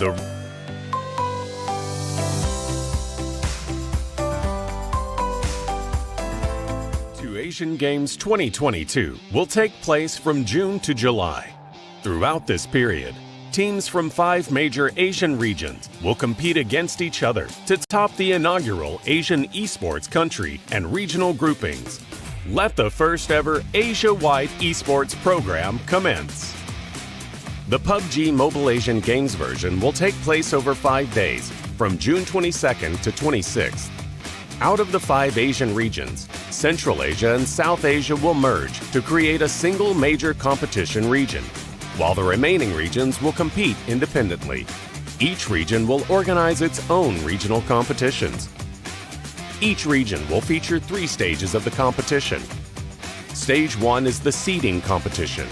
The Asian Games 2022 will take place from June to July. Throughout this period, teams from 5 major Asian regions will compete against each other to top the inaugural Asian Esports country and regional groupings. Let the first ever Asia-wide esports program commence. The PUBG Mobile Asian Games version will take place over 5 days, from June 22nd to 26th. Out of the 5 Asian regions, Central Asia and South Asia will merge to create a single major competition region, while the remaining regions will compete independently. Each region will organize its own regional competitions. Each region will feature 3 stages of the competition. Stage 1 is the seeding competition,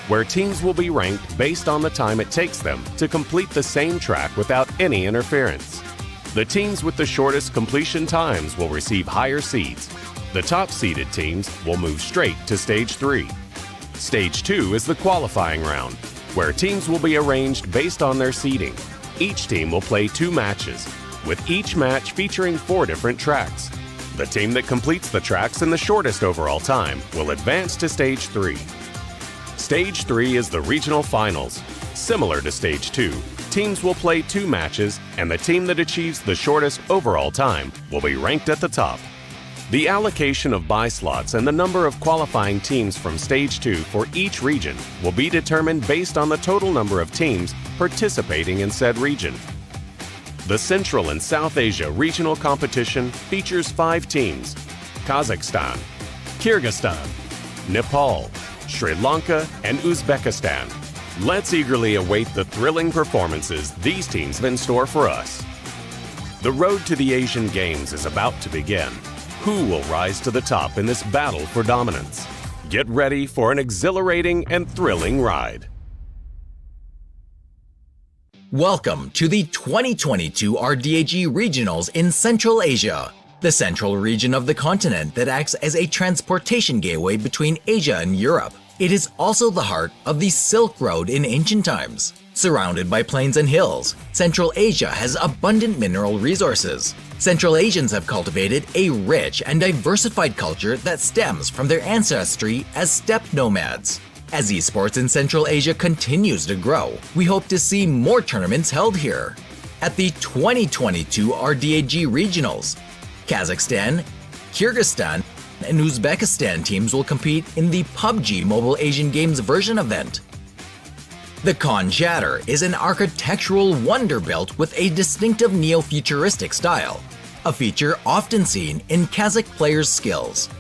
where teams will be ranked based on the time it takes them to complete the same track without any interference. The teams with the shortest completion times will receive higher seeds. The top-seeded teams will move straight to Stage 3. Stage 2 is the qualifying round, where teams will be arranged based on their seeding. Each team will play 2 matches, with each match featuring 4 different tracks. The team that completes the tracks in the shortest overall time will advance to Stage 3. Stage 3 is the regional finals. Similar to Stage 2, teams will play 2 matches, and the team that achieves the shortest overall time will be ranked at the top. The allocation of buy slots and the number of qualifying teams from Stage 2 for each region will be determined based on the total number of teams participating in said region. The Central and South Asia regional competition features 5 teams: Kazakhstan, Kyrgyzstan, Nepal, Sri Lanka, and Uzbekistan. Let's eagerly await the thrilling performances these teams have in store for us. The road to the Asian Games is about to begin. Who will rise to the top in this battle for dominance? Get ready for an exhilarating and thrilling ride. Welcome to the 2022 RDAG Regionals in Central Asia, the central region of the continent that acts as a transportation gateway between Asia and Europe. It is also the heart of the Silk Road in ancient times. Surrounded by plains and hills, Central Asia has abundant mineral resources. Central Asians have cultivated a rich and diversified culture that stems from their ancestry as steppe nomads. As esports in Central Asia continues to grow, we hope to see more tournaments held here. At the 2022 RDAG Regionals, Kazakhstan, Kyrgyzstan, and Uzbekistan teams will compete in the PUBG Mobile Asian Games version event. The Khan Shatter is an architectural wonder built with a distinctive neo-futuristic style, a feature often seen in Kazakh players' skills.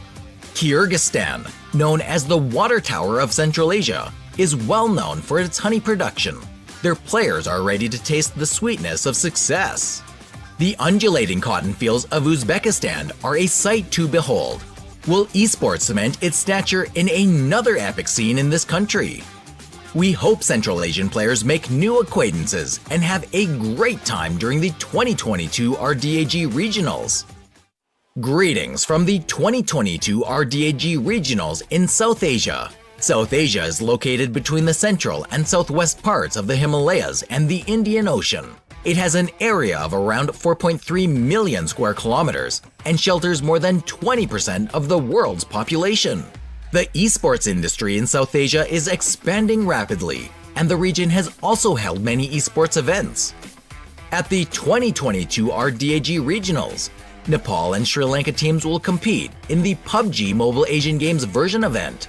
Kyrgyzstan, known as the Water Tower of Central Asia, is well known for its honey production. Their players are ready to taste the sweetness of success. The undulating cotton fields of Uzbekistan are a sight to behold. Will esports cement its stature in another epic scene in this country? We hope Central Asian players make new acquaintances and have a great time during the 2022 RDAG Regionals. Greetings from the 2022 RDAG Regionals in South Asia. South Asia is located between the central and southwest parts of the Himalayas and the Indian Ocean. It has an area of around 4.3 million square kilometers and shelters more than 20% of the world's population. The esports industry in South Asia is expanding rapidly, and the region has also held many esports events. At the 2022 RDAG Regionals, Nepal and Sri Lanka teams will compete in the PUBG Mobile Asian Games version event.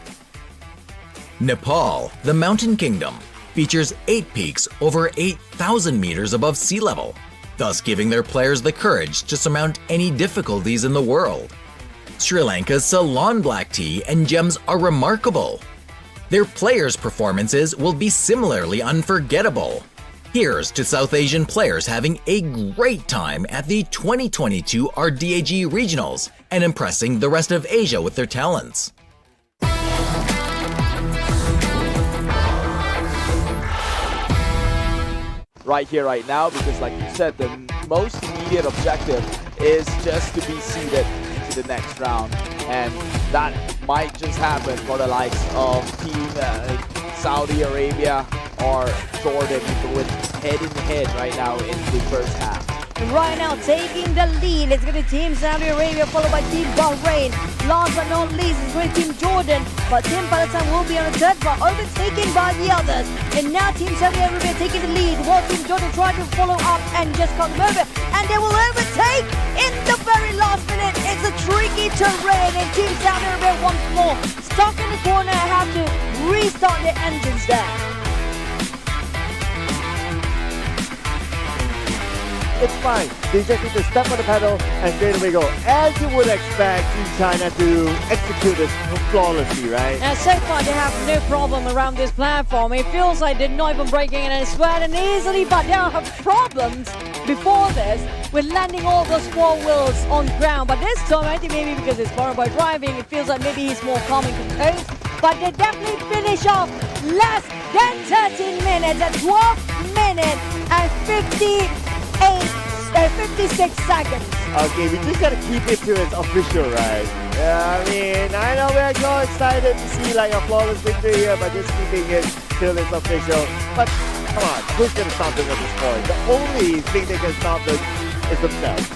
Nepal, the Mountain Kingdom, features 8 peaks over 8,000 meters above sea level, thus giving their players the courage to surmount any difficulties in the world. Sri Lanka's Ceylon black tea and gems are remarkable. Their players' performances will be similarly unforgettable. Here's to South Asian players having a great time at the 2022 RDAG Regionals and impressing the rest of Asia with their talents. Right here, right now, because like you said, the most immediate objective is just to be seeded into the next round, and that might just happen for the likes of Team Saudi Arabia or Jordan going head in head right now in the first half. Right now, taking the lead, it's going to Team Saudi Arabia, followed by Team Bahrain. Last but not least, it's going to Team Jordan, but Team Palestine will be on the third spot, overtaken by the others. And now Team Saudi Arabia taking the lead, while Team Jordan trying to follow up and just come over. And they will overtake in the very last minute. It's a tricky terrain, and Team Saudi Arabia once more stuck in the corner and have to restart their engines there. It's fine. They just need to step on the pedal and straight away go. As you would expect Team China to execute this flawlessly, right? And so far they have no problem around this platform. It feels like they're not even breaking in and sweating easily, but they have problems before this with landing all those 4 wheels on ground. But this time, I think maybe because it's followed by driving, it feels like maybe he's more calm and composed. But they definitely finish off less than 13 minutes at 12 minutes and 56 seconds. Okay, we just gotta keep it to its official, right? Yeah, I mean, I know we're so excited to see like a flawless victory here, but just keeping it till it's official. But come on, who's gonna stop them at this point? The only thing they can stop them is themselves.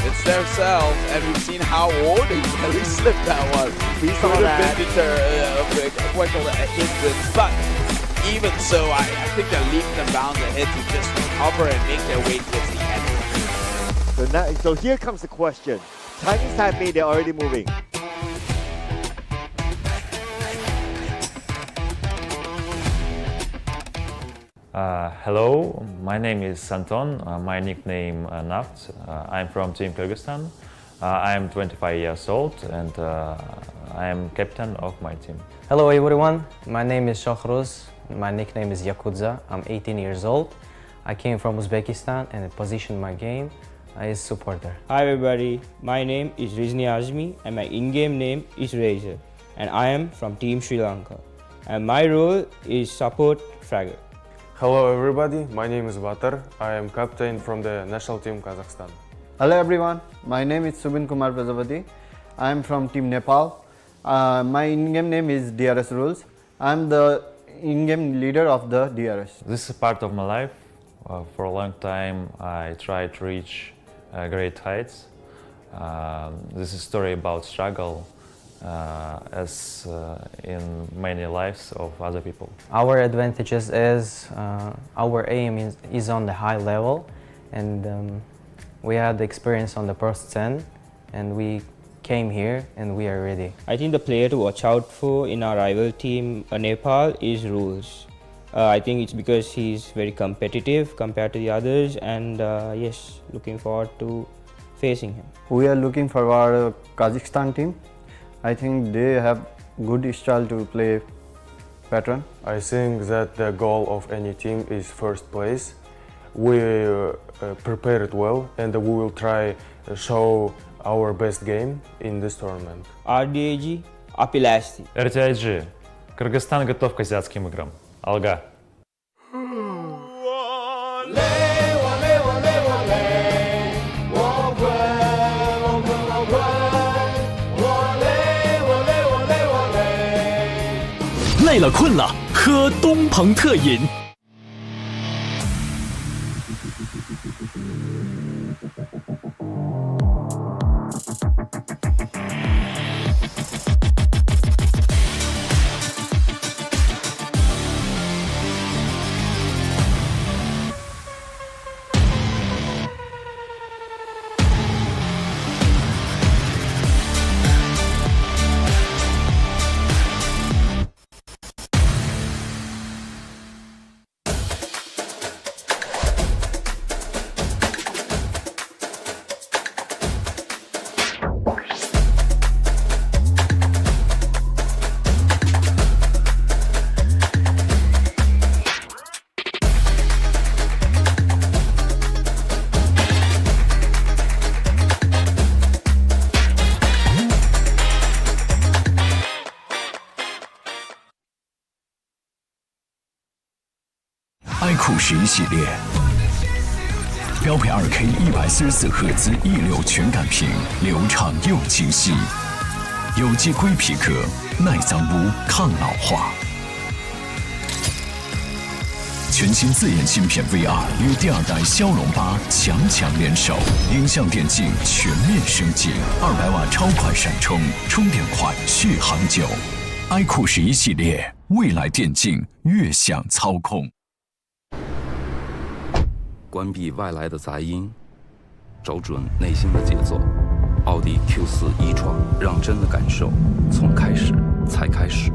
It's themselves, and we've seen how ordinary slip that was. We saw Could that. have been quite a distance, but even so, I think they're leaving them bounds ahead to just recover and make their way towards the end. So here comes the question. Chinese Taipei, they're already moving. Hello, my name is Santon, my nickname Naft. I'm from Team Kyrgyzstan. I'm 25 years old and I am captain of my team. Hello everyone, my name is Shokhruz. My nickname is Yakudza. I'm 18 years old. I came from Uzbekistan and I positioned my game as supporter. Hi everybody, my name is Rizni Azmi and my in-game name is Razor, and I am from Team Sri Lanka and my role is support fragger. Hello everybody, my name is Batar. I am captain from the national team Kazakhstan. Hello everyone, my name is Subin Kumar Prajapati. I am from Team Nepal. My in-game name is DRS Rules. I am the in-game leader of the DRS. This is part of my life. For a long time I tried to reach great heights. This is a story about struggle as in many lives of other people. Our advantages is our aim is on the high level, and we had the experience on the first 10 and we came here and we are ready. I think the player to watch out for in our rival team Nepal is Rules. I think it's because he's very competitive compared to the others, and yes, looking forward to facing him. We are looking for our Kazakhstan team. I think they have good style to play pattern. I think that the goal of any team is first place. We prepared well and we will try to show our best game in this tournament. RDAG, Apilasti. RDAG. Кыргызстан готов к азиатским играм. Алга.累了困了，喝东鹏特饮。爱酷11系列，标配2K 144赫兹一流全感屏，流畅又清晰，有机硅皮革，耐脏污抗老化。全新自研芯片 VR 与第二代骁龙8强联手，影像电竞全面升级，200瓦超快闪充，充电快，续航久。iQOO 11系列，未来电竞悦享操控。关闭外来的杂音，找准内心的节奏。奥迪 Q4 e-tron，让真的感受从开始才开始。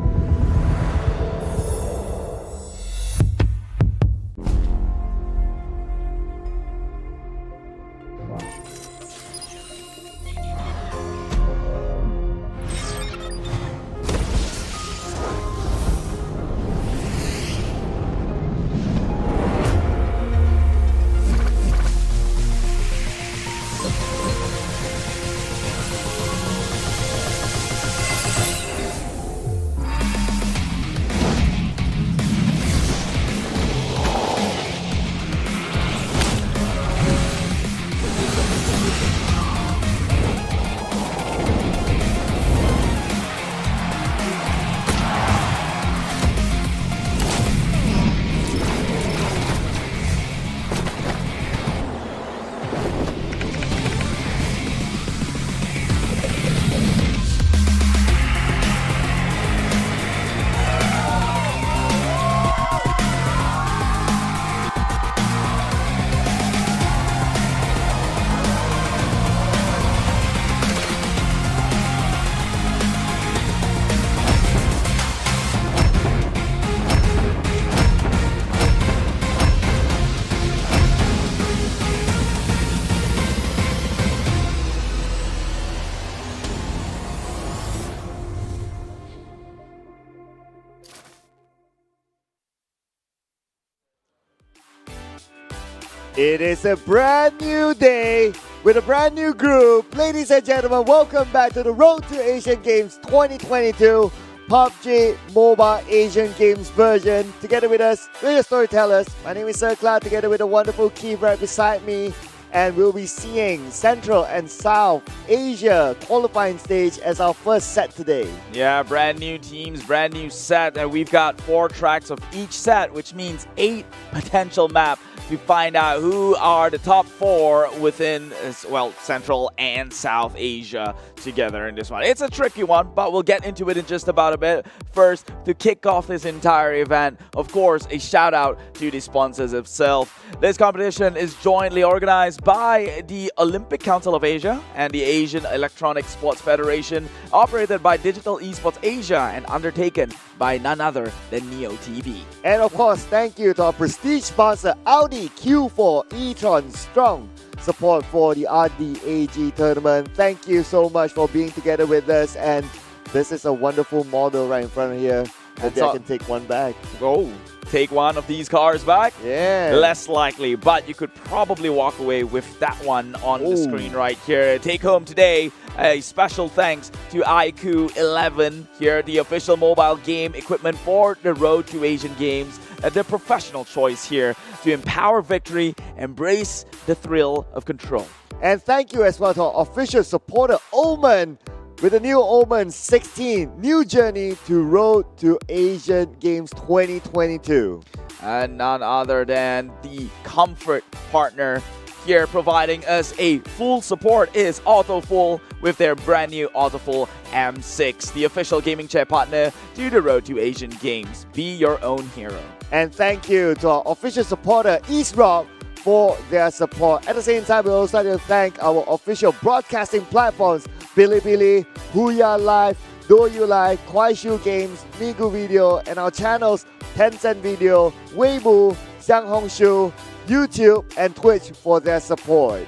It is a brand new day with a brand new group. Ladies and gentlemen, welcome back to the Road to Asian Games 2022 PUBG Mobile Asian Games version. Together with us, we're your storytellers. My name is Sir Cloud, together with a wonderful Keith right beside me. And we'll be seeing Central and South Asia qualifying stage as our first set today. Yeah, brand new teams, brand new set, and we've got 4 tracks of each set, which means 8 potential maps to find out who are the top 4 within, well, Central and South Asia together in this one. It's a tricky one, but we'll get into it in just about a bit. First, to kick off this entire event, of course, a shout out to the sponsors itself. This competition is jointly organized by the Olympic Council of Asia and the Asian Electronic Sports Federation, operated by Digital Esports Asia and undertaken by none other than Neo TV. And of course, thank you to our prestige sponsor Audi Q4 e-tron Strong. Support for the RDAG tournament. Thank you so much for being together with us, and this is a wonderful model right in front of here. Maybe I can take one back. Oh, take one of these cars back? Yeah. Less likely, but you could probably walk away with that one on the screen right here. Take home today a special thanks to iQOO 11 here, the official mobile game equipment for the Road to Asian Games. The professional choice here to empower victory, embrace the thrill of control. And thank you as well to our official supporter Omen, with the new Omen 16, new journey to Road to Asian Games 2022. And none other than the comfort partner here providing us a full support is AutoFull with their brand new AutoFull M6, the official gaming chair partner to the Road to Asian Games. Be your own hero. And thank you to our official supporter East Rock for their support. At the same time, we also like to thank our official broadcasting platforms, Bilibili, Huya Live, Douyu Live, Kuaishu Games, Migu Video, and our channels Tencent Video, Weibo, Xianghongshu, YouTube, and Twitch for their support.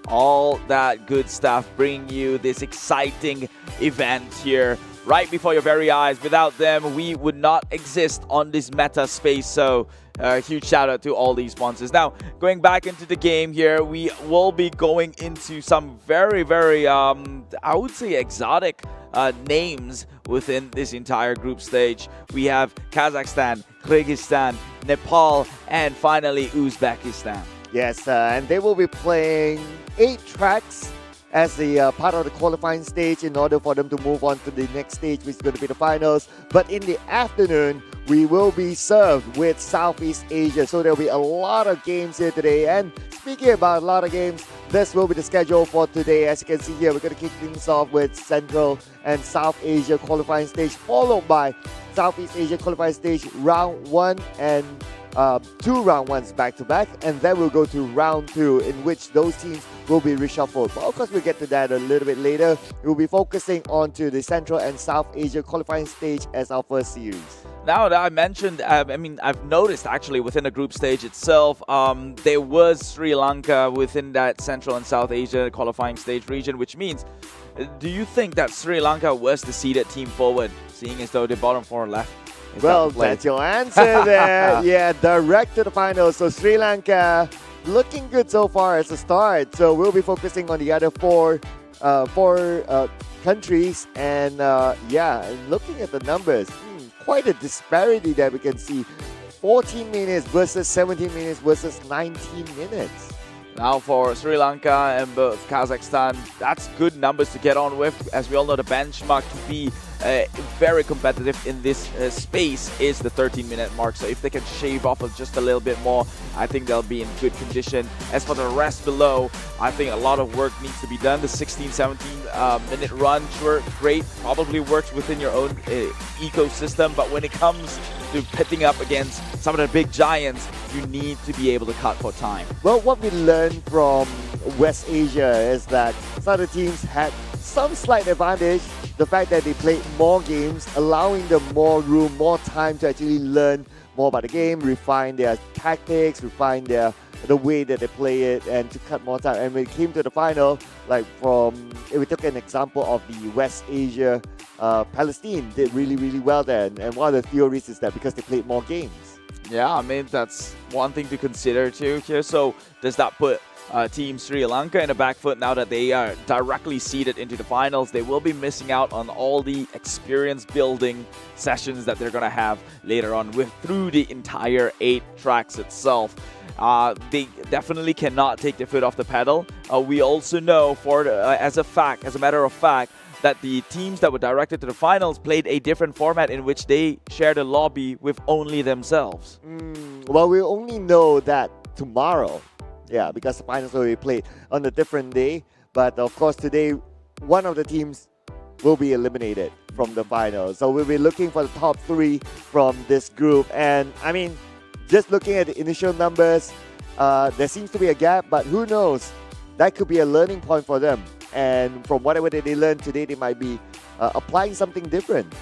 All that good stuff bring you this exciting event here right before your very eyes. Without them, we would not exist on this meta space. So huge shout out to all these sponsors. Now, going back into the game here, we will be going into some very, very, I would say exotic names within this entire group stage. We have Kazakhstan, Kyrgyzstan, Nepal, and finally Uzbekistan. Yes, and they will be playing 8 tracks as a part of the qualifying stage in order for them to move on to the next stage, which is going to be the finals. But in the afternoon, we will be served with Southeast Asia. So there'll be a lot of games here today. And speaking about a lot of games, this will be the schedule for today. As you can see here, we're going to kick things off with Central and South Asia qualifying stage, followed by Southeast Asia qualifying stage round 1 and 2 round 1s back to back, and then we'll go to round 2, in which those teams will be reshuffled. But of course, we'll get to that a little bit later. We'll be focusing on to the Central and South Asia qualifying stage as our first series. Now that I mentioned, I've noticed actually within the group stage itself, there was Sri Lanka within that Central and South Asia qualifying stage region, which means, do you think that Sri Lanka was the seeded team forward, seeing as though the bottom 4 left? Well, that's your answer there. Yeah, direct to the finals. So Sri Lanka looking good so far as a start. So we'll be focusing on the other four countries. And looking at the numbers, quite a disparity that we can see. 14 minutes versus 17 minutes versus 19 minutes. Now for Sri Lanka and both Kazakhstan, that's good numbers to get on with. As we all know, the benchmark to be very competitive in this space is the 13-minute mark. So if they can shave off just a little bit more, I think they'll be in good condition. As for the rest below, I think a lot of work needs to be done. The 16, 17-minute run, sure, great, probably works within your own ecosystem. But when it comes to pitting up against some of the big giants, you need to be able to cut for time. Well, what we learned from West Asia is that some of the teams had some slight advantage. The fact that they played more games, allowing them more room, more time to actually learn more about the game, refine their tactics, refine the way that they play it, and to cut more time. And when it came to the final, if we took an example of the West Asia, Palestine did really, really well there. And one of the theories is that because they played more games. Yeah, I mean, that's one thing to consider too here. So does that put Team Sri Lanka in the back foot now that they are directly seeded into the finals? They will be missing out on all the experience building sessions that they're going to have later on through the entire 8 tracks itself. They definitely cannot take their foot off the pedal. We also know as a matter of fact, that the teams that were directed to the finals played a different format in which they shared a lobby with only themselves. Well, we only know that tomorrow. Yeah, because the finals will be played on a different day. But of course, today, one of the teams will be eliminated from the finals. So we'll be looking for the top 3 from this group. And I mean, just looking at the initial numbers, there seems to be a gap, but who knows? That could be a learning point for them. And from whatever that they learned today, they might be applying something different.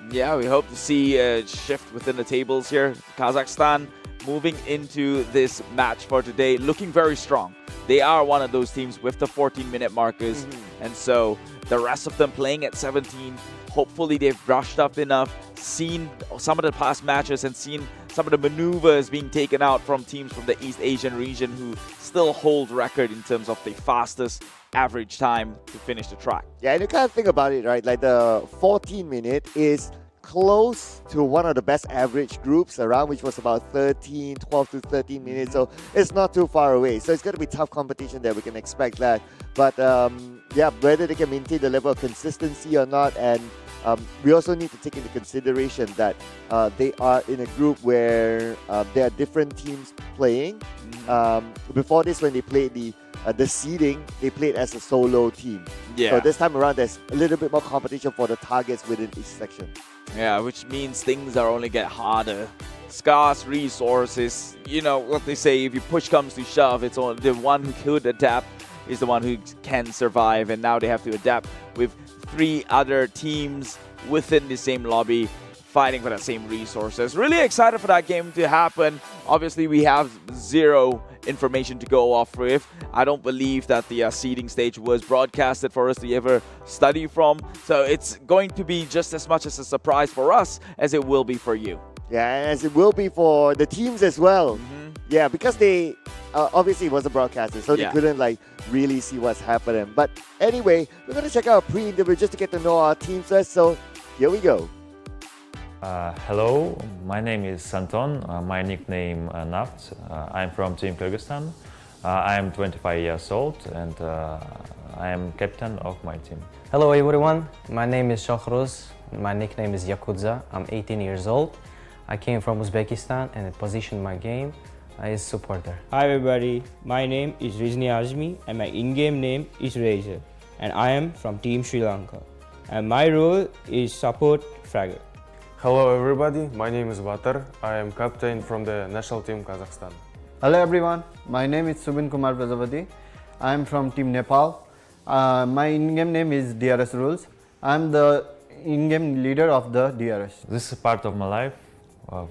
Yeah, we hope to see a shift within the tables here. Kazakhstan moving into this match for today, looking very strong. They are one of those teams with the 14-minute markers. And so the rest of them playing at 17, hopefully they've brushed up enough, seen some of the past matches and seen some of the maneuvers being taken out from teams from the East Asian region who still hold record in terms of the fastest average time to finish the track. Yeah, and you kind of think about it, right? Like the 14-minute is close to one of the best average groups around, which was about 12 to 13 minutes. So it's not too far away. So it's going to be tough competition there. We can expect that. But whether they can maintain the level of consistency or not. And we also need to take into consideration that they are in a group where there are different teams playing. Before this, when they played the seeding, they played as a solo team. Yeah. So this time around, there's a little bit more competition for the targets within each section. Yeah, which means things are only get harder. Scarce resources, you know what they say, if you push comes to shove, it's only the one who could adapt is the one who can survive. And now they have to adapt with 3 other teams within the same lobby, fighting for the same resources. Really excited for that game to happen. Obviously, we have 0 information to go off with. I don't believe that the seeding stage was broadcasted for us to ever study from. So it's going to be just as much as a surprise for us as it will be for you. Yeah, as it will be for the teams as well. Yeah, because they obviously it wasn't broadcasted, so they couldn't really see what's happening. But anyway, we're going to check out a pre-interview just to get to know our teams first. So here we go. Hello, my name is Santon, my nickname Naft. I'm from Team Kyrgyzstan. I'm 25 years old and I am captain of my team. Hello everyone, my name is Shokhruz. My nickname is Yakudza. I'm 18 years old. I came from Uzbekistan and I positioned my game as supporter. Hi everybody, my name is Rizni Azmi and my in-game name is Razor, and I am from Team Sri Lanka, and my role is support fragger. Hello everybody, my name is Batar. I am captain from the national team Kazakhstan. Hello everyone, my name is Subin Kumar Prajapati. I am from Team Nepal. My in-game name is DRS Rules. I am the in-game leader of the DRS. This is part of my life.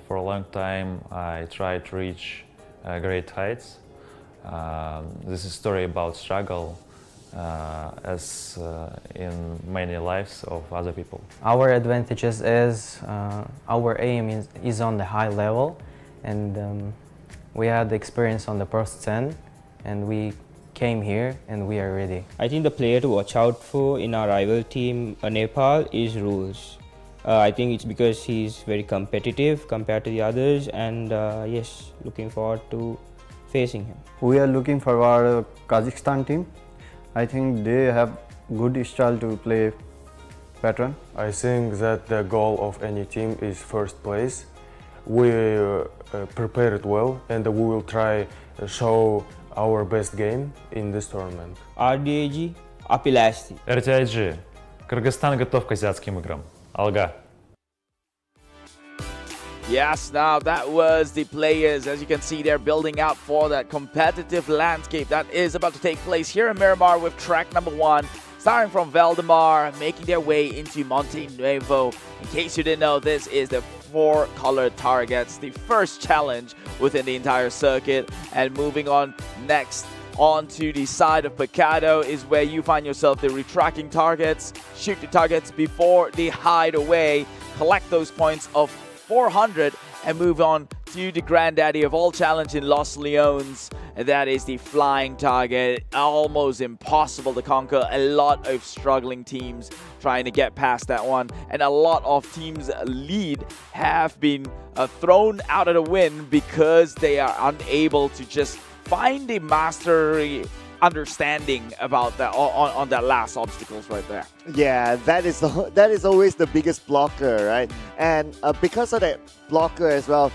For a long time I tried to reach great heights. This is a story about struggle as in many lives of other people. Our advantages is our aim is on the high level, and we had the experience on the first 10 and we came here and we are ready. I think the player to watch out for in our rival team Nepal is Rules. I think it's because he's very competitive compared to the others, and yes, looking forward to facing him. We are looking for our Kazakhstan team. I think they have good style to play pattern. I think that the goal of any team is first place. We prepared well and we will try show our best game in this tournament. RDAG, Apilasti. RDAG. Кыргызстан готов к азиатским играм. Алга. Yes, now that was the players. As you can see, they're building out for that competitive landscape that is about to take place here in Miramar with track number 1, starting from Valdemar, making their way into Monte Nuevo. In case you didn't know, this is the 4 colored targets, the first challenge within the entire circuit. And moving on next, onto the side of Picado is where you find yourself the retracking targets, shoot the targets before they hide away, collect those points of 400 and move on to the granddaddy of all challenge in Los Leones. And that is the flying target. Almost impossible to conquer. A lot of struggling teams trying to get past that one, and a lot of teams' lead have been thrown out of the win because they are unable to just find a mastery understanding about that on that last obstacles right there. Yeah, that is always the biggest blocker, right? And because of that blocker as well,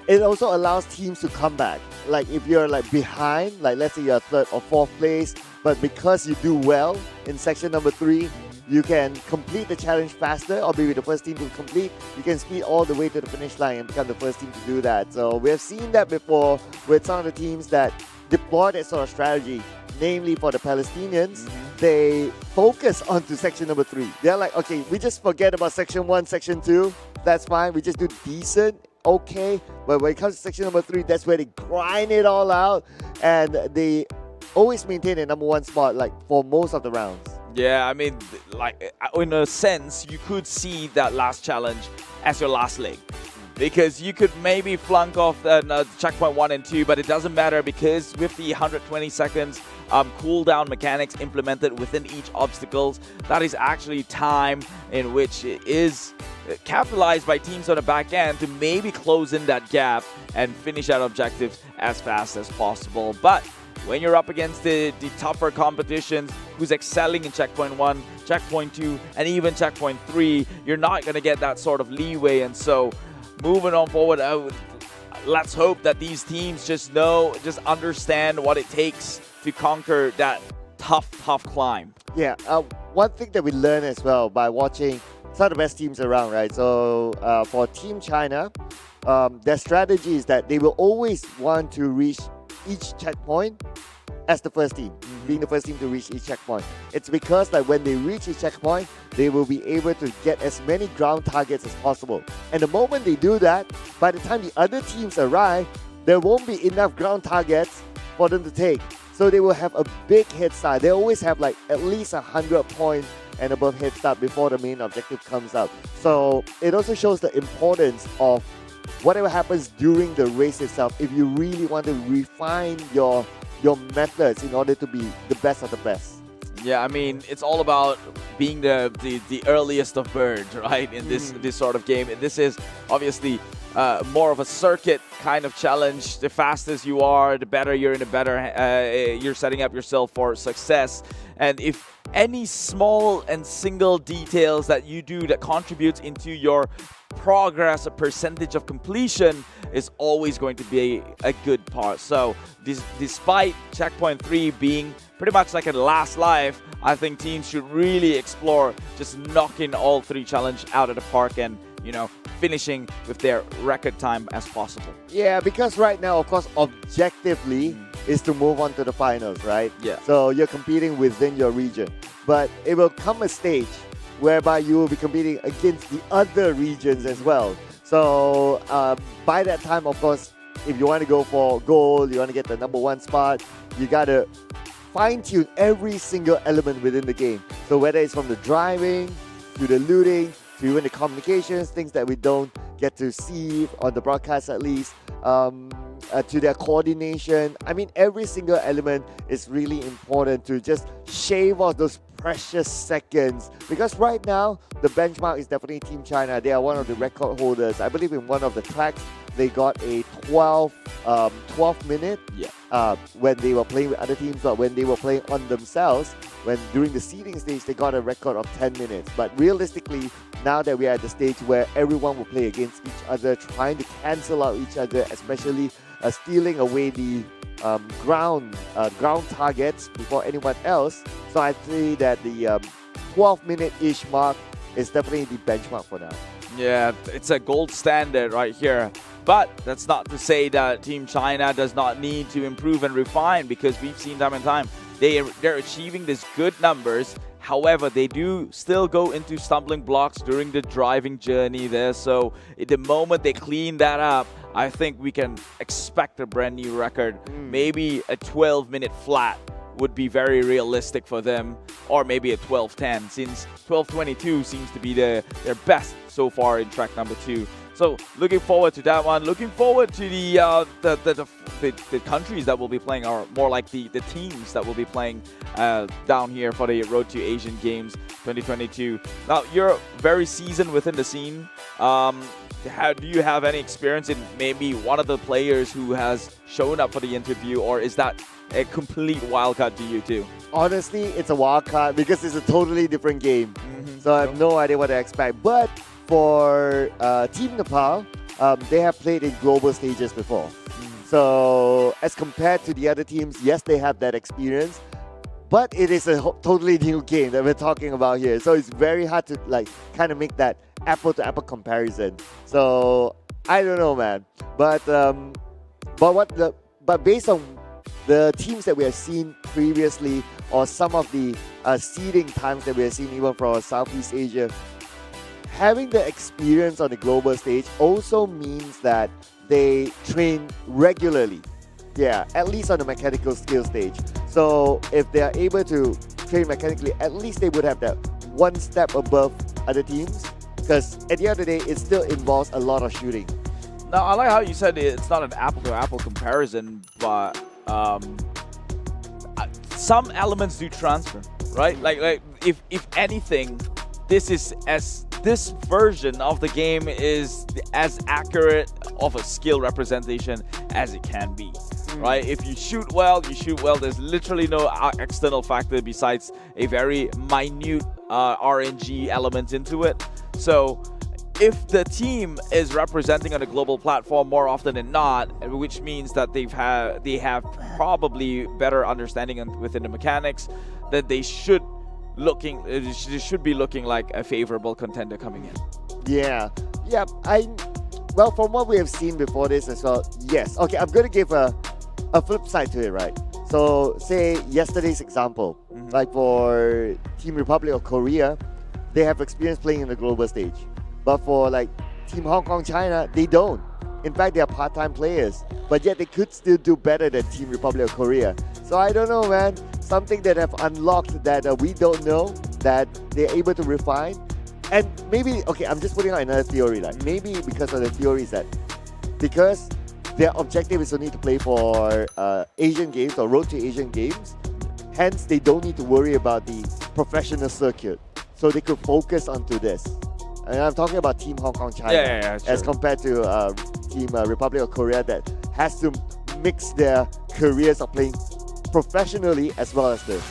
it also allows teams to come back. Like if you're like behind, like let's say you're 3rd or 4th place, but because you do well in section number 3, you can complete the challenge faster or be the first team to complete. You can speed all the way to the finish line and become the first team to do that. So we have seen that before with some of the teams that deploy that sort of strategy. Namely for the Palestinians, they focus onto section number 3. They're like, okay, we just forget about section 1, section 2. That's fine. We just do decent, okay. But when it comes to section number 3, that's where they grind it all out, and they always maintain a number 1 spot, like for most of the rounds. Yeah, I mean, like in a sense, you could see that last challenge as your last leg. Because you could maybe flunk off checkpoint 1 and 2, but it doesn't matter because with the 120 seconds cooldown mechanics implemented within each obstacles, that is actually time in which it is capitalized by teams on the back end to maybe close in that gap and finish out objectives as fast as possible. But when you're up against the tougher competitions who's excelling in checkpoint 1, checkpoint 2, and even checkpoint 3, you're not going to get that sort of leeway. And so moving on forward, let's hope that these teams just understand what it takes to conquer that tough climb. Yeah, one thing that we learned as well by watching some of the best teams around, right? So for Team China, their strategy is that they will always want to reach each checkpoint as the first team, being the first team to reach each checkpoint. It's because like when they reach each checkpoint, they will be able to get as many ground targets as possible. And the moment they do that, by the time the other teams arrive, there won't be enough ground targets for them to take. So they will have a big head start. They always have like at least 100 points and above head start before the main objective comes up. So it also shows the importance of whatever happens during the race itself, if you really want to refine your methods in order to be the best of the best. Yeah, I mean, it's all about being the earliest of birds, right? In this sort of game. And this is obviously more of a circuit kind of challenge. The fastest you are, the better you're in the better you're setting up yourself for success. And if any small and single details that you do that contributes into your progress, a percentage of completion, is always going to be a good part. So despite checkpoint 3 being pretty much like a last life, I think teams should really explore just knocking all 3 challenges out of the park and, you know, finishing with their record time as possible. Yeah, because right now, of course, objectively is to move on to the finals, right? Yeah. So you're competing within your region. But it will come a stage whereby you will be competing against the other regions as well. So by that time, of course, if you want to go for gold, you want to get the #1 spot, you got to fine-tune every single element within the game. So whether it's from the driving, to the looting, to even the communications, things that we don't get to see on the broadcast at least, to their coordination. I mean, every single element is really important to just shave off those precious seconds. Because right now, the benchmark is definitely Team China. They are one of the record holders. I believe in one of the tracks, they got a 12 minute when they were playing with other teams, but when they were playing on themselves, during the seeding stage, they got a record of 10 minutes. But realistically, now that we are at the stage where everyone will play against each other, trying to cancel out each other, especially stealing away the ground targets before anyone else. So I think that the 12-minute-ish mark is definitely the benchmark for now. Yeah, it's a gold standard right here. But that's not to say that Team China does not need to improve and refine, because we've seen time and time they're achieving these good numbers. However, they do still go into stumbling blocks during the driving journey there. So the moment they clean that up, I think we can expect a brand new record. Maybe a 12-minute flat would be very realistic for them, or maybe a 12:10, since 12:22 seems to be their best so far in track number 2. So looking forward to that one. Looking forward to the countries that will be playing, or more like the teams that will be playing down here for the Road to Asian Games 2022. Now, you're very seasoned within the scene. Do you have any experience in maybe one of the players who has shown up for the interview, or is that a complete wildcard to you too? Honestly, it's a wildcard because it's a totally different game. So I have no idea what to expect. But for Team Nepal, they have played in global stages before. So as compared to the other teams, yes, they have that experience, but it is a totally new game that we're talking about here. So it's very hard to kind of make that apple-to-apple comparison. So I don't know, man. But based on the teams that we have seen previously, or some of the seeding times that we have seen even from Southeast Asia, having the experience on the global stage also means that they train regularly. Yeah, at least on the mechanical skill stage. So if they are able to train mechanically, at least they would have that one step above other teams. Because at the end of the day, it still involves a lot of shooting. Now, I like how you said it's not an apple-to-apple comparison, but some elements do transfer, right? Like if anything, this version of the game is as accurate of a skill representation as it can be, right? If you shoot well, you shoot well. There's literally no external factor besides a very minute RNG element into it. So if the team is representing on a global platform more often than not, which means that they have probably better understanding within the mechanics, that they should be looking like a favorable contender coming in. Yeah. Well, from what we have seen before this as well, yes. Okay, I'm going to give a flip side to it, right? So say yesterday's example, like for Team Republic of Korea, they have experience playing in the global stage. But for like Team Hong Kong China, they don't. In fact, they are part-time players, but yet they could still do better than Team Republic of Korea. So I don't know, man. Something that have unlocked that we don't know, that they're able to refine. And maybe, okay, I'm just putting out another theory. Like maybe because of the theory is that because their objective is only to play for Asian Games or Road to Asian Games, hence they don't need to worry about the professional circuit. So they could focus onto this. And I'm talking about Team Hong Kong China, Yeah, as compared to Team Republic of Korea that has to mix their careers of playing professionally as well as this.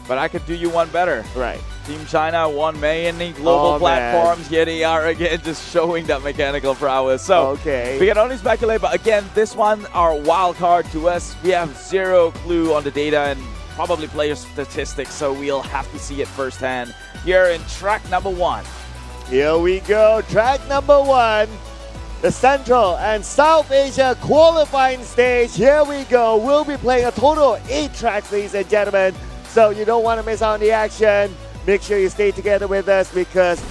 But I could do you one better. Right. Team China won many global platforms. Here they are again, just showing that mechanical prowess. So we can only speculate, but again, this one, our wild card to us. We have zero clue on the data and probably player statistics, so we'll have to see it firsthand here in track number 1. Here we go, track number 1. The Central and South Asia qualifying stage. Here we go. We'll be playing a total of 8 tracks, ladies and gentlemen. So you don't want to miss out on the action. Make sure you stay together with us because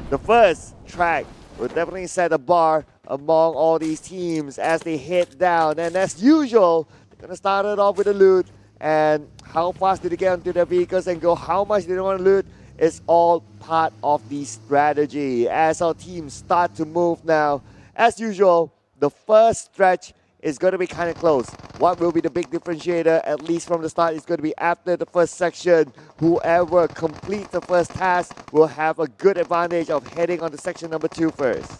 the first track will definitely set a bar among all these teams as they head down. And as usual, they're going to start it off with the loot. And how fast do they get onto their vehicles and go how much they want to loot is all part of the strategy. As our teams start to move now, as usual, the first stretch is going to be kind of close. What will be the big differentiator, at least from the start, is going to be after the first section. Whoever completes the first task will have a good advantage of heading on to section number 2 first.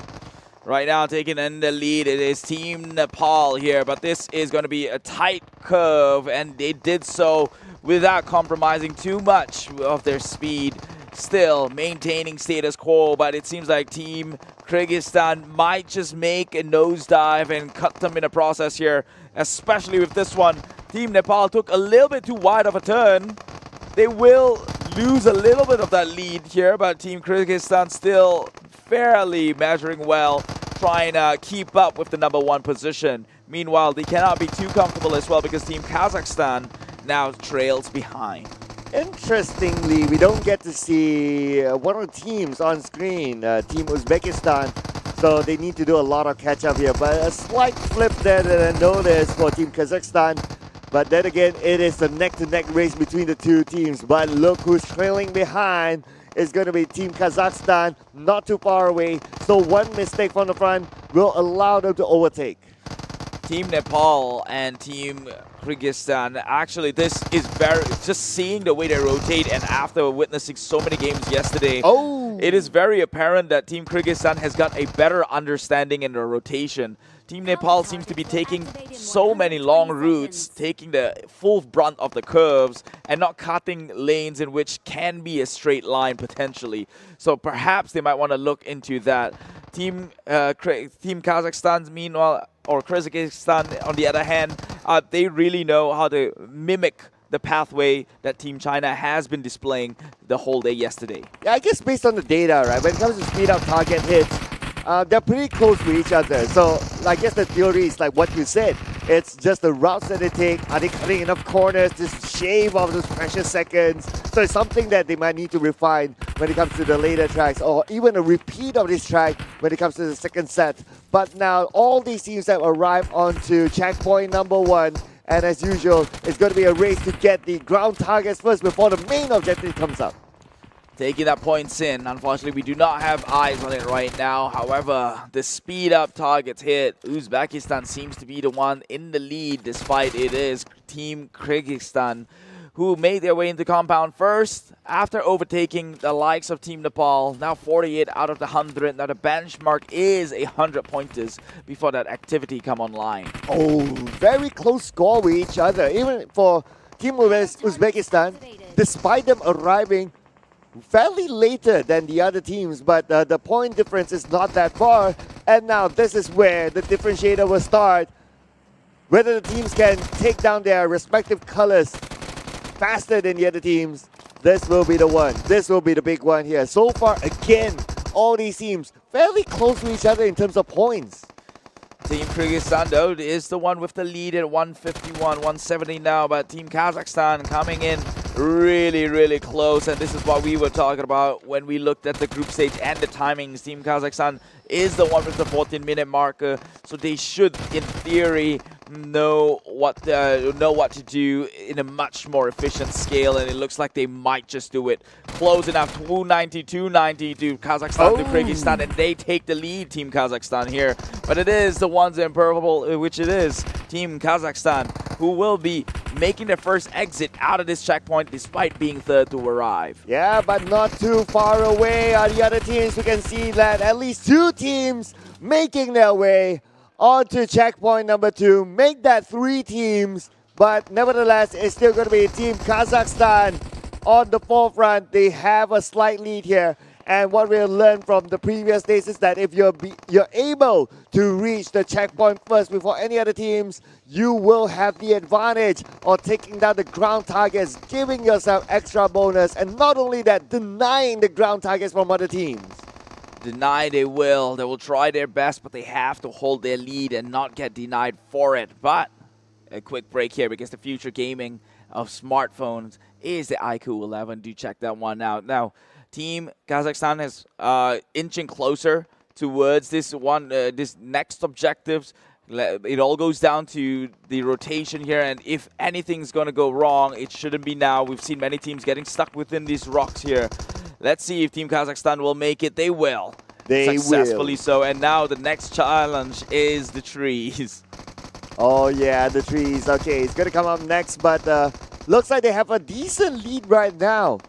Right now, taking in the lead, it is Team Nepal here, but this is going to be a tight curve, and they did so without compromising too much of their speed. Still maintaining status quo, but it seems like Team Kyrgyzstan might just make a nosedive and cut them in the process here, especially with this one. Team Nepal took a little bit too wide of a turn. They will lose a little bit of that lead here, but Team Kyrgyzstan still fairly measuring well, trying to keep up with the number 1 position. Meanwhile, they cannot be too comfortable as well because Team Kazakhstan now trails behind. Interestingly, we don't get to see one of the teams on screen, Team Uzbekistan, so they need to do a lot of catch-up here. But a slight flip there that I noticed for Team Kazakhstan. But then again, it is a neck-to-neck race between the two teams. But look who's trailing behind. It's going to be Team Kazakhstan, not too far away. So one mistake from the front will allow them to overtake. Team Nepal and Team Kyrgyzstan, actually this is just seeing the way they rotate, and after witnessing so many games yesterday, it is very apparent that Team Kyrgyzstan has got a better understanding in the rotation. Team Nepal seems to be taking so many long routes, taking the full brunt of the curves and not cutting lanes in which can be a straight line potentially. So perhaps they might want to look into that. Team Kazakhstan, meanwhile, or Kyrgyzstan, on the other hand, they really know how to mimic the pathway that Team China has been displaying the whole day yesterday. Yeah, I guess based on the data, right, when it comes to speed up target hits, they're pretty close to each other. So I guess the theory is like what you said. It's just the routes that they take. Are they cutting enough corners to shave off those precious seconds? So it's something that they might need to refine when it comes to the later tracks, or even a repeat of this track when it comes to the second set. But now all these teams have arrived onto checkpoint number 1. And as usual, it's going to be a race to get the ground targets first before the main objective comes up. Taking that points in. Unfortunately, we do not have eyes on it right now. However, the speed up targets hit. Uzbekistan seems to be the one in the lead, despite it is Team Kyrgyzstan who made their way into compound first after overtaking the likes of Team Nepal. Now 48 out of the 100. Now the benchmark is 100 pointers before that activity come online. Oh, very close score with each other. Even for Team Uzbekistan, despite them arriving fairly later than the other teams, but the point difference is not that far. And now this is where the differentiator will start. Whether the teams can take down their respective colors faster than the other teams, this will be the one. This will be the big one here. So far, again, all these teams fairly close to each other in terms of points. Team Kyrgyzstan, though, is the one with the lead at 151, 170 now, but Team Kazakhstan coming in really, really close, and this is what we were talking about when we looked at the group stage and the timings. Team Kazakhstan is the one with the 14-minute marker, so they should, in theory, know what to do in a much more efficient scale, and it looks like they might just do it. Close enough, 290 to Kazakhstan to Kyrgyzstan, and they take the lead, Team Kazakhstan here. But it is the ones in purple, which it is Team Kazakhstan, who will be making their first exit out of this checkpoint despite being third to arrive. Yeah, but not too far away are the other teams. We can see that at least 2 teams making their way onto checkpoint number 2. Make that 3 teams, but nevertheless, it's still going to be Team Kazakhstan on the forefront. They have a slight lead here. And what we'll learn from the previous days is that if you're able to reach the checkpoint first before any other teams, you will have the advantage of taking down the ground targets, giving yourself extra bonus, and not only that, denying the ground targets from other teams. Deny they will. They will try their best, but they have to hold their lead and not get denied for it. But a quick break here because the future gaming of smartphones is the iQOO 11. Do check that one out. Now, Team Kazakhstan is inching closer towards this next objectives. It all goes down to the rotation here, and if anything's going to go wrong, it shouldn't be now. We've seen many teams getting stuck within these rocks here. Let's see if Team Kazakhstan will make it. They will. They Successfully will. so. And now the next challenge is the trees. Oh yeah, the trees. Okay, it's going to come up next, but looks like they have a decent lead right now.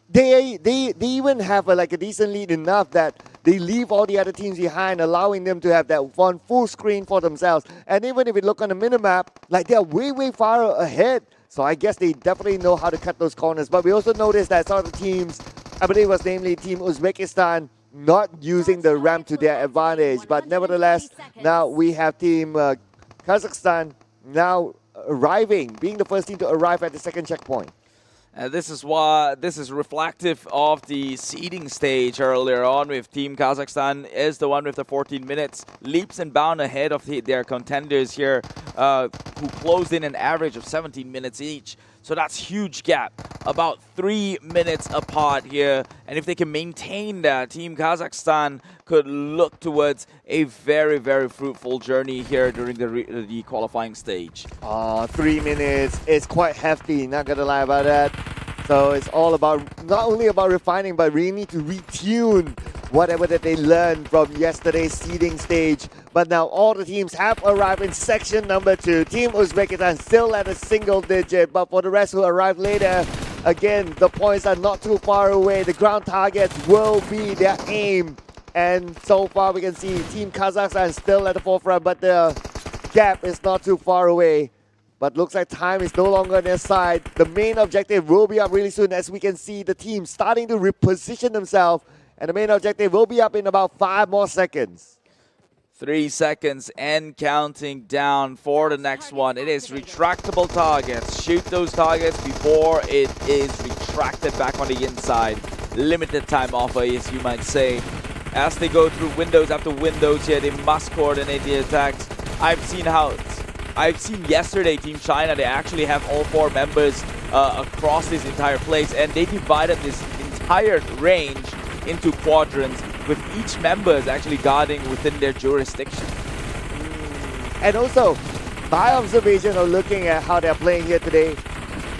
They even have a decent lead enough that they leave all the other teams behind, allowing them to have that one full screen for themselves. And even if you look on the minimap, they're way far ahead. So I guess they definitely know how to cut those corners. But we also noticed that some of the teams, I believe it was namely Team Uzbekistan, not using the ramp to their advantage. But nevertheless, now we have Team Kazakhstan now arriving, being the first team to arrive at the second checkpoint. This is reflective of the seeding stage earlier on, with Team Kazakhstan is the one with the 14 minutes, leaps and bounds ahead of their contenders here, who closed in an average of 17 minutes each. So that's huge gap, about 3 minutes apart here. And if they can maintain that, Team Kazakhstan could look towards a very fruitful journey here during the qualifying stage. 3 minutes is quite hefty, not gonna lie about that. So it's all about, not only about refining, but we need to retune whatever that they learned from yesterday's seeding stage. But now all the teams have arrived in section number 2. Team Uzbekistan still at a single digit, but for the rest who arrive later, again, the points are not too far away. The ground targets will be their aim. And so far we can see Team Kazakhstan still at the forefront, but the gap is not too far away. But looks like time is no longer on their side. The main objective will be up really soon, as we can see the team starting to reposition themselves. And the main objective will be up in about 5 more seconds. 3 seconds and counting down for the next one. It is retractable targets. Shoot those targets before it is retracted back on the inside. Limited time offer, as you might say. As they go through windows after windows here, they must coordinate the attacks. I've seen yesterday Team China, they actually have all 4 members across this entire place, and they divided this entire range into quadrants, with each members actually guarding within their jurisdiction. And also, my observation of looking at how they're playing here today,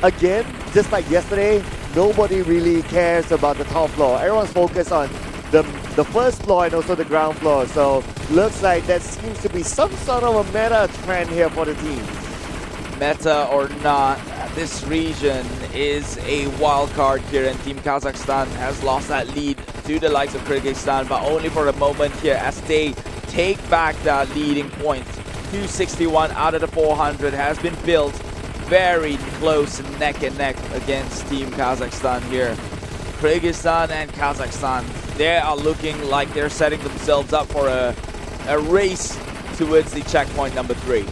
again, just like yesterday, nobody really cares about the top floor. Everyone's focused on the first floor and also the ground floor. So looks like that seems to be some sort of a meta trend here for the team. Meta or not, this region is a wild card here, and Team Kazakhstan has lost that lead to the likes of Kyrgyzstan, but only for a moment here as they take back that leading point. 261 out of the 400 has been built, very close neck and neck against Team Kazakhstan here. Kyrgyzstan and Kazakhstan, they are looking like they're setting themselves up for a race towards the checkpoint number 3.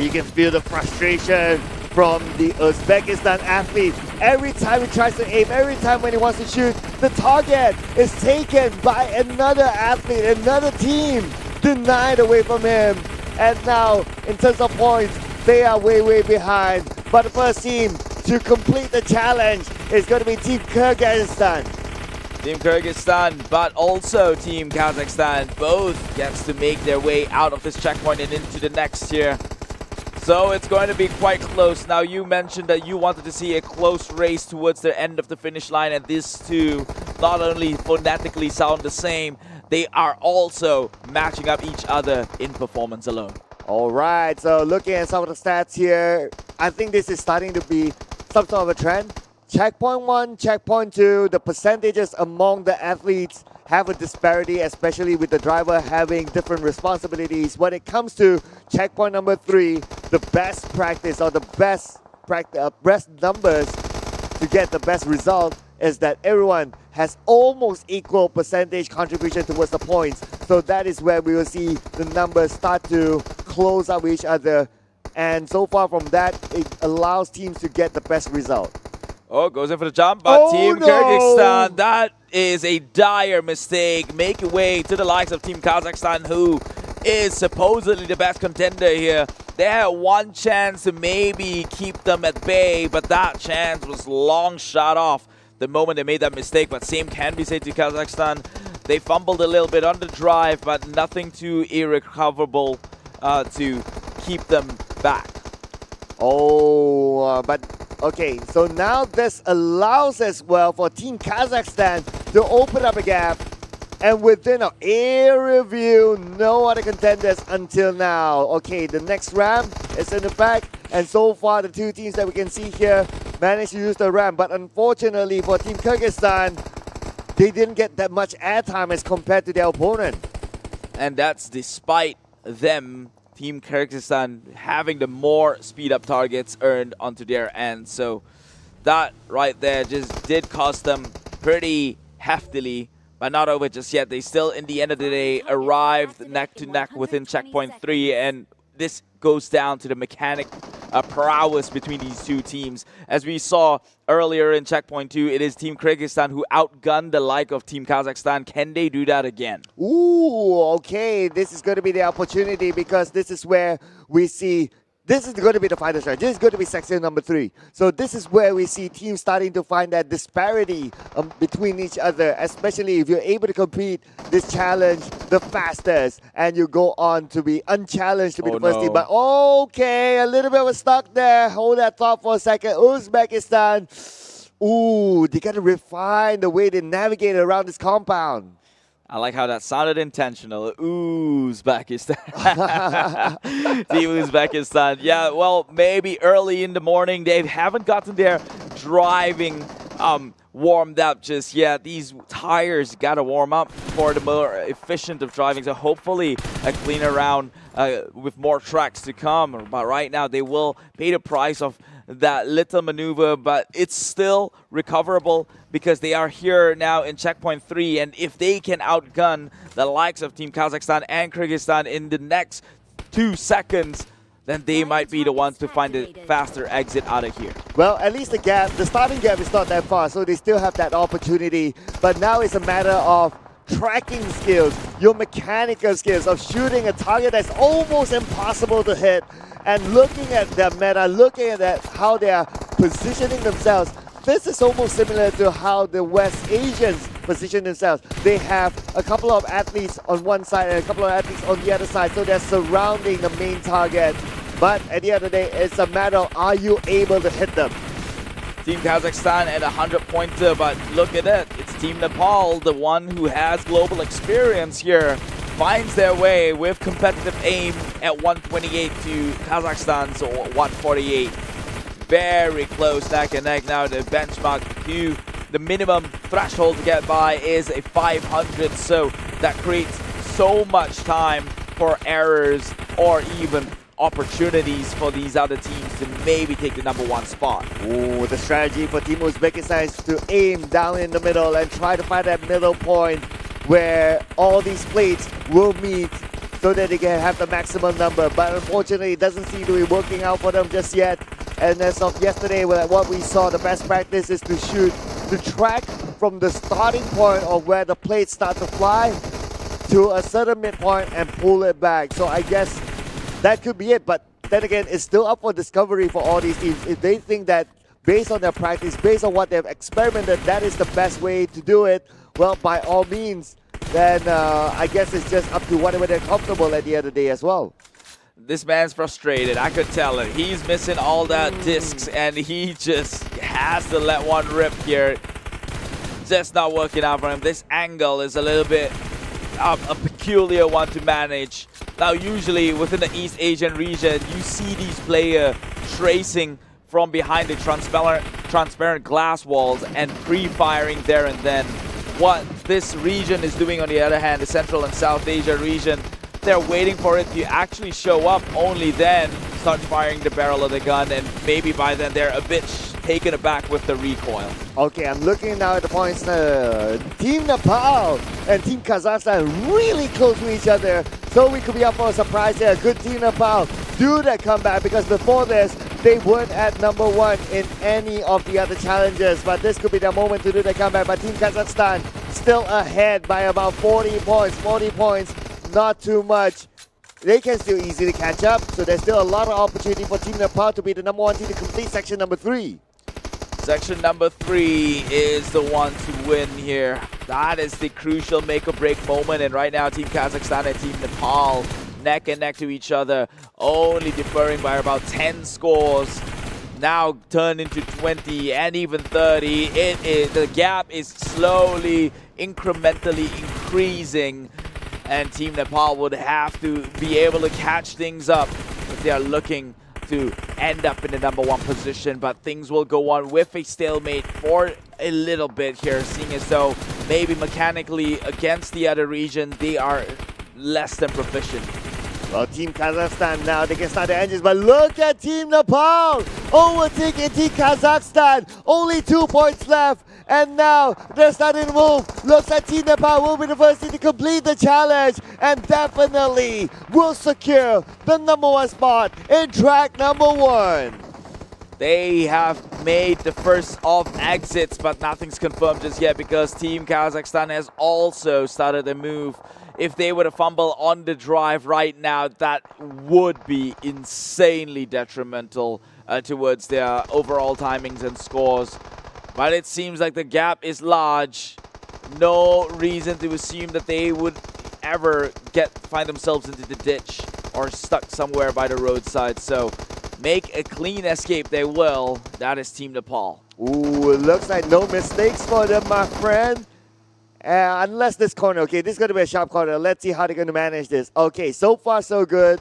You can feel the frustration from the Uzbekistan athlete. Every time he tries to aim, every time when he wants to shoot, the target is taken by another athlete, another team, denied away from him. And now, in terms of points, they are way behind. But the first team to complete the challenge is going to be Team Kyrgyzstan. Team Kyrgyzstan, but also Team Kazakhstan, both gets to make their way out of this checkpoint and into the next here. So it's going to be quite close. Now, you mentioned that you wanted to see a close race towards the end of the finish line, and these two not only phonetically sound the same, they are also matching up each other in performance alone. All right, so looking at some of the stats here, I think this is starting to be some sort of a trend. Checkpoint 1, checkpoint 2, the percentages among the athletes have a disparity, especially with the driver having different responsibilities. When it comes to checkpoint number 3, the best practice or the best numbers to get the best result is that everyone has almost equal percentage contribution towards the points. So that is where we will see the numbers start to close up each other. And so far from that, it allows teams to get the best result. Oh, goes in for the jump, but Team Kyrgyzstan, that is a dire mistake. Make your way to the likes of Team Kazakhstan, who is supposedly the best contender here. They had one chance to maybe keep them at bay, but that chance was long shot off the moment they made that mistake. But same can be said to Kazakhstan. They fumbled a little bit on the drive, but nothing too irrecoverable to keep them back. Oh, but okay, so now this allows as well for Team Kazakhstan to open up a gap. And within our area view, no other contenders until now. Okay, the next ramp is in effect. And so far, the two teams that we can see here managed to use the ramp. But unfortunately for Team Kyrgyzstan, they didn't get that much airtime as compared to their opponent. And that's despite them, Team Kyrgyzstan, having the more speed-up targets earned onto their end. So that right there just did cost them pretty heftily. But not over just yet. They still, in the end of the day, arrived neck to neck within checkpoint 3, and this goes down to the mechanic prowess between these two teams. As we saw earlier in checkpoint 2, it is Team Kyrgyzstan who outgunned the like of Team Kazakhstan. Can they do that again? Ooh, okay. This is going to be the opportunity, because this is where we see. This is going to be the final stretch. This is going to be section number 3. So this is where we see teams starting to find that disparity between each other, especially if you're able to complete this challenge the fastest and you go on to be unchallenged to be the first team. But okay, a little bit of a stuck there. Hold that thought for a second. Uzbekistan. Ooh, they got to refine the way they navigate around this compound. I like how that sounded intentional. Uzbekistan. Team Uzbekistan. Yeah, well, maybe early in the morning. They haven't gotten their driving warmed up just yet. These tires got to warm up for the more efficient of driving. So hopefully a cleaner round with more tracks to come. But right now they will pay the price of that little maneuver, but it's still recoverable because they are here now in checkpoint 3, and if they can outgun the likes of Team Kazakhstan and Kyrgyzstan in the next 2 seconds, then they might be the ones to find a faster exit out of here. Well, at least the starting gap is not that far, so they still have that opportunity. But now it's a matter of tracking skills, your mechanical skills of shooting a target that's almost impossible to hit, and looking at their meta, looking at how they are positioning themselves. This is almost similar to how the West Asians position themselves. They have a couple of athletes on one side and a couple of athletes on the other side, so they're surrounding the main target. But at the end of the day, it's a matter of, are you able to hit them? Team Kazakhstan at 100-pointer, but look at it. It's Team Nepal, the one who has global experience here, finds their way with competitive aim at 128 to Kazakhstan's 148. Very close neck and neck. Now the benchmark to the minimum threshold to get by is a 500, so that creates so much time for errors or even opportunities for these other teams to maybe take the #1 spot. Ooh, the strategy for Team Uzbekistan is to aim down in the middle and try to find that middle point where all these plates will meet so that they can have the maximum number. But unfortunately, it doesn't seem to be working out for them just yet. And as of yesterday, what we saw, the best practice is to shoot the track from the starting point of where the plates start to fly to a certain midpoint and pull it back. So I guess that could be it. But then again, it's still up for discovery for all these teams. If they think that based on their practice, based on what they've experimented, that is the best way to do it, well, by all means, then I guess it's just up to whatever they're comfortable at the end of the day as well. This man's frustrated. I could tell it. He's missing all that discs, and he just has to let one rip here. Just not working out for him. This angle is a little bit a peculiar one to manage. Now, usually within the East Asian region, you see these players tracing from behind the transparent glass walls and pre-firing there and then. What this region is doing, on the other hand, the Central and South Asia region, they're waiting for it to actually show up, only then start firing the barrel of the gun, and maybe by then they're a bit taken aback with the recoil. Okay, I'm looking now at the points. Team Nepal and Team Kazakhstan really close to each other, so we could be up for a surprise here. Good Team Nepal do that comeback, because before this, they weren't at number 1 in any of the other challenges, but this could be the moment to do the comeback. But Team Kazakhstan still ahead by about 40 points. 40 points, not too much. They can still easily catch up, so there's still a lot of opportunity for Team Nepal to be the number 1 team to complete section number 3. Section number 3 is the one to win here. That is the crucial make or break moment, and right now Team Kazakhstan and Team Nepal neck and neck to each other, only differing by about 10 scores. Now turned into 20 and even 30. The gap is slowly, incrementally increasing, and Team Nepal would have to be able to catch things up if they are looking to end up in the number 1 position. But things will go on with a stalemate for a little bit here, seeing as though maybe mechanically against the other region they are less than proficient. Well, Team Kazakhstan now, they can start the engines, but look at Team Nepal overtaking Team Kazakhstan. Only 2 points left, and now they're starting to move. Looks like Team Nepal will be the first team to complete the challenge, and definitely will secure the number 1 spot in track number 1. They have made the first of exits, but nothing's confirmed just yet, because Team Kazakhstan has also started a move. If they were to fumble on the drive right now, that would be insanely detrimental towards their overall timings and scores. But it seems like the gap is large. No reason to assume that they would ever find themselves into the ditch or stuck somewhere by the roadside. So make a clean escape they will. That is Team Nepal. Ooh, it looks like no mistakes for them, my friend. Unless this corner, okay, this is going to be a sharp corner. Let's see how they're going to manage this. Okay, so far so good.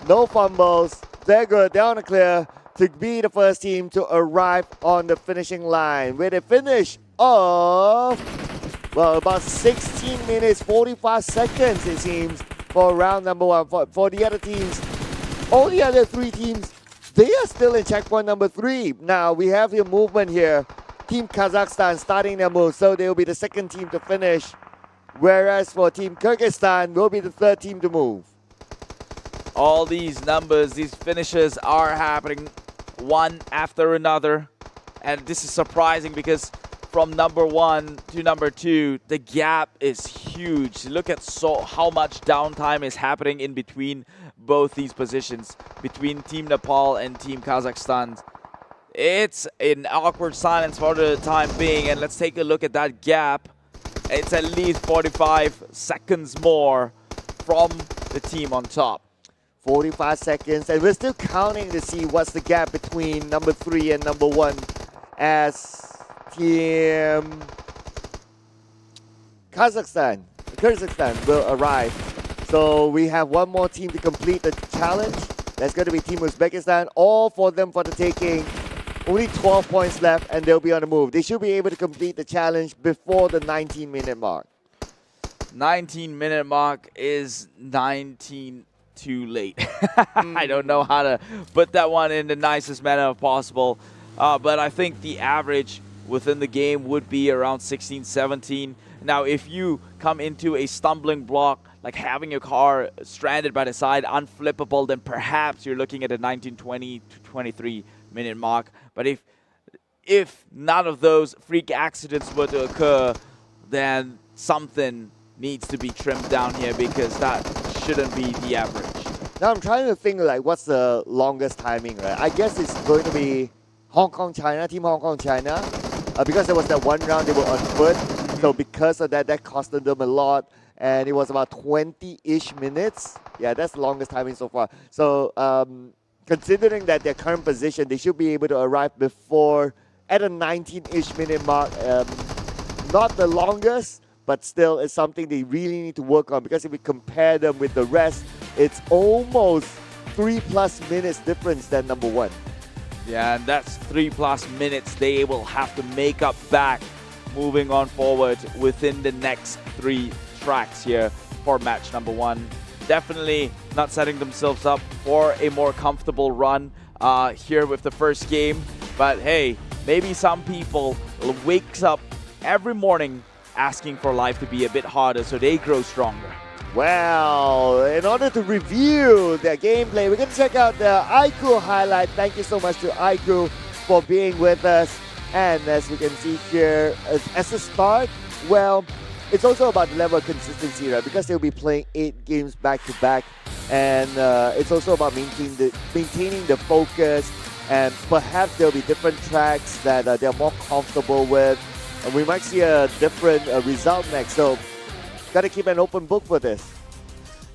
No fumbles. They're good. They're on the clear to be the first team to arrive on the finishing line, where they finish off, well, about 16 minutes, 45 seconds, it seems, for round number 1. For the other teams, all the other 3 teams, they are still in checkpoint number 3. Now, we have the movement here. Team Kazakhstan starting their move, so they will be the 2nd team to finish, whereas for Team Kyrgyzstan will be the 3rd team to move. All these numbers, these finishes are happening one after another, and this is surprising because from number 1 to number 2, the gap is huge. Look at how much downtime is happening in between both these positions, between Team Nepal and Team Kazakhstan. It's an awkward silence for the time being, and let's take a look at that gap. It's at least 45 seconds more from the team on top. 45 seconds, and we're still counting to see what's the gap between number 3 and number 1 as Team Kazakhstan will arrive. So we have one more team to complete the challenge. That's going to be Team Uzbekistan. All for them for the taking. Only 12 points left, and they'll be on the move. They should be able to complete the challenge before the 19-minute mark. 19-minute mark is 19 too late. I don't know how to put that one in the nicest manner possible. But I think the average within the game would be around 16, 17. Now, if you come into a stumbling block, like having your car stranded by the side, unflippable, then perhaps you're looking at a 19, 20 to 23-minute mark. But if none of those freak accidents were to occur, then something needs to be trimmed down here, because that shouldn't be the average. Now I'm trying to think, like, what's the longest timing, right? I guess it's going to be Hong Kong, China, Team Hong Kong, China. Because there was that one round they were on foot. So because of that, that costed them a lot. And it was about 20-ish minutes. Yeah, that's the longest timing so far. So considering that their current position, they should be able to arrive before at a 19-ish minute mark. Not the longest, but still it's something they really need to work on, because if we compare them with the rest, it's almost 3+ minutes difference than number 1. Yeah, and that's 3+ minutes they will have to make up back moving on forward within the next 3 tracks here for match number 1. Definitely not setting themselves up for a more comfortable run here with the first game. But hey, maybe some people wakes up every morning asking for life to be a bit harder so they grow stronger. Well, in order to review their gameplay, we're going to check out the iCrew highlight. Thank you so much to iCrew for being with us. And as we can see here, as a start, well, it's also about the level of consistency, right? Because they'll be playing 8 games back to back. And it's also about maintaining the focus. And perhaps there'll be different tracks that they're more comfortable with. And we might see a different result next. So, got to keep an open book for this.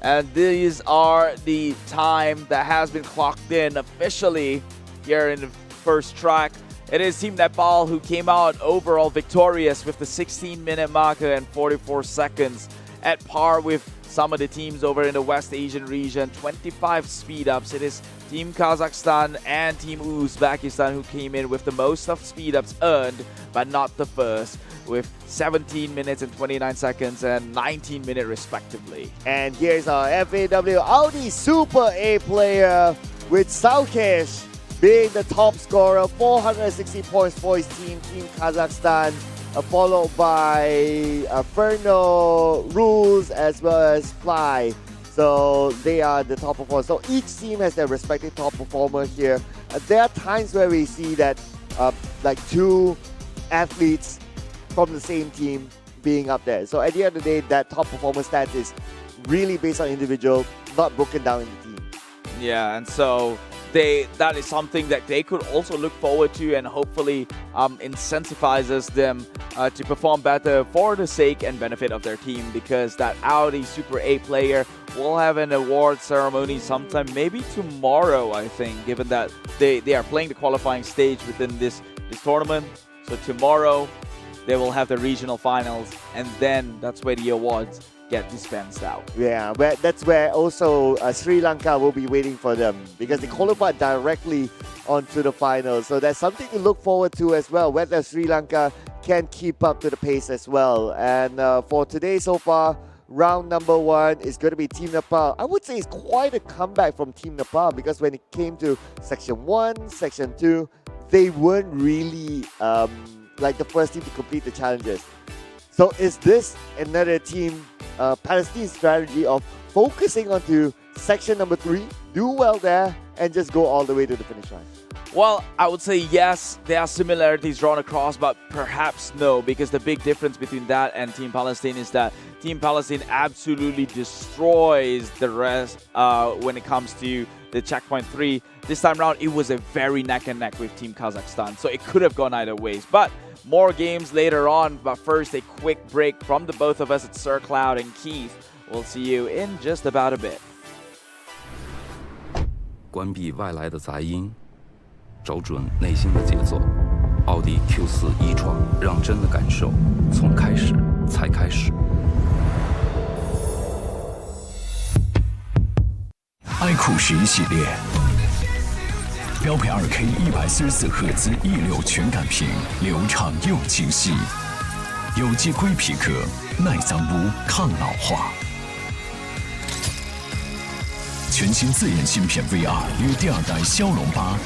And these are the time that has been clocked in officially here in the first track. It is Team Nepal who came out overall victorious with the 16-minute marker and 44 seconds, at par with some of the teams over in the West Asian region. 25 speed-ups. It is Team Kazakhstan and Team Uzbekistan who came in with the most of speed-ups earned, but not the first, with 17 minutes and 29 seconds and 19 minutes respectively. And here's our FAW Audi Super A player, with Saukesh being the top scorer, 460 points for his team, Team Kazakhstan, followed by Ferno, Rules, as well as Fly. So they are the top performers. So each team has their respective top performer here. There are times where we see that like 2 athletes from the same team being up there. So at the end of the day, that top performance stat is really based on individual, not broken down in the team. Yeah, and so that is something that they could also look forward to, and hopefully incentivizes them to perform better for the sake and benefit of their team, because that Audi Super A player will have an award ceremony sometime, maybe tomorrow, I think, given that they are playing the qualifying stage within this tournament. So tomorrow they will have the regional finals, and then that's where the awards get dispensed out. Yeah, that's where also Sri Lanka will be waiting for them, because they qualified directly onto the finals. So that's something to look forward to as well, whether Sri Lanka can keep up to the pace as well. And for today so far, round number 1 is going to be Team Nepal. I would say it's quite a comeback from Team Nepal, because when it came to Section 1, Section 2, they weren't really like the first team to complete the challenges. So is this another team Palestine strategy of focusing onto section number 3, do well there, and just go all the way to the finish line? Well, I would say yes, there are similarities drawn across, but perhaps no, because the big difference between that and Team Palestine is that Team Palestine absolutely destroys the rest when it comes to the checkpoint 3. This time around, it was a very neck and neck with Team Kazakhstan, so it could have gone either ways. But more games later on, but first a quick break from the both of us at Sir Cloud and Keith. We'll see you in just about a bit. 关闭外来的杂音，找准内心的节奏。奥迪 Q4 e-tron 让真的感受从开始才开始。iQOO 11系列，标配 2K 144赫兹1.6全感屏，流畅又清晰，有机硅皮革，耐脏污、抗老化。全新自研芯片 VR 与第2代骁龙8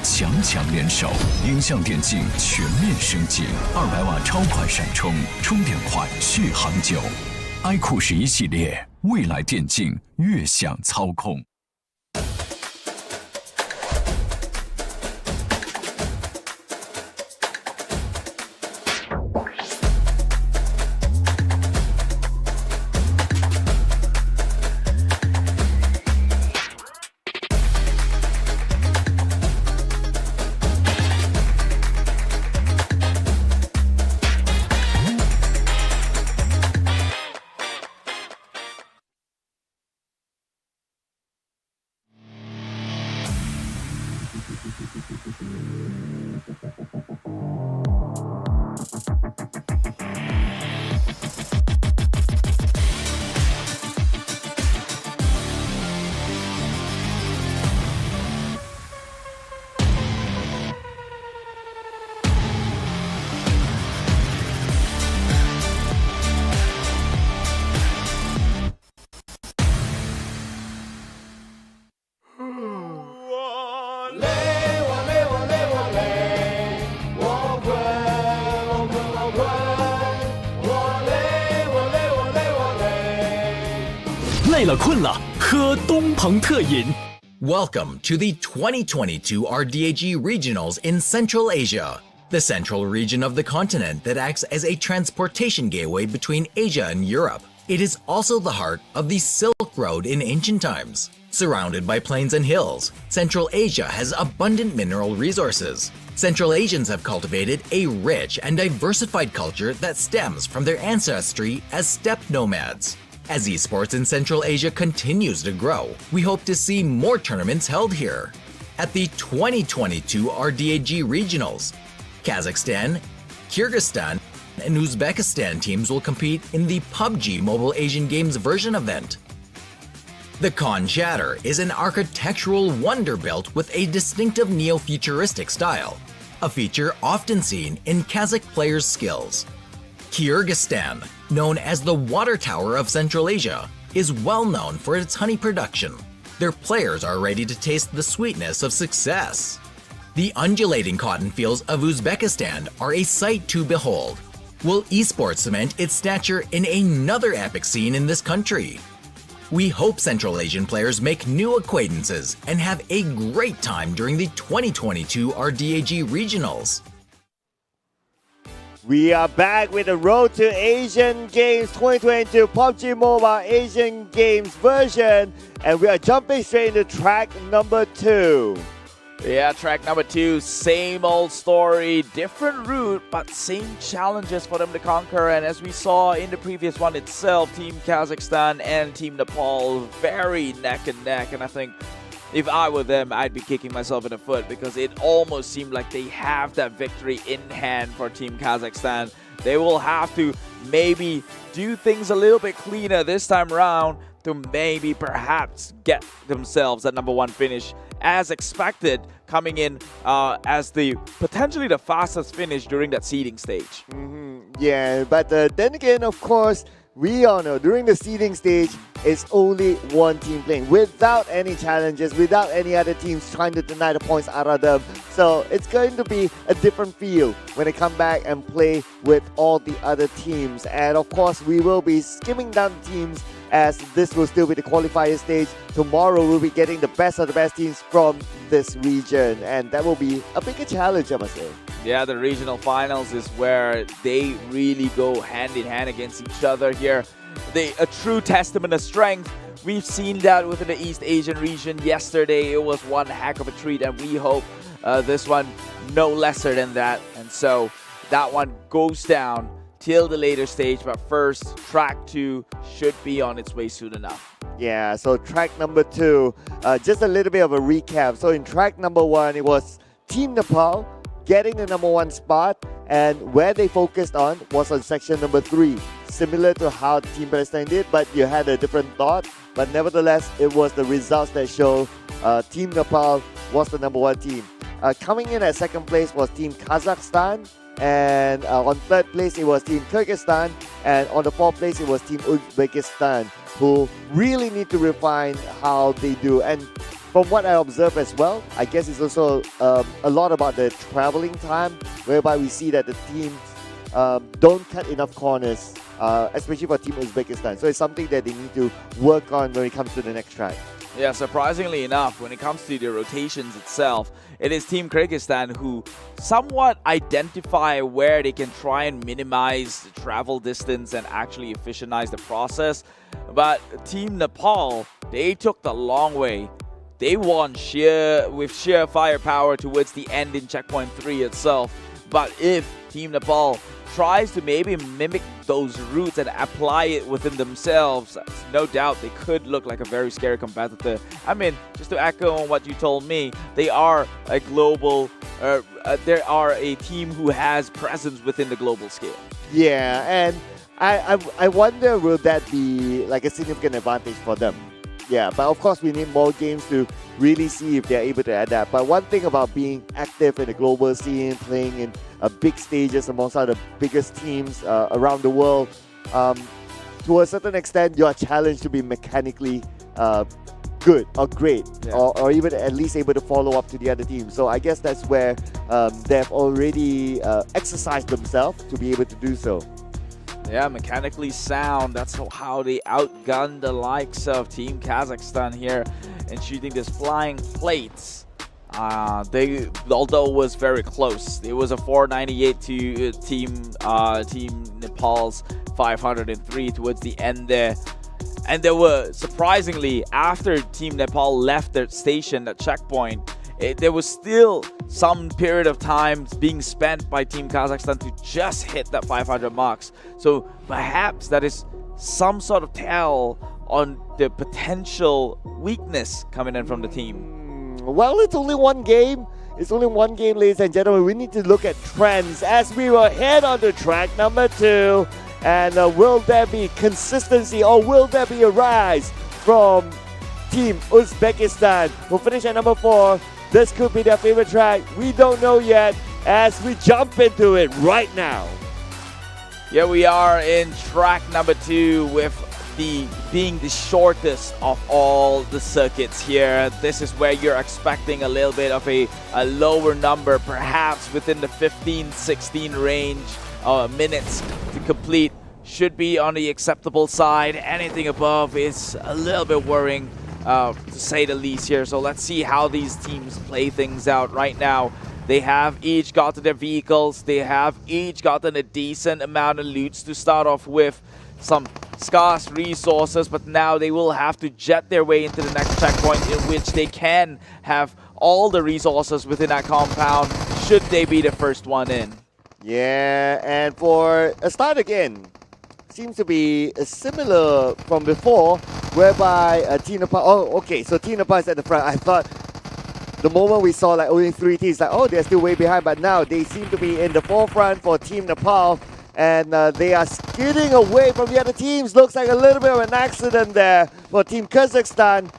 强联手，影像电竞全面升级，200瓦超快闪充，充电快，续航久。iQOO 11系列，未来电竞越想操控。累了困了，喝东鹏特饮。 Welcome to the 2022 RDAG Regionals in Central Asia, the central region of the continent that acts as a transportation gateway between Asia and Europe. It is also the heart of the Silk Road in ancient times. Surrounded by plains and hills, Central Asia has abundant mineral resources. Central Asians have cultivated a rich and diversified culture that stems from their ancestry as steppe nomads. As esports in Central Asia continues to grow, we hope to see more tournaments held here. At the 2022 RDAG Regionals, Kazakhstan, Kyrgyzstan, and Uzbekistan teams will compete in the PUBG Mobile Asian Games version event. The Khan Shatter is an architectural wonder built with a distinctive neo-futuristic style, a feature often seen in Kazakh players' skills. Kyrgyzstan, known as the Water Tower of Central Asia, is well known for its honey production. Their players are ready to taste the sweetness of success. The undulating cotton fields of Uzbekistan are a sight to behold. Will esports cement its stature in another epic scene in this country? We hope Central Asian players make new acquaintances and have a great time during the 2022 RDAG Regionals. We are back with the Road to Asian Games 2022 PUBG Mobile Asian Games version, and we are jumping straight into track number 2. Yeah, track number 2, same old story, different route, but same challenges for them to conquer. And as we saw in the previous one itself, Team Kazakhstan and Team Nepal very neck and neck. And I think if I were them, I'd be kicking myself in the foot because it almost seemed like they have that victory in hand for Team Kazakhstan. They will have to maybe do things a little bit cleaner this time around to maybe perhaps get themselves that number 1 finish as expected, coming in as the potentially the fastest finish during that seeding stage. Yeah, but then again, of course, we all know during the seeding stage, it's only one team playing without any challenges, without any other teams trying to deny the points out of them. So it's going to be a different feel when they come back and play with all the other teams. And of course, we will be skimming down the teams as this will still be the qualifier stage. Tomorrow we'll be getting the best of the best teams from this region, and that will be a bigger challenge, I must say. Yeah, the regional finals is where they really go hand in hand against each other here. A true testament of strength. We've seen that within the East Asian region. Yesterday it was one heck of a treat, and we hope this one no lesser than that. And so that one goes down till the later stage, but first, track 2 should be on its way soon enough. Yeah, so track number 2, just a little bit of a recap. So in track number 1, it was Team Nepal getting the number 1 spot, and where they focused on was on section number 3, similar to how Team Palestine did, but you had a different thought. But nevertheless, it was the results that show Team Nepal was the number 1 team. Coming in at second place was Team Kazakhstan, and on third place it was Team Kyrgyzstan, and on the fourth place it was Team Uzbekistan, who really need to refine how they do. And from what I observe as well, I guess it's also a lot about the traveling time, whereby we see that the teams don't cut enough corners, especially for Team Uzbekistan. So it's something that they need to work on when it comes to the next track. Yeah, surprisingly enough, when it comes to the rotations itself, it is Team Kyrgyzstan who somewhat identify where they can try and minimize the travel distance and actually efficientize the process. But Team Nepal, they took the long way. They won with sheer firepower towards the end in checkpoint 3 itself. But if Team Nepal tries to maybe mimic those routes and apply it within themselves, no doubt they could look like a very scary competitor. I mean, just to echo on what you told me, they are a global, they are a team who has presence within the global scale. Yeah, and I wonder, will that be like a significant advantage for them? Yeah, but of course we need more games to really see if they're able to adapt. But one thing about being active in the global scene, playing in big stages amongst the biggest teams around the world, to a certain extent you are challenged to be mechanically good or great, yeah, or even at least able to follow up to the other team. So I guess that's where they've already exercised themselves to be able to do so. Yeah, mechanically sound. That's how they outgun the likes of Team Kazakhstan here in shooting these flying plates. Although it was very close. It was a 498 to Team Nepal's 503 towards the end there. And there were, surprisingly, after Team Nepal left their station, that checkpoint, there was still some period of time being spent by Team Kazakhstan to just hit that 500 marks. So perhaps that is some sort of tell on the potential weakness coming in from the team. Well, it's only one game. It's only one game, ladies and gentlemen. We need to look at trends as we will head on to track number 2. And will there be consistency or will there be a rise from Team Uzbekistan? We'll finish at number 4. This could be their favorite track. We don't know yet as we jump into it right now. Here we are in track number 2 with being the shortest of all the circuits here. This is where you're expecting a little bit of a lower number, perhaps within the 15-16 range minutes to complete. Should be on the acceptable side. Anything above is a little bit worrying, to say the least here. So let's see how these teams play things out right now. They have each gotten their vehicles. They have each gotten a decent amount of loots to start off with. Some scarce resources, but now they will have to jet their way into the next checkpoint in which they can have all the resources within that compound should they be the first one in. Yeah, and for a start again, seems to be similar from before, whereby Team Nepal, oh okay, so Team Nepal is at the front. I thought the moment we saw like only 3 teams, like oh they're still way behind, but now they seem to be in the forefront for Team Nepal. And they are skidding away from the other teams. Looks like a little bit of an accident there for Team Kazakhstan.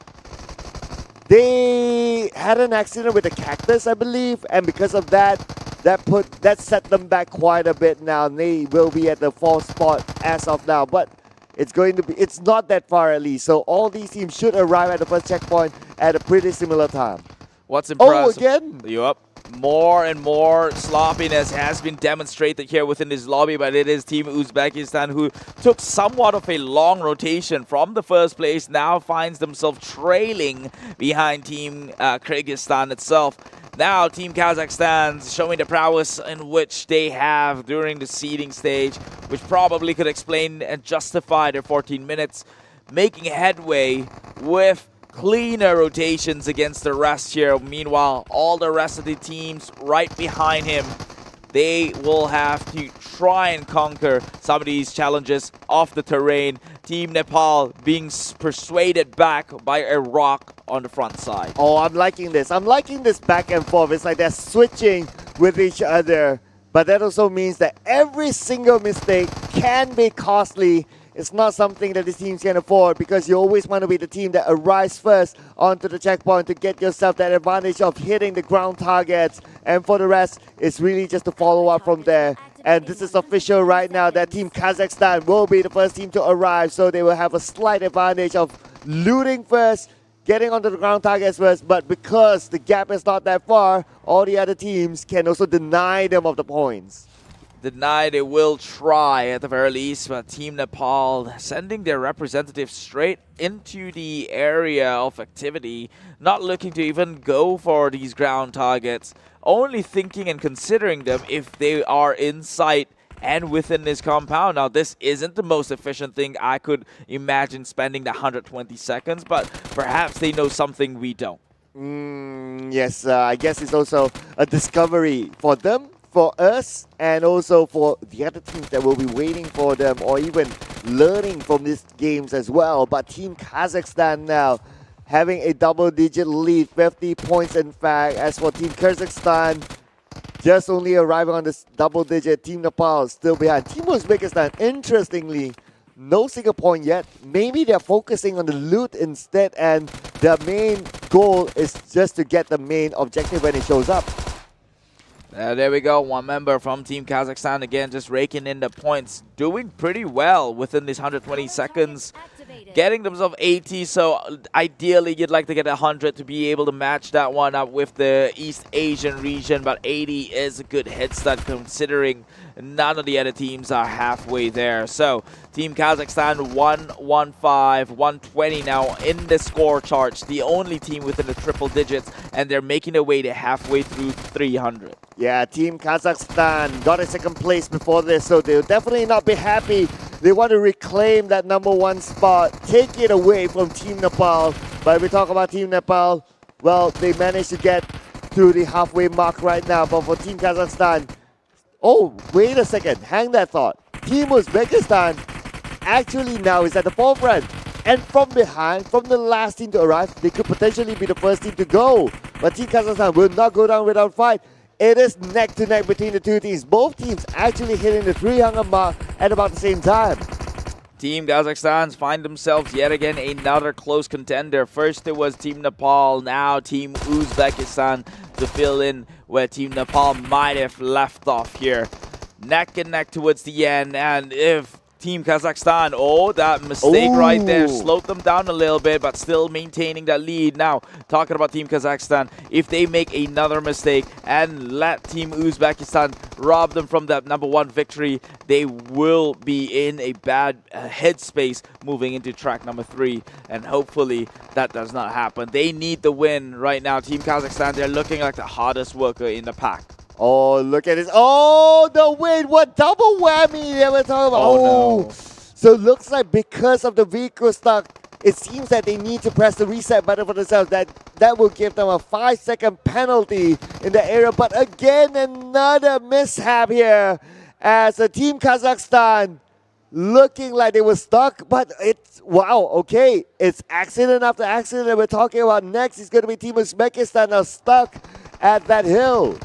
They had an accident with the cactus, I believe, and because of that, that set them back quite a bit now. They will be at the 4th spot as of now, but it's not that far at least. So all these teams should arrive at the first checkpoint at a pretty similar time. What's impressive? Oh, again? Yup. More and more sloppiness has been demonstrated here within this lobby, but it is Team Uzbekistan who took somewhat of a long rotation from the first place, now finds themselves trailing behind Team Kyrgyzstan itself. Now Team Kazakhstan showing the prowess in which they have during the seeding stage, which probably could explain and justify their 14 minutes, making headway with cleaner rotations against the rest here. Meanwhile, all the rest of the teams right behind him, they will have to try and conquer some of these challenges off the terrain. Team Nepal being persuaded back by a rock on the front side. Oh, I'm liking this. I'm liking this back and forth. It's like they're switching with each other. But that also means that every single mistake can be costly. It's not something that the teams can afford because you always want to be the team that arrives first onto the checkpoint to get yourself that advantage of hitting the ground targets. And for the rest, it's really just to follow up from there. And this is official right now that Team Kazakhstan will be the first team to arrive. So they will have a slight advantage of looting first, getting onto the ground targets first. But because the gap is not that far, all the other teams can also deny them of the points. Deny, they will try at the very least, but Team Nepal sending their representatives straight into the area of activity, not looking to even go for these ground targets, only thinking and considering them if they are in sight and within this compound. Now, this isn't the most efficient thing I could imagine spending the 120 seconds, but perhaps they know something we don't. Yes, I guess it's also a discovery for them, for us, and also for the other teams that will be waiting for them or even learning from these games as well. But Team Kazakhstan now having a double-digit lead, 50 points in fact. As for Team Kyrgyzstan, just only arriving on this double-digit. Team Nepal still behind. Team Uzbekistan, interestingly, no single point yet. Maybe they're focusing on the loot instead, and their main goal is just to get the main objective when it shows up. There we go, one member from Team Kazakhstan again just raking in the points, doing pretty well within these 120 seconds. getting themselves 80, so ideally you'd like to get 100 to be able to match that one up with the East Asian region, but 80 is a good head start considering none of the other teams are halfway there. So Team Kazakhstan 115, 120 now in the score charts, the only team within the triple digits, and they're making their way to halfway through 300. Yeah, Team Kazakhstan got a second place before this, so they'll definitely not be happy. They want to reclaim that #1 spot, take it away from Team Nepal. But if we talk about Team Nepal, well, they managed to get to the halfway mark right now. But for Team Kazakhstan, oh, wait a second, hang that thought. Team Uzbekistan actually now is at the forefront. And from behind, from the last team to arrive, they could potentially be the first team to go. But Team Kazakhstan will not go down without fight. It is neck to neck between the two teams. Both teams actually hitting the 300 mark at about the same time. Team Kazakhstan find themselves yet again another close contender. First it was Team Nepal, now Team Uzbekistan to fill in where Team Nepal might have left off here. Neck and neck towards the end, and if Team Kazakhstan, oh, that mistake right there slowed them down a little bit, but still maintaining that lead. Now, talking about Team Kazakhstan, if they make another mistake and let Team Uzbekistan rob them from that #1 victory, they will be in a bad headspace moving into track #3, and hopefully that does not happen. They need the win right now. Team Kazakhstan, they're looking like the hardest worker in the pack. Oh, look at this. Oh, the win. What double whammy they were talking about. Oh, no. So it looks like because of the vehicle stuck, it seems that they need to press the reset button for themselves. That will give them a 5-second penalty in the area. But again, another mishap here as a Team Kazakhstan looking like they were stuck. But it's, wow, okay. It's accident after accident that we're talking about. Next is going to be Team Uzbekistan are stuck at that hill.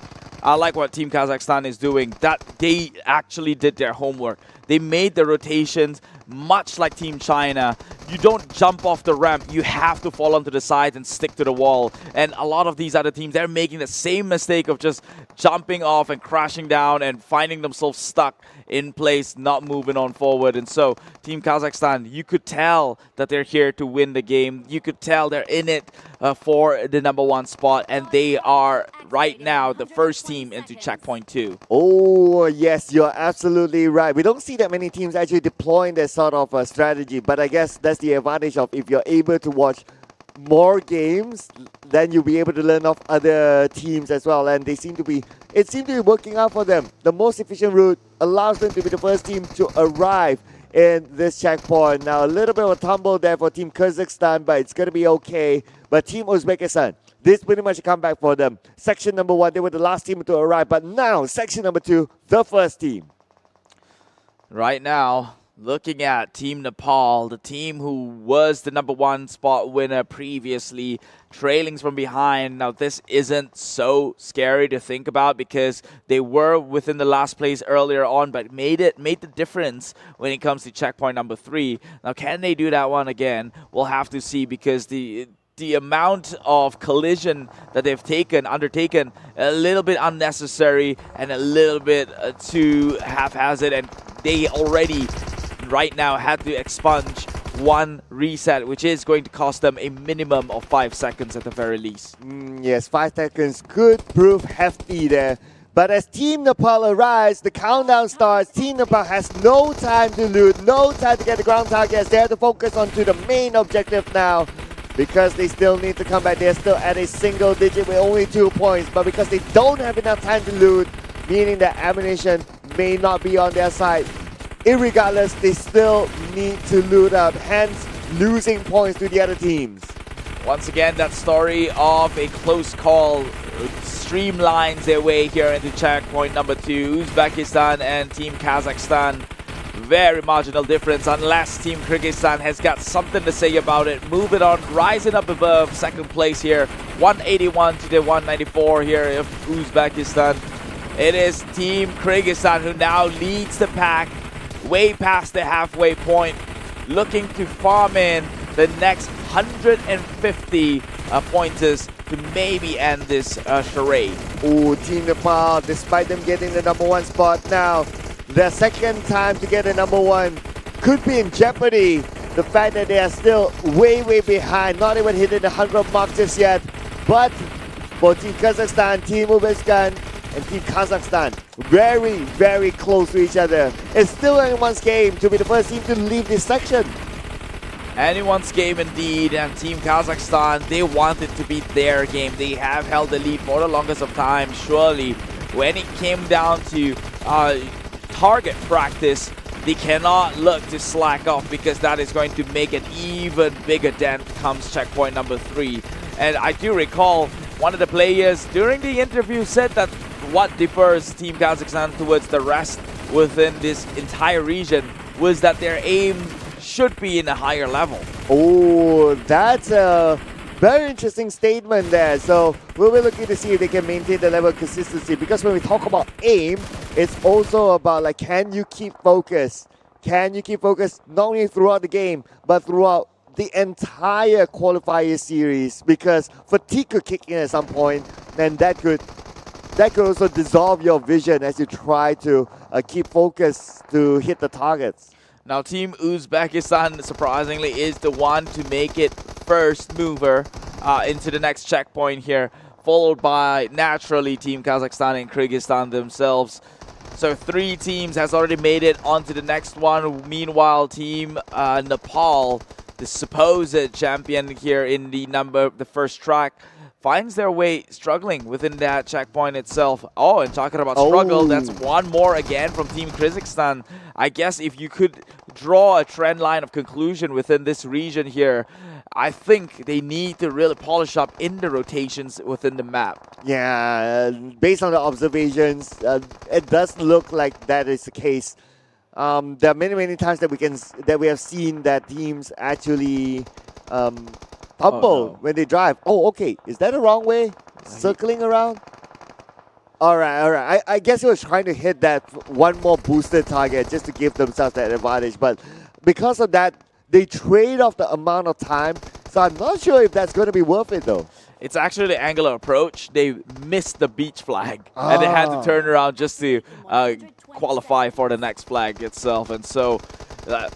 I like what Team Kazakhstan is doing, that they actually did their homework. They made the rotations much like Team China. You don't jump off the ramp, you have to fall onto the side and stick to the wall. And a lot of these other teams, they're making the same mistake of just jumping off and crashing down and finding themselves stuck in place, not moving on forward. And so Team Kazakhstan, you could tell that they're here to win the game. You could tell they're in it for the #1 spot, and they are right now the first team into checkpoint 2. Oh, yes, you're absolutely right. We don't see that many teams actually deploying that sort of strategy, but I guess that's the advantage of if you're able to watch more games, then you'll be able to learn off other teams as well, and it seems to be working out for them. The most efficient route allows them to be the first team to arrive in this checkpoint. Now, a little bit of a tumble there for Team Kazakhstan, but it's going to be okay. But Team Uzbekistan, this pretty much a comeback for them. Section #1, they were the last team to arrive, but now, section #2, the first team. Right now, looking at Team Nepal, the team who was the #1 spot winner previously, trailing from behind. Now, this isn't so scary to think about because they were within the last place earlier on, but made the difference when it comes to checkpoint #3. Now, can they do that one again? We'll have to see, because the amount of collision that they've undertaken, a little bit unnecessary and a little bit too haphazard, and they already right now had to expunge one reset, which is going to cost them a minimum of 5 seconds at the very least. Yes, 5 seconds could prove hefty there. But as Team Nepal arrives, the countdown starts. Team Nepal has no time to loot, no time to get the ground targets. They have to focus onto the main objective now, because they still need to come back. They're still at a single digit with only 2 points, but because they don't have enough time to loot, meaning that ammunition may not be on their side, irregardless, they still need to loot up, hence losing points to the other teams. Once again, that story of a close call streamlines their way here into checkpoint #2. Uzbekistan and Team Kazakhstan, very marginal difference unless Team Kyrgyzstan has got something to say about it. Moving on, rising up above second place here, 181 to the 194 here of Uzbekistan. It is Team Kyrgyzstan who now leads the pack way past the halfway point, looking to farm in the next 150 pointers to maybe end this charade. Oh, Team Nepal, despite them getting the #1 spot now, their second time to get a #1 could be in jeopardy the fact that they are still way behind, not even hitting the 100 mark just yet. But for Team Kazakhstan, Team Uzbekistan, and Team Kazakhstan, very close to each other. It's still anyone's game to be the first team to leave this section. Anyone's game indeed, and Team Kazakhstan, they want it to be their game. They have held the lead for the longest of time. Surely, when it came down to target practice, they cannot look to slack off, because that is going to make an even bigger dent comes checkpoint number 3. And I do recall one of the players during the interview said that what differs Team Kazakhstan towards the rest within this entire region was that their aim should be in a higher level. Oh, that's a very interesting statement there. So we'll be looking to see if they can maintain the level of consistency, because when we talk about aim, it's also about like, can you keep focus? Can you keep focus not only throughout the game, but throughout the entire qualifier series? Because fatigue could kick in at some point, and that could also dissolve your vision as you try to keep focus to hit the targets. Now, Team Uzbekistan, surprisingly, is the one to make it first mover into the next checkpoint here, followed by, naturally, Team Kazakhstan and Kyrgyzstan themselves. So 3 teams has already made it onto the next one. Meanwhile, Team Nepal, the supposed champion here in the first track, finds their way struggling within that checkpoint itself. Oh, and talking about struggle, that's one more again from Team Kyrgyzstan. I guess if you could draw a trend line of conclusion within this region here, I think they need to really polish up in the rotations within the map. Yeah, based on the observations, it does look like that is the case. There are many times that we have seen that teams actually tumble when they drive. Oh, okay. Is that the wrong way? Circling around? All right. I guess he was trying to hit that one more boosted target just to give themselves that advantage. But because of that, they trade off the amount of time. So I'm not sure if that's going to be worth it, though. It's actually the angular approach. They missed the beach flag, and they had to turn around just to qualify for the next flag itself. And so,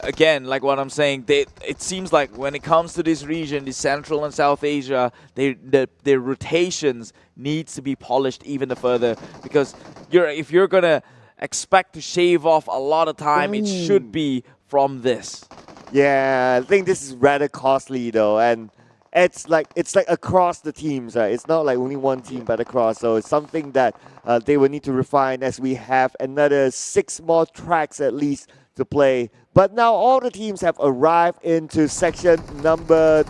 again, like what I'm saying, it seems like when it comes to this region, the Central and South Asia, their rotations needs to be polished even further, because if you're going to expect to shave off a lot of time, it should be from this. Yeah, I think this is rather costly though, and it's like across the teams, right? It's not like only one team but across, so it's something that they will need to refine as we have another 6 more tracks at least to play. But now all the teams have arrived into section number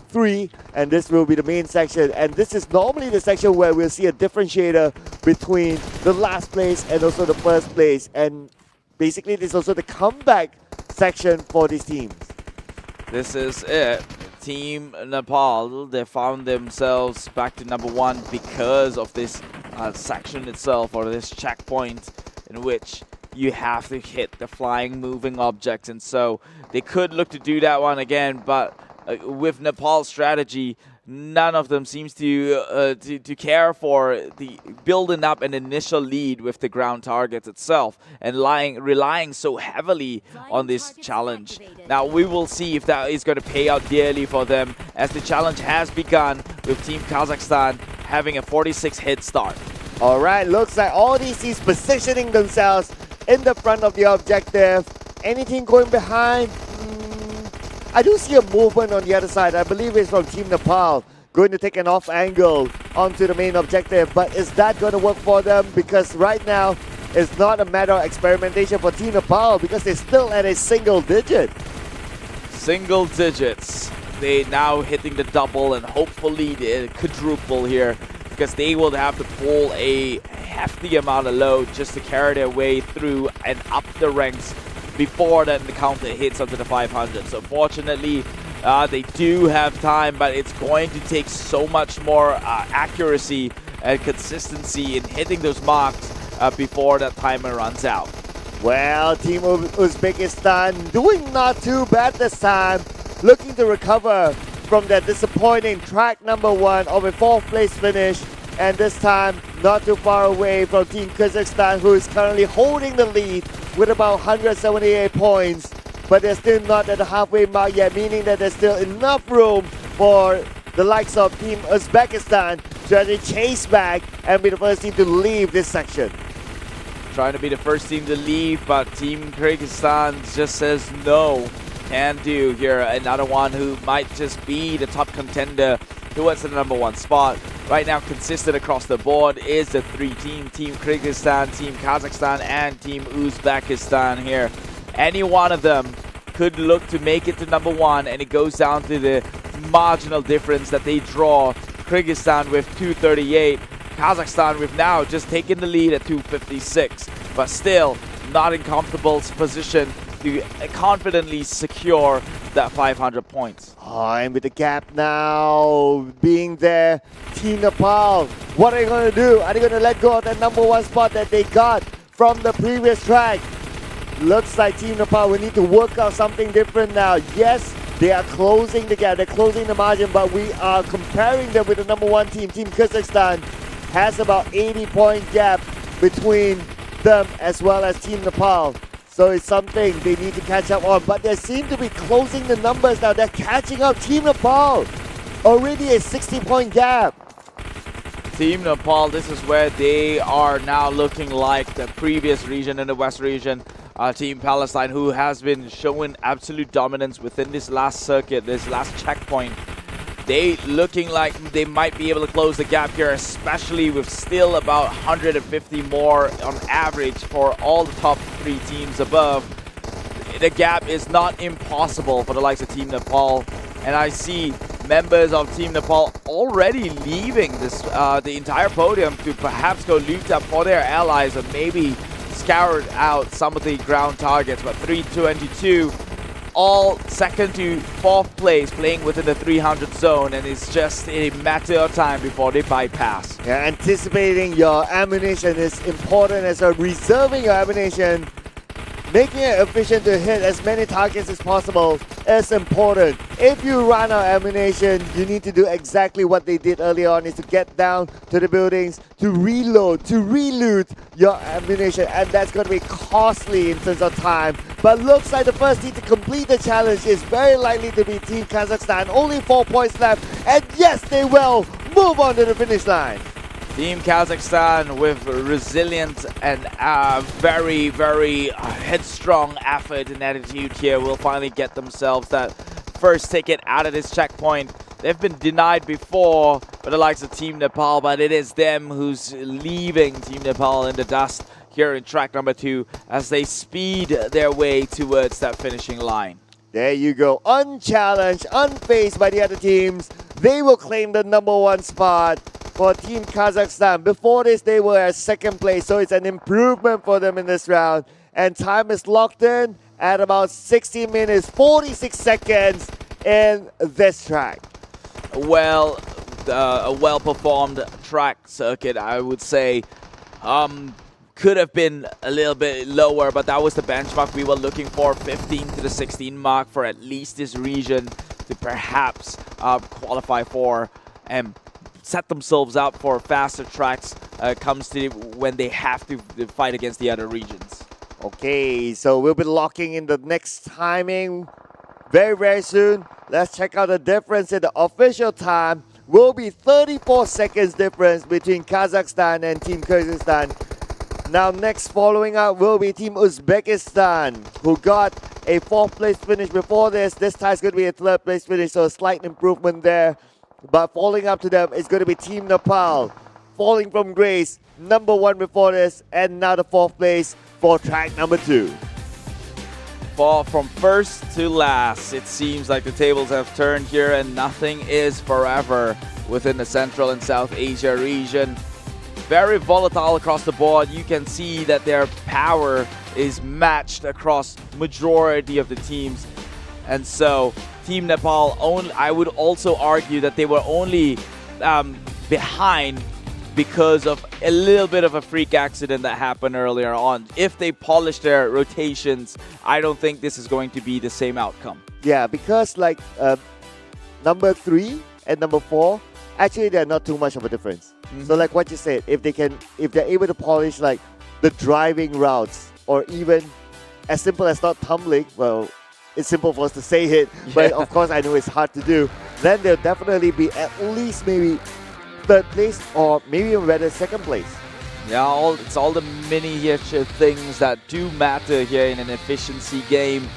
3, and this will be the main section, and this is normally the section where we'll see a differentiator between the last place and also the first place, and basically this is also the comeback section for these teams. This is it. Team Nepal, they found themselves back to number 1 because of this section itself, or this checkpoint in which you have to hit the flying moving objects, and so they could look to do that one again, but with Nepal's strategy, none of them seems to care for the building up an initial lead with the ground targets itself and relying so heavily on this challenge. Now we will see if that is going to pay out dearly for them, as the challenge has begun with Team Kazakhstan having a 46 hit start. All right, looks like all these teams positioning themselves in the front of the objective. Anything going behind? I do see a movement on the other side. I believe it's from Team Nepal, going to take an off angle onto the main objective. But is that going to work for them? Because right now, it's not a matter of experimentation for Team Nepal, because they're still at a single digit. Single digits. They now hitting the double and hopefully the quadruple here, because they will have to pull a hefty amount of load just to carry their way through and up the ranks before then the counter hits onto the 500. So fortunately, they do have time, but it's going to take so much more accuracy and consistency in hitting those marks before that timer runs out. Well, Team Uzbekistan doing not too bad this time, looking to recover from that disappointing track number 1 of a 4th place finish, and this time not too far away from Team Kazakhstan, who is currently holding the lead with about 178 points. but they're still not at the halfway mark yet, meaning that there's still enough room for the likes of Team Uzbekistan to actually chase back and be the first team to leave this section. Trying to be the first team to leave, but Team Kyrgyzstan just says no, can do here. Another one who might just be the top contender towards the #1 spot. Right now, consistent across the board is the three team Kyrgyzstan, Team Kazakhstan, and Team Uzbekistan here. Any one of them could look to make it to #1, and it goes down to the marginal difference that they draw. Kyrgyzstan with 238, Kazakhstan with now just taking the lead at 256, but still not in comfortable position to confidently secure that 500 points. Oh, and with the gap now being there, Team Nepal, what are they going to do? Are they going to let go of that #1 spot that they got from the previous track? Looks like Team Nepal will need to work out something different now. Yes, they are closing the gap, they're closing the margin, but we are comparing them with the #1 team. Team Kazakhstan has about 80-point gap between them as well as Team Nepal. So it's something they need to catch up on, but they seem to be closing the numbers now. They're catching up. Team Nepal, already a 60-point gap. Team Nepal, this is where they are now looking like the previous region in the West region. Team Palestine, who has been showing absolute dominance within this last circuit, this last checkpoint. They looking like they might be able to close the gap here, especially with still about 150 more on average for all the top three teams above. The gap is not impossible for the likes of Team Nepal, and I see members of Team Nepal already leaving this the entire podium to perhaps go loot up for their allies and maybe scoured out some of the ground targets. But 322, all second to fourth place, playing within the 300 zone, and it's just a matter of time before they bypass. Yeah, anticipating your ammunition is important as well. Reserving your ammunition, making it efficient to hit as many targets as possible is important. If you run out of ammunition, you need to do exactly what they did earlier on, is to get down to the buildings, to reload, to reloot your ammunition, and that's going to be costly in terms of time. But looks like the first team to complete the challenge is very likely to be Team Kazakhstan. Only 4 points left, and yes, they will move on to the finish line. Team Kazakhstan with resilient and very, very headstrong effort and attitude here will finally get themselves that first ticket out of this checkpoint. They've been denied before by the likes of Team Nepal, but it is them who's leaving Team Nepal in the dust here in track #2 as they speed their way towards that finishing line. There you go, unchallenged, unfazed by the other teams. They will claim the #1 spot for Team Kazakhstan. Before this, they were at second place, so it's an improvement for them in this round. And time is locked in at about 60 minutes, 46 seconds in this track. Well, a well-performed track circuit, I would say. Could have been a little bit lower, but that was the benchmark we were looking for, 15 to the 16 mark for at least this region to perhaps qualify for and set themselves up for faster tracks comes to when they have to fight against the other regions. Okay, so we'll be locking in the next timing very, very soon. Let's check out the difference in the official time. Will be 34 seconds difference between Kazakhstan and Team Kyrgyzstan. Now next following up will be Team Uzbekistan, who got a 4th place finish before this. This time it's going to be a 3rd place finish, so a slight improvement there. But following up to them is going to be Team Nepal, falling from grace, #1 before this, and now the 4th place for track #2. Fall from first to last. It seems like the tables have turned here and nothing is forever within the Central and South Asia region. Very volatile across the board. You can see that their power is matched across majority of the teams. And so Team Nepal, I would also argue that they were only behind because of a little bit of a freak accident that happened earlier on. If they polish their rotations, I don't think this is going to be the same outcome. Yeah, because like #3 and #4, actually they're not too much of a difference. So like what you said, if they're able to polish like the driving routes, or even as simple as not tumbling, well, it's simple for us to say it, but of course I know it's hard to do. Then there'll definitely be at least maybe third place or maybe even better second place. Yeah, it's all the miniature things that do matter here in an efficiency game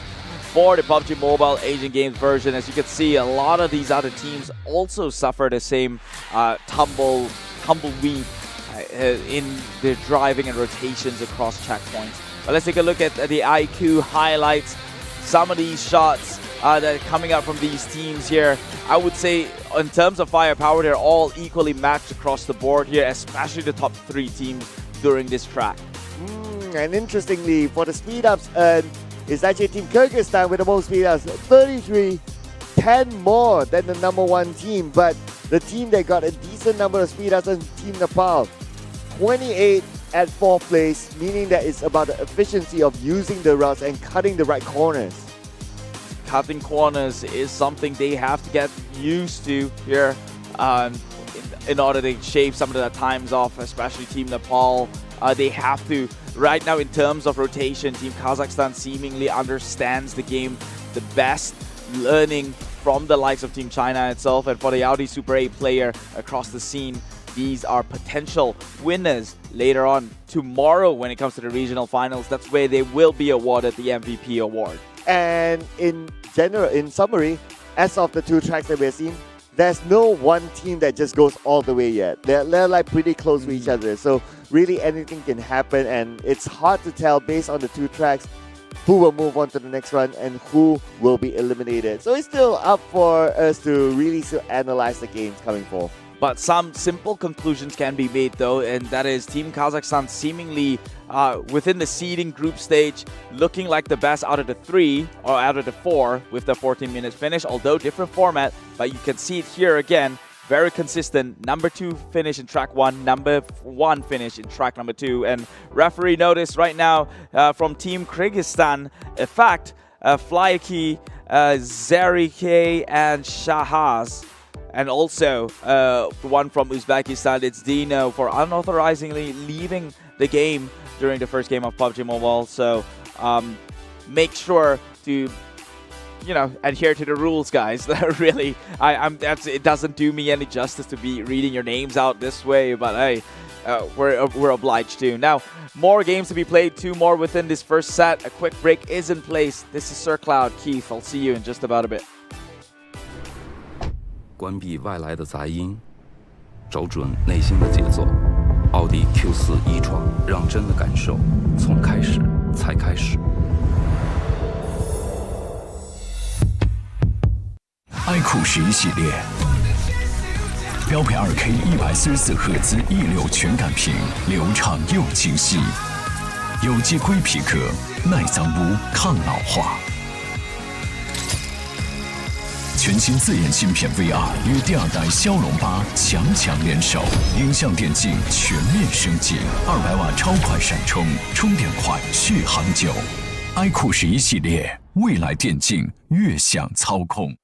for the PUBG Mobile Asian Games version. As you can see, a lot of these other teams also suffer the same tumbleweed in their driving and rotations across checkpoints. But let's take a look at the IQ highlights. Some of these shots that are coming out from these teams here, I would say in terms of firepower, they're all equally matched across the board here, especially the top 3 teams during this track. And interestingly, for the speed ups, it's actually Team Kyrgyzstan with the most speed ups, 33, 10 more than the number 1 team. But the team that got a decent number of speed ups is Team Nepal, 28 at 4th place, meaning that it's about the efficiency of using the routes and cutting the right corners. Cutting corners is something they have to get used to here in order to shave some of the times off, especially Team Nepal. They have to, right now in terms of rotation, Team Kazakhstan seemingly understands the game the best, learning from the likes of Team China itself. And for the Audi Super 8 player across the scene, these are potential winners later on tomorrow when it comes to the regional finals. That's where they will be awarded the MVP award. And in general, in summary, as of the 2 tracks that we've seen, there's no one team that just goes all the way yet. They're like pretty close to each other. So really anything can happen, and it's hard to tell based on the 2 tracks who will move on to the next run and who will be eliminated. So it's still up for us to really still analyze the games coming forth. But some simple conclusions can be made though, and that is Team Kazakhstan seemingly within the seeding group stage looking like the best out of the 3 or out of the 4 with the 14-minute finish, although different format, but you can see it here again, very consistent. Number 2 finish in track 1, number 1 finish in track number 2. And referee notice right now from Team Kyrgyzstan, in fact, Flyaki, Zarike and Shahaz. And also, the one from Uzbekistan, it's Dino, for unauthorizingly leaving the game during the first game of PUBG Mobile. So make sure to, adhere to the rules, guys. Really, it doesn't do me any justice to be reading your names out this way, but hey, we're obliged to. Now, more games to be played, 2 more within this first set. A quick break is in place. This is Sir Cloud. Keith, I'll see you in just about a bit. 关闭外来的杂音，找准内心的节奏。奥迪 Q4 一创，让真的感受从开始才开始。iQOO 11系列，标配 2K 144赫兹1.6全感屏，流畅又清晰，有机硅皮革，耐脏污、抗老化。 全新自研芯片 VR 与第2代骁龙8强联手，影像电竞全面升级，200瓦超快闪充，充电快，续航久。iQOO 11系列，未来电竞悦享操控。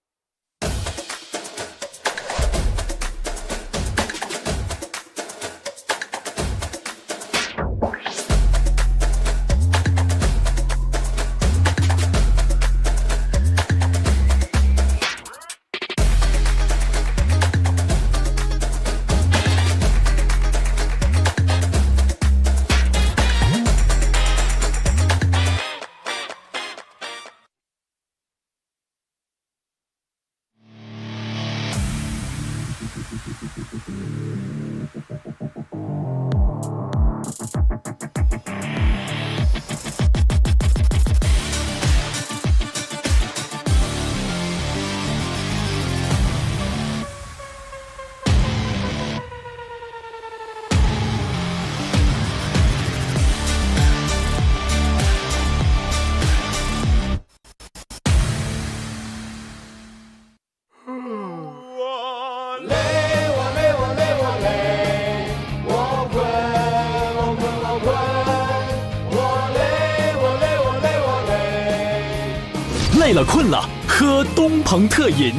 累了困了，喝东鹏特饮。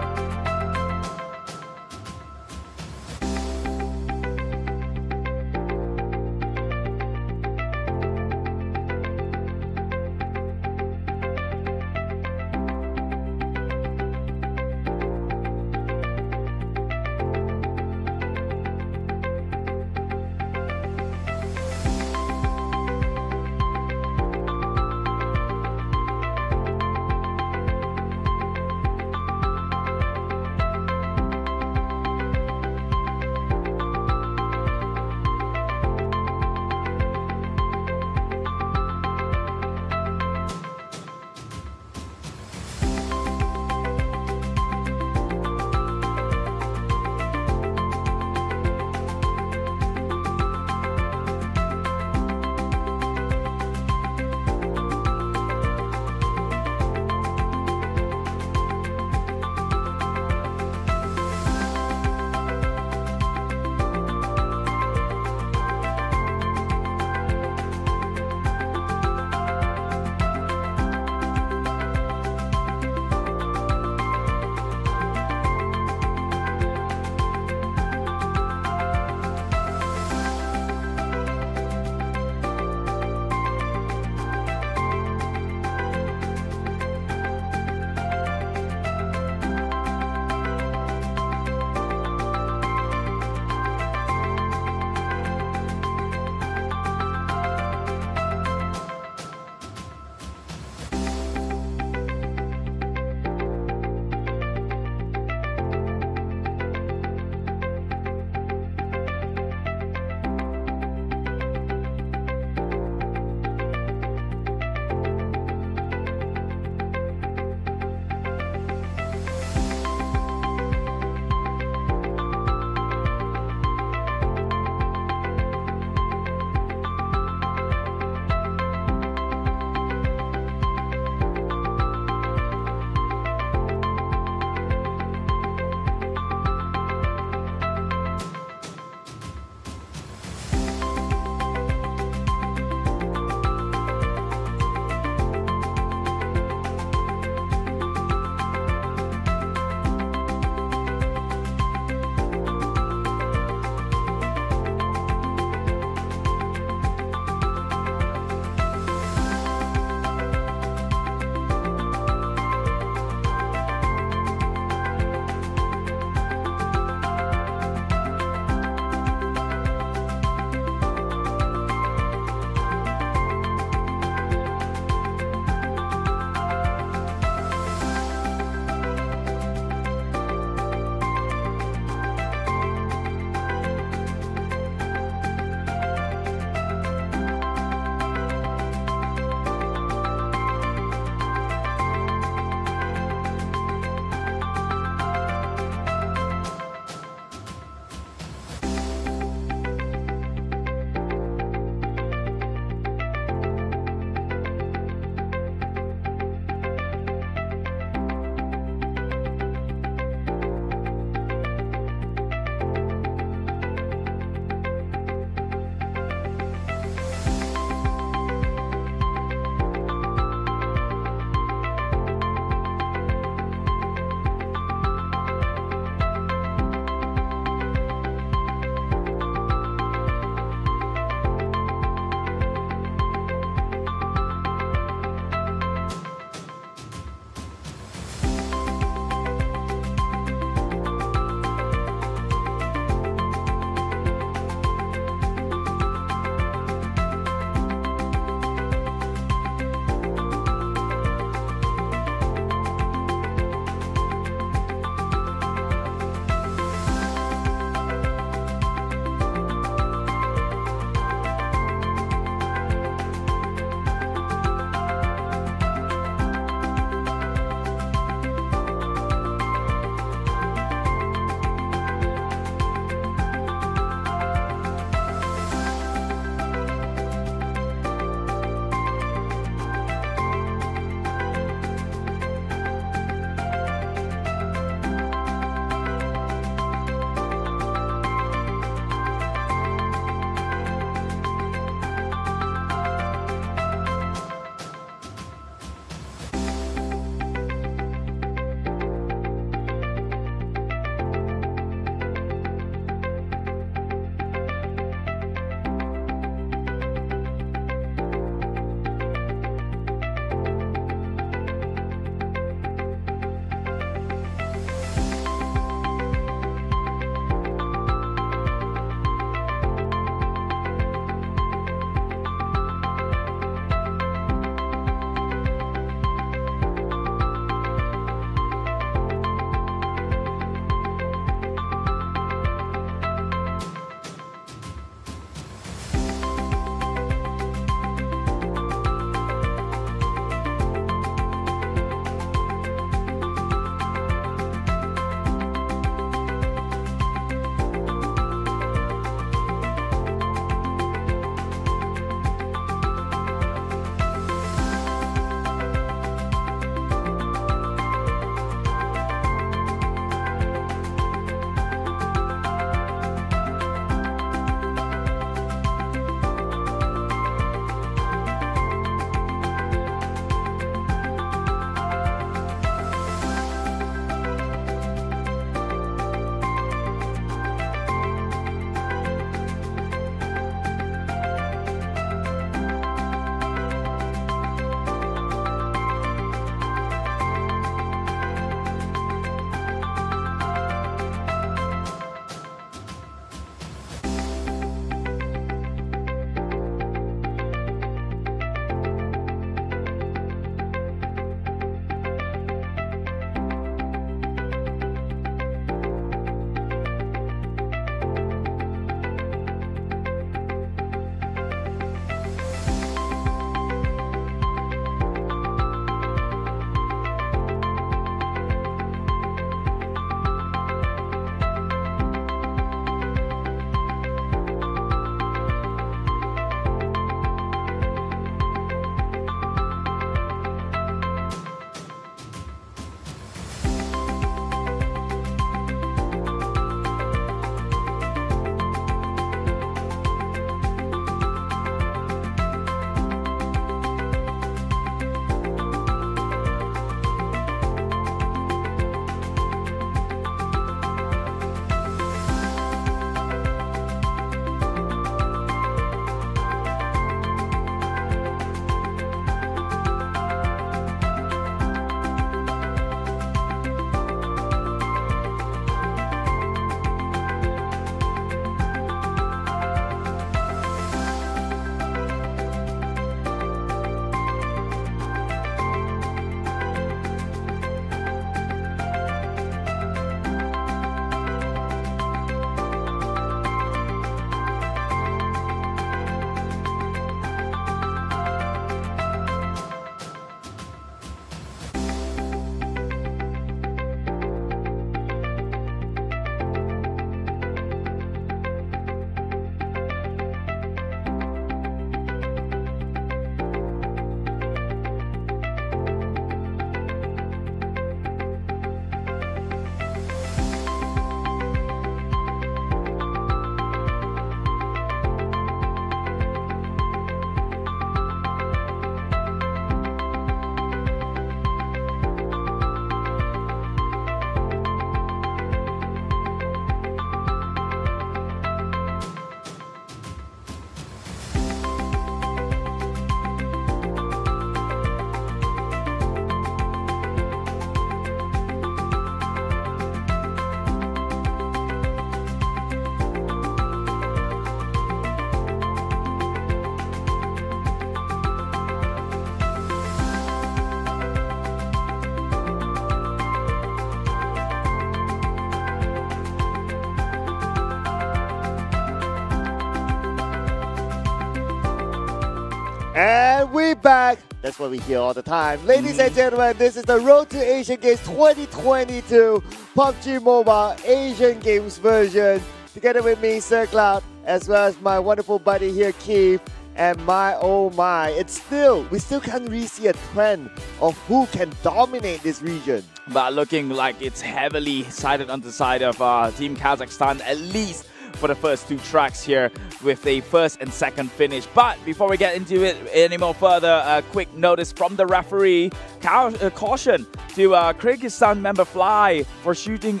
And we're back. That's what we hear all the time. Ladies and gentlemen, this is the Road to Asian Games 2022 PUBG Mobile Asian Games version. Together with me, Sir Cloud, as well as my wonderful buddy here, Keith. And we still can't really see a trend of who can dominate this region. But looking like it's heavily sided on the side of Team Kazakhstan, at least for the first two tracks here, with a first and second finish. But before we get into it any more further, a quick notice from the referee: caution to Kyrgyzstan member Fly for shooting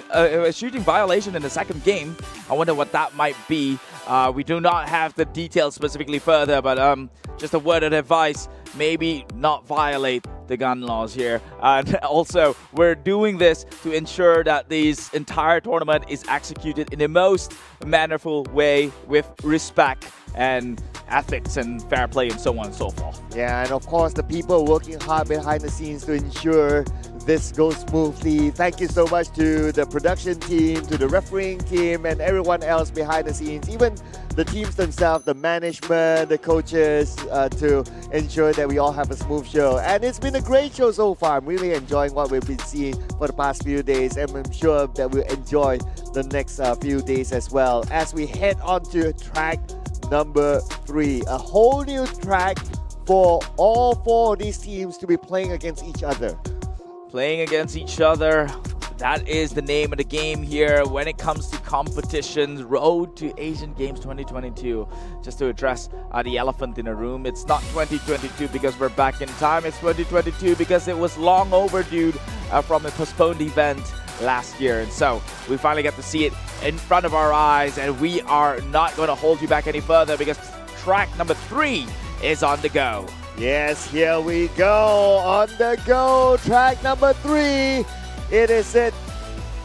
violation in the second game. I wonder what that might be. We do not have the details specifically further, but just a word of advice: maybe not violate the gun laws here. And also, we're doing this to ensure that this entire tournament is executed in the most mannerful way, with respect and ethics and fair play and so on and so forth. Yeah, and of course the people working hard behind the scenes to ensure this goes smoothly. Thank you so much to the production team, to the refereeing team, and everyone else behind the scenes, even the teams themselves, the management, the coaches, to ensure that we all have a smooth show. And it's been a great show so far. I'm really enjoying what we've been seeing for the past few days, and I'm sure that we'll enjoy the next few days as well, as we head on to track number 3, a whole new track for all 4 of these teams to be playing against each other. Playing against each other, that is the name of the game here when it comes to competitions. Road to Asian Games 2022. Just to address the elephant in the room, it's not 2022 because we're back in time. It's 2022 because it was long overdue from a postponed event last year. And so we finally get to see it in front of our eyes, and we are not going to hold you back any further because track number 3 is on the go. Yes, here we go, on the go, track number 3. It is it.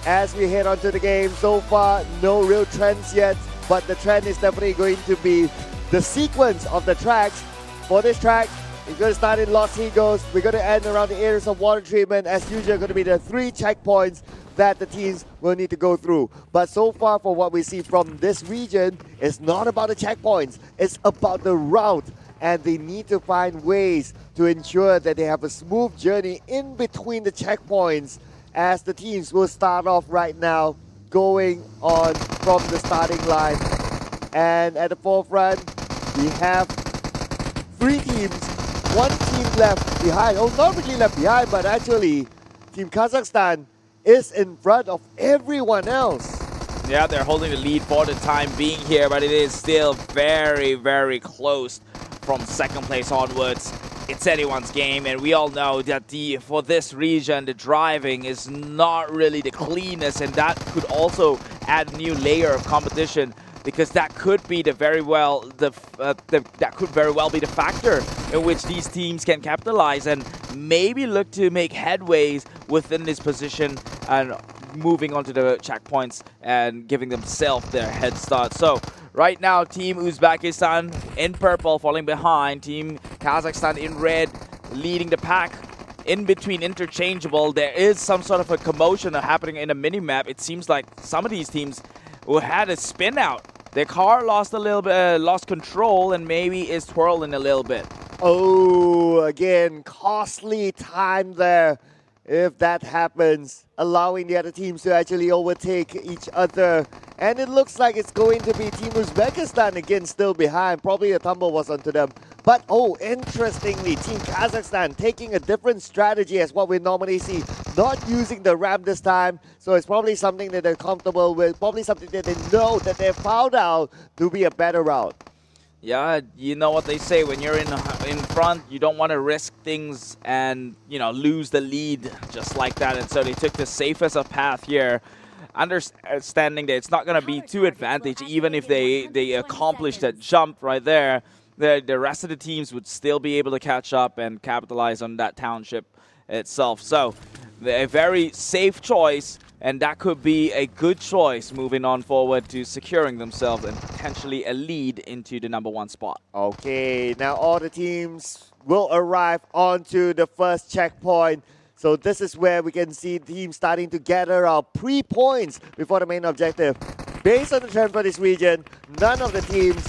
As we head on to the game, so far no real trends yet, but the trend is definitely going to be the sequence of the tracks. For this track, it's going to start in Los Higos. We're going to end around the areas of water treatment. As usual, going to be the 3 checkpoints that the teams will need to go through. But so far, for what we see from this region, it's not about the checkpoints. It's about the route. And they need to find ways to ensure that they have a smooth journey in between the checkpoints, as the teams will start off right now going on from the starting line. And at the forefront, we have 3 teams, 1 team left behind. Oh, not really left behind, but actually Team Kazakhstan is in front of everyone else. Yeah, they're holding the lead for the time being here, but it is still very, very close from second place onwards. It's anyone's game, and we all know that for this region, the driving is not really the cleanest, and that could also add a new layer of competition, because that could be that could very well be the factor in which these teams can capitalize and maybe look to make headways within this position and moving on to the checkpoints and giving themselves their head start. So right now, Team Uzbekistan in purple falling behind, Team Kazakhstan in red leading the pack. In between, interchangeable. There is some sort of a commotion happening in the mini-map. It seems like some of these teams who had a spin out, their car lost a little bit, lost control, and maybe is twirling a little bit. Oh, again, costly time there. If that happens, allowing the other teams to actually overtake each other. And it looks like it's going to be Team Uzbekistan again still behind. Probably a tumble was onto them. But oh, interestingly, Team Kazakhstan taking a different strategy as what we normally see. Not using the ramp this time. So it's probably something that they're comfortable with. Probably something that they know that they've found out to be a better route. Yeah, you know what they say, when you're in front, you don't want to risk things and, you know, lose the lead just like that. And so they took the safest of path here, understanding that it's not going to be too advantage, even if they accomplish that jump right there. The rest of the teams would still be able to catch up and capitalize on that township itself. So a very safe choice, and that could be a good choice moving on forward to securing themselves and potentially a lead into the #1 spot. Okay, now all the teams will arrive onto the first checkpoint. So this is where we can see teams starting to gather our pre-points before the main objective. Based on the trend for this region, none of the teams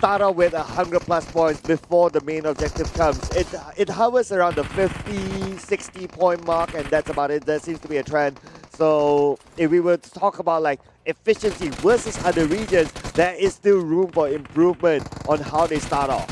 start off with 100+ points before the main objective comes. It hovers around the 50, 60 point mark, and that's about it. There seems to be a trend. So if we were to talk about like efficiency versus other regions, there is still room for improvement on how they start off.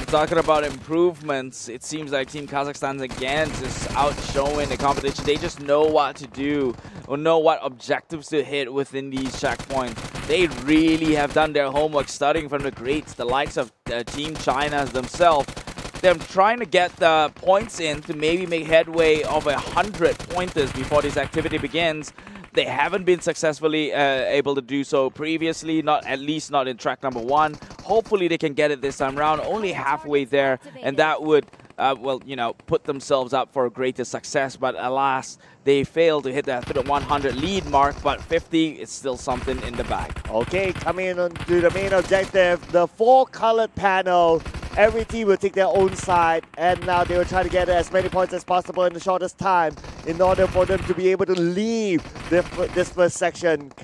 Talking about improvements, it seems like Team Kazakhstan again just outshowing the competition. They just know what to do or know what objectives to hit within these checkpoints. They really have done their homework, studying from the greats, the likes of Team China themselves. They're trying to get the points in to maybe make headway of 100 pointers before this activity begins. They haven't been successfully able to do so previously, at least not in track number 1. Hopefully they can get it this time around, only halfway there, and that would, well, you know, put themselves up for a greater success. But alas, they failed to hit that 100 lead mark, but 50 is still something in the bag. Okay, coming on to the main objective, the 4-colored panel. Every team will take their own side, and now they will try to get as many points as possible in the shortest time in order for them to be able to leave this first section. Team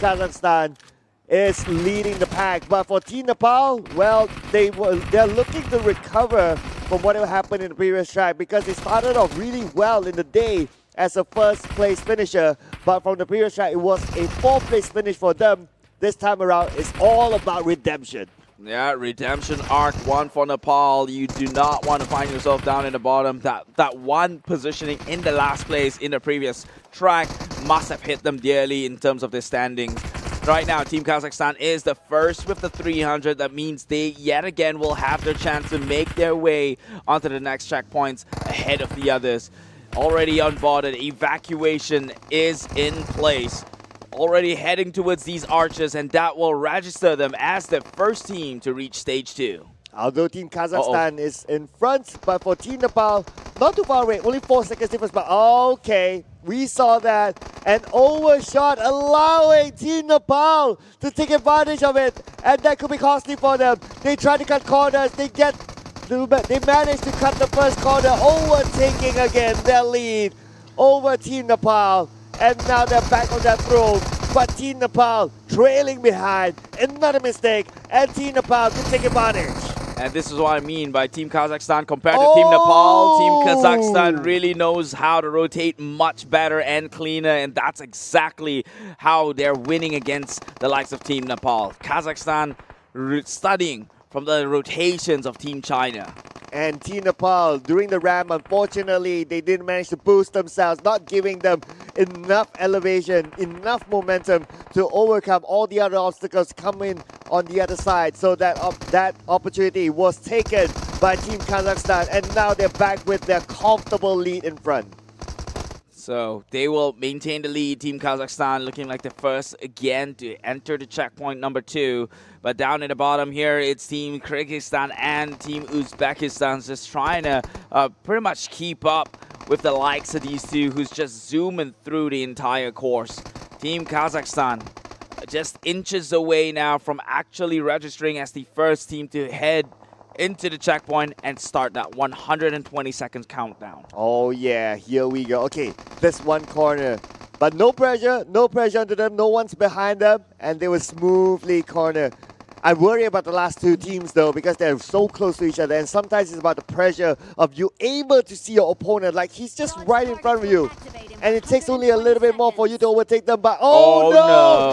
Kazakhstan is leading the pack, but for Team Nepal, well, they're looking to recover from what happened in the previous track because they started off really well in the day as a first place finisher, but from the previous track it was a 4th place finish for them. This time around, it's all about redemption. Yeah, redemption arc 1 for Nepal. You do not want to find yourself down in the bottom. That one positioning in the last place in the previous track must have hit them dearly in terms of their standings. Right now, Team Kazakhstan is the first with the 300. That means they yet again will have their chance to make their way onto the next checkpoints ahead of the others. Already onboarded, evacuation is in place. Already heading towards these arches, and that will register them as the first team to reach stage 2. Although Team Kazakhstan is in front, but for Team Nepal, not too far away, only 4 seconds difference, but okay, we saw that. An overshot allowing Team Nepal to take advantage of it, and that could be costly for them. They try to cut corners, they manage to cut the first corner, overtaking again their lead over Team Nepal. And now they're back on that throne, but Team Nepal trailing behind. Another mistake, and Team Nepal can take advantage. And this is what I mean by Team Kazakhstan compared to Team Nepal. Team Kazakhstan really knows how to rotate much better and cleaner, and that's exactly how they're winning against the likes of Team Nepal. Kazakhstan studying from the rotations of Team China. And Team Nepal, during the ramp, unfortunately, they didn't manage to boost themselves, not giving them enough elevation, enough momentum to overcome all the other obstacles coming on the other side. So that opportunity was taken by Team Kazakhstan, and now they're back with their comfortable lead in front. So they will maintain the lead. Team Kazakhstan looking like the first again to enter the checkpoint number 2. But down in the bottom here, it's Team Kyrgyzstan and Team Uzbekistan just trying to pretty much keep up with the likes of these two who's just zooming through the entire course. Team Kazakhstan just inches away now from actually registering as the first team to head into the checkpoint and start that 120 seconds countdown. Oh yeah, here we go. Okay, this one corner. But no pressure onto them, no one's behind them, and they will smoothly corner. I worry about the last 2 teams though, because they're so close to each other, and sometimes it's about the pressure of you able to see your opponent, like he's just right in front of you. And it takes only a little bit more for you to overtake them, but oh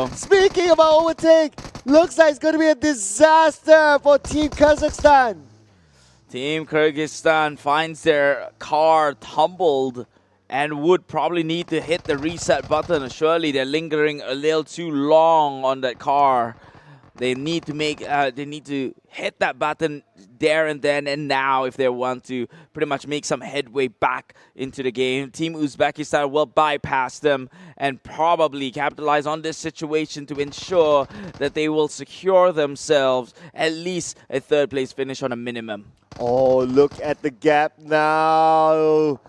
no! Speaking about overtake, looks like it's going to be a disaster for Team Kazakhstan. Team Kyrgyzstan finds their car tumbled and would probably need to hit the reset button. Surely they're lingering a little too long on that car. They need to hit that button there and then and now if they want to pretty much make some headway back into the game. Team Uzbekistan will bypass them and probably capitalize on this situation to ensure that they will secure themselves at least a 3rd place finish on a minimum. Oh, look at the gap now.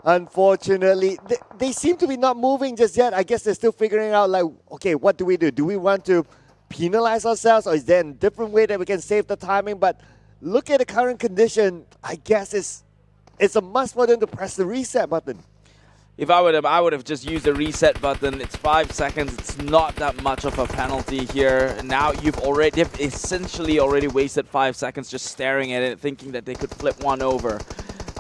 Unfortunately, they seem to be not moving just yet. I guess they're still figuring out, like, okay, what do we do? Do we want to penalize ourselves, or is there a different way that we can save the timing? But look at the current condition. I guess it's a must for them to press the reset button. If I would have just used the reset button. It's 5 seconds. It's not that much of a penalty here. And now they've essentially already wasted 5 seconds just staring at it, thinking that they could flip one over.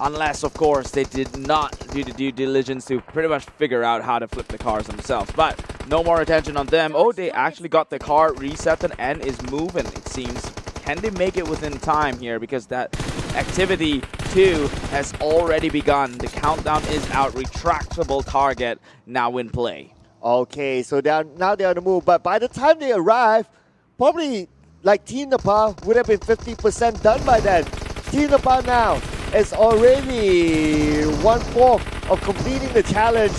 Unless, of course, they did not do the due diligence to pretty much figure out how to flip the cars themselves. But no more attention on them. Oh, they actually got the car reset and is moving, it seems. Can they make it within time here? Because that activity 2 has already begun. The countdown is out. Retractable target now in play. Okay, so now they're on the move. But by the time they arrive, probably like Team Nepal would have been 50% done by then. Team Nepal now is already 1/4 of completing the challenge.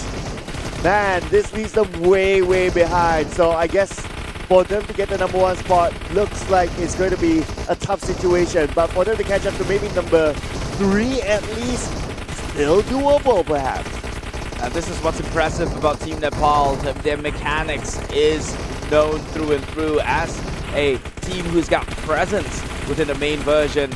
Man, this leaves them way, way behind. So I guess for them to get the #1 spot looks like it's going to be a tough situation. But for them to catch up to maybe number 3 at least, still doable perhaps. And this is what's impressive about Team Nepal. Their mechanics is known through and through as a team who's got presence within the main version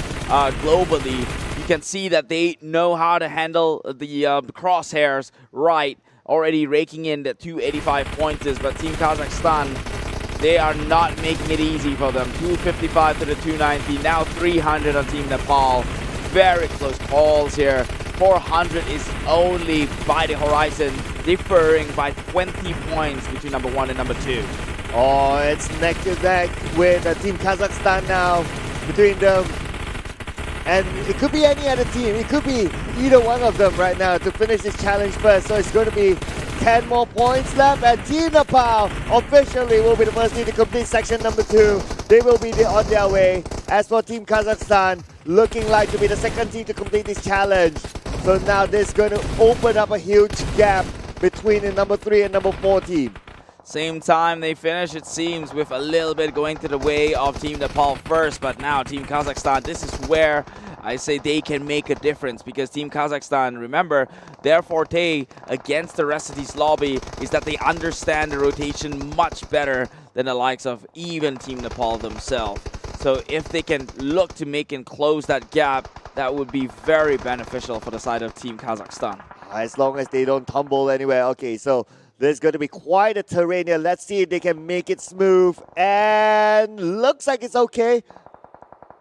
globally. You can see that they know how to handle the crosshairs right, already raking in the 285 pointers. But Team Kazakhstan, they are not making it easy for them. 255 to the 290, now 300 on Team Nepal. Very close calls here. 400 is only by the horizon, differing by 20 points between #1 and #2. Oh, it's neck to neck with Team Kazakhstan now between them. And it could be any other team. It could be either one of them right now to finish this challenge first. So it's going to be 10 more points left. And Team Nepal officially will be the first team to complete section number 2. They will be on their way. As for Team Kazakhstan, looking like to be the second team to complete this challenge. So now this is going to open up a huge gap between the number 3 and number 4 team. Same time they finish, it seems, with a little bit going to the way of Team Nepal first. But now Team Kazakhstan, this is where I say they can make a difference. Because Team Kazakhstan, remember, their forte against the rest of this lobby is that they understand the rotation much better than the likes of even Team Nepal themselves. So if they can look to make and close that gap, that would be very beneficial for the side of Team Kazakhstan. As long as they don't tumble anywhere. Okay, so there's going to be quite a terrain here. Let's see if they can make it smooth. And looks like it's okay.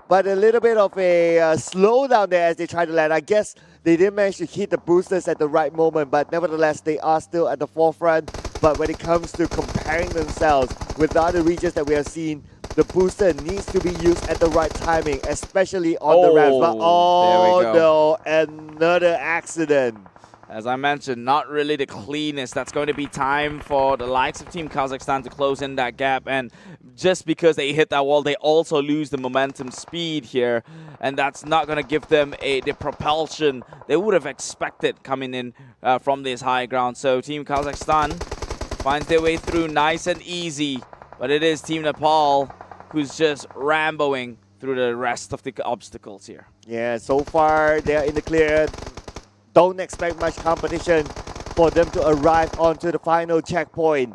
But a little bit of a slowdown there as they try to land. I guess they didn't manage to hit the boosters at the right moment. But nevertheless, they are still at the forefront. But when it comes to comparing themselves with the other regions that we have seen, the booster needs to be used at the right timing, especially on the ramps. But no, another accident. As I mentioned, not really the cleanest. That's going to be time for the likes of Team Kazakhstan to close in that gap. And just because they hit that wall, they also lose the momentum speed here. And that's not going to give them the propulsion they would have expected coming in from this high ground. So Team Kazakhstan finds their way through nice and easy. But it is Team Nepal who's just ramboing through the rest of the obstacles here. Yeah, so far they're in the clear. Don't expect much competition for them to arrive onto the final checkpoint.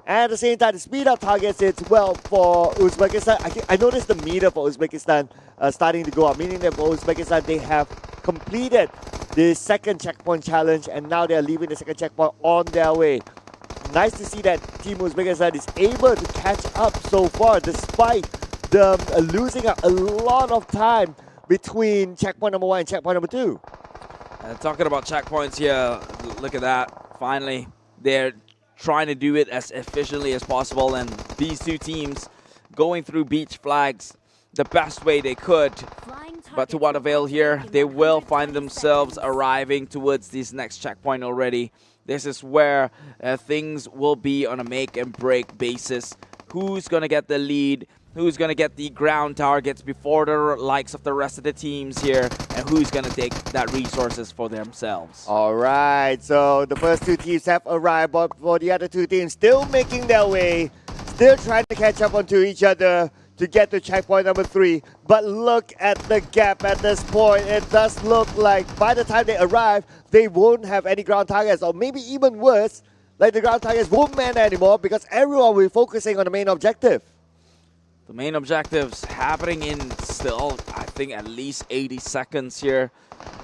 And at the same time, the speed up targets it's well for Uzbekistan. I noticed the meter for Uzbekistan starting to go up, meaning that for Uzbekistan, they have completed the second checkpoint challenge and now they're leaving the second checkpoint on their way. Nice to see that Team Uzbekistan is able to catch up so far despite them losing a lot of time between checkpoint number 1 and checkpoint number 2. Talking about checkpoints here, look at that. Finally, they're trying to do it as efficiently as possible. And these two teams going through beach flags the best way they could. But to what avail here, they will find themselves arriving towards this next checkpoint already. This is where things will be on a make and break basis. Who's going to get the lead? Who's going to get the ground targets before the likes of the rest of the teams here, and who's going to take that resources for themselves. All right, so the first two teams have arrived, but for the other two teams still making their way, still trying to catch up onto each other to get to checkpoint number 3. But look at the gap at this point. It does look like by the time they arrive, they won't have any ground targets, or maybe even worse, like the ground targets won't matter anymore because everyone will be focusing on the main objective. The main objectives happening in still, I think, at least 80 seconds here.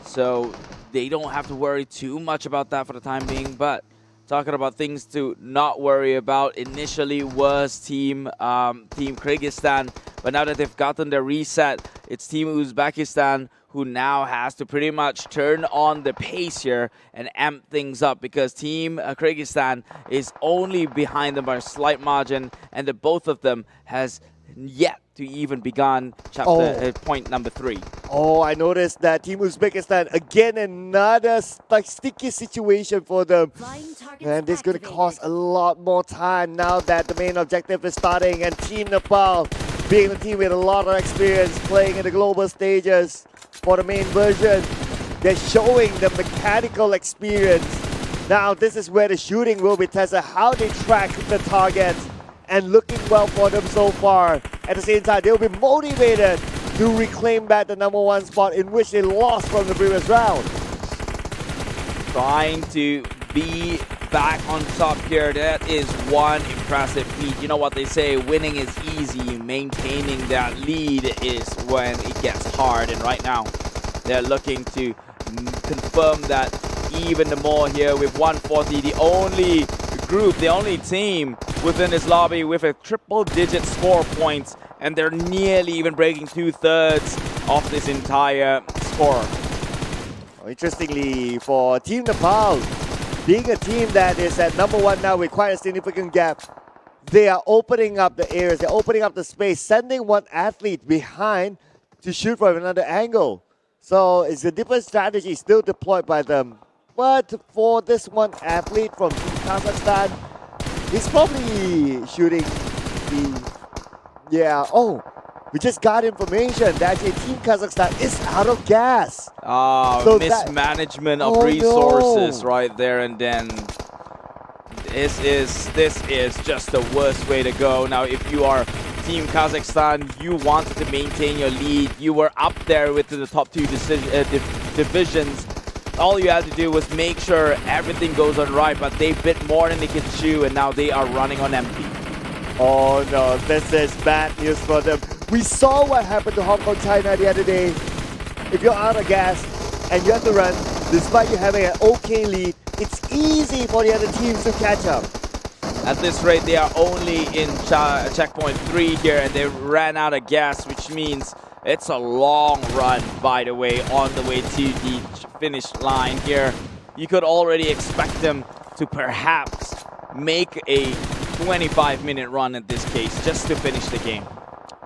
So they don't have to worry too much about that for the time being. But talking about things to not worry about, initially was Team Kyrgyzstan, but now that they've gotten their reset, it's Team Uzbekistan who now has to pretty much turn on the pace here and amp things up, because Team Kyrgyzstan is only behind them by a slight margin, and the both of them has yet to even begun point number 3. Oh, I noticed that Team Uzbekistan, again, another sticky situation for them. And this is going to cost a lot more time now that the main objective is starting. And Team Nepal, being a team with a lot of experience playing in the global stages for the main version, they're showing the mechanical experience. Now, this is where the shooting will be tested, how they track the targets, and looking well for them so far. At the same time, they'll be motivated to reclaim back the #1 spot in which they lost from the previous round. Trying to be back on top here, that is one impressive feat. You know what they say, winning is easy, maintaining that lead is when it gets hard, and right now they're looking to confirm that even more here with 140, the only group, the only team within this lobby with a triple-digit score points, and they're nearly even breaking 2/3 of this entire score. Interestingly, for Team Nepal, being a team that is at #1 now with quite a significant gap, they are opening up the areas, they're opening up the space, sending one athlete behind to shoot from another angle. So it's a different strategy still deployed by them. But for this one athlete from Team Kazakhstan, he's probably shooting we just got information that actually Team Kazakhstan is out of gas. So mismanagement of resources right there, and then this is just the worst way to go. Now, if you are Team Kazakhstan, you wanted to maintain your lead. You were up there with the top 2 divisions. All you had to do was make sure everything goes on right, but they bit more than they could chew, and now they are running on empty. Oh no, this is bad news for them. We saw what happened to Hong Kong, China the other day. If you're out of gas and you have to run, despite you having an okay lead, it's easy for the other teams to catch up. At this rate, they are only in checkpoint 3 here, and they ran out of gas, which means it's a long run, by the way, on the way to the finish line here. You could already expect them to perhaps make a 25-minute run in this case, just to finish the game.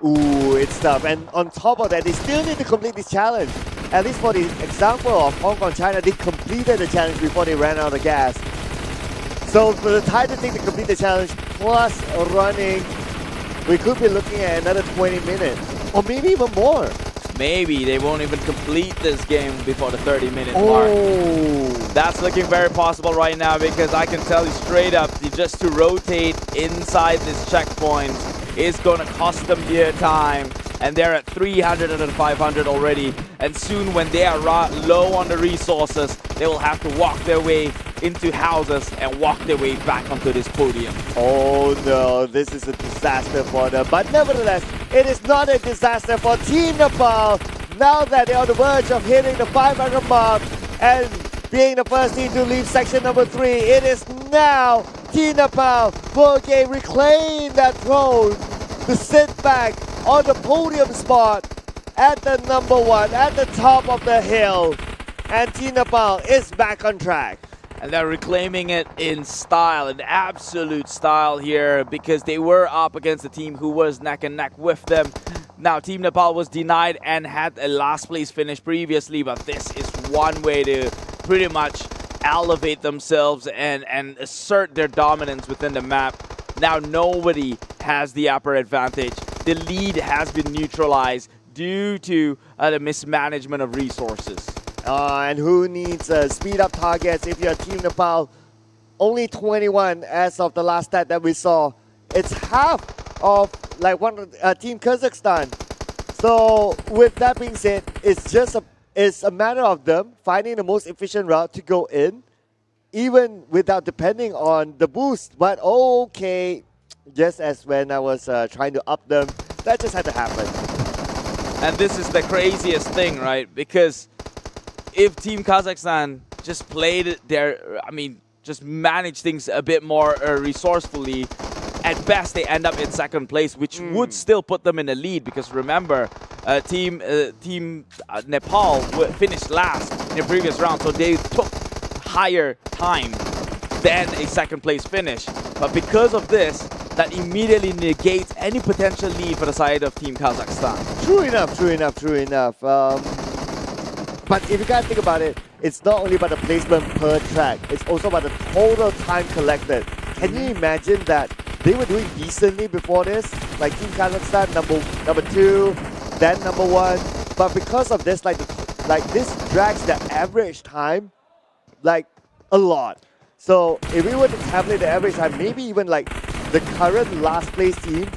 Ooh, it's tough. And on top of that, they still need to complete this challenge. At least for the example of Hong Kong, China, they completed the challenge before they ran out of gas. So for the time to take to complete the challenge, plus running, we could be looking at another 20 minutes. Or maybe even more. Maybe they won't even complete this game before the 30-minute mark. That's looking very possible right now, because I can tell you straight up, just to rotate inside this checkpoint is going to cost them their time. And they're at 300 and 500 already. And soon, when they are low on the resources, they will have to walk their way into houses and walk their way back onto this podium. Oh no, this is a disaster for them. But nevertheless, it is not a disaster for Team Nepal. Now that they're on the verge of hitting the 500 mark and being the first team to leave section number 3, it is now Team Nepal who can reclaim that throne to sit back on the podium spot at the #1, at the top of the hill. And Team Nepal is back on track. And they're reclaiming it in style, in absolute style here, because they were up against a team who was neck and neck with them. Now, Team Nepal was denied and had a last place finish previously, but this is one way to pretty much elevate themselves and assert their dominance within the map. Now, nobody has the upper advantage. The lead has been neutralized due to the mismanagement of resources. And who needs speed up targets if you're Team Nepal? Only 21 as of the last stat that we saw. It's half of Team Kazakhstan. So with that being said, it's a matter of them finding the most efficient route to go in, even without depending on the boost. But okay, just as when I was trying to up them, that just had to happen. And this is the craziest thing, right? Because if Team Kazakhstan just played just managed things a bit more resourcefully, at best they end up in second place, which would still put them in the lead, because remember, Team Nepal finished last in the previous round, so they took higher time than a second place finish. But because of this, that immediately negates any potential lead for the side of Team Kazakhstan. True enough, true enough, true enough. But if you guys think about it, it's not only about the placement per track, it's also about the total time collected. Can you imagine that they were doing decently before this? Like Team Kazakhstan, number 2, then number 1. But because of this, like this drags the average time like a lot. So if we were to tabulate the average time, maybe even like the current last place team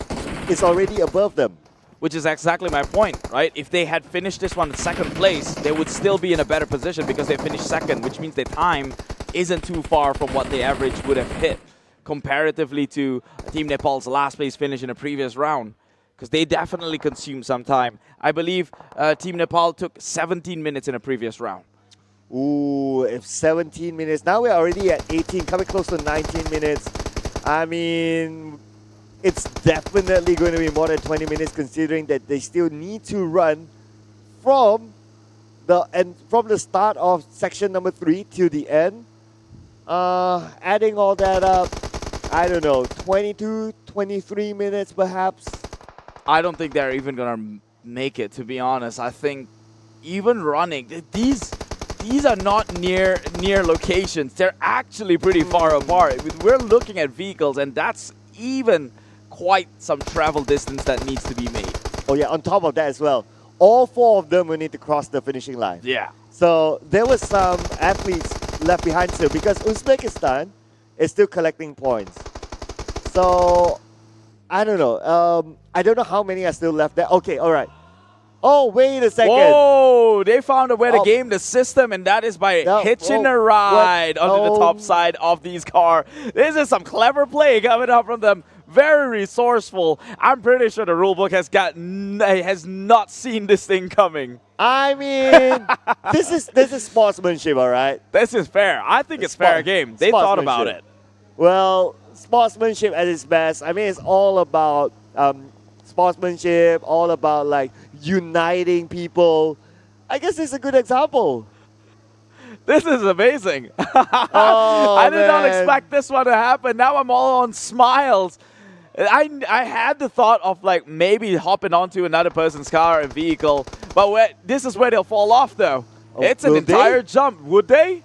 is already above them. Which is exactly my point, right? If they had finished this one in second place, they would still be in a better position because they finished second, which means their time isn't too far from what the average would have hit comparatively to Team Nepal's last place finish in the previous round, because they definitely consumed some time. I believe Team Nepal took 17 minutes in a previous round. Ooh, if 17 minutes. Now we're already at 18, coming close to 19 minutes. I mean, it's definitely going to be more than 20 minutes, considering that they still need to run from the start of section number 3 to the end. Adding all that up, I don't know, 22, 23 minutes perhaps. I don't think they're even gonna make it, to be honest. I think even running, these are not near locations. They're actually pretty far apart. We're looking at vehicles, and that's even quite some travel distance that needs to be made. Oh yeah, on top of that as well, all 4 of them will need to cross the finishing line. Yeah. So there were some athletes left behind still, because Uzbekistan is still collecting points. So I don't know. I don't know how many are still left there. Okay, all right. Oh, wait a second. Whoa, they found a way to game the system, and that is by hitching a ride onto the top side of these cars. This is some clever play coming up from them. Very resourceful. I'm pretty sure the rulebook has not seen this thing coming. I mean, this is sportsmanship, all right? This is fair. I think it's fair game. They thought about it. Well, sportsmanship at its best. I mean, it's all about sportsmanship, all about like uniting people. I guess it's a good example. This is amazing. I did not expect this one to happen. Now I'm all on smiles. I had the thought of like maybe hopping onto another person's car and vehicle, but this is where they'll fall off though. It's an entire jump. Would they?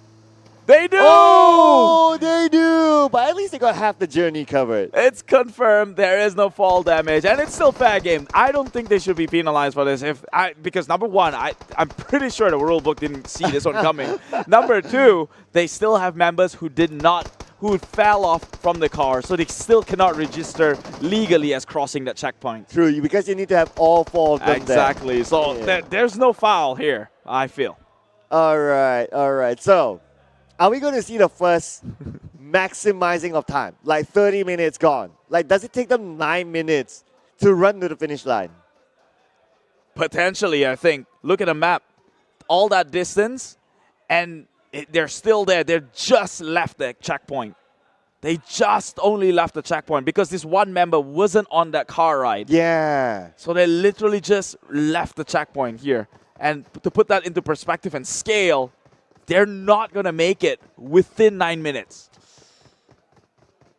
They do! Oh, they do! But at least they got half the journey covered. It's confirmed there is no fall damage, and it's still fair game. I don't think they should be penalized for this. Because number 1, I'm pretty sure the rulebook didn't see this one coming. Number 2, they still have members who fell off from the car, so they still cannot register legally as crossing that checkpoint. True, because you need to have all 4 of them exactly. there. So there's no foul here, I feel. All right. So, are we going to see the first maximizing of time? Like 30 minutes gone. Like, does it take them 9 minutes to run to the finish line? Potentially, I think. Look at the map. All that distance, and they're still there. They just left the checkpoint. They just only left the checkpoint because this one member wasn't on that car ride. Yeah. So they literally just left the checkpoint here. And to put that into perspective and scale, they're not going to make it within 9 minutes.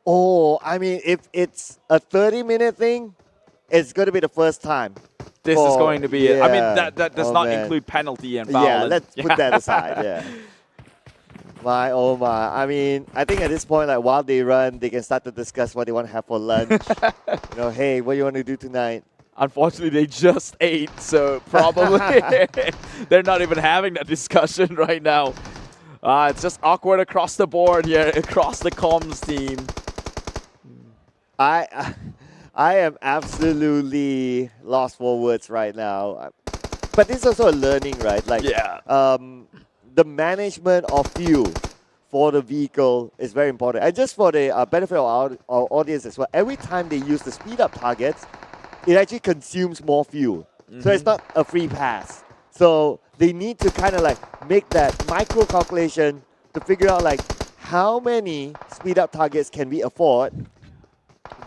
Oh, I mean, if it's a 30-minute thing, it's going to be the first time. This is going to be it. I mean, that does not include penalty and foul. Yeah, let's put that aside, yeah. My, oh my. I mean, I think at this point, like while they run, they can start to discuss what they want to have for lunch. You know, hey, what do you want to do tonight? Unfortunately, they just ate, so probably they're not even having that discussion right now. It's just awkward across the board here, across the comms team. I am absolutely lost for words right now. But this is also a learning, right? Like, the management of fuel for the vehicle is very important. And just for the benefit of our audience as well, every time they use the speed up targets, it actually consumes more fuel. So it's not a free pass. So they need to kind of like make that micro calculation to figure out like how many speed up targets can we afford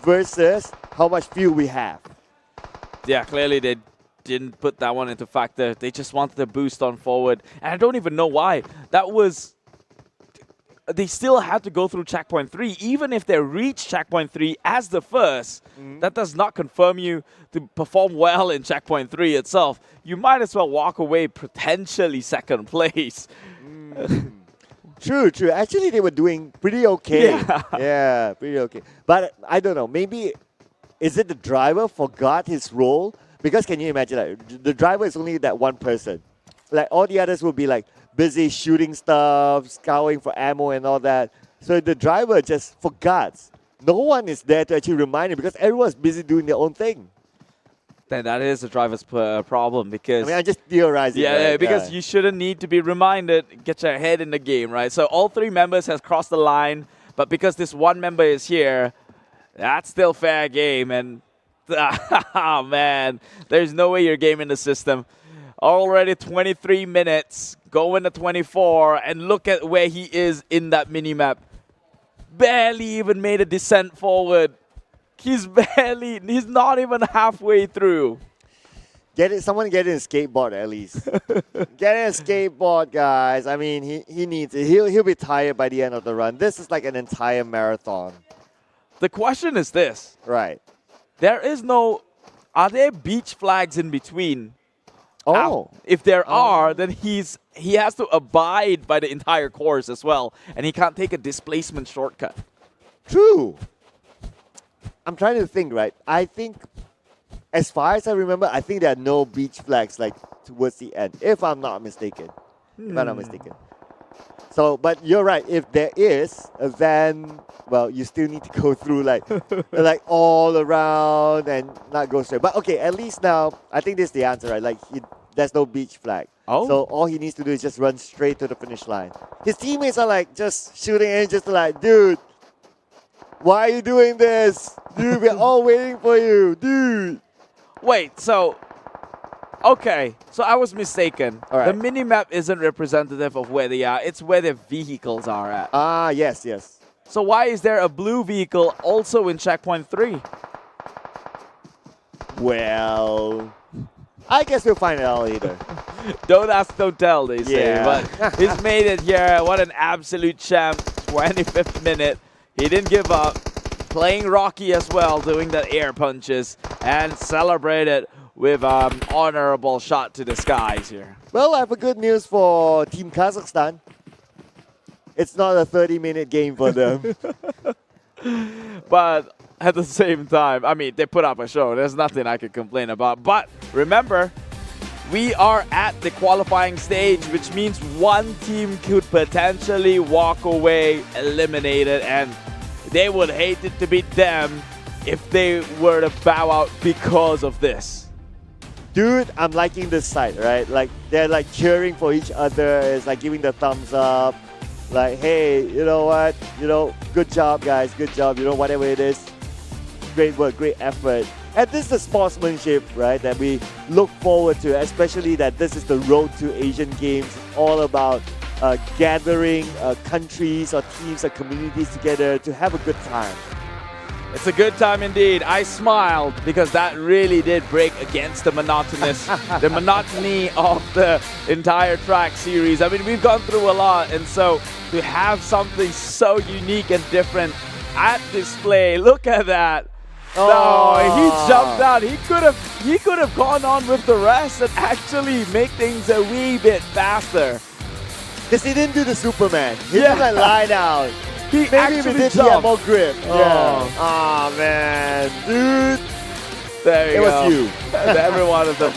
versus how much fuel we have. Yeah, clearly they didn't put that one into factor. They just wanted to boost on forward. And I don't even know why. That was... They still had to go through checkpoint 3. Even if they reach checkpoint 3 as the first, that does not confirm you to perform well in checkpoint 3 itself. You might as well walk away potentially second place. True. Actually, they were doing pretty okay. Yeah, pretty okay. But I don't know. Maybe, is it the driver forgot his role? Because can you imagine, like, the driver is only that one person. Like, all the others will be, like, busy shooting stuff, scouring for ammo and all that. So the driver just forgot. No one is there to actually remind him because everyone's busy doing their own thing. Then that is the driver's problem because... I mean, I'm just theorizing. Yeah, because you shouldn't need to be reminded, get your head in the game, right? So all 3 members has crossed the line, but because this one member is here, that's still fair game. And, oh man, there's no way you're gaming the system. Already 23 minutes, going to 24, and look at where he is in that minimap. Barely even made a descent forward. He's not even halfway through. Someone get in a skateboard at least. Get in a skateboard, guys. I mean, he needs it. He'll be tired by the end of the run. This is like an entire marathon. The question is this. Right. Are there beach flags in between? Oh. If there are, then he has to abide by the entire course as well, and he can't take a displacement shortcut. True. I'm trying to think, right? I think, as far as I remember, I think there are no beach flags like towards the end, if I'm not mistaken. So, but you're right. If there is, then, well, you still need to go through like all around and not go straight. But okay, at least now, I think this is the answer, right? Like, there's no beach flag. Oh. So all he needs to do is just run straight to the finish line. His teammates are like just shooting and just like, dude, why are you doing this? Dude, we're all waiting for you, dude. Wait, so... Okay, so I was mistaken. All right. The minimap isn't representative of where they are. It's where their vehicles are at. Ah, yes. So why is there a blue vehicle also in checkpoint 3? Well, I guess we'll find it out later. Don't ask, don't tell, they say. Yeah. But he's made it here. What an absolute champ. 25th minute. He didn't give up. Playing Rocky as well, doing the air punches. And celebrated with an honorable shot to the skies here. Well, I have a good news for Team Kazakhstan. It's not a 30-minute game for them. But at the same time, I mean, they put up a show. There's nothing I could complain about. But remember, we are at the qualifying stage, which means one team could potentially walk away eliminated, and they would hate it to be them if they were to bow out because of this. Dude, I'm liking this side, right? Like, they're like cheering for each other. It's like giving the thumbs up. Like, hey, you know what? You know, good job, guys. Good job. You know, whatever it is. Great work, great effort. And this is the sportsmanship, right, that we look forward to, especially that this is the road to Asian Games. It's all about gathering countries or teams or communities together to have a good time. It's a good time indeed. I smiled because that really did break against the the monotony of the entire track series. I mean, we've gone through a lot, and so to have something so unique and different at display, look at that. Oh, he jumped out. He could have gone on with the rest and actually make things a wee bit faster. Because he didn't do the Superman. He didn't like lie down. He Maybe we did jumped. more grip. Oh. Yeah. Oh, man. Dude. There you go. It was you. Every one of them.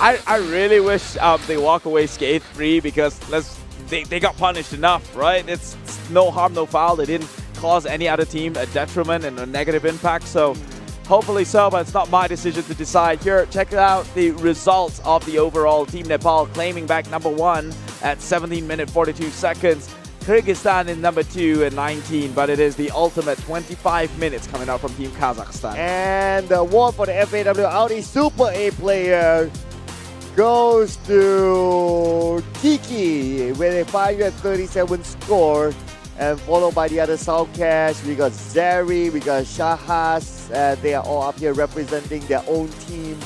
I really wish they walk away scathe-free because they got punished enough, right? It's no harm, no foul. They didn't cause any other team a detriment and a negative impact. So hopefully so, but it's not my decision to decide. Here, check out the results of the overall. Team Nepal claiming back #1 at 17 minutes 42 seconds. Kyrgyzstan in #2 at 19, but it is the ultimate 25 minutes coming out from Team Kazakhstan. And the award for the FAW Audi Super A player goes to Kiki with a 537 score, and followed by the other Soundcash. We got Zeri, we got Shahas, they are all up here representing their own team.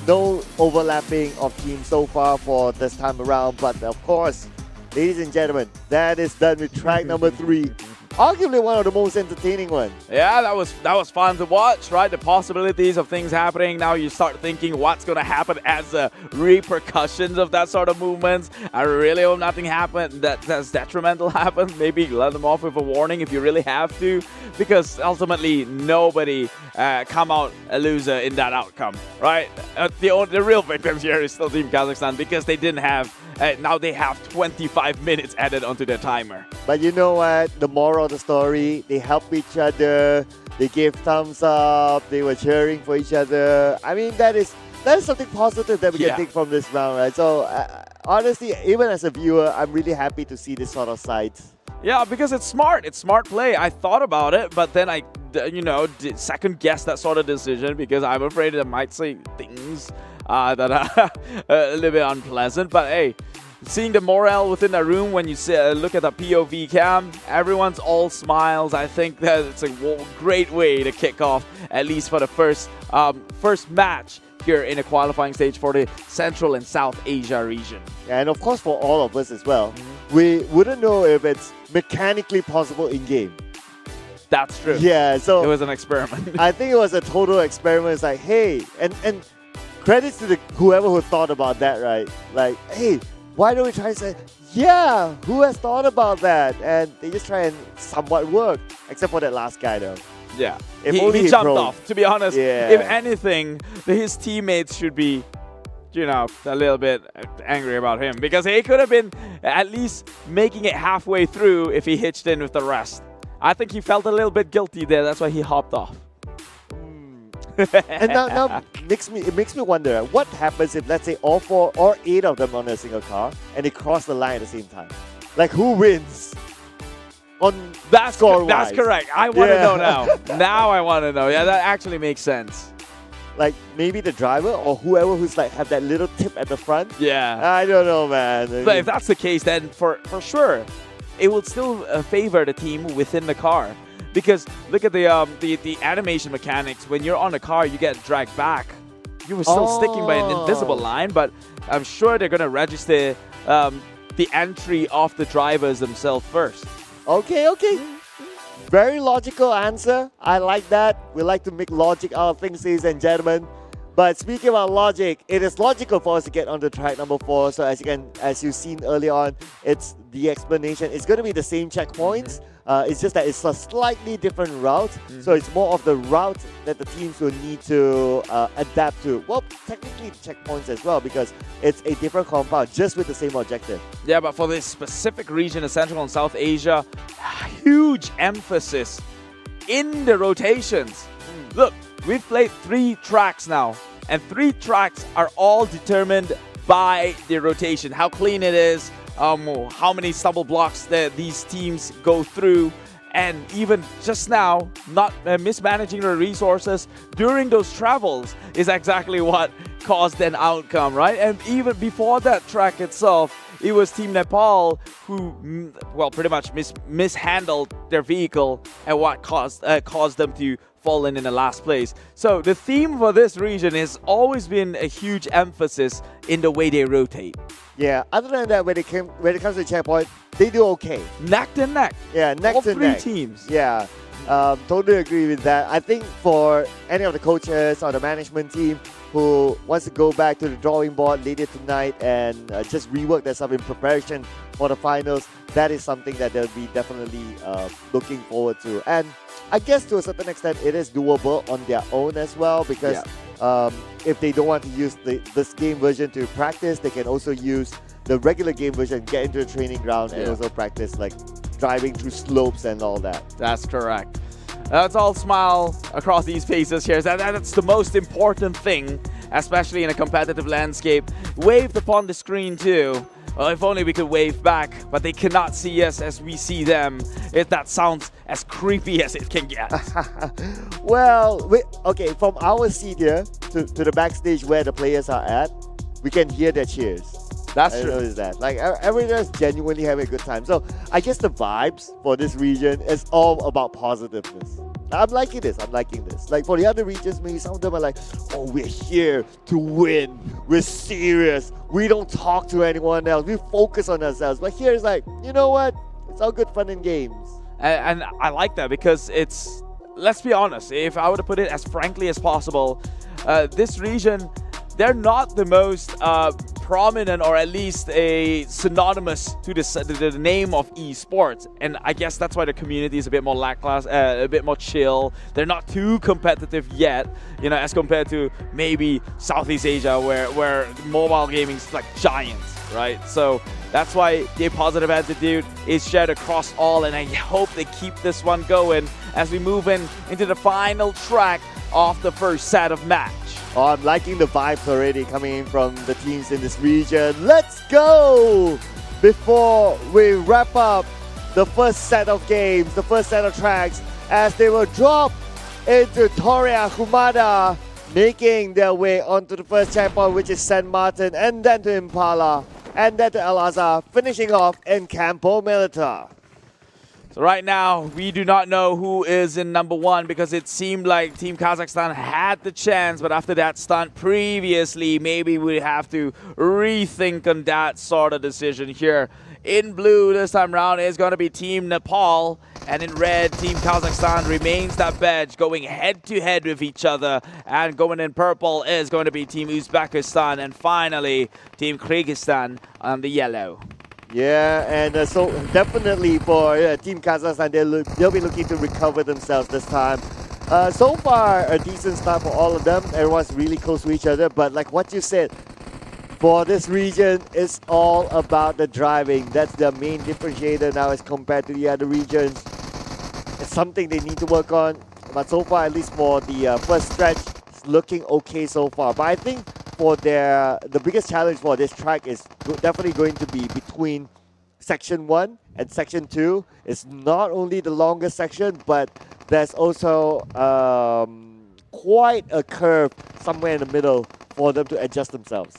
No overlapping of teams so far for this time around, but of course, ladies and gentlemen, that is done with track number 3. Arguably one of the most entertaining ones. Yeah, that was fun to watch, right? The possibilities of things happening. Now you start thinking what's going to happen as repercussions of that sort of movements. I really hope nothing that's detrimental happens. Maybe let them off with a warning if you really have to, because ultimately nobody come out a loser in that outcome, right? The real victims here is still Team Kazakhstan, because they didn't have. Now they have 25 minutes added onto their timer. But you know what? The moral of the story, they help each other, they gave thumbs up, they were cheering for each other. I mean, that is something positive that we can take from this round, right? So honestly, even as a viewer, I'm really happy to see this sort of sides. Yeah, because it's smart. It's smart play. I thought about it, but then I, did second guess that sort of decision, because I'm afraid I might say things that are a little bit unpleasant. But hey, seeing the morale within the room when you look at the POV cam, everyone's all smiles. I think that it's a great way to kick off, at least for the first match here in the qualifying stage for the Central and South Asia region. And of course, for all of us as well, we wouldn't know if it's mechanically possible in-game. That's true. Yeah, so it was an experiment. I think it was a total experiment. It's like, hey, and credits to whoever who thought about that, right? Like, hey, why don't we try to say, yeah, who has thought about that? And they just try and somewhat work, except for that last guy though. Yeah, he jumped off. To be honest, yeah. If anything, his teammates should be, a little bit angry about him, because he could have been at least making it halfway through if he hitched in with the rest. I think he felt a little bit guilty there. That's why he hopped off. And now it makes me wonder, what happens if, let's say, all 4 or 8 of them on a single car and they cross the line at the same time? Like, who wins? On that's score-wise? That's correct. I want to know now. Now I want to know. Yeah, that actually makes sense. Like, maybe the driver or whoever who's like have that little tip at the front? Yeah. I don't know, man. But if that's the case, then for sure, it will still favor the team within the car. Because look at the animation mechanics. When you're on the car, you get dragged back. You were still sticking by an invisible line, but I'm sure they're going to register the entry of the drivers themselves first. Okay. Very logical answer. I like that. We like to make logic out of things, ladies and gentlemen. But speaking about logic, it is logical for us to get onto track number 4. So as you've seen early on, it's the explanation. It's going to be the same checkpoints. It's just that it's a slightly different route. So it's more of the route that the teams will need to adapt to. Well, technically checkpoints as well, because it's a different compound just with the same objective. Yeah, but for this specific region of Central and South Asia, huge emphasis in the rotations. Look, we've played 3 tracks now, and 3 tracks are all determined by the rotation. How clean it is, how many stumble blocks that these teams go through, and even just now, not mismanaging the resources during those travels is exactly what caused an outcome, right? And even before that track itself, it was Team Nepal who, pretty much mishandled their vehicle, and what caused them to fall in the last place. So the theme for this region has always been a huge emphasis in the way they rotate. Yeah, other than that, when it comes to checkpoint, they do okay. Neck to neck. Yeah, neck to neck. All 3 teams. Yeah, totally agree with that. I think for any of the coaches or the management team who wants to go back to the drawing board later tonight and just rework their stuff in preparation for the finals, that is something that they'll be definitely looking forward to. And I guess to a certain extent, it is doable on their own as well, because if they don't want to use this game version to practice, they can also use the regular game version, get into the training ground, and also practice like driving through slopes and all that. That's correct. Let's all smile across these faces here. That's the most important thing, especially in a competitive landscape. Waved upon the screen too. Well, if only we could wave back, but they cannot see us as we see them. That sounds as creepy as it can get. Well, okay, from our seat here to the backstage where the players are at, we can hear their cheers. That's I true. noticed that. Like everyone is genuinely having a good time. So I guess the vibes for this region is all about positiveness. I'm liking this. I'm liking this. Like for the other regions, maybe some of them are like, oh, we're here to win. We're serious. We don't talk to anyone else. We focus on ourselves. But here it's like, you know what? It's all good fun and games. And I like that because it's, let's be honest, if I were to put it as frankly as possible, this region, they're not the most prominent or at least a synonymous to the name of esports, and I guess that's why the community is a bit more lackluster, a bit more chill. They're not too competitive yet, you know, as compared to maybe Southeast Asia where mobile gaming is like giants, right? So that's why the positive attitude is shared across all, and I hope they keep this one going as we move into the final track of the first set of match. Oh, I'm liking the vibes already coming in from the teams in this region. Let's go! Before we wrap up the first set of games, the first set of tracks, as they will drop into Toria Humada, making their way onto the first checkpoint, which is San Martin, and then to Impala, and then to Al Azhar, finishing off in Campo Militar. So right now, we do not know who is in number one because it seemed like Team Kazakhstan had the chance, but after that stunt previously, maybe we have to rethink on that sort of decision here. In blue this time around is going to be Team Nepal, and in red, Team Kazakhstan remains that badge, going head-to-head with each other, and going in purple is going to be Team Uzbekistan, and finally, Team Kyrgyzstan on the yellow. Yeah, and so definitely for Team Kazakhstan, they'll be looking to recover themselves this time. So far, a decent start for all of them. Everyone's really close to each other, but like what you said, for this region, it's all about the driving. That's the main differentiator now as compared to the other regions. It's something they need to work on, but so far, at least for the first stretch, it's looking okay so far. But I think for the biggest challenge for this track is definitely going to be between Section 1 and Section 2. It's not only the longest section, but there's also quite a curve somewhere in the middle for them to adjust themselves.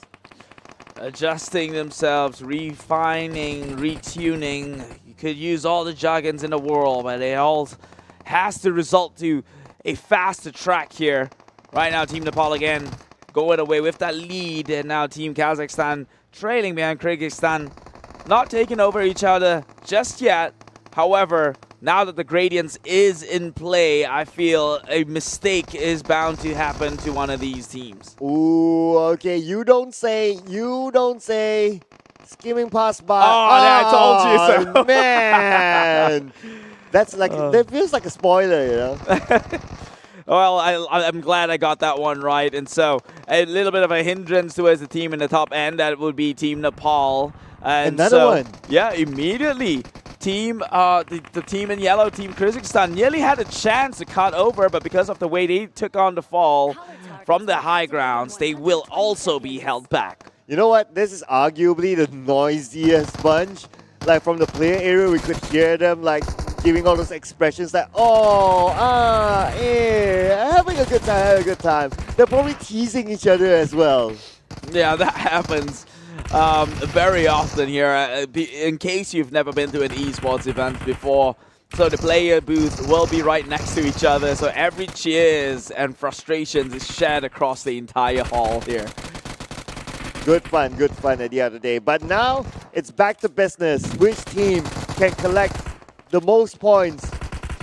Adjusting themselves, refining, retuning. You could use all the jargons in the world, but it all has to result to a faster track here. Right now, Team Nepal again going away with that lead, and now Team Kazakhstan trailing behind Kyrgyzstan, not taking over each other just yet. However, now that the gradients is in play, I feel a mistake is bound to happen to one of these teams. Ooh, okay, you don't say. Skimming past by. Oh, yeah, I told you so. Man, that's like, that feels like a spoiler, you know? Well, I'm glad I got that one right. And so a little bit of a hindrance towards the team in the top end. That would be Team Nepal. And another so, one. Yeah, immediately. The team in yellow, Team Kyrgyzstan, nearly had a chance to cut over, but because of the way they took on the fall from the high grounds, they will also be held back. You know what? This is arguably the noisiest bunch. Like from the player area, we could hear them like giving all those expressions like, having a good time. They're probably teasing each other as well. Yeah, that happens very often here. In case you've never been to an esports event before, so the player booth will be right next to each other, so every cheers and frustrations is shared across the entire hall here. Good fun at the end of the day. But now, it's back to business. Which team can collect the most points,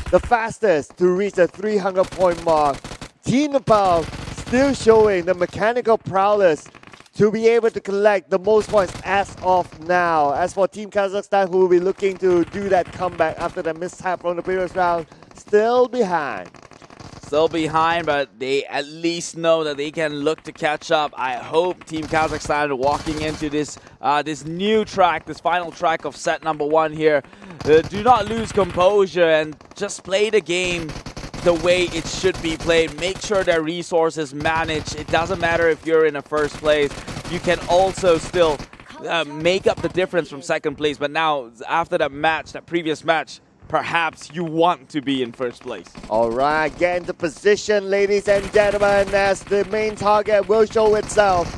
the fastest to reach the 300-point mark? Team Nepal still showing the mechanical prowess to be able to collect the most points as of now. As for Team Kazakhstan, who will be looking to do that comeback after the mishap from the previous round, still behind. Still behind, but they at least know that they can look to catch up. I hope Team Kazakhstan walking into this this new track, this final track of set number 1 here, do not lose composure and just play the game the way it should be played. Make sure their resources managed. It doesn't matter if you're in a first place. You can also still make up the difference from second place. But now, after that match, that previous match, perhaps you want to be in first place. All right, get into position, ladies and gentlemen, as the main target will show itself.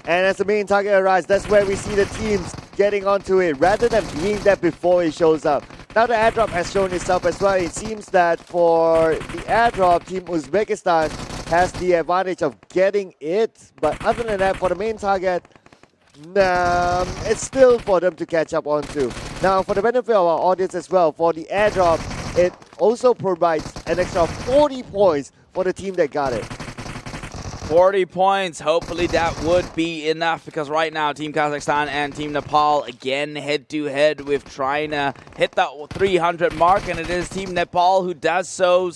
And as the main target arrives, that's where we see the teams getting onto it rather than being there before it shows up. Now the airdrop has shown itself as well. It seems that for the airdrop, Team Uzbekistan has the advantage of getting it. But other than that, for the main target, it's still for them to catch up onto. Now, for the benefit of our audience as well, for the airdrop, it also provides an extra 40 points for the team that got it. 40 points. Hopefully that would be enough, because right now Team Kazakhstan and Team Nepal again head-to-head with trying to hit that 300 mark, and it is Team Nepal who does so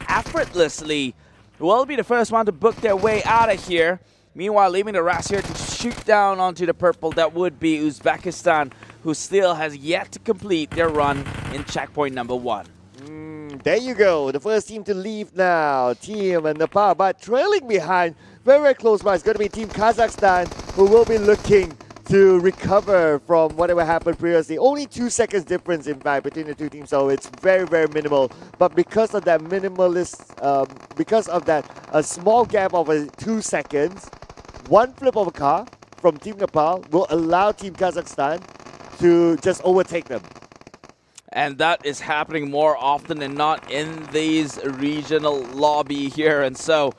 effortlessly. Will be the first one to book their way out of here. Meanwhile, leaving the rest here to shoot down onto the purple, that would be Uzbekistan, who still has yet to complete their run in checkpoint number 1. There you go, the first team to leave now, Team Nepal, but trailing behind, very, very close by, it's going to be Team Kazakhstan, who will be looking to recover from whatever happened previously. Only 2 seconds difference, in fact, between the two teams, so it's very, very minimal. But because of that a small gap of 2 seconds, one flip of a car from Team Nepal will allow Team Kazakhstan to just overtake them. And that is happening more often than not in these regional lobby here. And so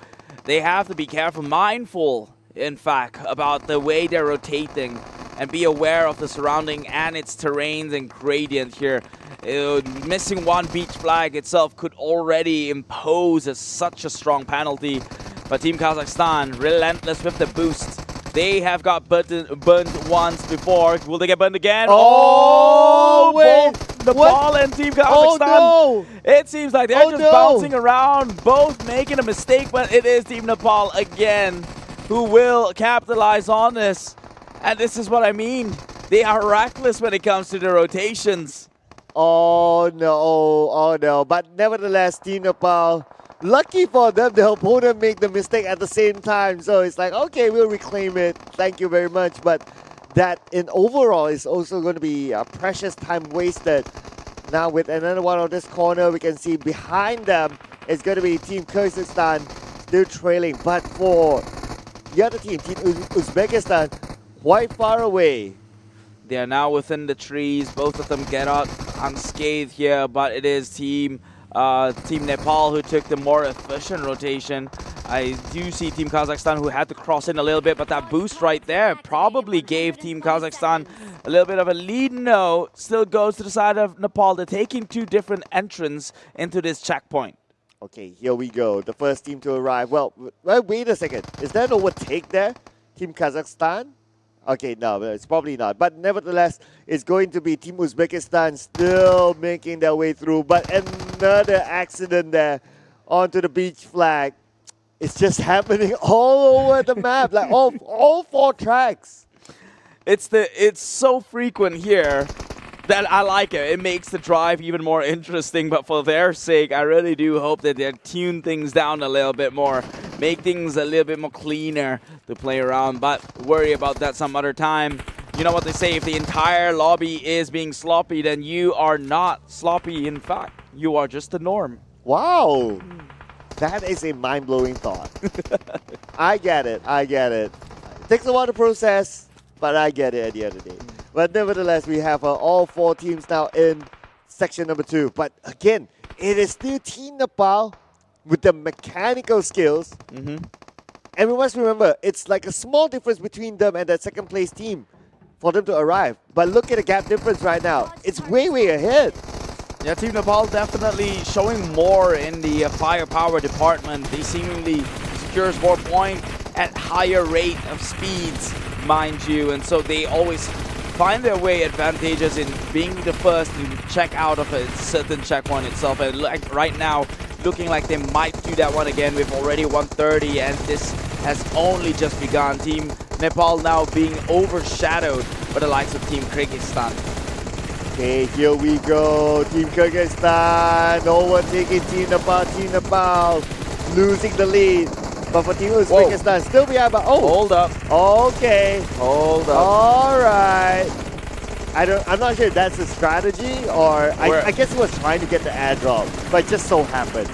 they have to be careful, mindful, in fact, about the way they're rotating and be aware of the surrounding and its terrains and gradient here. Missing one beach flag itself could already impose such a strong penalty. But Team Kazakhstan, relentless with the boost. They have got burned once before. Will they get burned again? Oh, wait. Nepal and Team Kazakhstan. Oh, no. It seems like they're just bouncing around, both making a mistake, but it is Team Nepal again who will capitalize on this. And this is what I mean. They are reckless when it comes to the rotations. Oh no. But nevertheless, Team Nepal, lucky for them, the opponent made the mistake at the same time. So it's like, okay, we'll reclaim it. Thank you very much. But that in overall is also going to be a precious time wasted. Now with another one on this corner, we can see behind them is going to be Team Kyrgyzstan still trailing. But for the other team, Team Uzbekistan, quite far away. They are now within the trees. Both of them get out unscathed here, but it is Team Nepal who took the more efficient rotation. I do see Team Kazakhstan who had to cross in a little bit, but that boost right there probably gave Team Kazakhstan a little bit of a lead. No, still goes to the side of Nepal. They're taking 2 different entrants into this checkpoint. Okay, here we go. The first team to arrive. Well, wait a second. Is there an overtake there? Team Kazakhstan? Okay, no, it's probably not. But nevertheless, it's going to be Team Uzbekistan still making their way through. But another accident there onto the beach flag. It's just happening all over the map, like all 4 tracks. It's so frequent here that I like it. It makes the drive even more interesting, but for their sake, I really do hope that they tune things down a little bit more, make things a little bit more cleaner to play around, but worry about that some other time. You know what they say, if the entire lobby is being sloppy, then you are not sloppy. In fact, you are just the norm. Wow. That is a mind-blowing thought. I get it. It takes a while to process, but I get it at the end of the day. But nevertheless, we have all 4 teams now in section number 2. But again, it is still Team Nepal with the mechanical skills. And we must remember, it's like a small difference between them and that second place team for them to arrive. But look at the gap difference right now. It's way, way ahead. Yeah, Team Nepal definitely showing more in the firepower department. They seemingly secures more points at higher rate of speeds, mind you. And so they always find their way advantageous in being the first to check out of a certain checkpoint itself. And like right now, looking like they might do that one again with already 130, and this has only just begun. Team Nepal now being overshadowed by the likes of Team Kyrgyzstan. Okay, here we go. Team Kyrgyzstan overtaking Team Nepal. Team Nepal losing the lead. But for Team Uzbekistan, still behind. But hold up. Okay. Hold up. All right. I'm not sure if that's a strategy or I guess he was trying to get the airdrop, but it just so happened.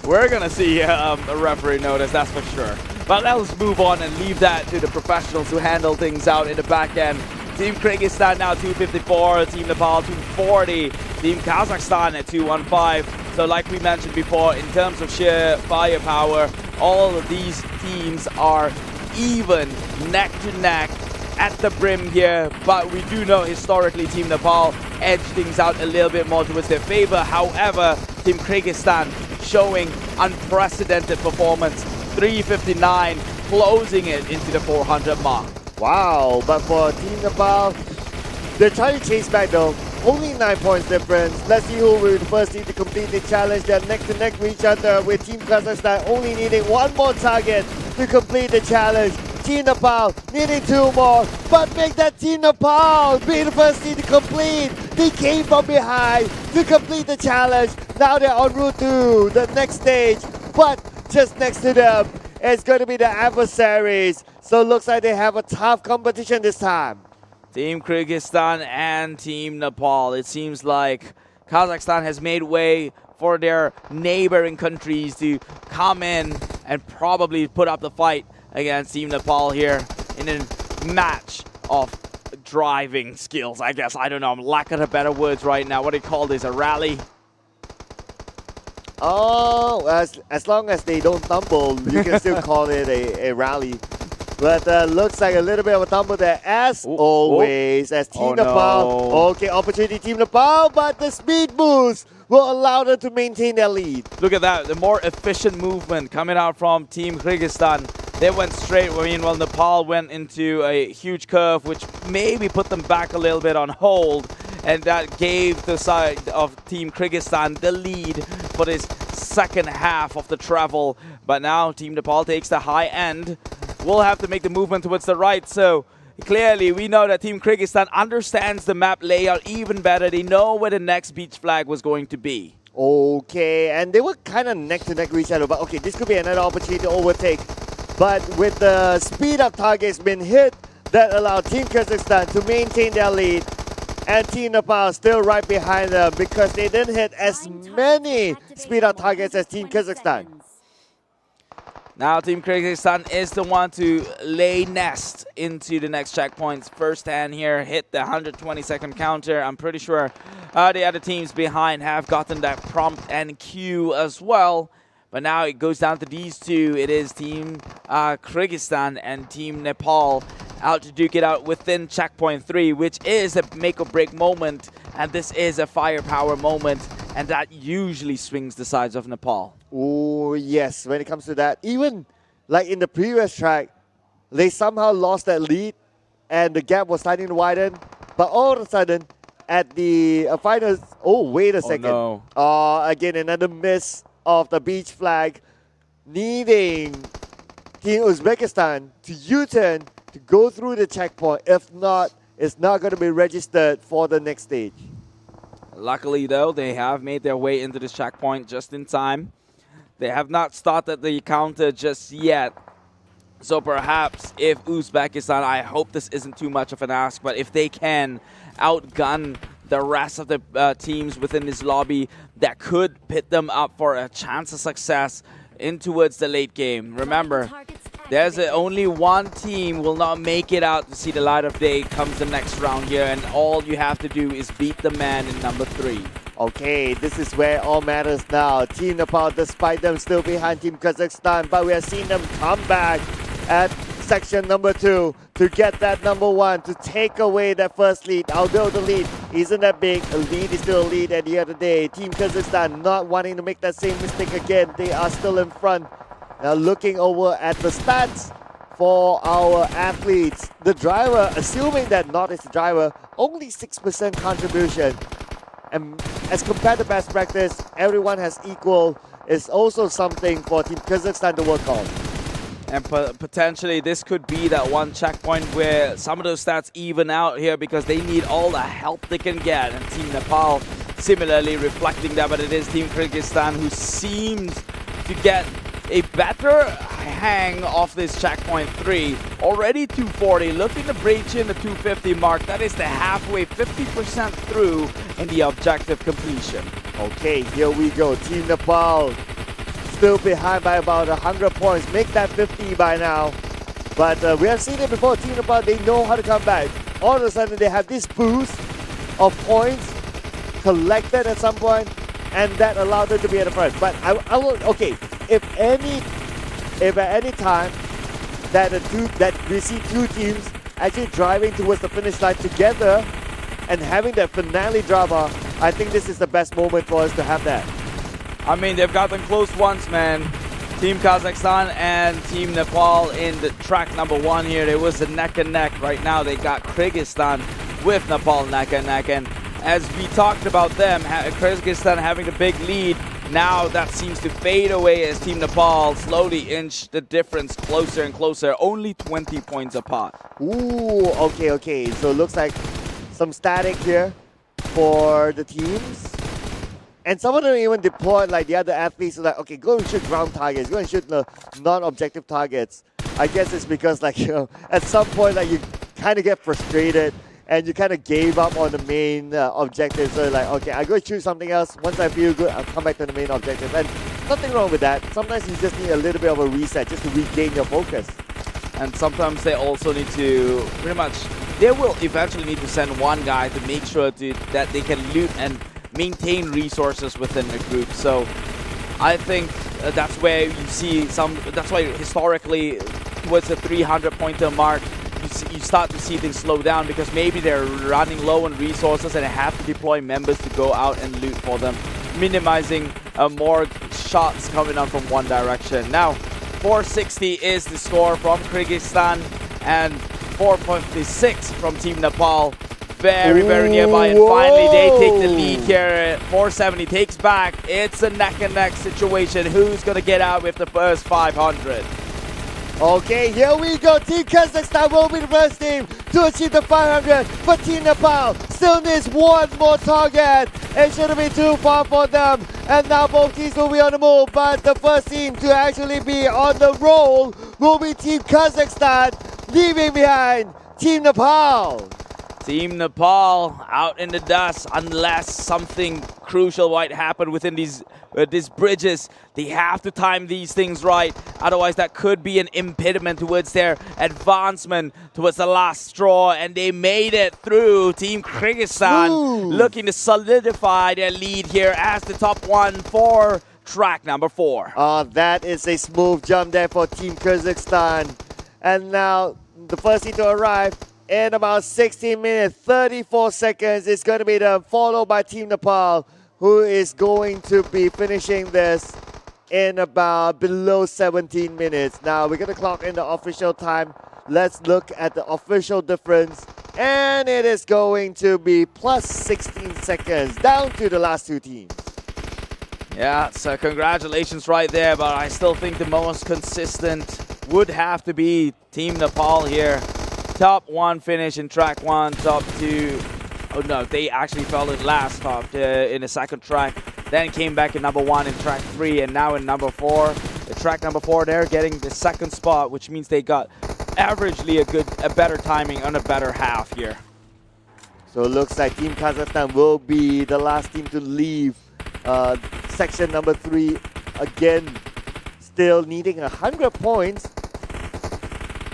We're gonna see a referee notice, that's for sure. But let's move on and leave that to the professionals who handle things out in the back end. Team Kyrgyzstan now 254, Team Nepal 240, Team Kazakhstan at 215. So like we mentioned before, in terms of sheer firepower, all of these teams are even neck to neck at the brim here, but we do know historically Team Nepal edged things out a little bit more towards their favor. However, Team Kyrgyzstan showing unprecedented performance, 359, closing it into the 400 mark. Wow, but for Team Nepal, they're trying to chase back though. Only 9 points difference. Let's see who will be the first team to complete the challenge. They're neck to neck with each other, with Team Kazakhstan only needing one more target to complete the challenge. Team Nepal needing 2 more, but make that Team Nepal be the first team to complete. They came from behind to complete the challenge. Now they're en route to the next stage, but just next to them, it's going to be the adversaries. So it looks like they have a tough competition this time. Team Kyrgyzstan and Team Nepal. It seems like Kazakhstan has made way for their neighboring countries to come in and probably put up the fight against Team Nepal here in a match of driving skills, I guess. I don't know, I'm lacking of better words right now. What do you call this, a rally? Oh, as long as they don't tumble, you can still call it a rally. But looks like a little bit of a tumble there, as always, as Team Nepal. No. Okay, opportunity Team Nepal, but the speed boost will allow them to maintain their lead. Look at that, the more efficient movement coming out from Team Kyrgyzstan. They went straight, meanwhile Nepal went into a huge curve, which maybe put them back a little bit on hold. And that gave the side of Team Kyrgyzstan the lead for this second half of the travel. But now Team Nepal takes the high end. We'll have to make the movement towards the right. So clearly we know that Team Kyrgyzstan understands the map layout even better. They know where the next beach flag was going to be. Okay, and they were kind of neck to neck with each other. But okay, this could be another opportunity to overtake. But with the speed up targets being hit, that allowed Team Kazakhstan to maintain their lead. And Team Nepal still right behind them because they didn't hit as many speed up targets as Team Kazakhstan. Now Team Kyrgyzstan is the one to lay nest into the next checkpoints. First hand here, hit the 120-second counter. I'm pretty sure the other teams behind have gotten that prompt and cue as well. But now it goes down to these two. It is Team Kyrgyzstan and Team Nepal out to duke it out within checkpoint 3, which is a make or break moment. And this is a firepower moment. And that usually swings the sides of Nepal. Oh, yes, when it comes to that. Even like in the previous track, they somehow lost that lead and the gap was starting to widen. But all of a sudden, at the finals, oh, wait a second. Oh, no. Again, another miss of the beach flag, needing Team Uzbekistan to U-turn to go through the checkpoint. If not, it's not going to be registered for the next stage. Luckily, though, they have made their way into this checkpoint just in time. They have not started the counter just yet. So perhaps if Uzbekistan, I hope this isn't too much of an ask, but if they can outgun the rest of the teams within this lobby, that could pit them up for a chance of success in towards the late game. Remember, there's only one team will not make it out to see the light of day comes the next round here, and all you have to do is beat the man in number 3. Okay, this is where all matters now. Team Nepal, despite them still behind Team Kazakhstan, but we are seeing them come back at section number 2 to get that number 1, to take away that first lead. Although the lead isn't that big, a lead is still a lead at the end of the day. Team Kazakhstan not wanting to make that same mistake again. They are still in front. Now looking over at the stats for our athletes. The driver, assuming that not is the driver, only 6% contribution. And as compared to best practice, everyone has equal. Is also something for Team Kazakhstan to work on. And potentially this could be that one checkpoint where some of those stats even out here because they need all the help they can get. And Team Nepal similarly reflecting that, but it is Team Kyrgyzstan who seems to get a better hang of this checkpoint 3. Already 240, looking to breach in the 250 mark. That is the halfway, 50% through in the objective completion. Okay, here we go. Team Nepal still behind by about 100 points. Make that 50 by now. But we have seen it before. Team Nepal, they know how to come back. All of a sudden, they have this boost of points collected at some point, and that allowed them to be at the front. But I will, okay, if at any time that we see two teams actually driving towards the finish line together and having that finale drama, I think this is the best moment for us to have that. I mean, they've gotten close once, man. Team Kazakhstan and Team Nepal in the track number 1 here. It was a neck and neck. Right now, they got Kyrgyzstan with Nepal neck and neck. And as we talked about them, Kyrgyzstan having the big lead, now that seems to fade away as Team Nepal slowly inch the difference closer and closer. Only 20 points apart. Ooh, okay. So it looks like some static here for the teams. And some of them even deployed like the other athletes, like, okay, go and shoot ground targets, go and shoot the non-objective targets. I guess it's because, like, you know, at some point, like, you kind of get frustrated and you kind of gave up on the main objective. So like, okay, I go shoot something else. Once I feel good, I'll come back to the main objective. And nothing wrong with that. Sometimes you just need a little bit of a reset just to regain your focus. And sometimes they also need to, pretty much, they will eventually need to send one guy to make sure that they can loot and maintain resources within the group. So I think that's where you see that's why historically towards the 300 pointer mark, you start to see things slow down because maybe they're running low on resources and they have to deploy members to go out and loot for them, minimizing more shots coming out from one direction. Now, 460 is the score from Kyrgyzstan and 456 from Team Nepal. Very, very nearby, and finally they take the lead here. 470 takes back. It's a neck and neck situation. Who's gonna get out with the first 500? Okay, here we go. Team Kazakhstan will be the first team to achieve the 500, but Team Nepal still needs one more target. It shouldn't be too far for them, and now both teams will be on the move, but the first team to actually be on the roll will be Team Kazakhstan, leaving behind Team Nepal. Team Nepal out in the dust unless something crucial might happen within these bridges. They have to time these things right. Otherwise, that could be an impediment towards their advancement towards the last straw. And they made it through. Team Kyrgyzstan looking to solidify their lead here as the top one for track number 4. That is a smooth jump there for Team Kazakhstan. And now the first team to arrive in about 16 minutes, 34 seconds. It's going to be followed by Team Nepal, who is going to be finishing this in about below 17 minutes. Now, we're going to clock in the official time. Let's look at the official difference. And it is going to be plus 16 seconds down to the last two teams. Yeah, so congratulations right there, but I still think the most consistent would have to be Team Nepal here. Top 1 finish in track 1, top 2. Oh no, they actually fell in last top in the second track. Then came back in number 1 in track 3 and now in number 4. The track number 4, they're getting the second spot, which means they got averagely a better timing on a better half here. So it looks like Team Kazakhstan will be the last team to leave section number 3. Again, still needing 100 points.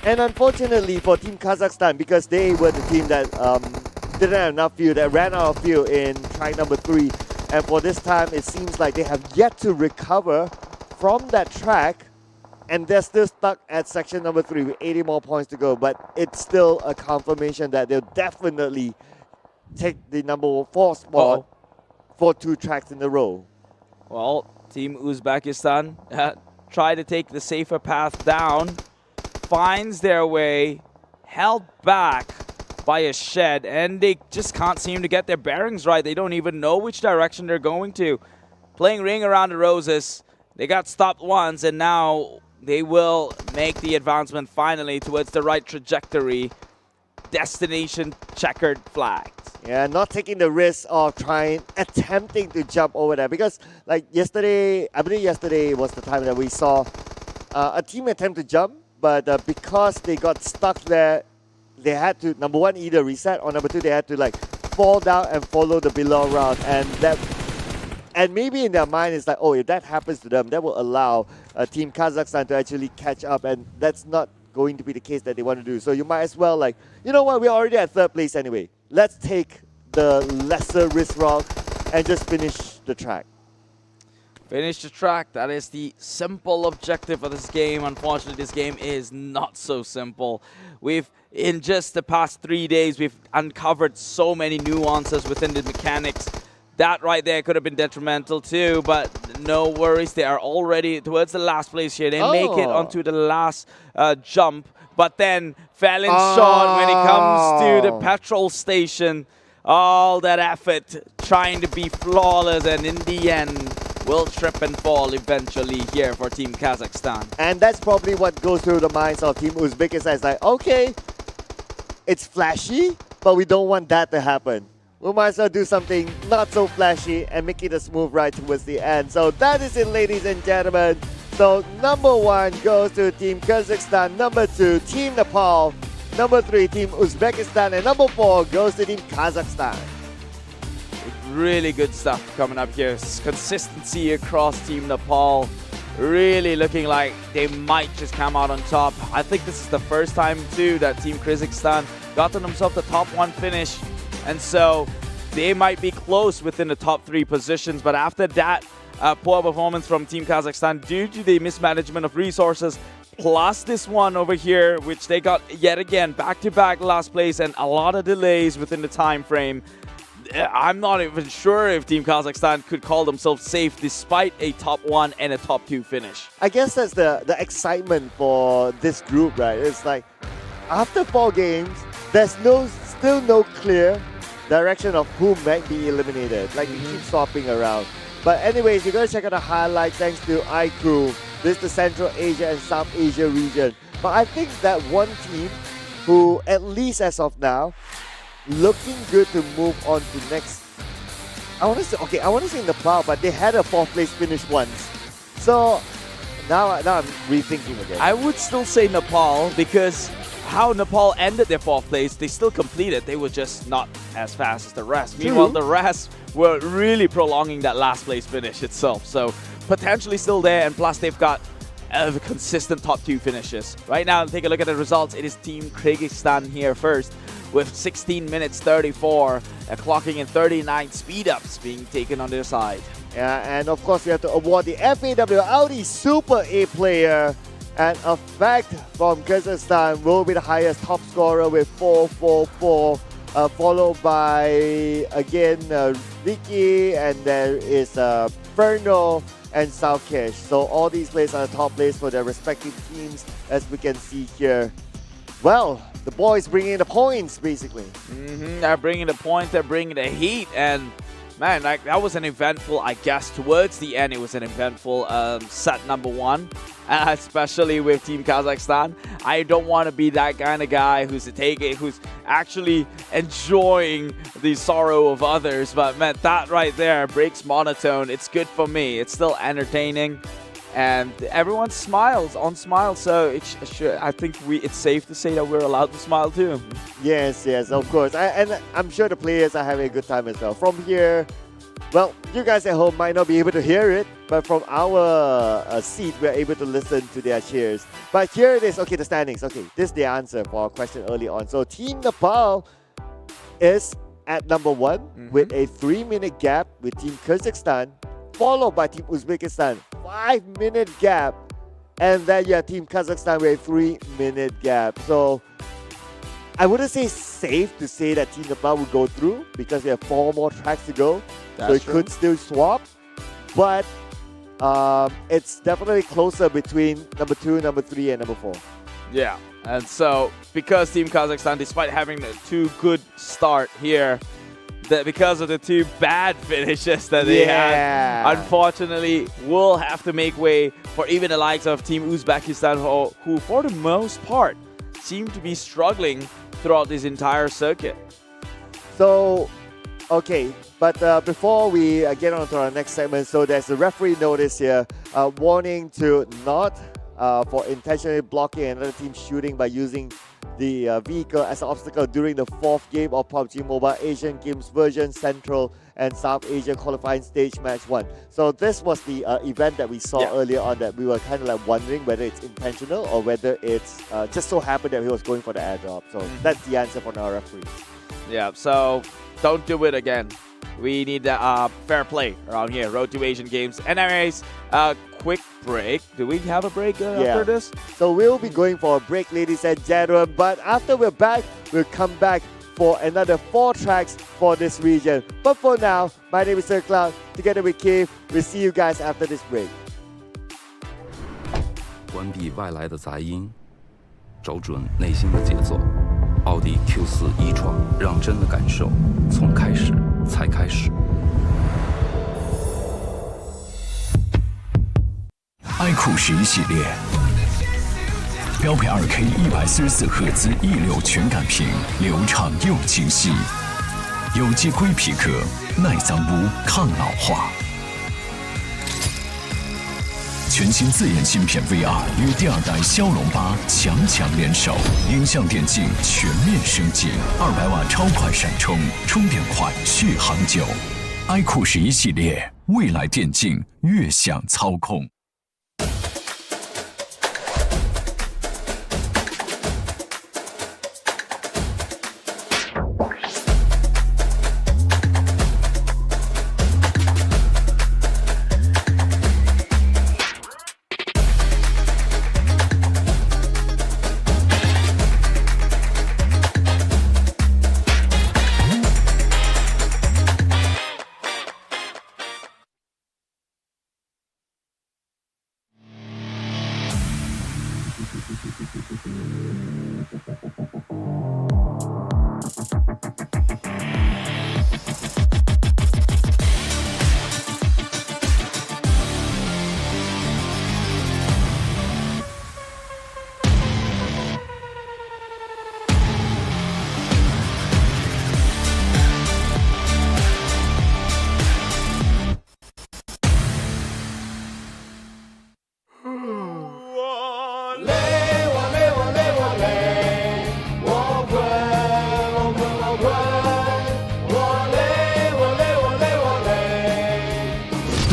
And unfortunately for Team Kazakhstan, because they were the team that didn't have enough fuel, that ran out of fuel in track number 3. And for this time, it seems like they have yet to recover from that track. And they're still stuck at section number 3 with 80 more points to go. But it's still a confirmation that they'll definitely take the number 4 spot for 2 tracks in a row. Well, Team Uzbekistan try to take the safer path down. Finds their way, held back by a shed, and they just can't seem to get their bearings right. They don't even know which direction they're going to. Playing Ring Around the Roses, they got stopped once, and now they will make the advancement finally towards the right trajectory. Destination checkered flags. Yeah, not taking the risk of attempting to jump over there, because like yesterday, I believe yesterday was the time that we saw a team attempt to jump. But because they got stuck there, they had to, number 1, either reset, or number 2, they had to like fall down and follow the below route. And that And maybe in their mind, it's like, oh, if that happens to them, that will allow Team Kazakhstan to actually catch up. And that's not going to be the case that they want to do. So you might as well, like, you know what, we're already at 3rd place anyway. Let's take the lesser risk route and just finish the track. Finish the track. That is the simple objective of this game. Unfortunately, this game is not so simple. In just the past 3 days, we've uncovered so many nuances within the mechanics. That right there could have been detrimental too, but no worries. They are already towards the last place here. They make it onto the last jump, but then fell in short when it comes to the petrol station. All that effort trying to be flawless, and in the end, will trip and fall eventually here for Team Kazakhstan. And that's probably what goes through the minds of Team Uzbekistan. It's like, okay, it's flashy, but we don't want that to happen. We might as well do something not so flashy and make it a smooth ride towards the end. So that is it, ladies and gentlemen. So number 1 goes to Team Kazakhstan, number 2, Team Nepal, number 3, Team Uzbekistan, and number 4 goes to Team Kazakhstan. Really good stuff coming up here. Consistency across Team Nepal. Really looking like they might just come out on top. I think this is the first time too that Team Kazakhstan got themselves the top 1 finish. And so they might be close within the top 3 positions. But after that poor performance from Team Kazakhstan due to the mismanagement of resources, plus this one over here, which they got yet again back-to-back last place and a lot of delays within the time frame, I'm not even sure if Team Kazakhstan could call themselves safe despite a top 1 and a top 2 finish. I guess that's the excitement for this group, right? It's like, after 4 games, there's still no clear direction of who might be eliminated. Like, you keep swapping around. But anyways, you're going to check out the highlights thanks to iCrew. This is the Central Asia and South Asia region. But I think that one team who, at least as of now, looking good to move on to next. I want to say Nepal, but they had a 4th place finish once. So now I'm rethinking again. I would still say Nepal because how Nepal ended their 4th place, they still completed. They were just not as fast as the rest. True. Meanwhile, the rest were really prolonging that last place finish itself. So potentially still there, and plus they've got consistent top 2 finishes. Right now, take a look at the results. It is Team Kyrgyzstan here first with 16 minutes 34, clocking in 39 speed-ups being taken on their side. Yeah, and of course we have to award the FAW Audi Super A player. And a fact from Kazakhstan will be the highest top scorer with 444, followed by, again, Vicky, and there is Ferno and Saukesh. So all these players are the top players for their respective teams, as we can see here. Well, the boys bringing the points, basically. They're bringing the points, they're bringing the heat, and man, that was an eventful, I guess, towards the end, it was an eventful set number 1. Especially with Team Kazakhstan. I don't want to be that kind of guy who's actually enjoying the sorrow of others. But man, that right there breaks monotone. It's good for me. It's still entertaining. And everyone smiles. So I think it's safe to say that we're allowed to smile too. Yes, of course. And I'm sure the players are having a good time as well. From here, well, you guys at home might not be able to hear it, but from our seat, we're able to listen to their cheers. But here it is. Okay, the standings. Okay, this is the answer for our question early on. So Team Nepal is at number 1 with a 3-minute gap with Team Kazakhstan, followed by Team Uzbekistan, 5-minute gap. And then you have Team Kazakhstan with a 3-minute gap. So I wouldn't say safe to say that Team Nepal will go through because we have 4 more tracks to go. So it could still swap. But it's definitely closer between number 2, number 3, and number 4. Yeah, and so because Team Kazakhstan, despite having the 2 good start here, because of the 2 bad finishes that they had, unfortunately will have to make way for even the likes of Team Uzbekistan, who for the most part seem to be struggling throughout this entire circuit. So, okay, but before we get on to our next segment, so there's a referee notice here, warning to not for intentionally blocking another team shooting by using the vehicle as an obstacle during the 4th game of PUBG Mobile Asian Games version Central and South Asia qualifying stage match 1. So this was the event that we saw earlier on, that we were kind of like wondering whether it's intentional or whether it's just so happened that he was going for the airdrop. So that's the answer from our referee. Yeah, so don't do it again. We need fair play around here. Road to Asian Games. Anyways, quick break. Do we have a break after this? So we'll be going for a break, ladies and gentlemen. But after we're back, we'll come back for another 4 tracks for this region. But for now, my name is Sir Cloud. Together with Keith, we'll see you guys after this break. 关闭外来的杂音，找准内心的节奏。奥迪 Q4 一创，让真的感受从开始才开始。iQOO 11系列，标配 2K 144赫兹一流全感屏，流畅又清晰，有机硅皮革，耐脏污、抗老化。全新自研芯片 VR 与第2代骁龙8强联手，影像电竞全面升级，200瓦超快闪充，充电快，续航久。iQOO 11系列，未来电竞越想操控。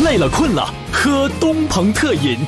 累了困了，喝东鹏特饮。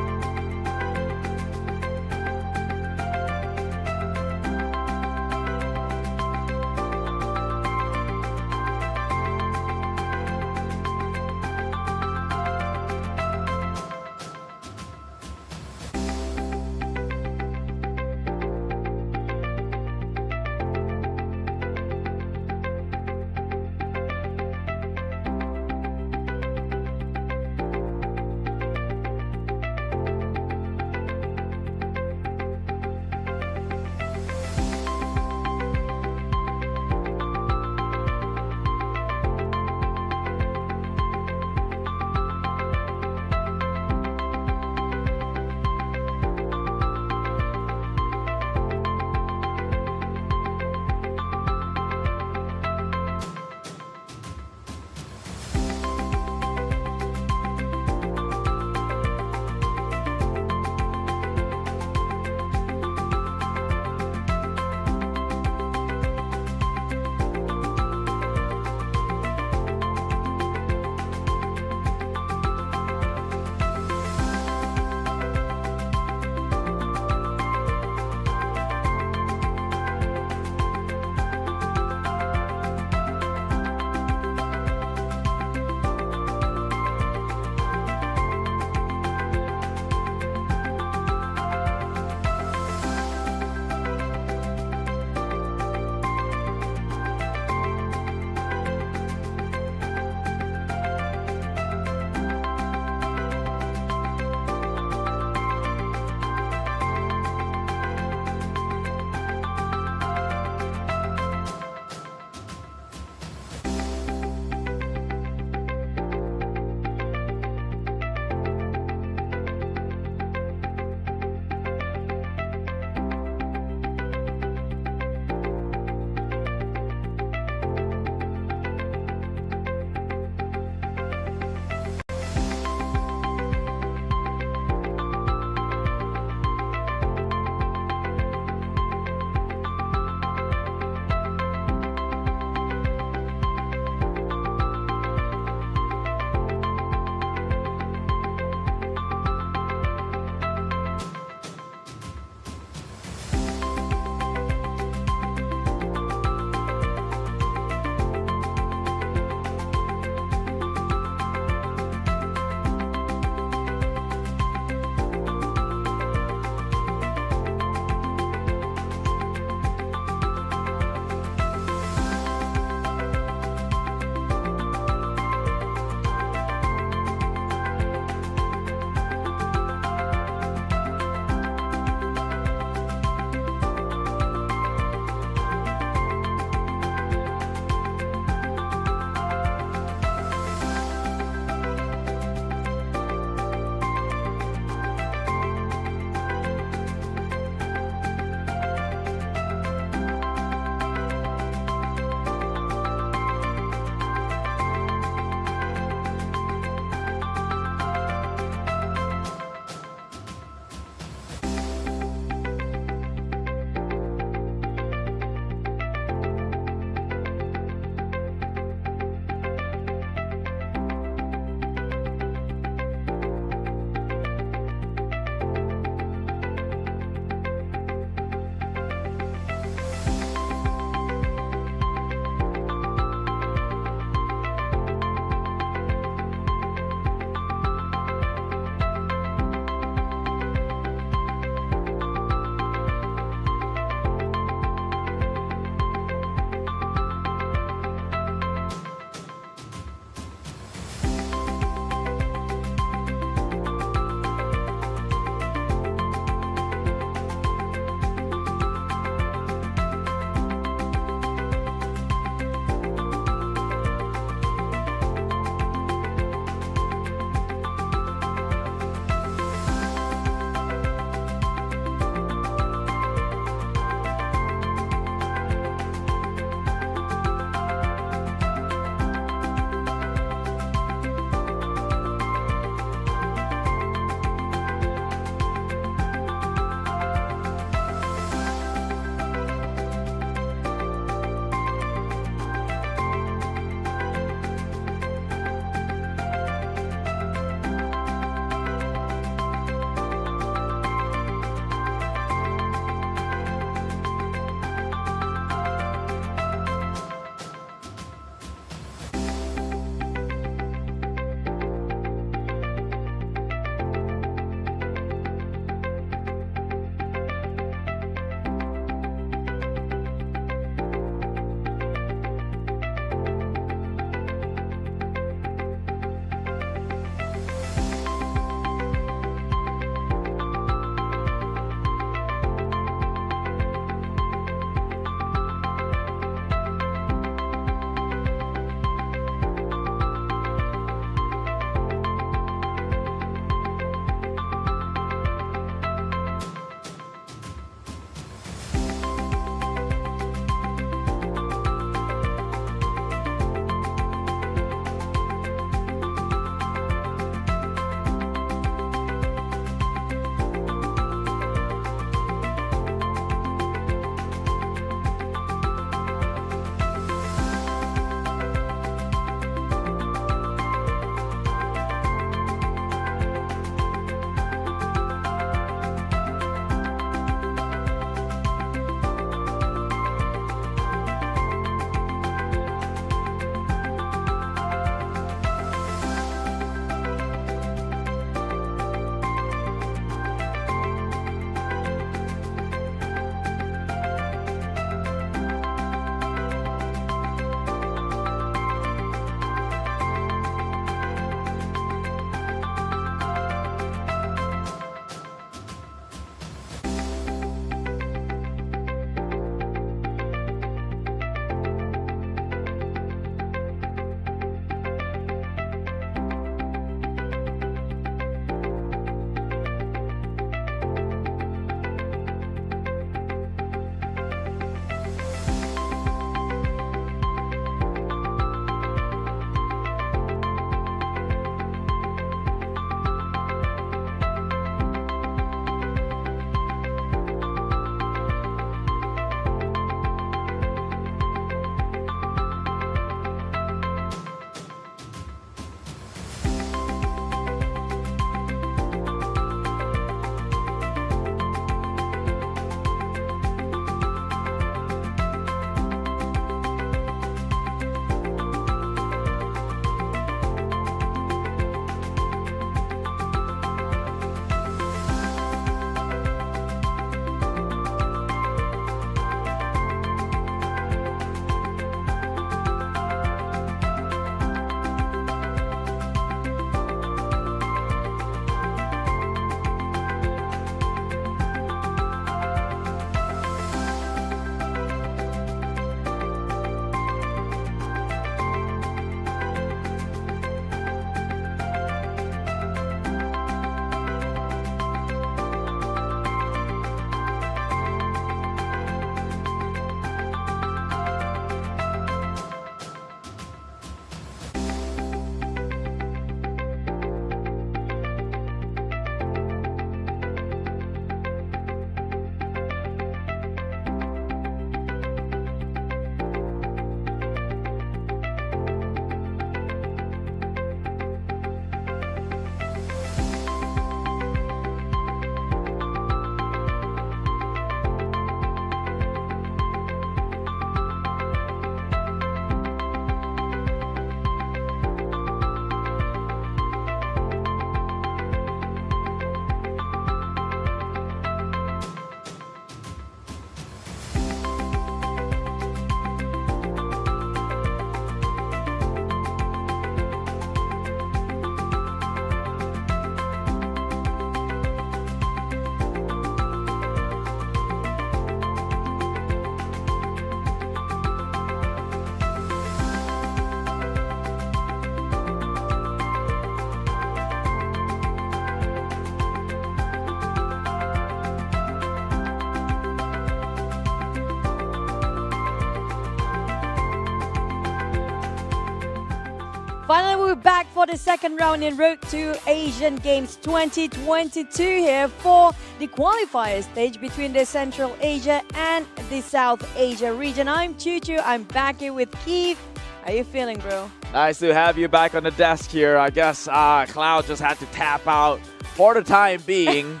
Finally, we're back for the second round in Road to Asian Games 2022 here for the qualifier stage between the Central Asia and the South Asia region. I'm Choo-Choo. I'm back here with Keith. How you feeling, bro? Nice to have you back on the desk here. I guess Cloud just had to tap out for the time being.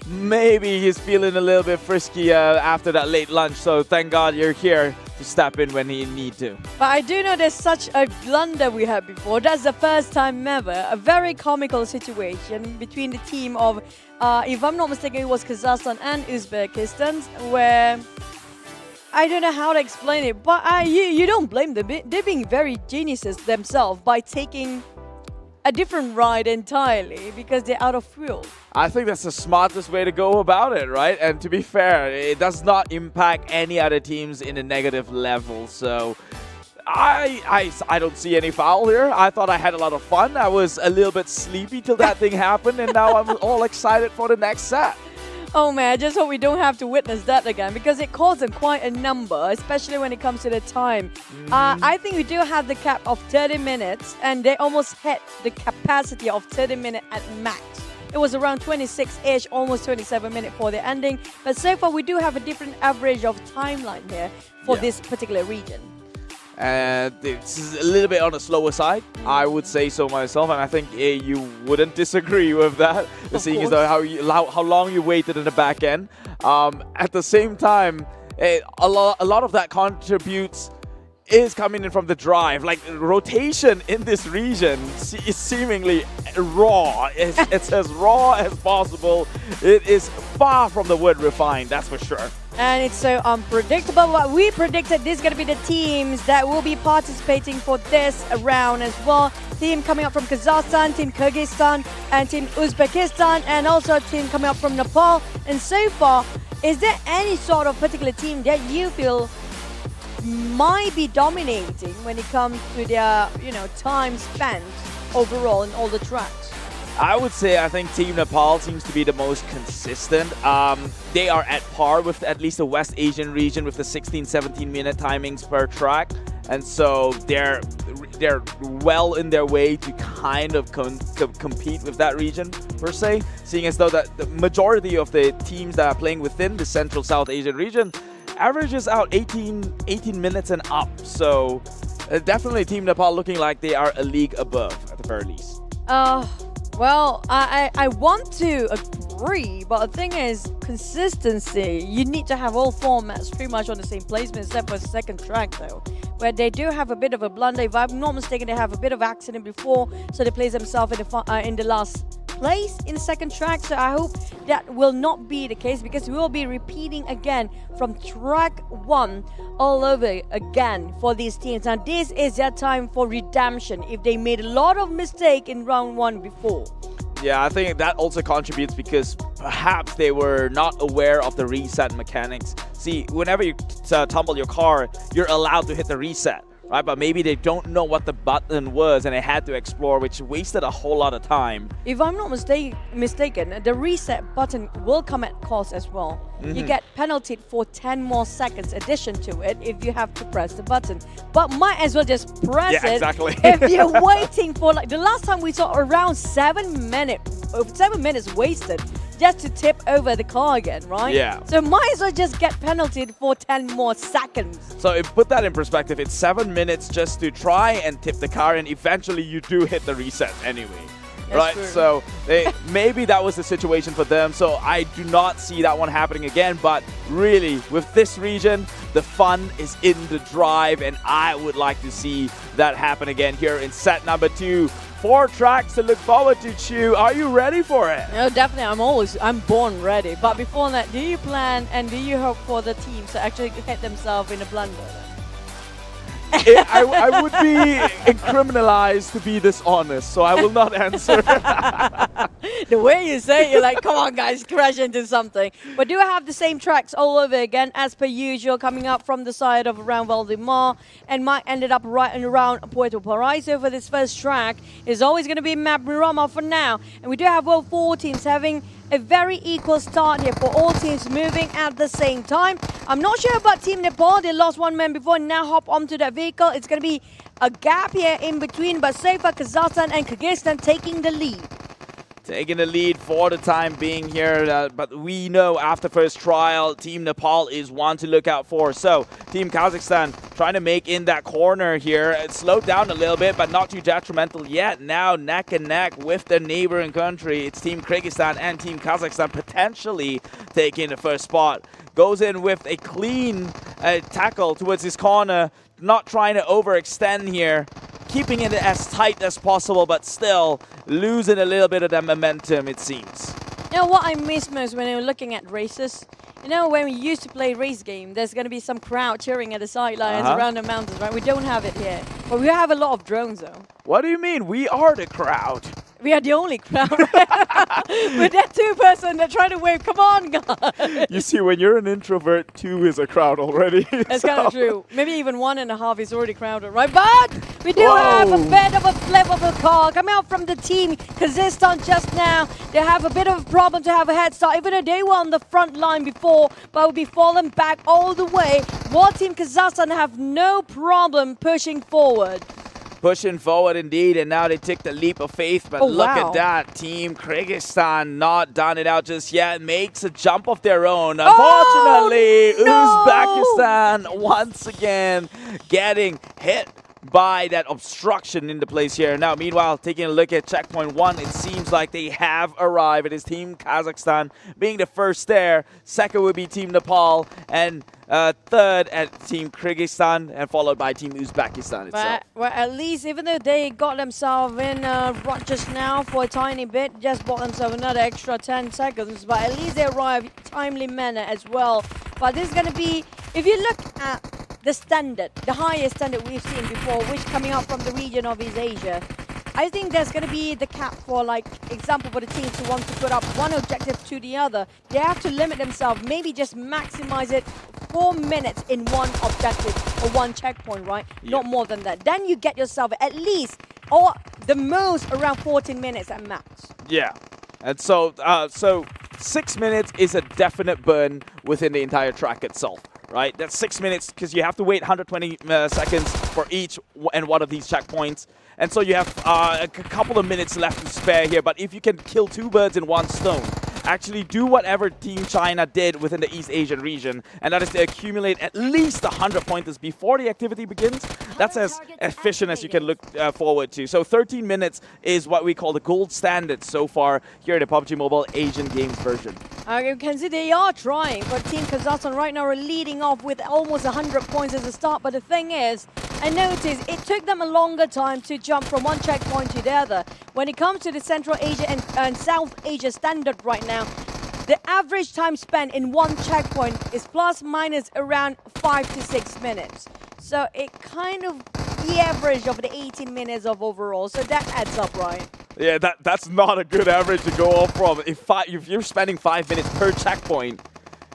Maybe he's feeling a little bit frisky after that late lunch, so thank God you're here to step in when he need to. But I do know there's such a blunder we had before. That's the first time ever. A very comical situation between the team of, if I'm not mistaken, it was Kazakhstan and Uzbekistan, where I don't know how to explain it, but you don't blame them. They're being very geniuses themselves by taking a different ride entirely because they're out of fuel. I think that's the smartest way to go about it, right? And to be fair, it does not impact any other teams in a negative level. So I don't see any foul here. I thought I had a lot of fun. I was a little bit sleepy till that thing happened, and now I'm all excited for the next set. Oh man, I just hope we don't have to witness that again because it caused them quite a number, especially when it comes to the time. I think we do have the cap of 30 minutes and they almost hit the capacity of 30 minutes at max. It was around 26-ish, almost 27 minutes for the ending. But so far we do have a different average of timeline here for this particular region. And it's a little bit on the slower side, I would say so myself, and I think you wouldn't disagree with that, seeing as though how long you waited in the back end. At the same time, a lot of that contributes is coming in from the drive. Like, rotation in this region is seemingly raw. It's as raw as possible. It is far from the word refined, that's for sure. And it's so unpredictable. But we predicted this is going to be the teams that will be participating for this round as well. Team coming up from Kazakhstan, Team Kyrgyzstan, and Team Uzbekistan, and also a team coming up from Nepal. And so far, is there any sort of particular team that you feel might be dominating when it comes to their, time spent overall in all the tracks? I would say I think Team Nepal seems to be the most consistent. They are at par with at least the West Asian region with the 16-17 minute timings per track. And so they're well in their way to kind of compete with that region per se, seeing as though that the majority of the teams that are playing within the Central South Asian region averages out 18 minutes and up. So definitely Team Nepal looking like they are a league above at the very least. Well, I want to agree, but the thing is, consistency. You need to have all formats pretty much on the same placement, except for the second track, though, where they do have a bit of a blunder. If I'm not mistaken, they have a bit of accident before, so they place themselves in the last place in the second track. So I hope that will not be the case because we will be repeating again from track 1 all over again for these teams. Now this is their time for redemption if they made a lot of mistake in round 1 before. Yeah, I think that also contributes because perhaps they were not aware of the reset mechanics. See, whenever you tumble your car, you're allowed to hit the reset, right? But maybe they don't know what the button was and they had to explore, which wasted a whole lot of time. If I'm not mistaken, the reset button will come at cost as well. You get penalty for 10 more seconds addition to it if you have to press the button. But might as well just press it exactly. if you're waiting for, like, the last time we saw around 7 minutes wasted just to tip over the car again, right? Yeah. So might as well just get penalty for 10 more seconds. So if put that in perspective, it's 7 minutes just to try and tip the car, and eventually you do hit the reset anyway. Right, true. so maybe that was the situation for them. So I do not see that one happening again. But really, with this region, the fun is in the drive, and I would like to see that happen again here in set number 2. 4 tracks to look forward to, Chu. Are you ready for it? No, definitely. I'm born ready. But before that, do you plan and do you hope for the teams to actually hit themselves in a blunder? I would be criminalized to be dishonest, so I will not answer. The way you say it, you're like, come on, guys, crash into something. But do have the same tracks all over again, as per usual, coming up from the side of around Valdemar, and might ended up right and around Puerto Paraiso for this first track. Is always going to be Map Miramar for now. And we do have all 4 teams having a very equal start here for all teams moving at the same time. I'm not sure about Team Nepal. They lost one man before, now hop onto that vehicle. It's going to be a gap here in between, but so far Kazakhstan and Kyrgyzstan taking the lead. Taking the lead for the time being here, but we know after first trial, Team Nepal is one to look out for. So, Team Kazakhstan trying to make in that corner here. It slowed down a little bit, but not too detrimental yet. Now, neck and neck with the neighboring country. It's Team Kyrgyzstan and Team Kazakhstan potentially taking the first spot. Goes in with a clean tackle towards his corner, not trying to overextend here. Keeping it as tight as possible, but still losing a little bit of that momentum, it seems. You know what I miss most when I'm looking at races? You know, when we used to play race game, there's going to be some crowd cheering at the sidelines around the mountains, right? We don't have it here. But we have a lot of drones, though. What do you mean? We are the crowd. We are the only crowd. With that two-person, they're trying to wave. Come on, guys. You see, when you're an introvert, two is a crowd already. That's kind of true. Maybe even 1.5 is already crowded, right? But we do have a bit of a flip of a call coming out from the team Kyrgyzstan just now. They have a bit of a problem to have a head start, even though they were on the front line before, but will be falling back all the way. While Team Kazakhstan have no problem pushing forward. Pushing forward indeed, and now they take the leap of faith, but look at that. Team Kyrgyzstan not done it out just yet. Makes a jump of their own. Unfortunately, Uzbekistan once again getting hit by that obstruction in the place here. Now, meanwhile, taking a look at checkpoint 1, it seems like they have arrived. It is Team Kazakhstan being the first there. Second would be Team Nepal, and third at Team Kyrgyzstan, and followed by Team Uzbekistan itself. Well, at least, even though they got themselves in rut just now for a tiny bit, just bought themselves another extra 10 seconds, but at least they arrived timely manner as well. But this is going to be, if you look at the standard, the highest standard we've seen before, which coming out from the region of East Asia, I think there's going to be the cap for, like, example, for the teams who want to put up one objective to the other. They have to limit themselves, maybe just maximize it 4 minutes in one objective or one checkpoint, right? Yeah. Not more than that. Then you get yourself at least, or the most, around 14 minutes at max. Yeah. And so 6 minutes is a definite burn within the entire track itself. Right, that's 6 minutes because you have to wait 120 seconds for each and one of these checkpoints. And so you have a couple of minutes left to spare here. But if you can kill 2 birds in one stone, actually do whatever Team China did within the East Asian region, and that is to accumulate at least 100 pointers before the activity begins. That's as efficient as you can look forward to. So 13 minutes is what we call the gold standard so far here in the PUBG Mobile Asian Games version. You can see they are trying, but Team Kazakhstan right now are leading off with almost 100 points as a start. But the thing is, I noticed it took them a longer time to jump from one checkpoint to the other. When it comes to the Central Asia and South Asia standard right now, the average time spent in one checkpoint is plus minus around 5 to 6 minutes. So it kind of the average of the 18 minutes of overall. So that adds up, right? Yeah, that's not a good average to go off from. If you're spending 5 minutes per checkpoint,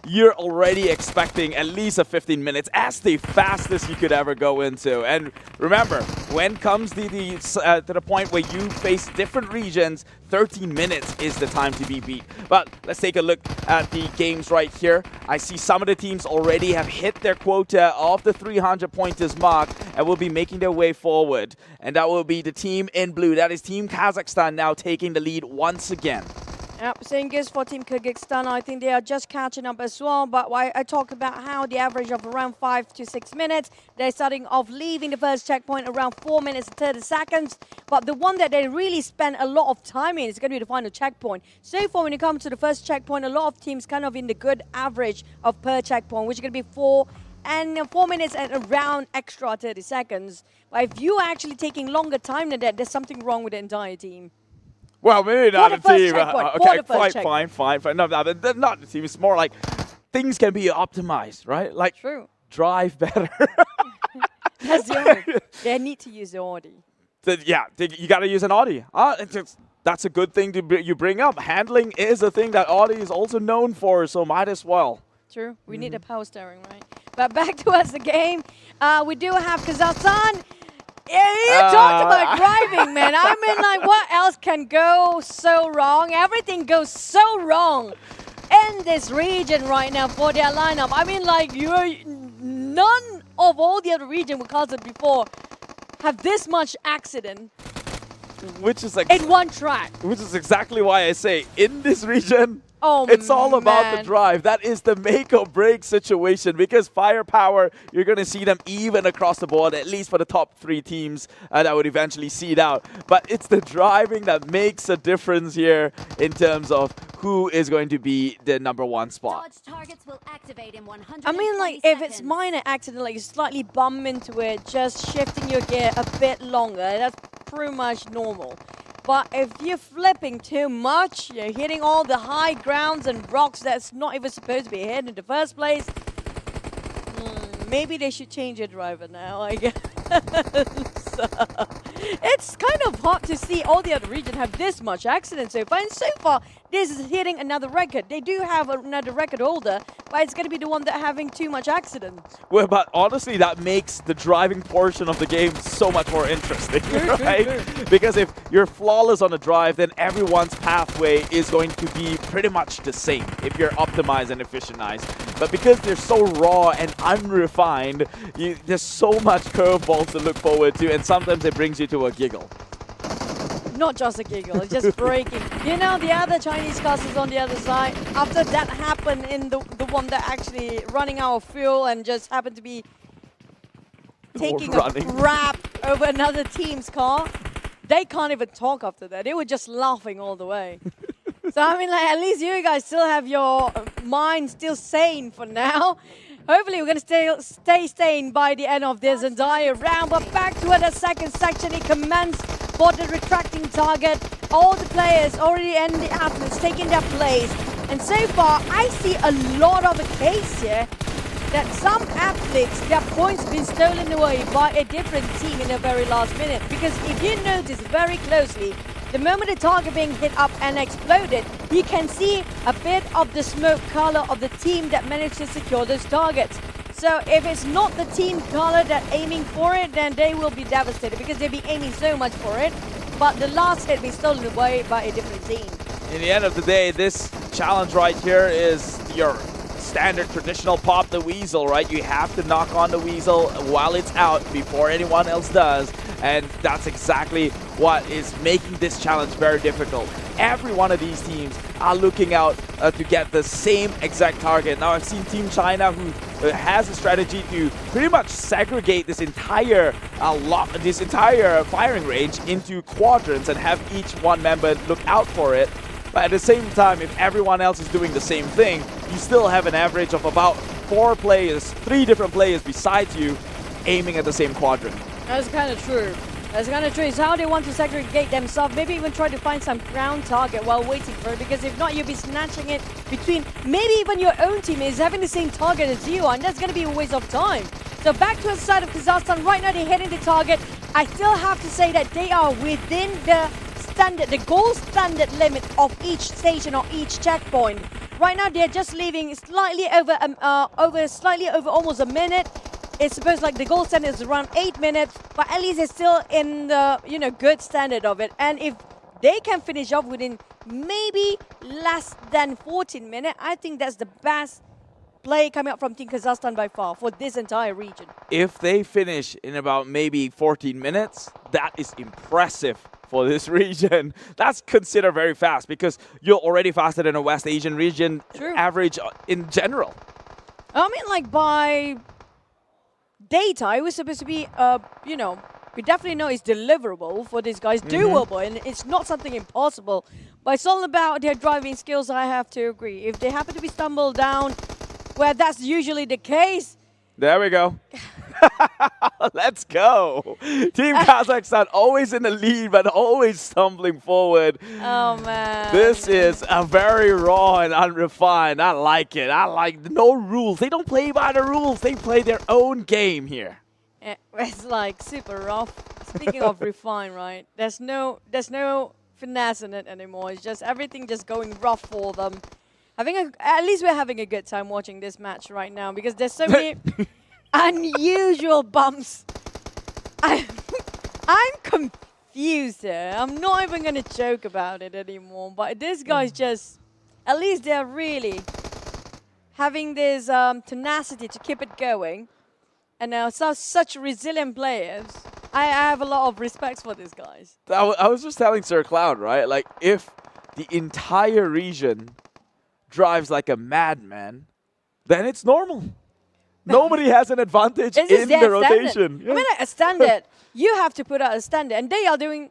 you're already expecting at least a 15 minutes as the fastest you could ever go into. And remember, when it comes to the point where you face different regions, 13 minutes is the time to be beat. But let's take a look at the games right here. I see some of the teams already have hit their quota of the 300 pointers mark and will be making their way forward. And that will be the team in blue. That is Team Kazakhstan now taking the lead once again. Yep, same goes for Team Kyrgyzstan. I think they are just catching up as well. But I talk about how the average of around 5 to 6 minutes. They're starting off leaving the first checkpoint around 4 minutes and 30 seconds. But the one that they really spend a lot of time in is going to be the final checkpoint. So far, when it comes to the first checkpoint, a lot of teams kind of in the good average of per checkpoint, which is going to be 4 minutes and around extra 30 seconds. But if you're actually taking longer time than that, there's something wrong with the entire team. Well, maybe not the team. Okay, fine. No, not the team. It's more like things can be optimized, right? Like, true. Drive better. That's the Audi. They need to use the Audi. You got to use an Audi. That's a good thing you bring up. Handling is a thing that Audi is also known for, so might as well. True. We need a power steering, right? But back to us the game. We do have Kazakhstan. Yeah, you talked about driving, man. I mean, like, what else can go so wrong? Everything goes so wrong. in this region right now for their lineup. I mean, like, none of all the other region we casted before have this much accident Which is like in one track. Which is exactly why I say in this region, Oh, it's all about the man. drive. That is the make or break situation because firepower, you're going to see them even across the board, at least for the top 3 teams that would eventually seed out. But it's the driving that makes a difference here in terms of who is going to be the #1 spot. Targets will activate in 100. I mean, like, if it's minor accident, like you slightly bump into it, just shifting your gear a bit longer, that's pretty much normal. But if you're flipping too much, you're hitting all the high grounds and rocks that's not even supposed to be hit in the first place, maybe they should change your driver now, I guess. It's kind of hard to see all the other regions have this much accident so far. And so far, this is hitting another record. They do have another record holder, but it's going to be the one that having too much accident. Well, but honestly, that makes the driving portion of the game so much more interesting, right? Because if you're flawless on the drive, then everyone's pathway is going to be pretty much the same if you're optimized and efficientized. But because they're so raw and unrefined, there's so much curveballs to look forward to, and sometimes it brings you to a giggle. Not just a giggle, it's just breaking. You know, the other Chinese casters on the other side, after that happened in the one that actually running out of fuel and just happened to be taking a grab over another team's car, they can't even talk after that. They were just laughing all the way. So, I mean, like, at least you guys still have your mind still sane for now. Hopefully, we're going to stay sane by the end of this entire round. But back to the second section, it commenced for the retracting target. All the players already and the athletes taking their place. And so far, I see a lot of a case here that some athletes, their points been stolen away by a different team in the very last minute. Because if you notice very closely, the moment the target being hit up and exploded, you can see a bit of the smoke color of the team that managed to secure those targets. So if it's not the team color that's aiming for it, then they will be devastated because they'll be aiming so much for it. But the last hit be stolen away by a different team. In the end of the day, this challenge right here is your standard traditional pop the weasel, right? You have to knock on the weasel while it's out before anyone else does. And that's exactly what is making this challenge very difficult. Every one of these teams are looking out to get the same exact target. Now I've seen Team China who has a strategy to pretty much segregate this entire firing range into quadrants and have each one member look out for it. But at the same time, if everyone else is doing the same thing, you still have an average of about 3 different players besides you aiming at the same quadrant. That's kind of true. That's kind of true. It's how they want to segregate themselves. Maybe even try to find some ground target while waiting for it. Because if not, you'll be snatching it between... Maybe even your own team is having the same target as you. And that's going to be a waste of time. So back to the side of Kazakhstan. Right now, they're hitting the target. I still have to say that they are within the goal standard limit of each station or each checkpoint. Right now, they're just leaving slightly over almost a minute. It's supposed like the goal standard is around 8 minutes, but at least it's still in the good standard of it. And if they can finish off within maybe less than 14 minutes, I think that's the best play coming up from Team Kazakhstan by far for this entire region. If they finish in about maybe 14 minutes, that is impressive for this region. That's considered very fast because you're already faster than a West Asian region average in general. I mean, like by data, it was supposed to be, we definitely know it's deliverable for these guys, doable, and it's not something impossible. But it's all about their driving skills, I have to agree. If they happen to be stumbled down, well, that's usually the case. There we go. Let's go. Team Kazakhstan always in the lead, but always stumbling forward. Oh, man. This is a very raw and unrefined. I like it. I like no rules. They don't play by the rules. They play their own game here. It's like super rough. Speaking of refined, right? There's no finesse in it anymore. It's just everything just going rough for them. At least we're having a good time watching this match right now because there's so many unusual bumps. I'm confused here. I'm not even going to joke about it anymore. But this guy's just at least they're really having this tenacity to keep it going. And now such resilient players. I have a lot of respect for these guys. I was just telling Sir Cloud, right? Like, if the entire region drives like a madman, then it's normal. Nobody has an advantage in the rotation. I mean, like a standard. You have to put out a standard, and they are doing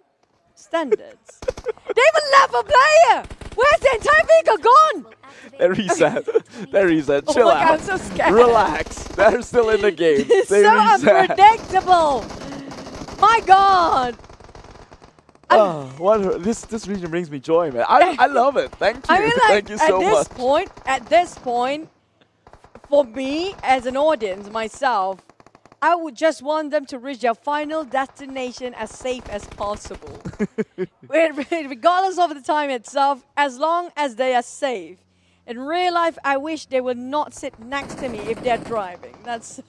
standards. They have a level player! Where's the entire vehicle gone? They reset. They reset. Chill out. I'm so scared. Relax. They're still in the game. It's They so reset. unpredictable. My God. This region brings me joy, man. I love it. Thank you. I mean, like, Thank you so much. At this point, for me as an audience, myself, I would just want them to reach their final destination as safe as possible. Regardless of the time itself, as long as they are safe. In real life, I wish they would not sit next to me if they're driving. That's...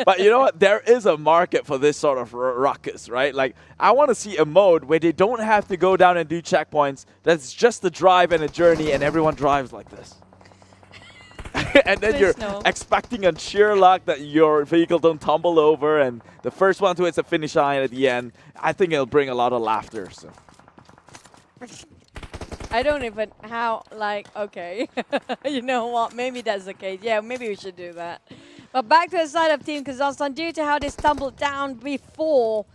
But you know what? There is a market for this sort of ruckus, right? Like, I want to see a mode where they don't have to go down and do checkpoints. That's just a drive and a journey, and everyone drives like this. And then you're expecting on sheer luck that your vehicle don't tumble over, and the first one to hit the finish line at the end. I think it'll bring a lot of laughter. So. I don't even okay. You know what? Maybe that's the case. Yeah, maybe we should do that. But back to the side of Team Kazakhstan, due to how they stumbled down before,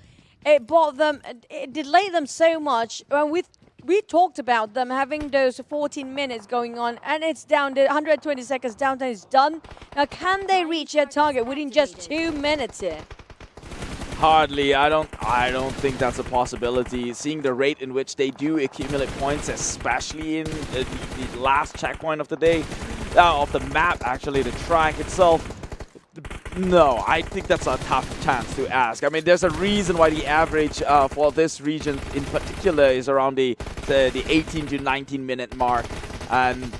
it delayed them so much. When we talked about them having those 14 minutes going on, and it's down to 120 seconds downtime is done. Now, can they reach their target within just 2 minutes here? Hardly. I don't think that's a possibility. Seeing the rate in which they do accumulate points, especially in the last checkpoint of the day, of the map, actually, the track itself. No, I think that's a tough chance to ask. I mean, there's a reason why the average for this region in particular is around the 18 to 19 minute mark. And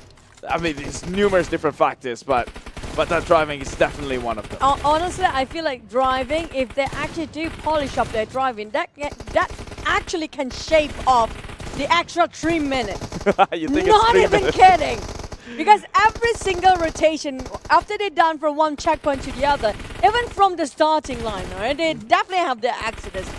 I mean, there's numerous different factors, but that driving is definitely one of them. Honestly, I feel like driving, if they actually do polish up their driving, that actually can shave off the extra 3 minutes. You think Not it's even kidding. Because every single rotation, after they're done from one checkpoint to the other, even from the starting line, right, they definitely have their accidents.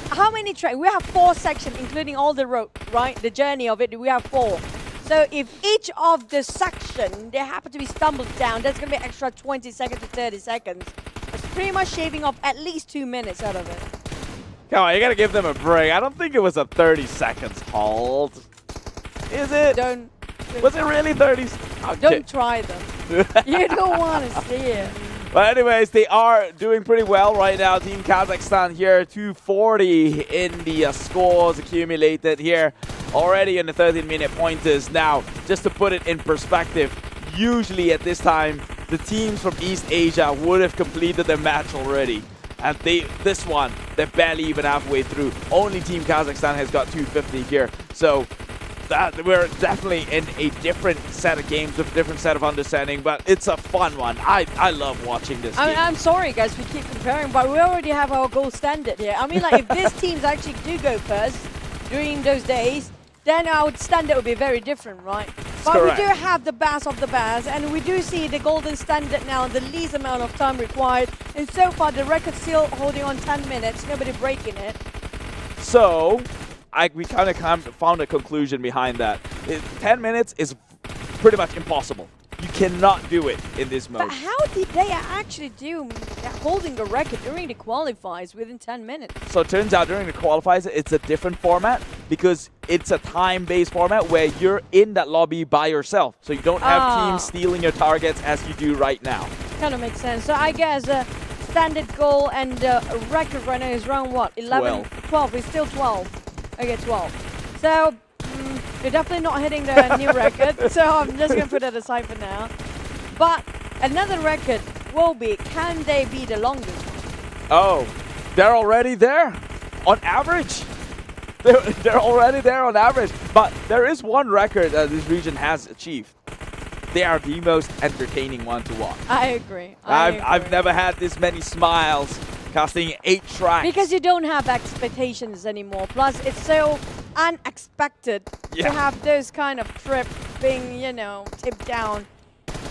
How many tracks? We have 4 sections, including all the road, right? The journey of it, we have 4. So if each of the section, they happen to be stumbled down, that's going to be extra 20 seconds to 30 seconds. It's pretty much shaving off at least 2 minutes out of it. Come on, you got to give them a break. I don't think it was a 30 seconds hold. Is it? Was it really 30? Okay. Don't try them. You don't want to see it. But anyways, they are doing pretty well right now. Team Kazakhstan here, 240 in the scores accumulated here. Already in the 13-minute pointers. Now, just to put it in perspective, usually at this time, the teams from East Asia would have completed their match already. And this one, they're barely even halfway through. Only Team Kazakhstan has got 250 here. So we're definitely in a different set of games with a different set of understanding, but it's a fun one. I love watching this game. I'm sorry, guys, we keep comparing, but we already have our gold standard here. I mean, like, if these teams actually do go first during those days, then our standard would be very different, right? But correct. We do have the best of the best, and we do see the golden standard now, the least amount of time required. And so far, the record's still holding on 10 minutes, nobody breaking it. So, we kind of found a conclusion behind that. 10 minutes is pretty much impossible. You cannot do it in this mode. But how did they actually do holding the record during the qualifiers within 10 minutes? So it turns out during the qualifiers, it's a different format because it's a time-based format where you're in that lobby by yourself. So you don't have teams stealing your targets as you do right now. Kind of makes sense. So I guess standard goal and record right now is around what? 11? 12. It's still 12. Okay, 12. So you're definitely not hitting the new record. So I'm just going to put it aside for now. But another record will be, can they be the longest one? Oh, they're already there on average. They're already there on average. But there is one record that this region has achieved. They are the most entertaining one to watch. I agree. I've never had this many smiles casting 8 tracks. Because you don't have expectations anymore. Plus, it's so unexpected to have those kind of trip being, you know, tipped down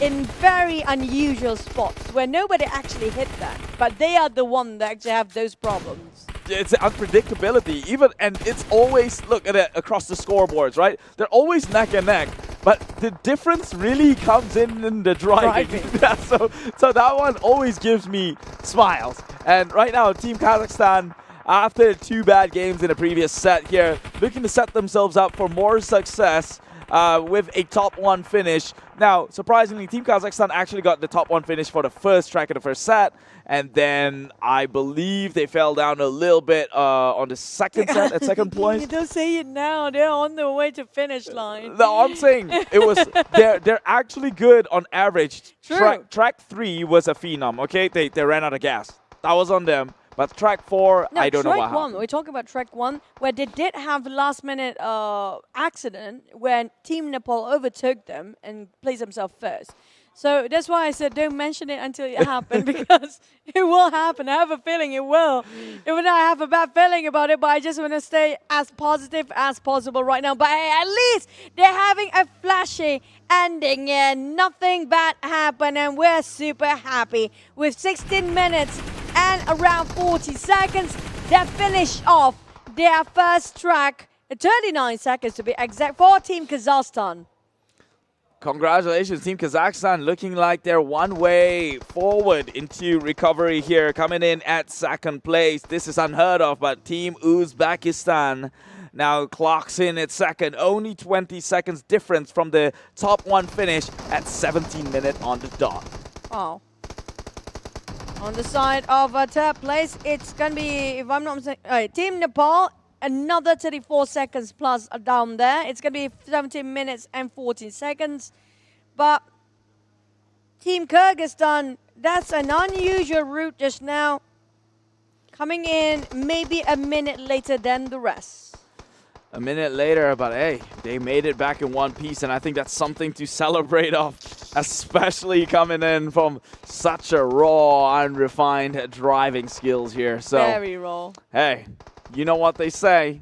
in very unusual spots where nobody actually hit that, but they are the one that actually have those problems. It's unpredictability, and it's always, look at it across the scoreboards, right? They're always neck and neck, but the difference really comes in the driving. Yeah, so that one always gives me smiles. And right now, Team Kazakhstan, after 2 bad games in the previous set here, looking to set themselves up for more success with a top 1 finish. Now, surprisingly, Team Kazakhstan actually got the top 1 finish for the first track of the first set, and then I believe they fell down a little bit on the second set at second place. Don't say it now. They're on their way to finish line. No, I'm saying it was they're actually good on average. True. Track 3 was a phenom. Okay, they ran out of gas. That was on them. But track 4, no, I don't know what track 1. happened. We're talking about track 1, where they did have a last-minute accident when Team Nepal overtook them and placed themselves first. So that's why I said don't mention it until it happened, because it will happen. I have a feeling it will. Even though I have a bad feeling about it, but I just want to stay as positive as possible right now. But hey, at least they're having a flashy ending and nothing bad happened, and we're super happy. With 16 minutes and around 40 seconds, they finish off their first track, 39 seconds to be exact, for Team Kazakhstan. Congratulations, Team Kazakhstan, looking like they're one way forward into recovery here, coming in at second place. This is unheard of, but Team Uzbekistan now clocks in at second. Only 20 seconds difference from the top 1 finish at 17 minutes on the dot. Oh. On the side of third place, it's going to be, if I'm not mistaken, Team Nepal, another 34 seconds plus down there. It's going to be 17 minutes and 14 seconds. But Team Kyrgyzstan, that's an unusual route just now. Coming in maybe a minute later than the rest. A minute later, but hey, they made it back in one piece, and I think that's something to celebrate off, especially coming in from such a raw, unrefined driving skills here. So, very raw. Hey, you know what they say,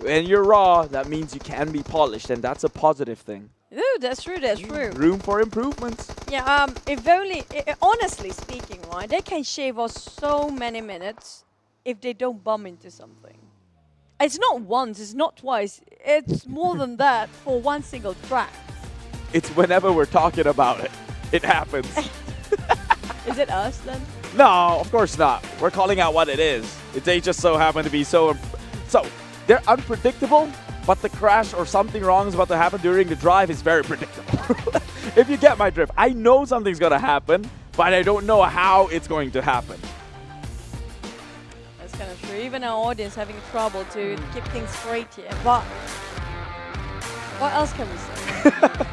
when you're raw, that means you can be polished, and that's a positive thing. Ooh, that's true, that's true. Room for improvements. Yeah, if only, honestly speaking, right, they can shave off so many minutes if they don't bump into something. It's not once, it's not twice, it's more than that for one single track. It's whenever we're talking about it, it happens. Is it us then? No, of course not. We're calling out what it is. They just so happen to be so they're unpredictable, but the crash or something wrong is about to happen during the drive is very predictable. If you get my drift, I know something's going to happen, but I don't know how it's going to happen. That's kind of true. Even our audience having trouble to keep things straight here. But what else can we say?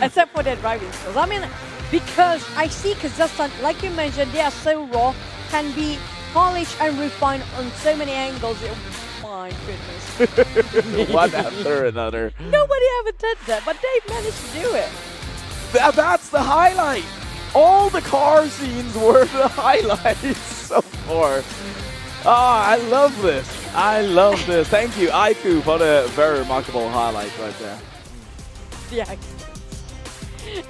Except for their driving skills. I mean, because I see Kazakhstan, like you mentioned, they are so raw, can be polished and refined on so many angles. My goodness. One after another. Nobody ever did that, but they managed to do it. That's the highlight. All the car scenes were the highlights so far. Ah, I love this. I love this. Thank you, Aiku, for the very remarkable highlight right there. The accents.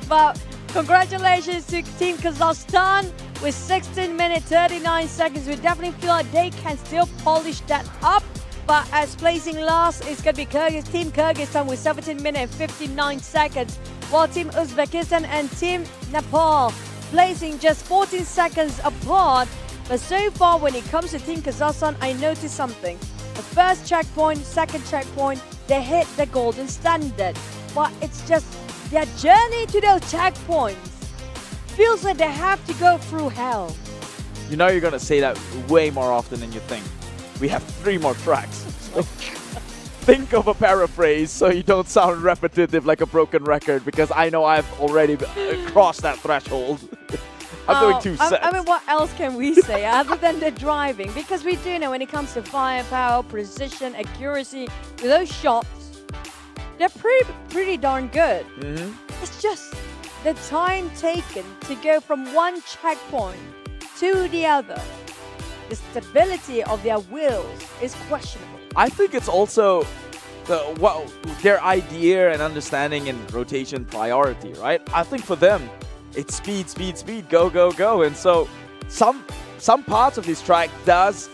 But congratulations to Team Kazakhstan with 16 minutes 39 seconds. We definitely feel like they can still polish that up. But as placing last, it's going to be Team Kyrgyzstan with 17 minutes 59 seconds, while Team Uzbekistan and Team Nepal placing just 14 seconds apart. But so far, when it comes to Team Kazakhstan, I noticed something. The first checkpoint, second checkpoint, they hit the golden standard. But it's just their journey to those checkpoints feels like they have to go through hell. You know you're going to say that way more often than you think. We have 3 more tracks. Think of a paraphrase so you don't sound repetitive like a broken record, because I know I've already crossed that threshold. I'm doing 2 sets. I mean, what else can we say other than the driving? Because we do know when it comes to firepower, precision, accuracy, with those shots, they're pretty darn good. It's just the time taken to go from one checkpoint to the other. The stability of their wheels is questionable. I think it's also their idea and understanding and rotation priority, right? I think for them, it's speed, speed, speed, go, go, go. And so some parts of this track does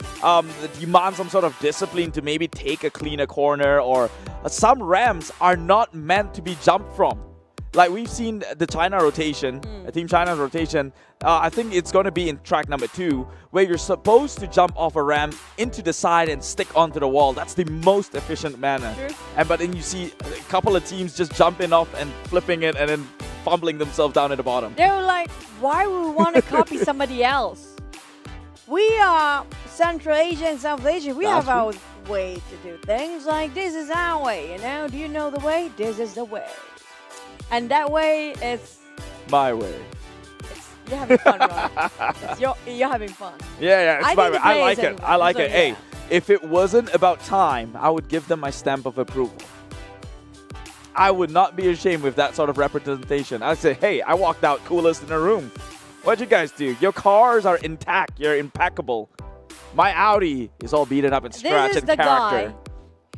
demand some sort of discipline to maybe take a cleaner corner, or some ramps are not meant to be jumped from. Like we've seen the China rotation, Team China's rotation, I think it's going to be in track number 2, where you're supposed to jump off a ramp into the side and stick onto the wall. That's the most efficient manner. But then you see a couple of teams just jumping off and flipping it and then fumbling themselves down at the bottom. They were like, why would we want to copy somebody else? We are Central Asia and South Asia. We have our way to do things. Like, this is our way. And now, do you know the way? This is the way. And that way is... my way. You're having fun, right? You're having fun. Yeah, it's my way. I like it. Anyway. I like So, it. yeah. Hey, if it wasn't about time, I would give them my stamp of approval. I would not be ashamed with that sort of representation. I'd say, hey, I walked out coolest in the room. What'd you guys do? Your cars are intact. You're impeccable. My Audi is all beaten up and scratched This is and the character. guy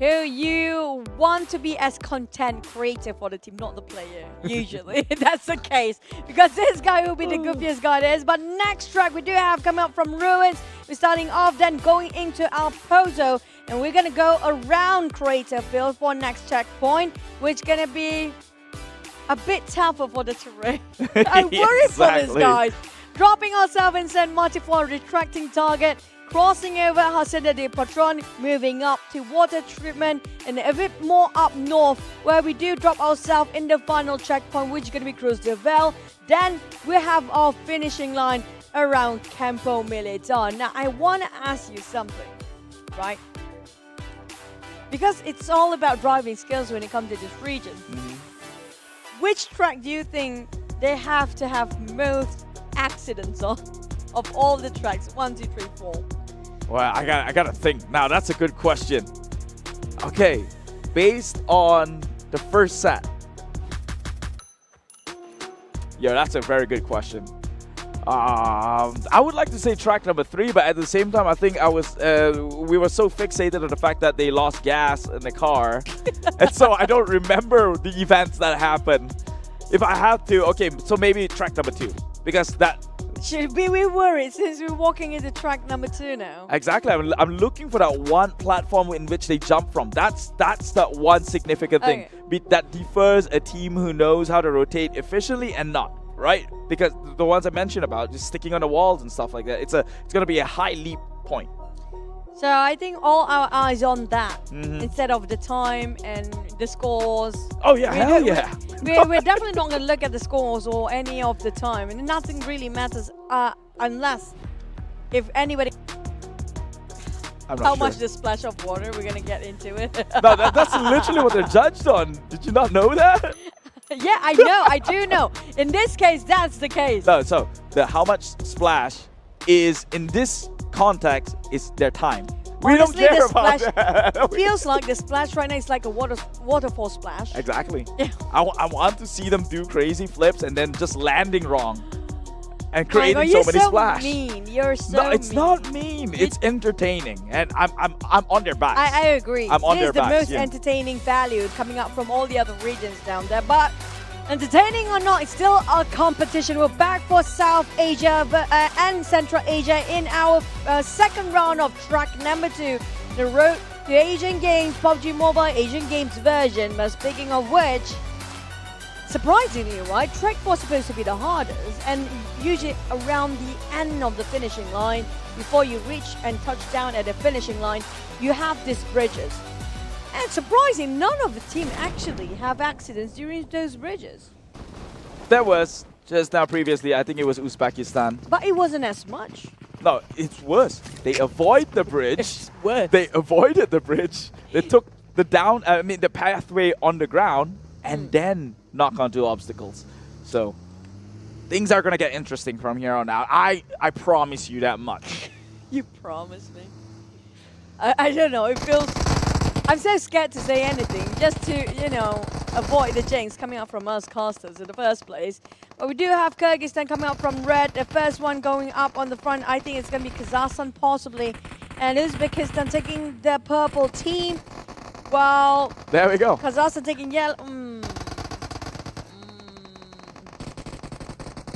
who you want to be as content creator for the team, not the player. Usually, that's the case. Because this guy will be the goofiest guy there is. But next track we do have coming up from Ruins. We're starting off, then going into our Pozo. And we're going to go around Crater Field for next checkpoint, which is going to be a bit tougher for the terrain. I worry for this, guys. Dropping ourselves in Saint Martin for a retracting target. Crossing over Hacienda de Patron, moving up to water treatment, and a bit more up north, where we do drop ourselves in the final checkpoint, which is going to be Cruz de Vel. Then we have our finishing line around Campo Militar. Now, I want to ask you something, right? Because it's all about driving skills when it comes to this region. Which track do you think they have to have most accidents on of all the tracks? 1, 2, 3, 4. Well, I gotta think. Now, that's a good question. Okay, based on the first set. Yeah, that's a very good question. I would like to say track number 3, but at the same time, I think we were so fixated on the fact that they lost gas in the car. And so I don't remember the events that happened. If I have to, okay, so maybe track number 2, because that... Should be we worried since we're walking into track number 2 now. Exactly. I'm looking for that one platform in which they jump from. That's that one significant thing. That differs a team who knows how to rotate efficiently and not, right? Because the ones I mentioned about, just sticking on the walls and stuff like that, it's going to be a high leap point. So I think all our eyes on that instead of the time and the scores. Oh yeah, hell yeah. We're definitely not going to look at the scores or any of the time, and nothing really matters unless if anybody. How much the splash of water we're going to get into it. No, that's literally what they're judged on. Did you not know that? Yeah, I know. I do know. In this case, that's the case. No, so how much splash is in this context is their time. We Honestly, don't care the about splash that. feels like the splash right now is like a waterfall splash. Exactly. Yeah. I want to see them do crazy flips and then just landing wrong and Oh my God, creating so many you're splash. Mean. You're so No, it's mean. not mean. It's entertaining, and I'm on their backs. I agree. I'm on It their is the backs. most yeah. entertaining value coming up from all the other regions down there. But entertaining or not, it's still a competition. We're back for South Asia and Central Asia in our second round of track number 2, the road to Asian Games, PUBG Mobile Asian Games version. But speaking of which, surprisingly, right, track 4 is supposed to be the hardest, and usually around the end of the finishing line, before you reach and touch down at the finishing line, you have these bridges. And surprising, none of the team actually have accidents during those bridges. There was just now previously, I think it was Uzbekistan. But it wasn't as much. No, it's worse. They avoid the bridge. It's worse. They avoided the bridge. They took the the pathway on the ground and then knock onto obstacles. So things are gonna get interesting from here on out. I promise you that much. You promised me. I don't know. It feels. I'm so scared to say anything, just to, you know, avoid the jinx coming up from us casters in the first place. But we do have Kyrgyzstan coming up from red. The first one going up on the front, I think it's going to be Kazakhstan possibly. And Uzbekistan taking the purple team. Well, there we go. Kazakhstan taking yellow.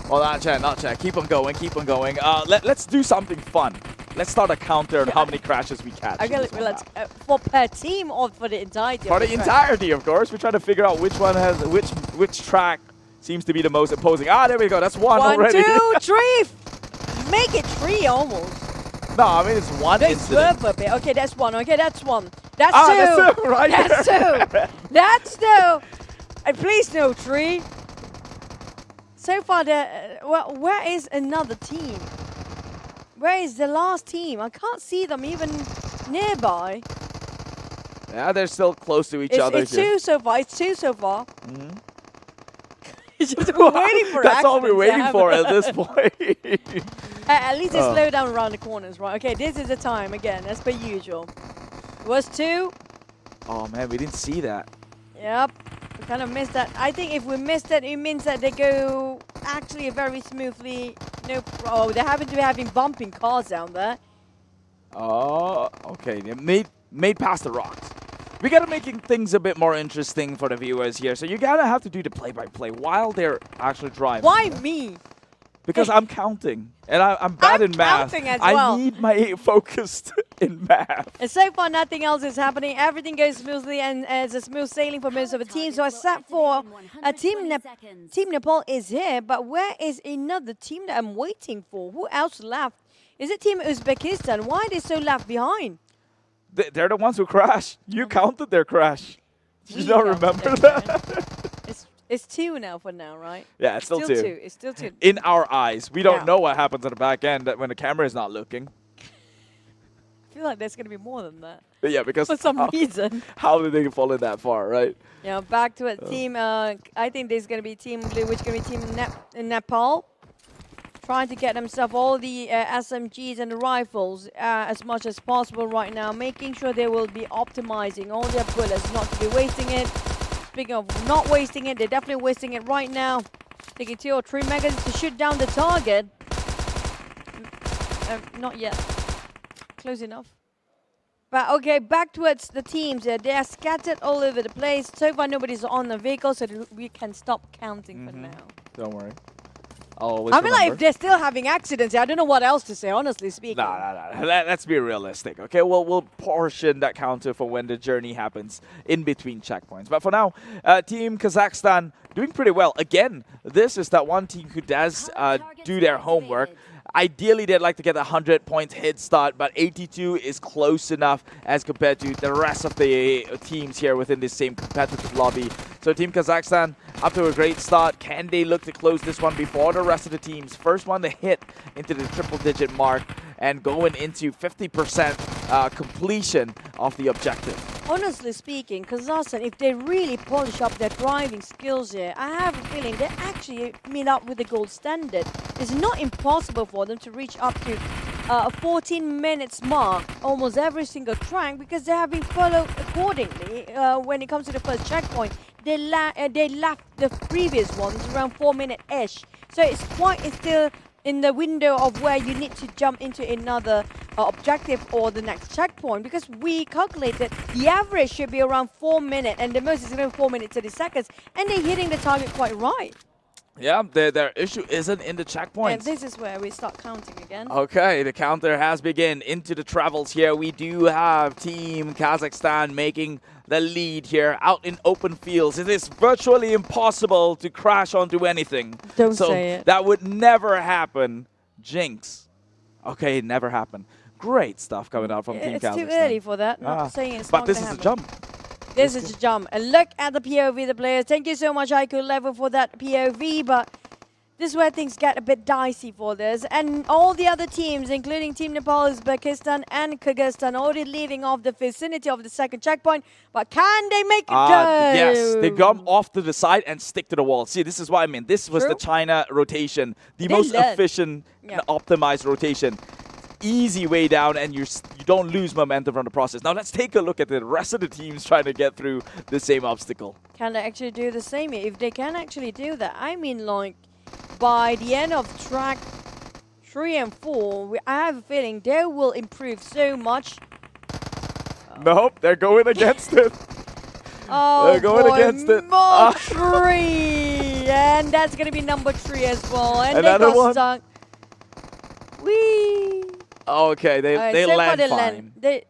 Oh, not chat. Keep on going. Let's do something fun. Let's start a counter on how many crashes we catch. Okay, let's for per team or for the entirety. For the entirety, of course. We're trying to figure out which one has which track seems to be the most imposing. Ah, there we go. That's one already. 1, 2, 3. Make it 3 almost. No, I mean it's one incident. A bit. Okay, that's one. Okay, that's one. That's two. That's two, right? That's two. That's two. And please no 3. So far, well, where is another team? Where is the last team? I can't see them even nearby. Yeah, they're still close to each other. It's 2 so far. It's 2 so far. It's just we're waiting for That's all we're waiting for at this point. At least they slow down around the corners, right? Okay, this is the time again, as per usual. It was 2. Oh man, we didn't see that. Yep, we kind of missed that. I think if we missed it, it means that they go actually very smoothly. No, they happen to be having bumping cars down there. Oh, okay. They made past the rocks. We gotta make things a bit more interesting for the viewers here. So you gotta have to do the play-by-play while they're actually driving. Why me? Because I'm counting, and I'm bad in math. As well. I need my focus in math. And so far, nothing else is happening. Everything goes smoothly, and it's a smooth sailing for most of the team. So except for Team Nepal is here, but where is another team that I'm waiting for? Who else left? Is it Team Uzbekistan? Why are they so left behind? They're the ones who crashed. You counted their crash. You don't remember that? It's 2 now for now, right? Yeah, it's still 2. It's still 2. In our eyes. We don't know what happens at the back end when the camera is not looking. I feel like there's going to be more than that. But yeah, because for some reason. How did they fall in that far, right? Yeah, back to it. Team, I think there's going to be Team Blue, which is going to be Team Nepal. Trying to get themselves all the SMGs and the rifles as much as possible right now. Making sure they will be optimizing all their bullets, not to be wasting it. Speaking of not wasting it, they're definitely wasting it right now. Taking 2 or 3 magazines to shoot down the target. Not yet. Close enough. But okay, back towards the teams. They are scattered all over the place. So far, nobody's on the vehicle, so we can stop counting for now. Don't worry. I mean, like, if they're still having accidents, I don't know what else to say, honestly speaking. No. Let's be realistic, okay? We'll portion that counter for when the journey happens in between checkpoints. But for now, Team Kazakhstan doing pretty well. Again, this is that one team who does do their homework. Ideally, they'd like to get a 100-point head start, but 82 is close enough as compared to the rest of the teams here within this same competitive lobby. So Team Kazakhstan up to a great start. Can they look to close this one before the rest of the teams? First one to hit into the triple-digit mark and going into 50% completion of the objective. Honestly speaking, Kazakhstan, if they really polish up their driving skills here, I have a feeling they actually meet up with the gold standard. It's not impossible for them to reach up to a 14 minutes mark almost every single track because they have been followed accordingly when it comes to the first checkpoint. They left the previous ones around 4 minute-ish. So it's still in the window of where you need to jump into another objective or the next checkpoint, because we calculated the average should be around 4 minutes and the most is around 4 minutes 30 seconds, and they're hitting the target quite right. Yeah, their issue isn't in the checkpoints. And this is where we start counting again. Okay, the counter has begun into the travels here. We do have Team Kazakhstan making the lead here out in open fields. It is virtually impossible to crash onto anything. Don't say it. That would never happen. Jinx. Okay, it never happened. Great stuff coming out from Team Kazakhstan. It's too early for that. Not saying it's but not this gonna is happen. a jump. This is a jump. And look at the POV of the players. Thank you so much, IQ Level, for that POV. But this is where things get a bit dicey for this. And all the other teams, including Team Nepal, Uzbekistan, and Kyrgyzstan, already leaving off the vicinity of the second checkpoint. But can they make it go? Yes, they come off to the side and stick to the wall. See, this is what I mean. This was the China rotation, the most efficient and optimized rotation. Easy way down, and you don't lose momentum from the process. Now let's take a look at the rest of the teams trying to get through the same obstacle. Can they actually do the same? If they can actually do that, I mean, like, by the end of track 3 and 4, I have a feeling they will improve so much. Nope, they're going against it. Oh, they're going boy, against it. more 3. And that's going to be number 3 as well. And Another they got one. stuck. Whee! Okay, they so land far fine. They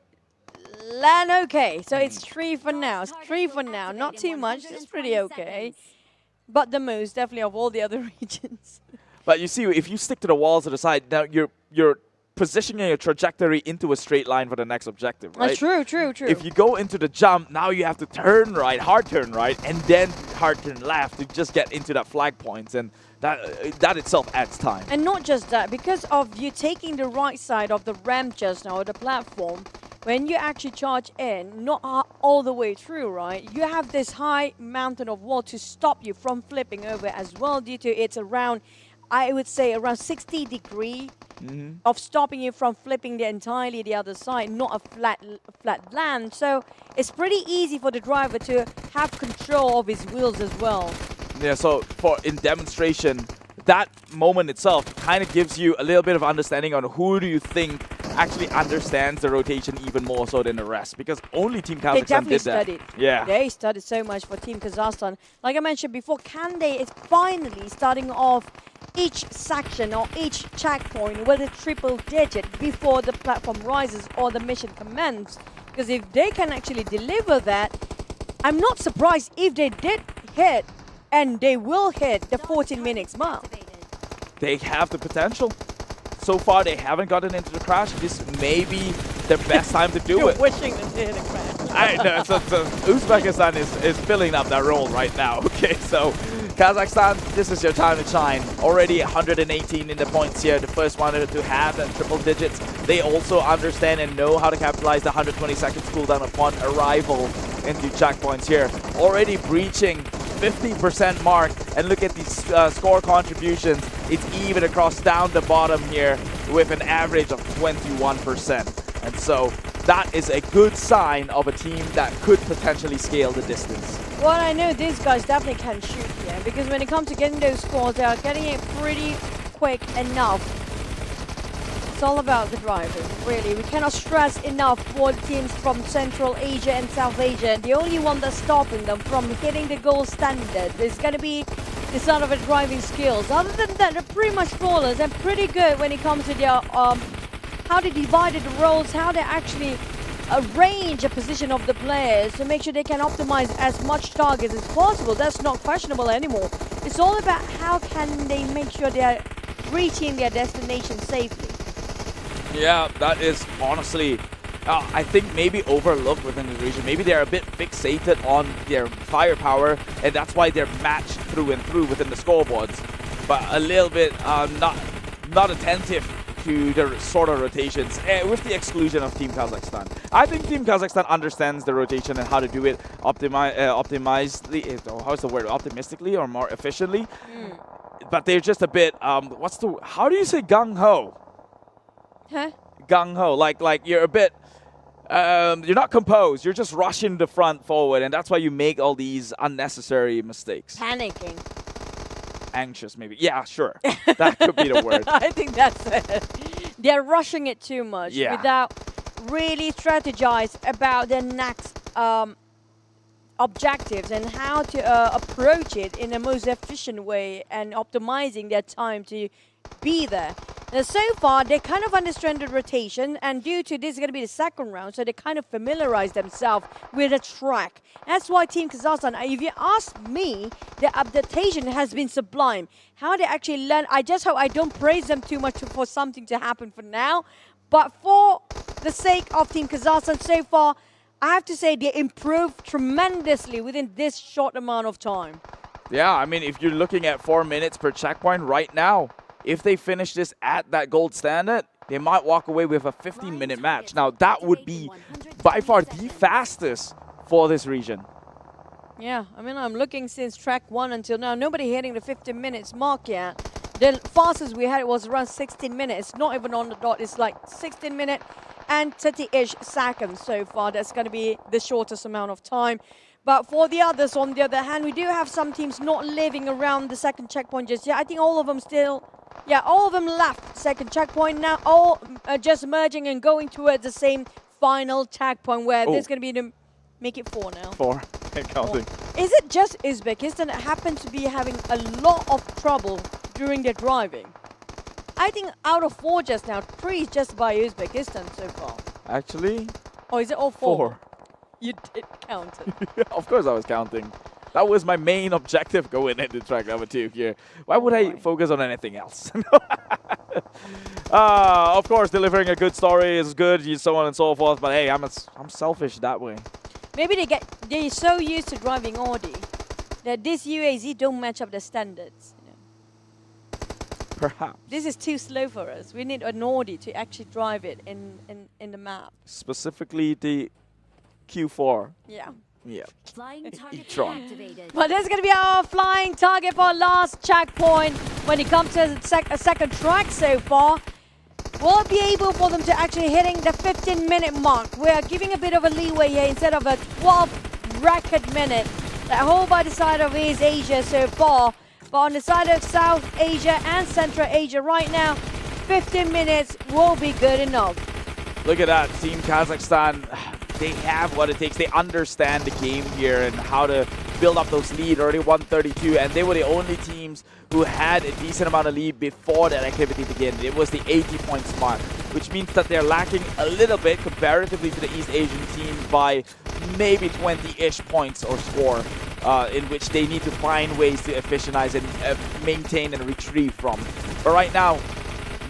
land okay. So it's 3 for now. It's 3 for now. Not too much. It's pretty okay. But the most, definitely, of all the other regions. But you see, if you stick to the walls to the side, now you're positioning your trajectory into a straight line for the next objective, right? True. If you go into the jump, now you have to turn right, hard turn right, and then hard turn left to just get into that flag points, and that itself adds time. And not just that, because of you taking the right side of the ramp just now, or the platform, when you actually charge in, not all the way through, right? You have this high mountain of wall to stop you from flipping over as well, due to it's around, I would say, around 60 degree of stopping you from flipping entirely the other side, not a flat land. So it's pretty easy for the driver to have control of his wheels as well. Yeah, so in demonstration, that moment itself kind of gives you a little bit of understanding on who do you think actually understands the rotation even more so than the rest, because only Team Kazakhstan They definitely did that. studied. Yeah. They studied so much for Team Kazakhstan. Like I mentioned before, Kande is finally starting off each section or each checkpoint with a triple digit before the platform rises or the mission commences. Because if they can actually deliver that, I'm not surprised if they did hit, and they will hit the 14 minutes mark. They have the potential. So far, they haven't gotten into the crash. This may be the best time to do You're it. wishing that they hit a crash. I know, so Uzbekistan is filling up that role right now. Okay, so Kazakhstan, this is your time to shine. Already 118 in the points here. The first one to have that triple digits. They also understand and know how to capitalize the 120 seconds cooldown upon arrival into checkpoints here. Already breaching 50% mark, and look at these score contributions. It's even across down the bottom here with an average of 21%. And so that is a good sign of a team that could potentially scale the distance. Well, I know these guys definitely can shoot here, because when it comes to getting those scores, they are getting it pretty quick enough. It's all about the drivers, really. We cannot stress enough for the teams from Central Asia and South Asia. The only one that's stopping them from hitting the gold standard is going to be the sort of driving skills. Other than that, they're pretty much flawless and pretty good when it comes to their how they divided the roles, how they actually arrange a position of the players to make sure they can optimize as much targets as possible. That's not questionable anymore. It's all about how can they make sure they are reaching their destination safely. Yeah, that is honestly, I think maybe overlooked within the region. Maybe they're a bit fixated on their firepower, and that's why they're matched through and through within the scoreboards. But a little bit not attentive to the sort of rotations, with the exclusion of Team Kazakhstan. I think Team Kazakhstan understands the rotation and how to do it optimistically or more efficiently. But they're just a bit, how do you say gung-ho? Huh? Gung-ho, like you're a bit, you're not composed, you're just rushing the front forward, and that's why you make all these unnecessary mistakes. Panicking. Anxious, maybe. Yeah, sure. That could be the word. I think that's it. They're rushing it too much without really strategize about their next objectives and how to approach it in the most efficient way and optimizing their time to be there. Now, so far, they kind of understand the rotation, and due to this is going to be the second round, so they kind of familiarize themselves with the track. That's why Team Kazakhstan, if you ask me, the adaptation has been sublime. How they actually learn, I just hope I don't praise them too much for something to happen for now, but for the sake of Team Kazakhstan so far, I have to say they improved tremendously within this short amount of time. Yeah, I mean, if you're looking at 4 minutes per checkpoint right now, if they finish this at that gold standard, they might walk away with a 15-minute match. Now, that would be by far the fastest for this region. Yeah, I mean, I'm looking since track 1 until now. Nobody hitting the 15 minutes mark yet. The fastest we had was around 16 minutes. It's not even on the dot. It's like 16 minutes and 30-ish seconds so far. That's going to be the shortest amount of time. But for the others, on the other hand, we do have some teams not living around the second checkpoint just yet. I think all of them still... Yeah, all of them left second checkpoint now, all just merging and going towards the same final checkpoint where there's going to be the make it 4 now. 4 and counting. Is it just Uzbekistan that happens to be having a lot of trouble during their driving? I think out of 4 just now, 3 is just by Uzbekistan so far. Actually, Or is it all 4? You did count it. of course I was counting. That was my main objective going into track number 2 here. Why would I focus on anything else? Of course, delivering a good story is good, so on and so forth. But hey, I'm selfish that way. Maybe they're so used to driving Audi that this UAZ don't match up the standards. You know. Perhaps. This is too slow for us. We need an Audi to actually drive it in the map. Specifically the Q4. Yeah. Yeah. Flying target E-tron. activated. But that's going to be our flying target for last checkpoint when it comes to a second track so far. We'll be able for them to actually hitting the 15-minute mark. We're giving a bit of a leeway here instead of a 12 record minute. That whole by the side of East Asia so far. But on the side of South Asia and Central Asia right now, 15 minutes will be good enough. Look at that, Team Kazakhstan. They have what it takes. They understand the game here and how to build up those lead. Already 132, and they were the only teams who had a decent amount of lead before that activity began. It was the 80 points mark, which means that they're lacking a little bit comparatively to the East Asian team by maybe 20-ish points or score, in which they need to find ways to efficientize and maintain and retrieve from. But right now,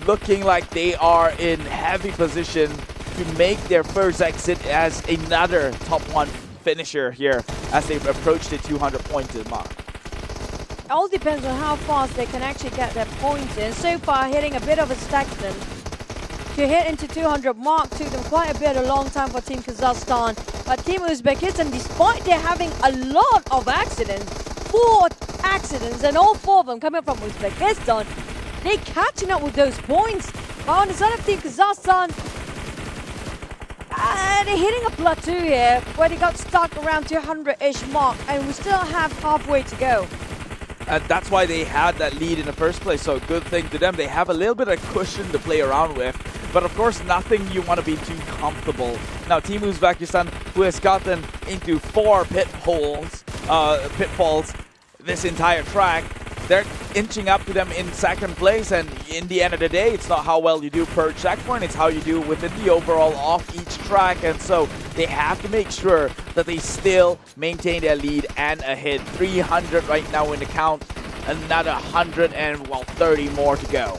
looking like they are in heavy position to make their first exit as another top 1 finisher here as they approach the 200-point mark. It all depends on how fast they can actually get their points in. So far, hitting a bit of a stagnant. To hit into 200 mark took them quite a bit, a long time for Team Kazakhstan. But Team Uzbekistan, despite they're having a lot of accidents, 4 accidents, and all 4 of them coming from Uzbekistan, they're catching up with those points. But on the side of Team Kazakhstan, they're hitting a plateau here where they got stuck around 200-ish mark, and we still have halfway to go. And that's why they had that lead in the first place, so good thing to them. They have a little bit of cushion to play around with, but of course nothing you want to be too comfortable. Now Team Uzbekistan, who has gotten into 4 pitfalls this entire track, they're inching up to them in second place, and in the end of the day, it's not how well you do per checkpoint, it's how you do within the overall of each track, and so they have to make sure that they still maintain their lead and a hit. 300 right now in the count, another 130 more to go.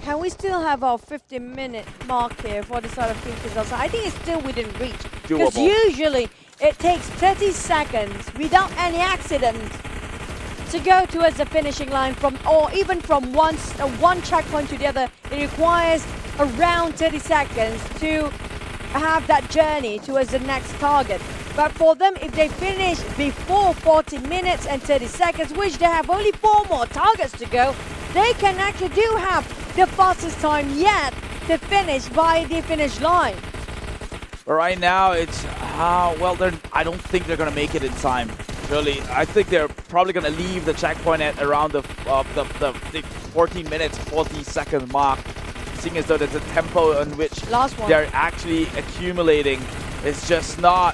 Can we still have our 50-minute mark here for the side of Team Kazakhstan? I think it's still within reach. Because usually it takes 30 seconds without any accidents to go towards the finishing line or even from one checkpoint to the other. It requires around 30 seconds to have that journey towards the next target. But for them, if they finish before 40 minutes and 30 seconds, which they have only 4 more targets to go, they can actually do have the fastest time yet to finish by the finish line. But right now, it's, well, I don't think they're going to make it in time. Really, I think they're probably going to leave the checkpoint at around the 14 minutes, 40 second mark. Seeing as though there's a tempo in which they're actually accumulating. It's just not,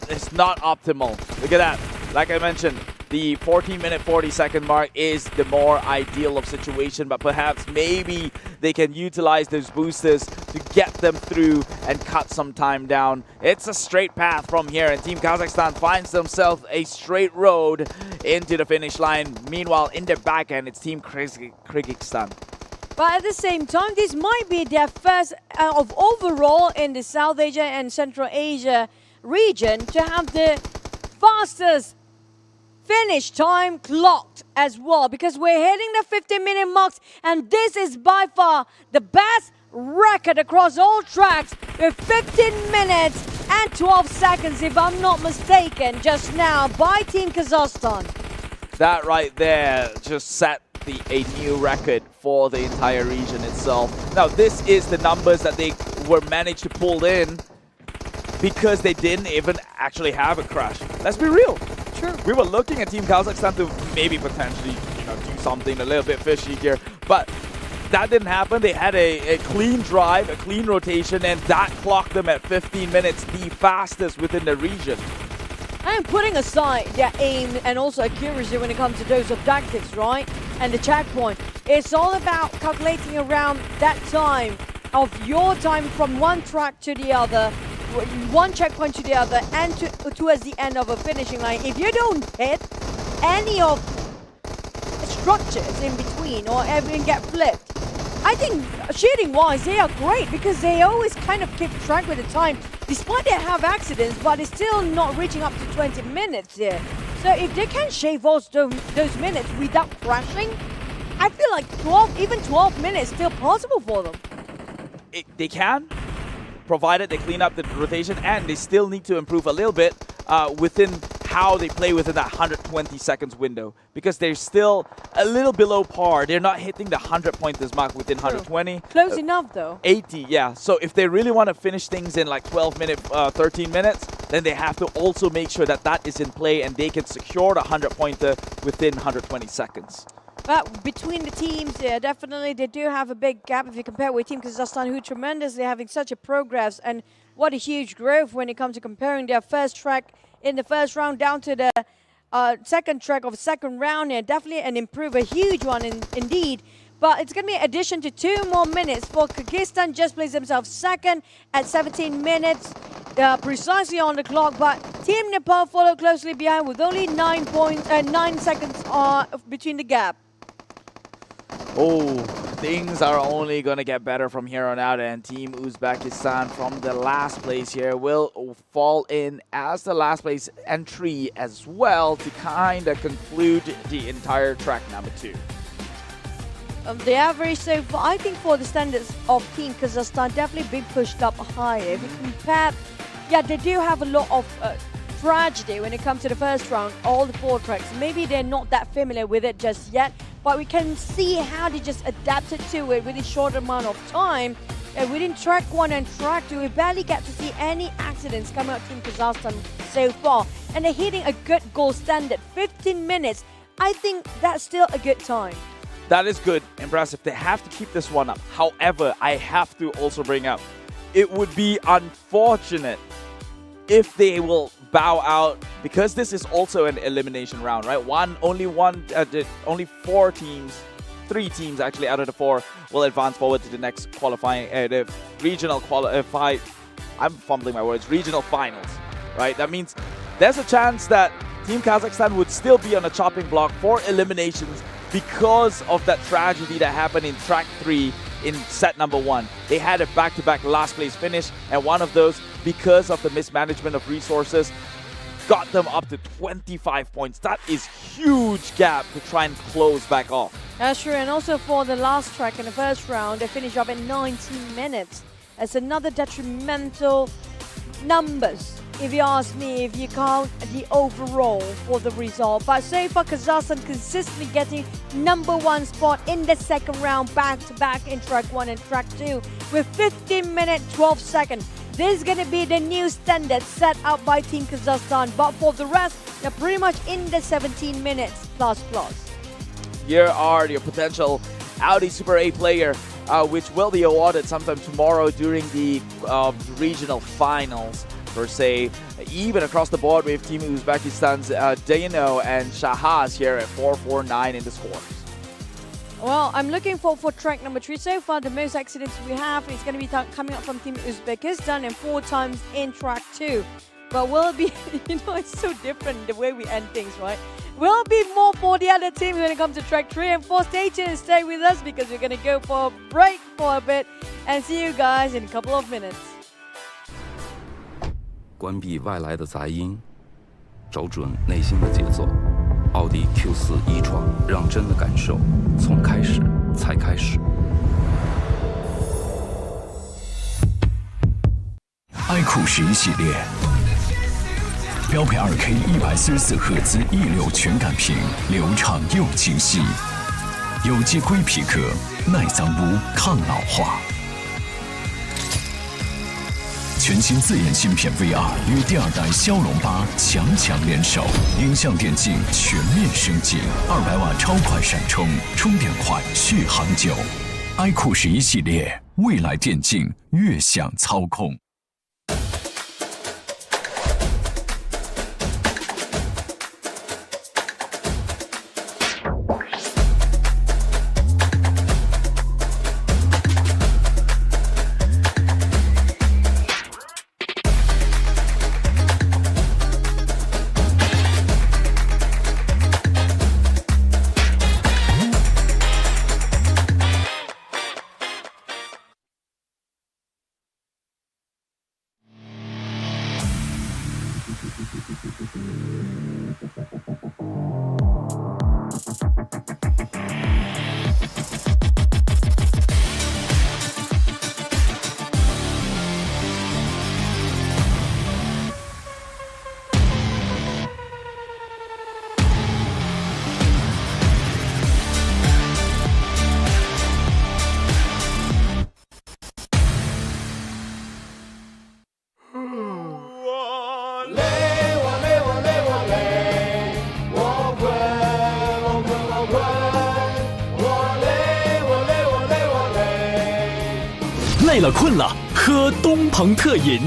it's not optimal. Look at that. Like I mentioned, the 14-minute, 40-second mark is the more ideal of situation, but perhaps maybe they can utilize those boosters to get them through and cut some time down. It's a straight path from here, and Team Kazakhstan finds themselves a straight road into the finish line. Meanwhile, in the back end, it's Team Kyrgyzstan. But at the same time, this might be their first of overall in the South Asia and Central Asia region to have the fastest finish time clocked as well, because we're hitting the 50-minute marks, and this is by far the best record across all tracks with 15 minutes and 12 seconds, if I'm not mistaken, just now by Team Kazakhstan. That right there just set a new record for the entire region itself. Now, this is the numbers that they were managed to pull in because they didn't even actually have a crash. Let's be real. True. We were looking at Team Kazakhstan to maybe potentially, do something a little bit fishy here, but that didn't happen. They had a clean drive, a clean rotation, and that clocked them at 15 minutes, the fastest within the region. And putting aside their aim and also accuracy when it comes to those objectives, right? And the checkpoint, it's all about calculating around that time of your time from one track to the other, one checkpoint to the other, and towards the end of a finishing line. If you don't hit any of the structures in between or even get flipped, I think shooting-wise, they are great because they always kind of keep track with the time. Despite they have accidents, but it's still not reaching up to 20 minutes here. So if they can shave off those minutes without crashing, I feel like 12 minutes still possible for them. They can, provided they clean up the rotation, and they still need to improve a little bit within how they play within that 120 seconds window, because they're still a little below par. They're not hitting the 100 pointers mark within 120. Close enough though. 80, yeah. So if they really want to finish things in like 13 minutes, then they have to also make sure that that is in play and they can secure the 100 pointer within 120 seconds. But between the teams, yeah, definitely they do have a big gap if you compare with Team Kazakhstan, who tremendously having such a progress, and what a huge growth when it comes to comparing their first track in the first round down to the second track of second round. Yeah, definitely an improvement, a huge one indeed. But it's going to be an addition to 2 more minutes for Kyrgyzstan. Just placed themselves second at 17 minutes, precisely on the clock. But Team Nepal follow closely behind with only 9 seconds between the gap. Oh, things are only going to get better from here on out, and Team Uzbekistan from the last place here will fall in as the last place entry as well to kind of conclude the entire track number 2. The average so far, I think for the standards of Team Kazakhstan, definitely been pushed up higher. If you compare, yeah, they do have a lot of tragedy when it comes to the first round, all the 4 tracks. Maybe they're not that familiar with it just yet, but we can see how they just adapted to it within a short amount of time. Within track 1 and track 2, we barely get to see any accidents coming out Team Kazakhstan so far. And they're hitting a good goal standard, 15 minutes. I think that's still a good time. That is good, impressive. They have to keep this one up. However, I have to also bring up, it would be unfortunate if they will bow out, because this is also an elimination round, right? Only 4 teams, 3 teams actually out of the 4 will advance forward to the next qualifying, the regional I'm fumbling my words, regional finals, right? That means there's a chance that Team Kazakhstan would still be on a chopping block for eliminations because of that tragedy that happened in track 3 in set number 1. They had a back-to-back last place finish, and one of those, because of the mismanagement of resources, got them up to 25 points. That is huge gap to try and close back off. That's true, and also for the last track in the first round, they finished up at 19 minutes. That's another detrimental numbers, if you ask me, if you count the overall for the result. But so far, Kazakhstan consistently getting #1 spot in the second round, back-to-back in track 1 and track 2, with 15 minutes, 12 seconds. This is going to be the new standard set out by Team Kazakhstan. But for the rest, they're pretty much in the 17 minutes plus. Here are your potential Audi Super A player, which will be awarded sometime tomorrow during the regional finals, per se. Even across the board, we have Team Uzbekistan's Dano and Shahaz here at 449 in the scores. Well, I'm looking for track number 3. So far, the most accidents we have is going to be coming up from Team Uzbekistan and 4 times in track 2. But will it be, it's so different the way we end things, right? Will it be more for the other teams when it comes to track 3 and 4? Stay tuned and stay with us because we're going to go for a break for a bit and see you guys in a couple of minutes. 关闭外来的杂音，找准内心的节奏。奥迪 Q4 e-tron，让真的感受从开始才开始。iQOO11系列，标配2K 144赫兹1.6全感屏，流畅又清晰。有机硅皮革，耐脏污、抗老化。全新自研芯片 VR 与第2代骁龙8强联手，影像电竞全面升级，200瓦超快闪充，充电快，续航久。iQOO11系列，未来电竞越想操控。累了困了，喝东鹏特饮。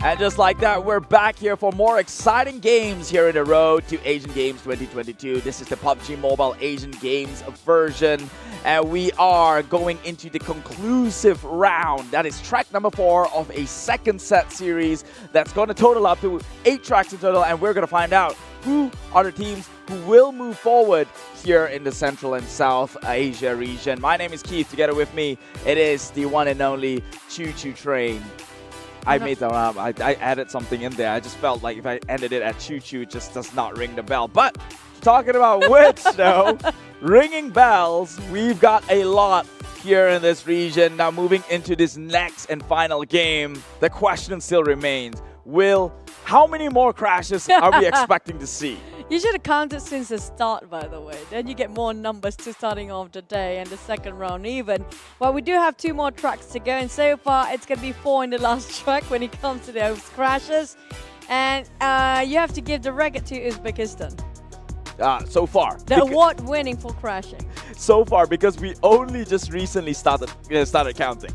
And just like that, we're back here for more exciting games here in the road to Asian Games 2022. This is the PUBG Mobile Asian Games version. And we are going into the conclusive round. That is track number 4 of a second set series that's going to total up to 8 tracks in total. And we're going to find out who are the teams who will move forward here in the Central and South Asia region. My name is Keith. Together with me, it is the one and only Choo Choo Train. I made that up. I added something in there. I just felt like if I ended it at Choo Choo, it just does not ring the bell. But talking about which, though, ringing bells, we've got a lot here in this region. Now moving into this next and final game, the question still remains. How many more crashes are we expecting to see? You should have counted since the start, by the way. Then you get more numbers to starting off the day and the second round even. Well, we do have 2 more tracks to go, and so far it's going to be 4 in the last track when it comes to those crashes. And you have to give the record to Uzbekistan. So far. The award winning for crashing. So far, because we only just recently started counting.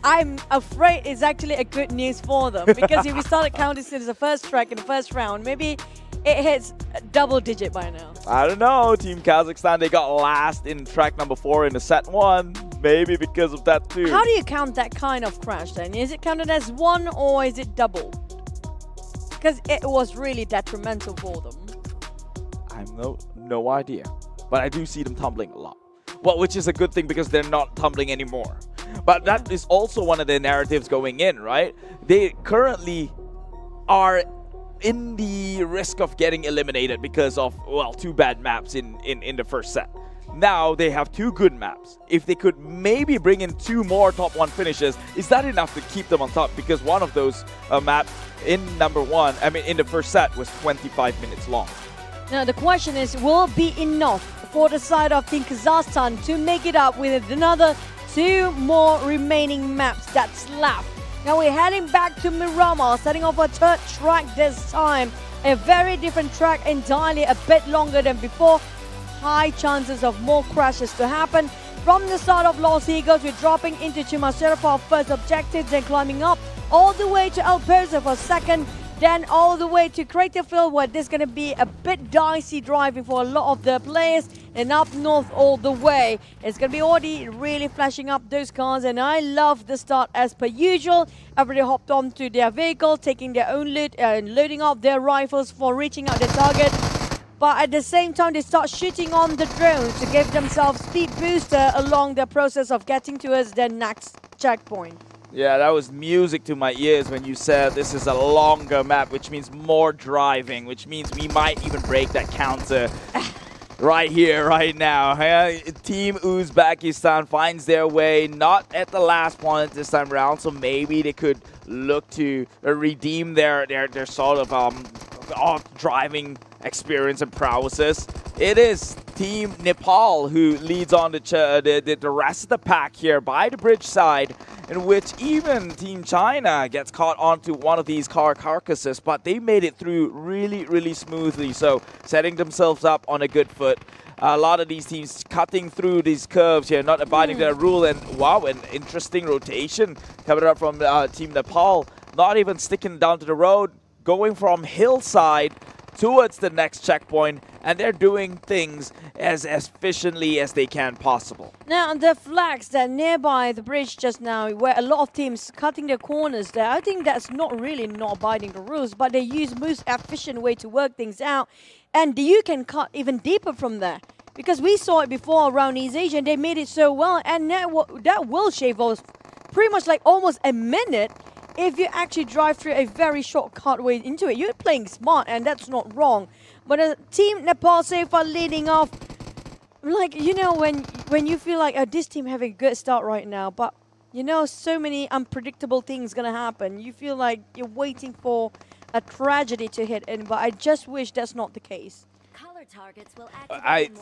I'm afraid it's actually a good news for them, because if we started counting since the first track in the first round, maybe it hits double digit by now. I don't know. Team Kazakhstan, they got last in track number 4 in the set 1. Maybe because of that too. How do you count that kind of crash then? Is it counted as 1 or is it double? Because it was really detrimental for them. I have no idea. But I do see them tumbling a lot. Well, which is a good thing because they're not tumbling anymore. But that is also one of the narratives going in, right? They currently are in the risk of getting eliminated because of, well, 2 bad maps in the first set. Now they have 2 good maps. If they could maybe bring in 2 more top 1 finishes, is that enough to keep them on top? Because one of those maps in the first set was 25 minutes long. Now the question is, will it be enough for the side of Team Kazakhstan to make it up with another 2 more remaining maps that's left? Now we're heading back to Miramar, setting off a 3rd track this time. A very different track entirely, a bit longer than before. High chances of more crashes to happen. From the start of Los Eagles, we're dropping into Chumacero for our first objective, then climbing up all the way to El Persa for second, then all the way to Craterfield, where there's going to be a bit dicey driving for a lot of the players, and up north all the way. It's going to be Audi really flashing up those cars, and I love the start as per usual. Everybody hopped onto their vehicle, taking their own loot and loading up their rifles for reaching out their target. But at the same time, they start shooting on the drones to give themselves speed booster along the process of getting towards their next checkpoint. Yeah, that was music to my ears when you said this is a longer map, which means more driving, which means we might even break that counter right here, right now. Team Uzbekistan finds their way not at the last point this time around, so maybe they could look to redeem their sort of driving experience and prowesses. It is Team Nepal who leads on the rest of the pack here by the bridge side, in which even Team China gets caught onto one of these car carcasses, but they made it through really, really smoothly, so setting themselves up on a good foot. A lot of these teams cutting through these curves here, not abiding their rule, and wow, an interesting rotation coming up from Team Nepal, not even sticking down to the road, going from hillside towards the next checkpoint, and they're doing things as efficiently as they can possible. Now, the flags that nearby the bridge just now, where a lot of teams cutting their corners there, I think that's not really not abiding the rules, but they use most efficient way to work things out, and you can cut even deeper from there. Because we saw it before around East Asia, and they made it so well, and that will shave off pretty much like almost a minute if you actually drive through a very shortcut way into it. You're playing smart, and that's not wrong. But Team Nepal so far leading off, like, you know, when you feel like, this team having a good start right now, but, you know, so many unpredictable things going to happen. You feel like you're waiting for a tragedy to hit in, but I just wish that's not the case.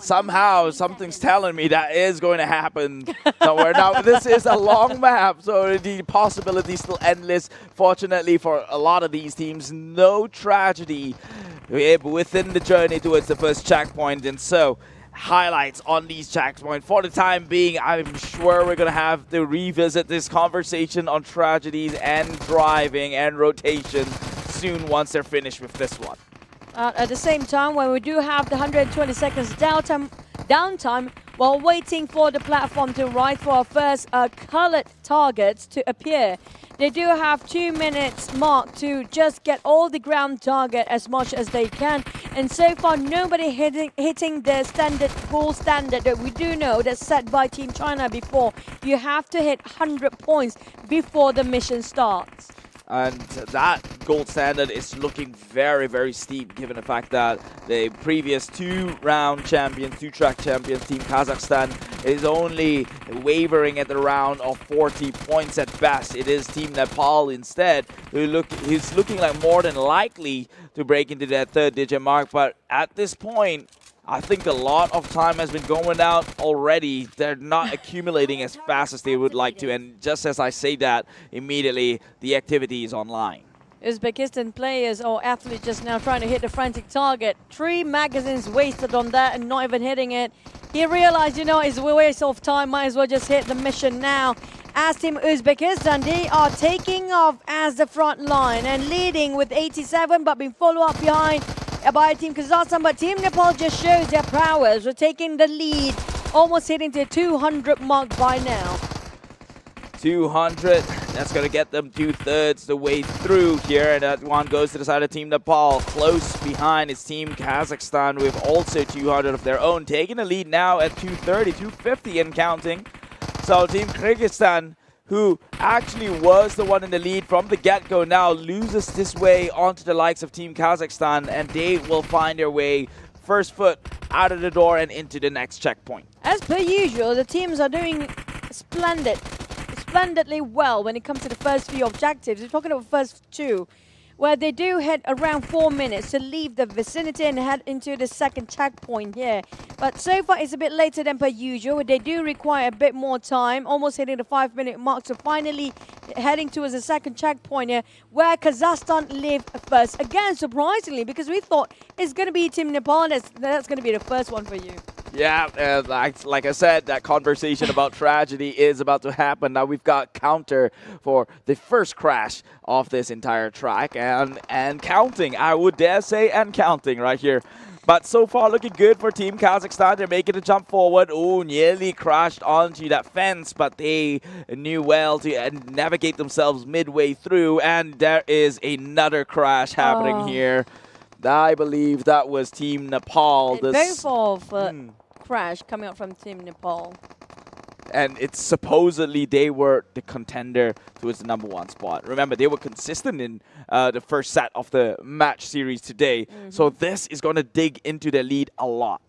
Somehow something's telling me that is going to happen somewhere. Now this is a long map, so the possibility is still endless. Fortunately for a lot of these teams, no tragedy within the journey towards the first checkpoint, and so highlights on these checkpoints. For the time being, I'm sure we're going to have to revisit this conversation on tragedies and driving and rotation soon once they're finished with this one. At the same time, when we do have the 120 seconds downtime while waiting for the platform to arrive for our first colored targets to appear. They do have 2 minutes mark to just get all the ground target as much as they can. And so far, nobody hitting the goal standard that we do know that's set by Team China before. You have to hit 100 points before the mission starts. And that gold standard is looking very, very steep given the fact that the previous two-track champions, Team Kazakhstan, is only wavering at the round of 40 points at best. It is Team Nepal instead who's looking like more than likely to break into that third-digit mark. But at this point, I think a lot of time has been going out already. They're not accumulating as fast as they would like to. And just as I say that, immediately the activity is online. Uzbekistan players or athletes just now trying to hit the frantic target. 3 magazines wasted on that and not even hitting it. He realized, you know, it's a waste of time. Might as well just hit the mission now. As Team Uzbekistan, they are taking off as the front line and leading with 87, but being followed up behind by Team Kazakhstan, but Team Nepal just shows their prowess. We're taking the lead, almost hitting the 200 mark by now. 200, that's going to get them 2/3 the way through here, and that one goes to the side of Team Nepal. Close behind is Team Kazakhstan with also 200 of their own, taking the lead now at 230, 250 and counting. So Team Kyrgyzstan, who actually was the one in the lead from the get-go, now loses this way onto the likes of Team Kazakhstan, and they will find their way first foot out of the door and into the next checkpoint. As per usual, the teams are doing splendidly well when it comes to the first few objectives. We're talking about the first 2, where they do hit around 4 minutes to leave the vicinity and head into the second checkpoint here. But so far, it's a bit later than per usual. They do require a bit more time, almost hitting the 5-minute mark. So finally heading towards the second checkpoint here, where Kazakhstan live first. Again, surprisingly, because we thought it's going to be Team Nepal. That's going to be the first one for you. Yeah, like I said, that conversation about tragedy is about to happen. Now we've got counter for the first crash of this entire track and counting, I would dare say, and counting right here. But so far looking good for Team Kazakhstan. They're making a jump forward. Oh, nearly crashed onto that fence, but they knew well to navigate themselves midway through. And there is another crash happening here. I believe that was Team Nepal. Both of crash coming out from Team Nepal. And it's supposedly they were the contender towards the #1 spot. Remember, they were consistent in the first set of the match series today. So this is going to dig into their lead a lot.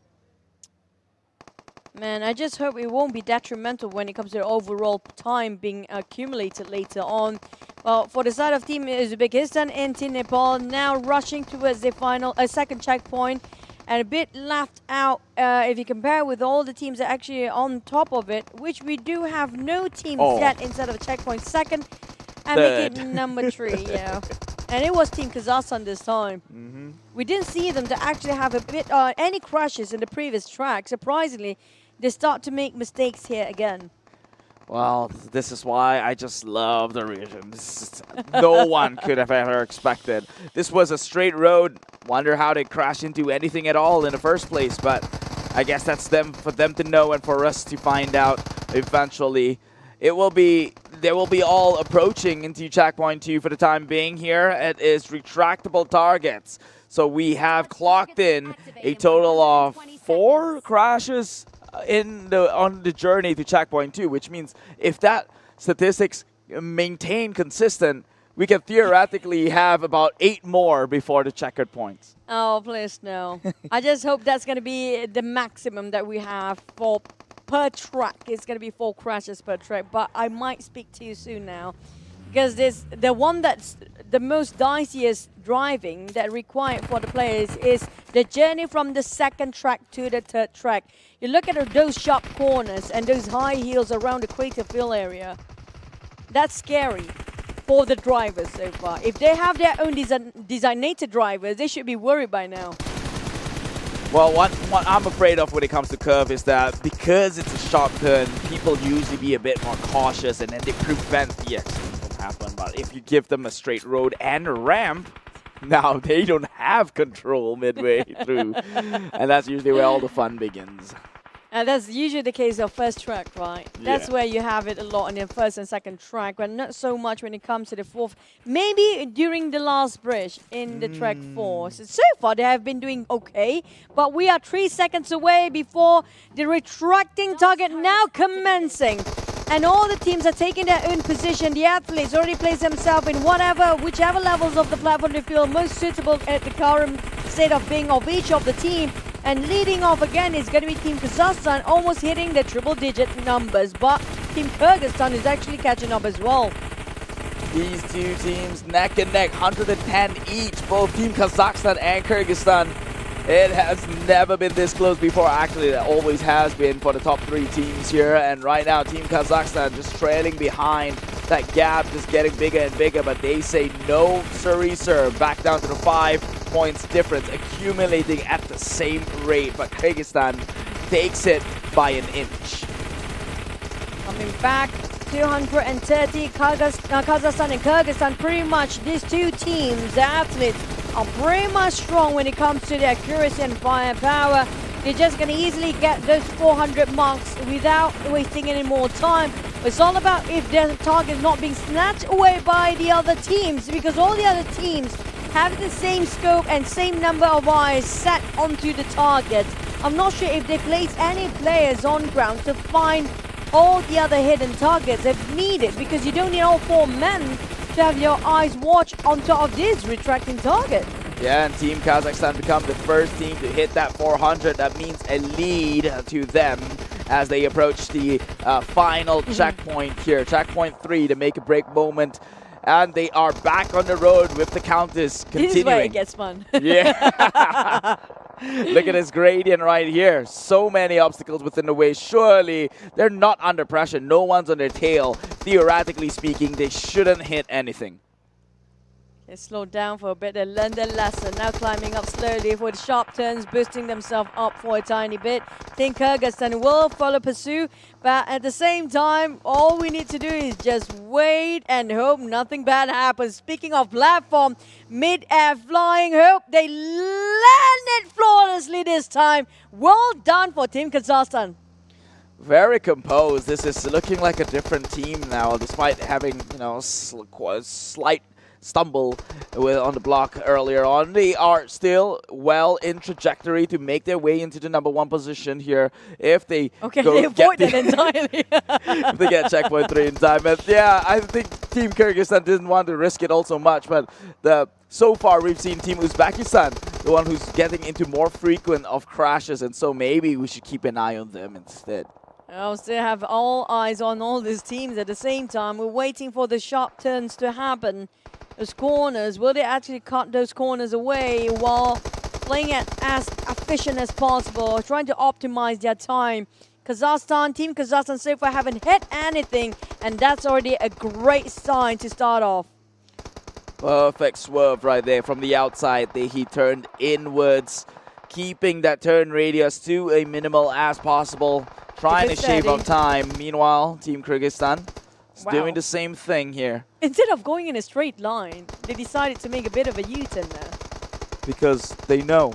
Man, I just hope it won't be detrimental when it comes to the overall time being accumulated later on. Well, for the side of Team Uzbekistan and Team Nepal, now rushing towards the final, second checkpoint, and a bit left out if you compare with all the teams that are actually on top of it, which we do have no teams yet inside of a checkpoint. Second, and make it number 3, yeah. And it was Team Kazakhstan this time. We didn't see them to actually have a bit any crashes in the previous track. Surprisingly, they start to make mistakes here again. Well, this is why I just love the region. No one could have ever expected. This was a straight road. Wonder how they crashed into anything at all in the first place. But I guess that's for them to know and for us to find out eventually. They will be all approaching into checkpoint 2 for the time being here. It is retractable targets. So we have clocked in a total of 4 crashes on the journey to checkpoint 2, which means if that statistics maintain consistent, we can theoretically have about 8 more before the checkered points. Oh, please no. I just hope that's going to be the maximum that we have for per track. It's going to be 4 crashes per track, but I might speak to you soon now. Because the one that's the most diciest driving that required for the players is the journey from the second track to the third track. You look at those sharp corners and those high hills around the crater fill area. That's scary for the drivers so far. If they have their own designated drivers, they should be worried by now. Well, what I'm afraid of when it comes to curve is that because it's a sharp turn, people usually be a bit more cautious and then they prevent the accidents from happening. But if you give them a straight road and a ramp, now they don't have control midway through. And that's usually where all the fun begins. And that's usually the case of first track, right? That's where you have it a lot in the first and second track, but not so much when it comes to the fourth. Maybe during the last bridge in the track 4. So far, they have been doing okay, but we are 3 seconds away before the retracting target now commencing. And all the teams are taking their own position. The athletes already place themselves in whichever levels of the platform they feel most suitable at the current state of being of each of the team. And leading off again is going to be Team Kazakhstan, almost hitting the triple-digit numbers. But Team Kyrgyzstan is actually catching up as well. These two teams neck and neck, 110 each, both Team Kazakhstan and Kyrgyzstan. It has never been this close before. Actually, it always has been for the top 3 teams here. And right now, Team Kazakhstan just trailing behind. That gap just getting bigger and bigger, but they say no siree sir. Back down to the 5 points difference, accumulating at the same rate. But Kyrgyzstan takes it by an inch. Coming back, 230, Kazakhstan and Kyrgyzstan, pretty much these two teams, the athletes, are pretty much strong when it comes to their accuracy and firepower. They're just going to easily get those 400 marks without wasting any more time. It's all about if their target is not being snatched away by the other teams, because all the other teams have the same scope and same number of eyes set onto the target. I'm not sure if they place any players on ground to find all the other hidden targets if needed, because you don't need all 4 men to have your eyes watch on top of this retracting target. Yeah, and Team Kazakhstan become the first team to hit that 400. That means a lead to them as they approach the final checkpoint here. Checkpoint 3, the make a break moment. And they are back on the road with the counters continuing. This is where it gets fun. Yeah. Look at this gradient right here. So many obstacles within the way. Surely they're not under pressure. No one's on their tail. Theoretically speaking, they shouldn't hit anything. They slowed down for a bit, they learned their lesson. Now climbing up slowly for the sharp turns, boosting themselves up for a tiny bit. Think Kyrgyzstan will follow pursuit, but at the same time, all we need to do is just wait and hope nothing bad happens. Speaking of platform, mid-air flying, hope they landed flawlessly this time. Well done for Team Kazakhstan. Very composed. This is looking like a different team now, despite having, you know, slight stumble on the block earlier on. They are still well in trajectory to make their way into the #1 position here if they they avoid it entirely. if they get checkpoint 3 in time. But yeah, I think Team Kyrgyzstan didn't want to risk it all so much, but so far we've seen Team Uzbekistan, the one who's getting into more frequent of crashes, and so maybe we should keep an eye on them instead. I'll still have all eyes on all these teams at the same time. We're waiting for the sharp turns to happen. Those corners, will they actually cut those corners away while playing it as efficient as possible, trying to optimize their time? Team Kazakhstan so far haven't hit anything, and that's already a great sign to start off. Perfect swerve right there from the outside. He turned inwards, keeping that turn radius to a minimal as possible, trying to shave off time. Meanwhile, Team Kyrgyzstan is doing the same thing here. Instead of going in a straight line, they decided to make a bit of a U-turn there. Because they know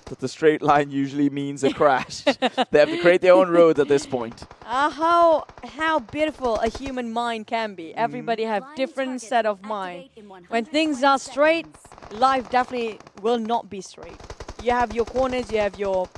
that the straight line usually means a crash. They have to create their own roads at this point. How beautiful a human mind can be. Everybody have different set of mind. When things are straight, life definitely will not be straight. You have your corners, you have your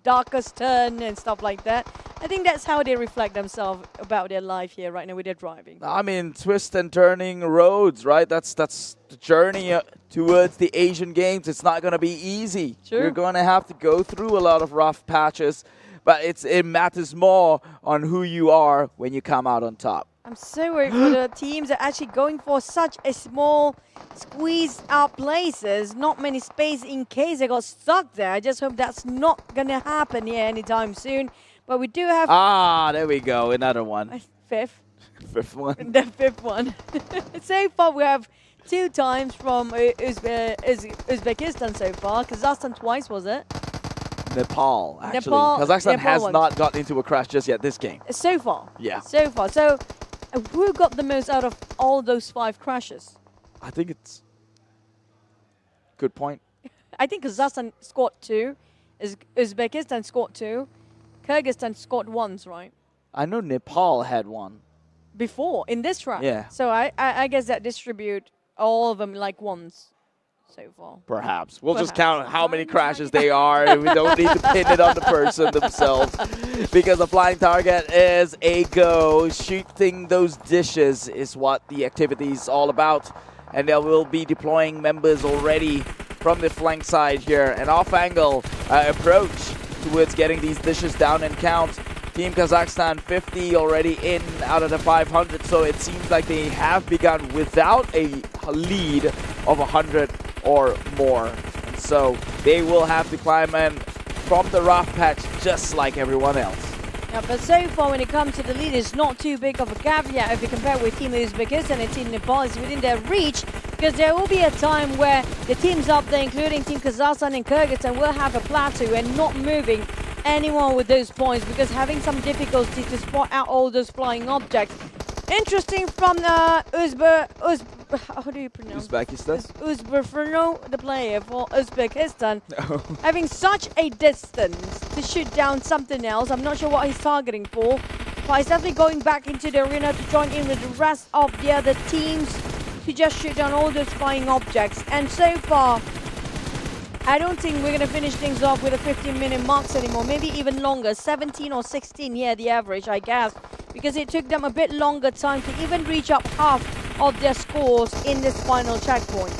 darkest turn and stuff like that. I think that's how they reflect themselves about their life here right now with their driving. I mean, twist and turning roads, right? That's the journey towards the Asian Games. It's not going to be easy. Sure. You're going to have to go through a lot of rough patches, but it matters more on who you are when you come out on top. I'm so worried for the teams that are actually going for such a small, squeezed out places. Not many space in case they got stuck there. I just hope that's not going to happen here anytime soon. But we do have... there we go. Another one. Fifth. Fifth one. The fifth one. So far we have 2 times from Uzbekistan so far. Kazakhstan twice, was it? Nepal, actually. Nepal Kazakhstan has once. not gotten into a crash just yet this game. So far. Yeah. So far. So who got the most out of all those 5 crashes? I think it's... Good point. I think Kazakhstan scored 2. Uzbekistan scored 2. Kyrgyzstan scored once, right? I know Nepal had one. Before, in this track. Yeah. So I guess that distribute all of them like once so far. Perhaps. We'll just count how many crashes they are. We don't need to pin it on the person themselves. Because the flying target is a go. Shooting those dishes is what the activity is all about. And they will be deploying members already from the flank side here. An off-angle approach towards getting these dishes down and count. Team Kazakhstan 50 already in out of the 500, so it seems like they have begun without a lead of 100 or more. And so they will have to climb in from the rough patch just like everyone else. Yeah, but so far when it comes to the lead, it's not too big of a caveat if you compare with Team Uzbekistan and Team Nepal. Is within their reach, because there will be a time where the teams up there, including Team Kazakhstan and Kyrgyzstan, will have a plateau and not moving anyone with those points, because having some difficulty to spot out all those flying objects. Interesting from how do you pronounce Uzbekistan? Uzbekistan, the player for Uzbekistan, having such a distance to shoot down something else. I'm not sure what he's targeting for, but he's definitely going back into the arena to join in with the rest of the other teams to just shoot down all those flying objects. And so far, I don't think we're going to finish things off with a 15-minute marks anymore, maybe even longer, 17 or 16 here, the average, I guess, because it took them a bit longer time to even reach up half of their scores in this final checkpoint.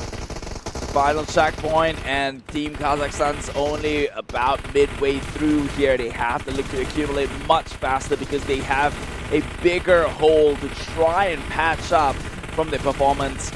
Final checkpoint, and Team Kazakhstan's only about midway through here. They have to look to accumulate much faster because they have a bigger hole to try and patch up from the performance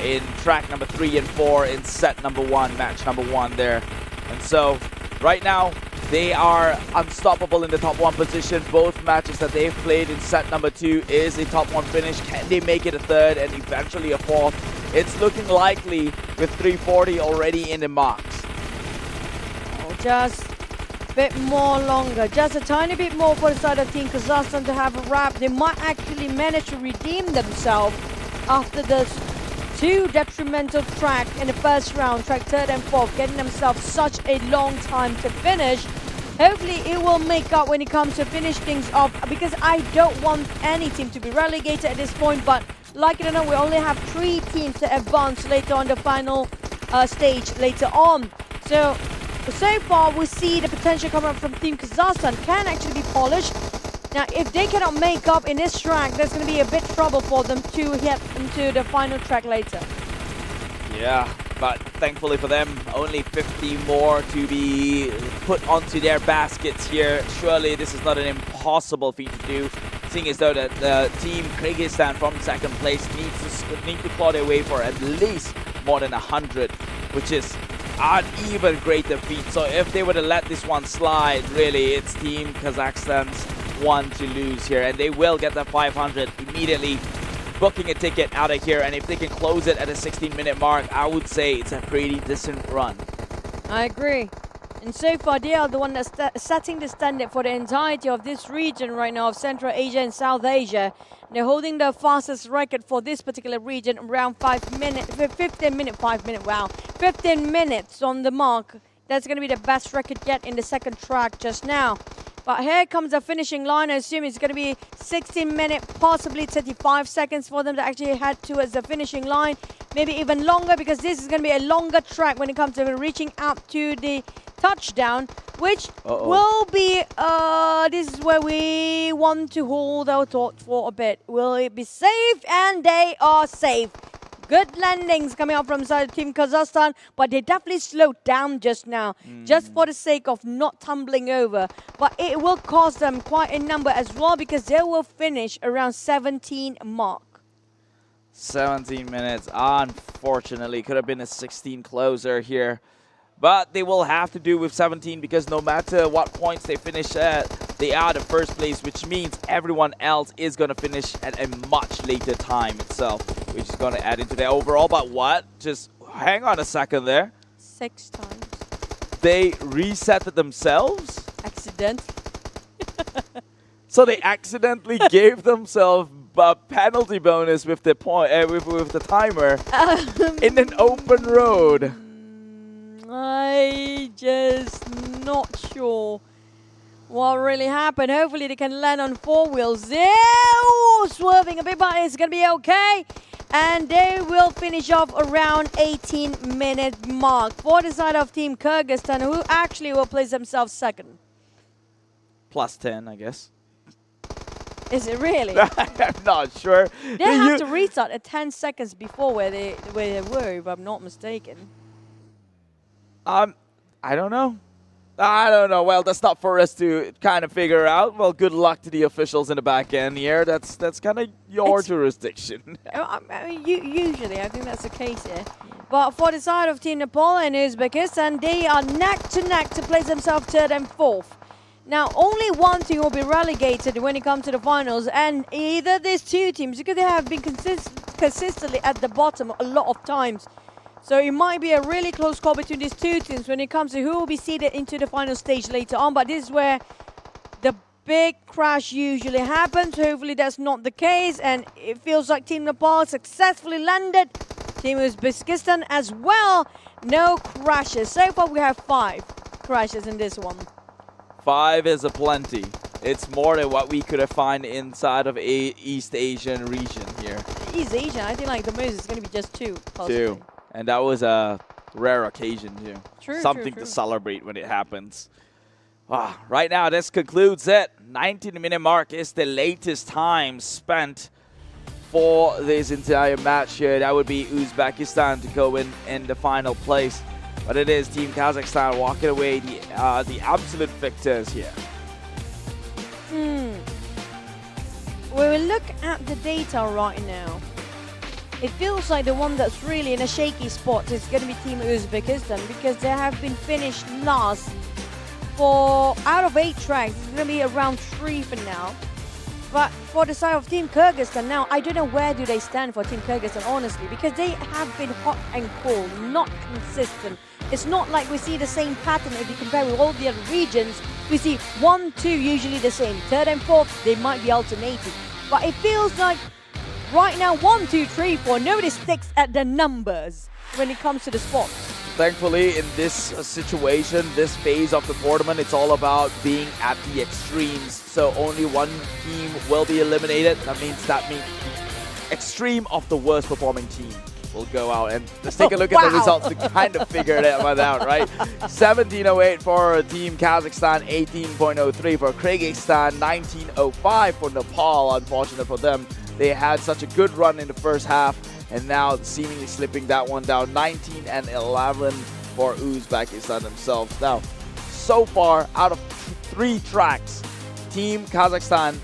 in track number 3 and 4 in set number 1, match number 1 there. And so right now they are unstoppable in the top 1 position. Both matches that they've played in set number 2 is a top 1 finish. Can they make it a 3rd and eventually a 4th? It's looking likely with 340 already in the marks. Oh, just a bit more longer, just a tiny bit more for the side of Team Kazakhstan to have a wrap. They might actually manage to redeem themselves after the 2 detrimental track in the first round, track 3rd and 4th, getting themselves such a long time to finish. Hopefully it will make up when it comes to finish things off, because I don't want any team to be relegated at this point, but like it or not, we only have 3 teams to advance later on the final stage later on. So far we see the potential coming up from Team Kazakhstan can actually be polished. Now, if they cannot make up in this track, there's going to be a bit trouble for them to hit into the final track later. Yeah, but thankfully for them, only 50 more to be put onto their baskets here. Surely this is not an impossible feat to do, seeing as though that the Team Kyrgyzstan from 2nd place need to claw their way for at least more than 100, which is an even greater feat. So if they were to let this one slide, really, it's Team Kazakhstan's one to lose here, and they will get that 500 immediately, booking a ticket out of here. And if they can close it at a 16-minute mark, I would say it's a pretty decent run. I agree. And so far, they are the one that's setting the standard for the entirety of this region right now of Central Asia and South Asia. They're holding the fastest record for this particular region around 15 minutes on the mark. That's going to be the best record yet in the 2nd track just now. But here comes the finishing line. I assume it's going to be 16 minutes, possibly 35 seconds for them to actually head towards the finishing line. Maybe even longer, because this is going to be a longer track when it comes to reaching out to the touchdown, which will be, this is where we want to hold our thought for a bit. Will it be safe? And they are safe. Good landings coming up from side of Team Kazakhstan, but they definitely slowed down just now, just for the sake of not tumbling over. But it will cost them quite a number as well, because they will finish around 17 mark. 17 minutes, unfortunately. Could have been a 16 closer here. But they will have to do with 17, because no matter what points they finish at, they are the 1st place, which means everyone else is going to finish at a much later time itself. which is going to add into their overall. But what? Just hang on a second there. 6 times. They resetted themselves? Accident. So they accidentally gave themselves a penalty bonus with the point with the timer in an open road. I just not sure what really happened. Hopefully they can land on 4 wheels. Ooh, swerving a bit, but it's gonna be okay. And they will finish off around 18-minute mark for the side of Team Kyrgyzstan, who actually will place themselves second. Plus 10, I guess. Is it really? I'm not sure. They have to restart at 10 seconds before where they were, if I'm not mistaken. I don't know. I don't know. Well, that's not for us to kind of figure out. Well, good luck to the officials in the back end here. That's kind of your jurisdiction. I mean, usually, I think that's the case here. But for the side of Team Nepal and Uzbekistan, they are neck to neck to place themselves 3rd and 4th. Now, only one team will be relegated when it comes to the finals, and either these 2 teams, because they have been consistently at the bottom a lot of times. So it might be a really close call between these 2 teams when it comes to who will be seeded into the final stage later on. But this is where the big crash usually happens. Hopefully that's not the case, and it feels like Team Nepal successfully landed. Team Uzbekistan as well. No crashes. So far we have 5 crashes in this one. 5 is a plenty. It's more than what we could have found inside of East Asian region here. East Asian, I think like the most is going to be just 2. Possibly. 2. And that was a rare occasion too. True, Something true. to celebrate when it happens. Right now, this concludes it. 19-minute mark is the latest time spent for this entire match here. That would be Uzbekistan to go in the final place. But it is Team Kazakhstan walking away the absolute victors here. When we look at the data right now, it feels like the one that's really in a shaky spot is going to be Team Uzbekistan, because they have been finished last for out of 8 tracks. It's going to be around 3 for now. But for the side of Team Kyrgyzstan now, I don't know where do they stand for Team Kyrgyzstan, honestly, because they have been hot and cold, not consistent. It's not like we see the same pattern if you compare with all the other regions. We see 1, 2 usually the same. 3rd and 4th, they might be alternating. But it feels like right now 1, 2, 3, 4, nobody sticks at the numbers when it comes to the spots. Thankfully, in this situation, this phase of the tournament, it's all about being at the extremes. So only one team will be eliminated. That means the extreme of the worst performing team will go out. And let's take a look at the results to kind of figure that one out, right? 17.08 for Team Kazakhstan, 18.03 for Kyrgyzstan, 19.05 for Nepal. Unfortunate for them. They had such a good run in the first half, and now seemingly slipping that one down. 19 and 11 for Uzbekistan themselves. Now, so far, out of 3 tracks, Team Kazakhstan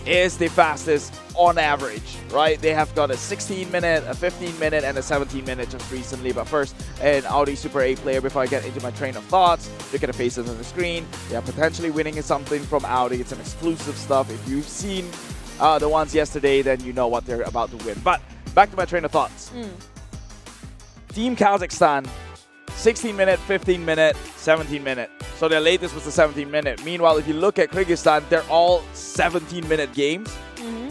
is the fastest on average, right? They have got a 16-minute, a 15-minute, and a 17-minute just recently. But first, an Audi Super 8 player, before I get into my train of thoughts, look at the faces on the screen. They are potentially winning something from Audi. It's some exclusive stuff. If you've seen the ones yesterday, then you know what they're about to win. But back to my train of thoughts. Team Kazakhstan, 16-minute, 15-minute, 17-minute. So their latest was the 17-minute. Meanwhile, if you look at Kyrgyzstan, they're all 17-minute games.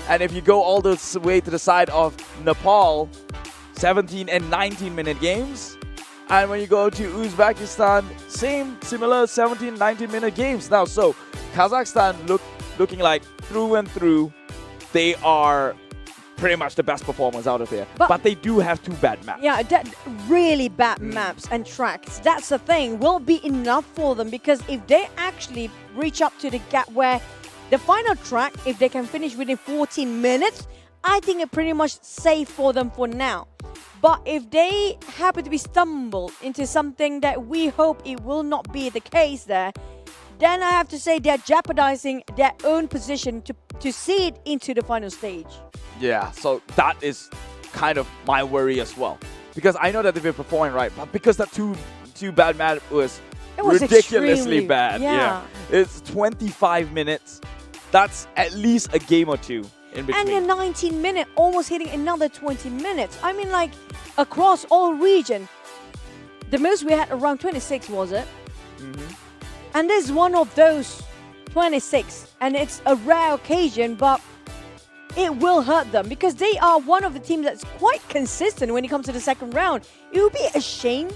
And if you go all the way to the side of Nepal, 17 and 19-minute games. And when you go to Uzbekistan, similar 17, 19-minute games. Now, so Kazakhstan looking like through and through, they are pretty much the best performers out of there. But they do have 2 bad maps. Yeah, really bad maps and tracks. That's the thing. Will be enough for them, because if they actually reach up to the gap where the final track, if they can finish within 14 minutes, I think it's pretty much safe for them for now. But if they happen to be stumbled into something that we hope it will not be the case there, then I have to say they're jeopardizing their own position to seed into the final stage. Yeah, so that is kind of my worry as well. Because I know that they've been performing right, but because that two bad map was ridiculously bad. Yeah. It's 25 minutes. That's at least a game or 2 in between. And a 19-minute, almost hitting another 20 minutes. I mean, like, across all region, the most we had around 26, was it? And this is one of those 26, and it's a rare occasion, but it will hurt them because they are one of the teams that's quite consistent when it comes to the second round. It would be a shame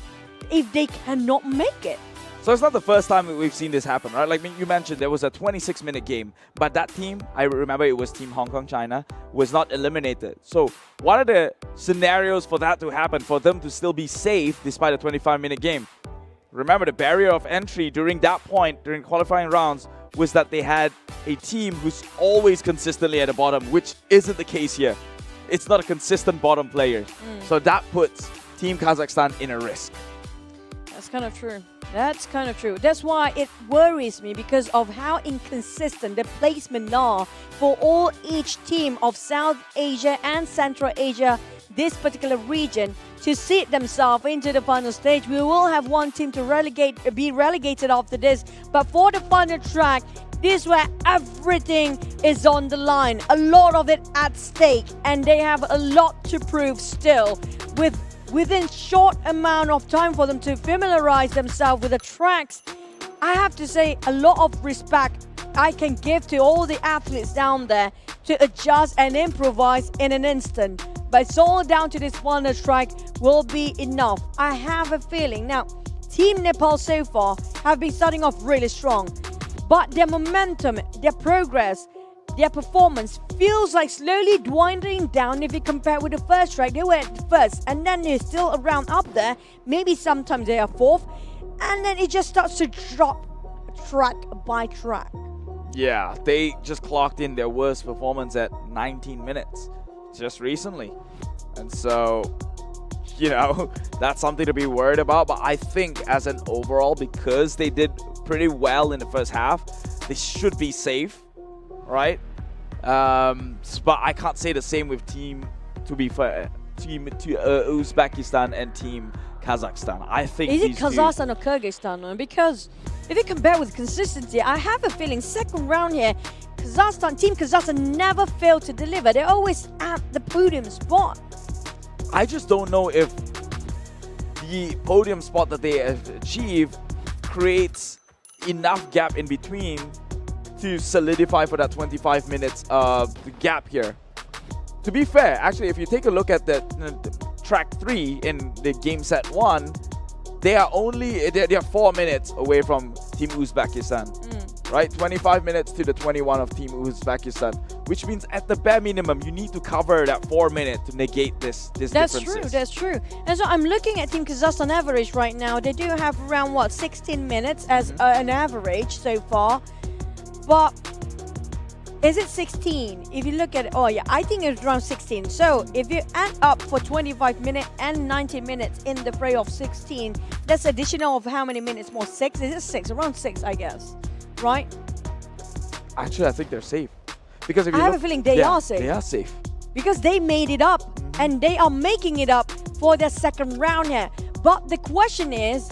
if they cannot make it. So it's not the first time that we've seen this happen, right? Like you mentioned, there was a 26-minute game, but that team, I remember it was Team Hong Kong China, was not eliminated. So what are the scenarios for that to happen, for them to still be safe despite a 25-minute game? Remember, the barrier of entry during that point, during qualifying rounds, was that they had a team who's always consistently at the bottom, which isn't the case here. It's not a consistent bottom player. So that puts Team Kazakhstan in a risk. That's kind of true. That's kind of true. That's why it worries me because of how inconsistent the placement are for all each team of South Asia and Central Asia, this particular region, to seed themselves into the final stage. We will have one team to be relegated after this, but for the final track, this is where everything is on the line. A lot of it at stake, and they have a lot to prove still. Within short amount of time for them to familiarize themselves with the tracks, I have to say a lot of respect I can give to all the athletes down there to adjust and improvise in an instant. But it's all down to this final track will be enough. I have a feeling. Now, Team Nepal so far have been starting off really strong, but their momentum, their progress, their performance feels like slowly dwindling down if you compare with the first track. They were at first, and then they're still around up there. Maybe sometimes they are fourth, and then it just starts to drop track by track. Yeah, they just clocked in their worst performance at 19 minutes just recently. And so, you know, that's something to be worried about. But I think as an overall, because they did pretty well in the first half, they should be safe, right? But I can't say the same with Team Uzbekistan and Team Kazakhstan. I think is it Kazakhstan or Kyrgyzstan? Because if you compare with consistency, I have a feeling second round here, Team Kazakhstan never failed to deliver. They're always at the podium spot. I just don't know if the podium spot that they have achieved creates enough gap in between to solidify for that 25 minutes gap here. To be fair, actually, if you take a look at the track 3 in the game set 1, they are 4 minutes away from Team Uzbekistan, right? 25 minutes to the 21 of Team Uzbekistan, which means at the bare minimum, you need to cover that 4 minutes to negate this differences. That's true. And so I'm looking at Team Kazakhstan average right now. They do have around, 16 minutes as an average so far. But is it 16? If you look at it, oh yeah, I think it's around 16. So if you add up for 25 minutes and 90 minutes in the fray of 16, that's additional of how many minutes more? 6? Is it 6? Around 6, I guess. Right? Actually, I think they're safe. Because if you I have a feeling they are safe. They are safe. Because they made it up, and they are making it up for their second round here. But the question is,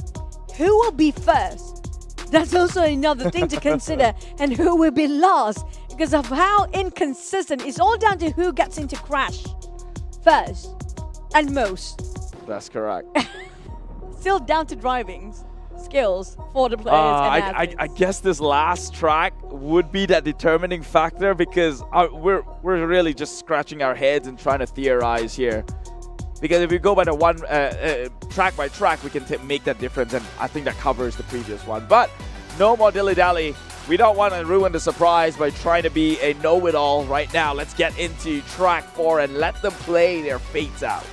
who will be first? That's also another thing to consider. And who will be last? Because of how inconsistent. It's all down to who gets into crash first and most. That's correct. Still down to driving skills for the players and athletes. I guess this last track would be that determining factor, because we're really just scratching our heads and trying to theorize here. Because if we go by the one track by track, we can make that difference, and I think that covers the previous one. But no more dilly-dally. We don't want to ruin the surprise by trying to be a know-it-all right now. Let's get into track 4 and let them play their fates out.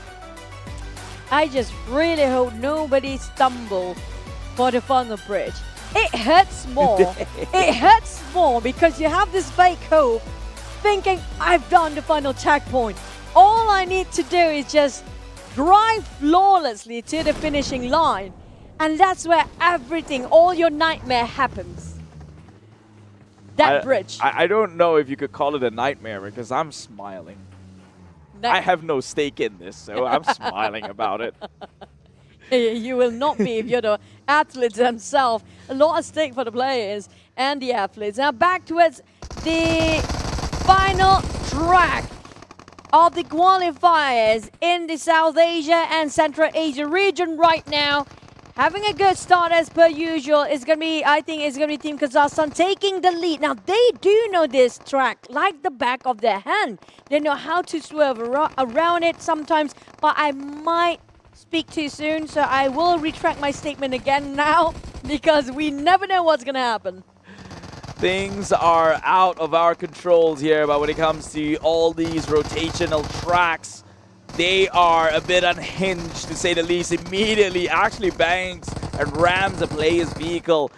I just really hope nobody stumble for the final bridge. It hurts more. It hurts more because you have this fake hope, thinking, I've done the final checkpoint. All I need to do is just drive flawlessly to the finishing line. And that's where everything, all your nightmare happens. That bridge. I don't know if you could call it a nightmare, because I'm smiling. I have no stake in this, so I'm smiling about it. You will not be if you're the athletes themselves. A lot at stake for the players and the athletes. Now back towards the final track of the qualifiers in the South Asia and Central Asia region right now. Having a good start as per usual is going to be, I think it's going to be Team Kazakhstan taking the lead. Now, they do know this track like the back of their hand. They know how to swerve around it sometimes, but I might speak too soon, so I will retract my statement again now because we never know what's going to happen. Things are out of our controls here, but when it comes to all these rotational tracks, they are a bit unhinged, to say the least. Immediately actually bangs and rams a player's vehicle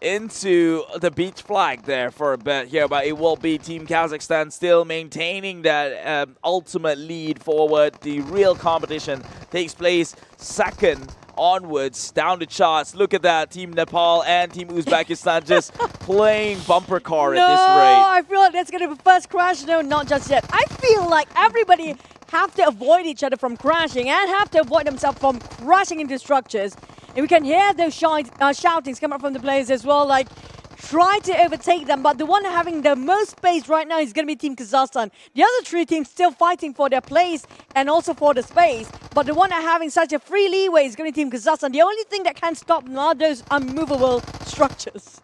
into the beach flag there for a bit here, but it will be Team Kazakhstan still maintaining that ultimate lead forward. The real competition takes place second onwards down the charts. Look at that, Team Nepal and Team Uzbekistan just playing bumper car at this rate. I feel like that's going to be first crash. No, not just yet. I feel like everybody have to avoid each other from crashing and have to avoid themselves from crashing into structures. And we can hear those shoutings coming up from the players as well, like try to overtake them, but the one having the most space right now is going to be Team Kazakhstan. The other three teams still fighting for their place and also for the space, but the one having such a free leeway is going to be Team Kazakhstan. The only thing that can stop them are those unmovable structures.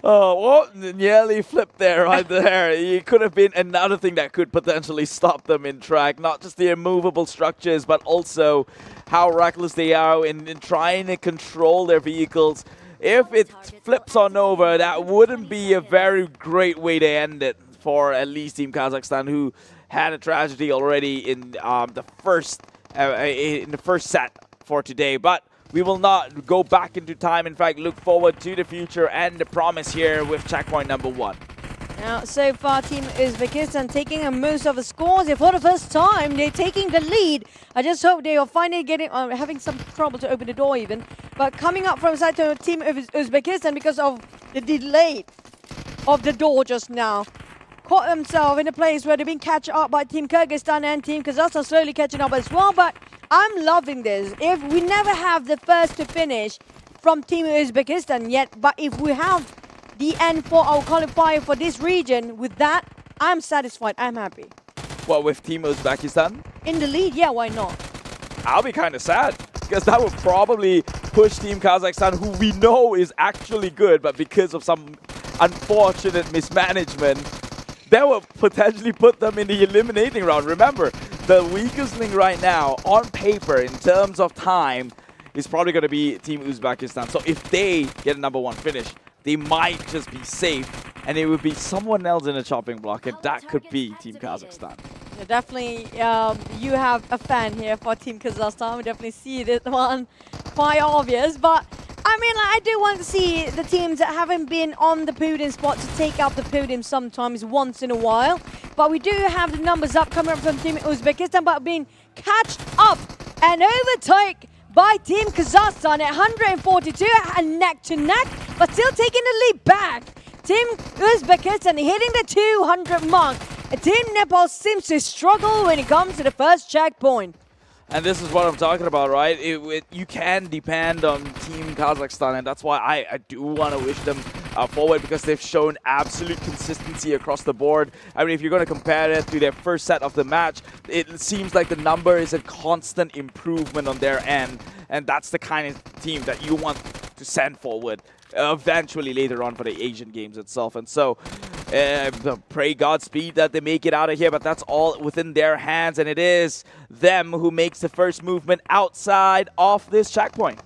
Oh, what? Nearly flipped there, right there. It could have been another thing that could potentially stop them in track. Not just the immovable structures, but also how reckless they are in trying to control their vehicles. If it flips on over, that wouldn't be a very great way to end it for at least Team Kazakhstan, who had a tragedy already in the first set for today. But we will not go back into time. In fact, look forward to the future and the promise here with checkpoint number 1. Now, so far, Team Uzbekistan taking most of the scores. For the first time, they're taking the lead. I just hope they are finally having some trouble to open the door even. But coming up from side to Team Uzbekistan because of the delay of the door just now. Caught themselves in a place where they've been catch up by Team Kyrgyzstan and Team Kazakhstan slowly catching up as well. But I'm loving this. If we never have the first to finish from Team Uzbekistan yet, but if we have the end for our qualifier for this region, with that, I'm satisfied. I'm happy. What, with Team Uzbekistan? In the lead, yeah, why not? I'll be kind of sad, because that would probably push Team Kazakhstan, who we know is actually good, but because of some unfortunate mismanagement, that would potentially put them in the eliminating round. Remember, the weakest link right now, on paper, in terms of time, is probably going to be Team Uzbekistan. So if they get a number 1 finish, they might just be safe, and it would be someone else in the chopping block, and that could be Team Kazakhstan. Yeah, definitely, you have a fan here for Team Kazakhstan. We definitely see this one quite obvious, but I mean, like, I do want to see the teams that haven't been on the podium spot to take up the podium sometimes once in a while. But we do have the numbers up coming up from Team Uzbekistan, but being catched up and overtake by Team Kazakhstan at 142 and neck to neck, but still taking the lead back. Team Uzbekistan hitting the 200 mark. Team Nepal seems to struggle when it comes to the first checkpoint. And this is what I'm talking about, right? You can depend on Team Kazakhstan, and that's why I do want to wish them forward, because they've shown absolute consistency across the board. I mean, if you're going to compare it to their first set of the match, it seems like the number is a constant improvement on their end, and that's the kind of team that you want to send forward eventually later on for the Asian Games itself. And so pray Godspeed that they make it out of here, but that's all within their hands, and it is them who makes the first movement outside of this checkpoint.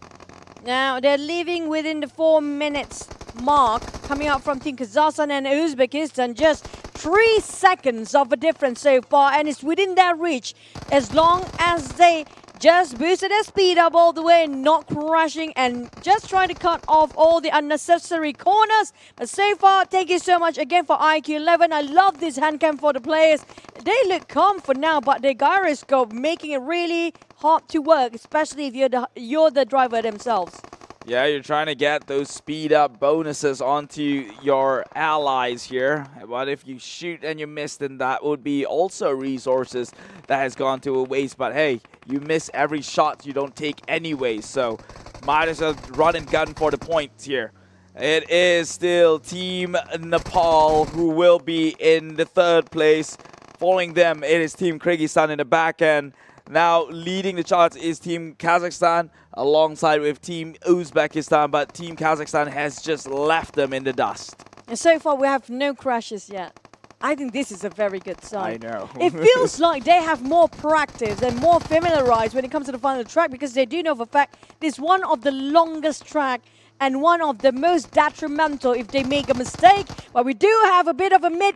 Now, they're leaving within the 4 minutes mark, coming out from Team Kazakhstan and Uzbekistan. Just 3 seconds of a difference so far, and it's within their reach as long as they just boosted their speed up all the way, not crashing, and just trying to cut off all the unnecessary corners. But so far, thank you so much again for IQ11. I love this hand cam for the players. They look calm for now, but the gyroscope making it really hard to work, especially if you're the driver themselves. Yeah, you're trying to get those speed up bonuses onto your allies here. But if you shoot and you miss, then that would be also resources that has gone to a waste. But hey, you miss every shot you don't take anyway, so might as well run and gun for the points here. It is still Team Nepal who will be in the third place. Following them, it is Team Kyrgyzstan in the back end. Now leading the charts is Team Kazakhstan alongside with Team Uzbekistan, but Team Kazakhstan has just left them in the dust. And so far we have no crashes yet. I think this is a very good sign. I know. It feels like they have more practice and more familiarized when it comes to the final track, because they do know for a fact this is one of the longest track and one of the most detrimental if they make a mistake. But we do have a bit of a memory.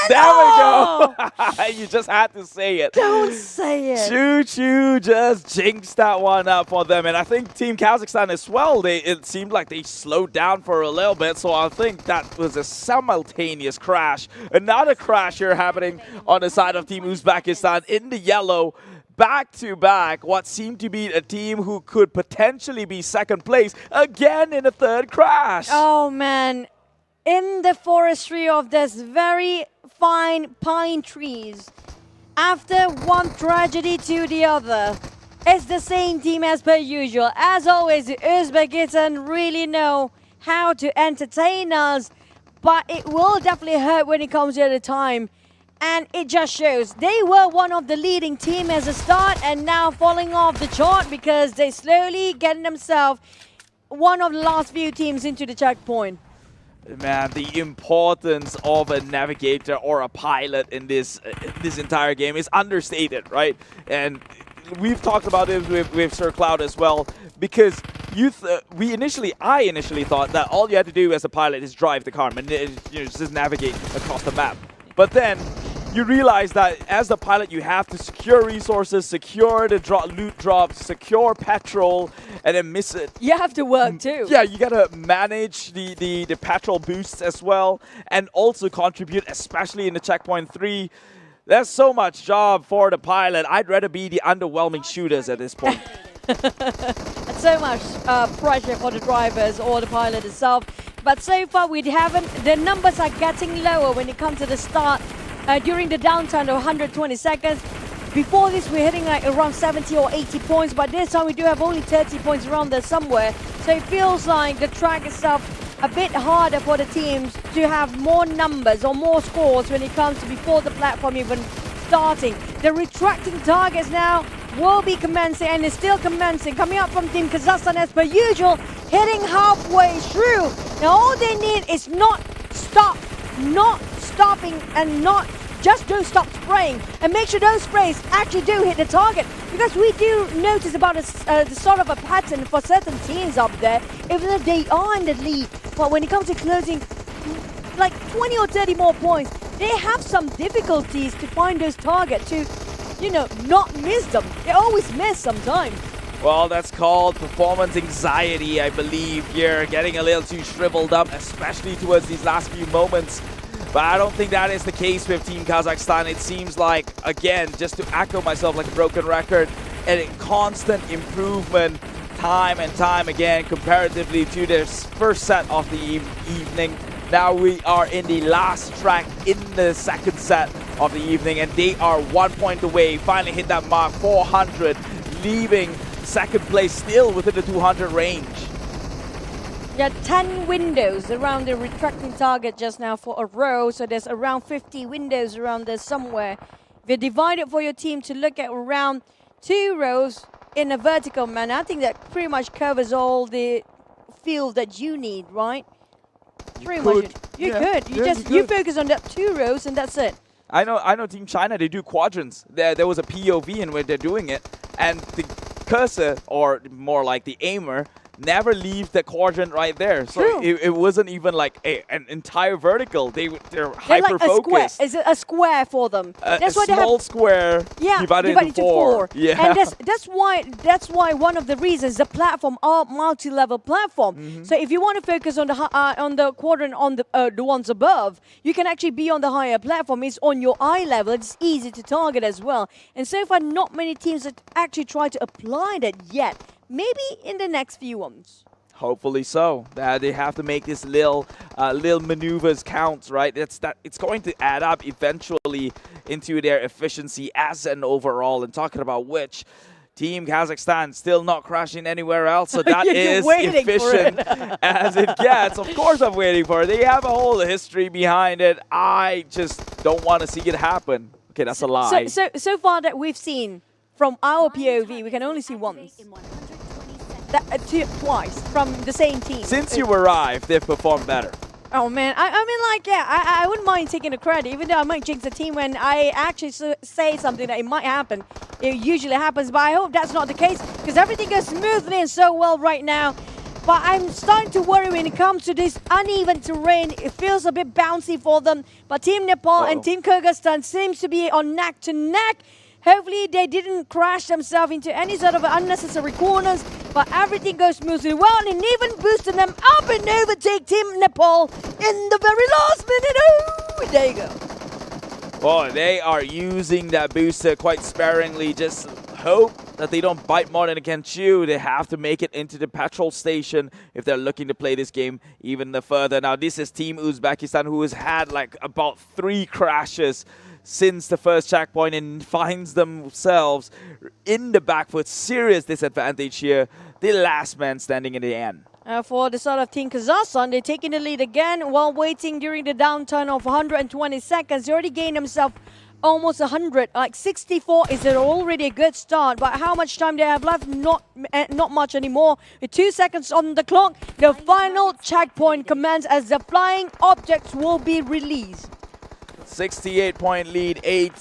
There we go. You just had to say it. Don't say it. Choo Choo just jinxed that one up for them. And I think Team Kazakhstan as well, it seemed like they slowed down for a little bit. So I think that was a simultaneous crash. Another crash here happening on the side of Team Uzbekistan in the yellow. Back-to-back, what seemed to be a team who could potentially be second place, again in a third crash. Oh, man. In the forestry of this very fine pine trees, after one tragedy to the other, it's the same team as per usual. As always, the Uzbekistan really know how to entertain us, but it will definitely hurt when it comes to the time. And it just shows they were one of the leading team as a start and now falling off the chart because they slowly getting themselves one of the last few teams into the checkpoint. Man, the importance of a navigator or a pilot in this entire game is understated, right? And we've talked about it with Sir Cloud as well, because I initially thought that all you had to do as a pilot is drive the car and just navigate across the map. But then you realize that as the pilot, you have to secure resources, secure the loot drops, secure petrol, and then miss it. You have to work too. Yeah, you gotta manage the petrol boosts as well, and also contribute, especially in the checkpoint 3. There's so much job for the pilot. I'd rather be the underwhelming shooters at this point. And so much pressure for the drivers or the pilot itself. But so far we haven't, the numbers are getting lower when it comes to the start during the downtime of 120 seconds. Before this we're hitting like around 70 or 80 points, but this time we do have only 30 points around there somewhere. So it feels like the track itself a bit harder for the teams to have more numbers or more scores when it comes to before the platform even starting. The retracting targets now will be commencing, and it's still commencing, coming up from Team Kazakhstan as per usual, hitting halfway through. Now all they need is not stopping and just don't stop spraying, and make sure those sprays actually do hit the target, because we do notice about the sort of a pattern for certain teams up there, even if they are in the lead, but when it comes to closing like 20 or 30 more points, they have some difficulties to find those targets to, not miss them. They always miss sometimes. Well, that's called performance anxiety, I believe. You're getting a little too shriveled up, especially towards these last few moments. But I don't think that is the case with Team Kazakhstan. It seems like, again, just to echo myself like a broken record, a constant improvement time and time again comparatively to their first set of the evening. Now we are in the last track in the second set of the evening, and they are 1 point away. Finally hit that mark, 400, leaving second place still within the 200 range. Yeah, 10 windows around the retracting target just now for a row, so there's around 50 windows around there somewhere. If you divide it for your team to look at around 2 rows in a vertical manner, I think that pretty much covers all the field that you need, right? Pretty much. You could. You focus on that 2 rows and that's it. I know Team China, they do quadrants. There was a POV in where they're doing it, and the cursor, or more like the aimer, never leaves the quadrant right there. So it wasn't even like an entire vertical. They're hyper-focused. It's a square for them. That's why they have a small square divided into 4. Yeah. And that's why one of the reasons the platform are multi-level platform. So if you want to focus on the quadrant on the ones above, you can actually be on the higher platform. It's on your eye level. It's easy to target as well. And so far, not many teams have actually tried to apply that yet. Maybe in the next few ones. Hopefully so. They have to make this little maneuvers count, right? It's going to add up eventually into their efficiency as an overall. And talking about which, Team Kazakhstan still not crashing anywhere else, so that You're is waiting for efficient it. as it gets. Of course I'm waiting for it. They have a whole history behind it. I just don't want to see it happen. Okay, that's a lie. So far that we've seen from our POV, we can only see once. Twice from the same team. Since you arrived, they've performed better. Oh man, I mean, like, yeah, I wouldn't mind taking the credit, even though I might jinx the team when I actually say something that it might happen. It usually happens, but I hope that's not the case, because everything goes smoothly and so well right now. But I'm starting to worry when it comes to this uneven terrain. It feels a bit bouncy for them. But Team Nepal and Team Kyrgyzstan seems to be on neck to neck. Hopefully they didn't crash themselves into any sort of unnecessary corners, but everything goes smoothly well, and even boosting them up and overtake Team Nepal in the very last minute. Oh, there you go. Boy, they are using that booster quite sparingly. Just hope that they don't bite more than they can chew. They have to make it into the petrol station if they're looking to play this game even further. Now, this is Team Uzbekistan, who has had like about 3 crashes since the first checkpoint and finds themselves in the back foot. Serious disadvantage here. The last man standing in the end. For the side of Team Kazakhstan, they're taking the lead again while waiting during the downtime of 120 seconds. They already gained themselves almost 100, like 64 is already a good start, but how much time they have left? Not much anymore. With 2 seconds on the clock, the final checkpoint commences as the flying objects will be released. 68-point lead, 8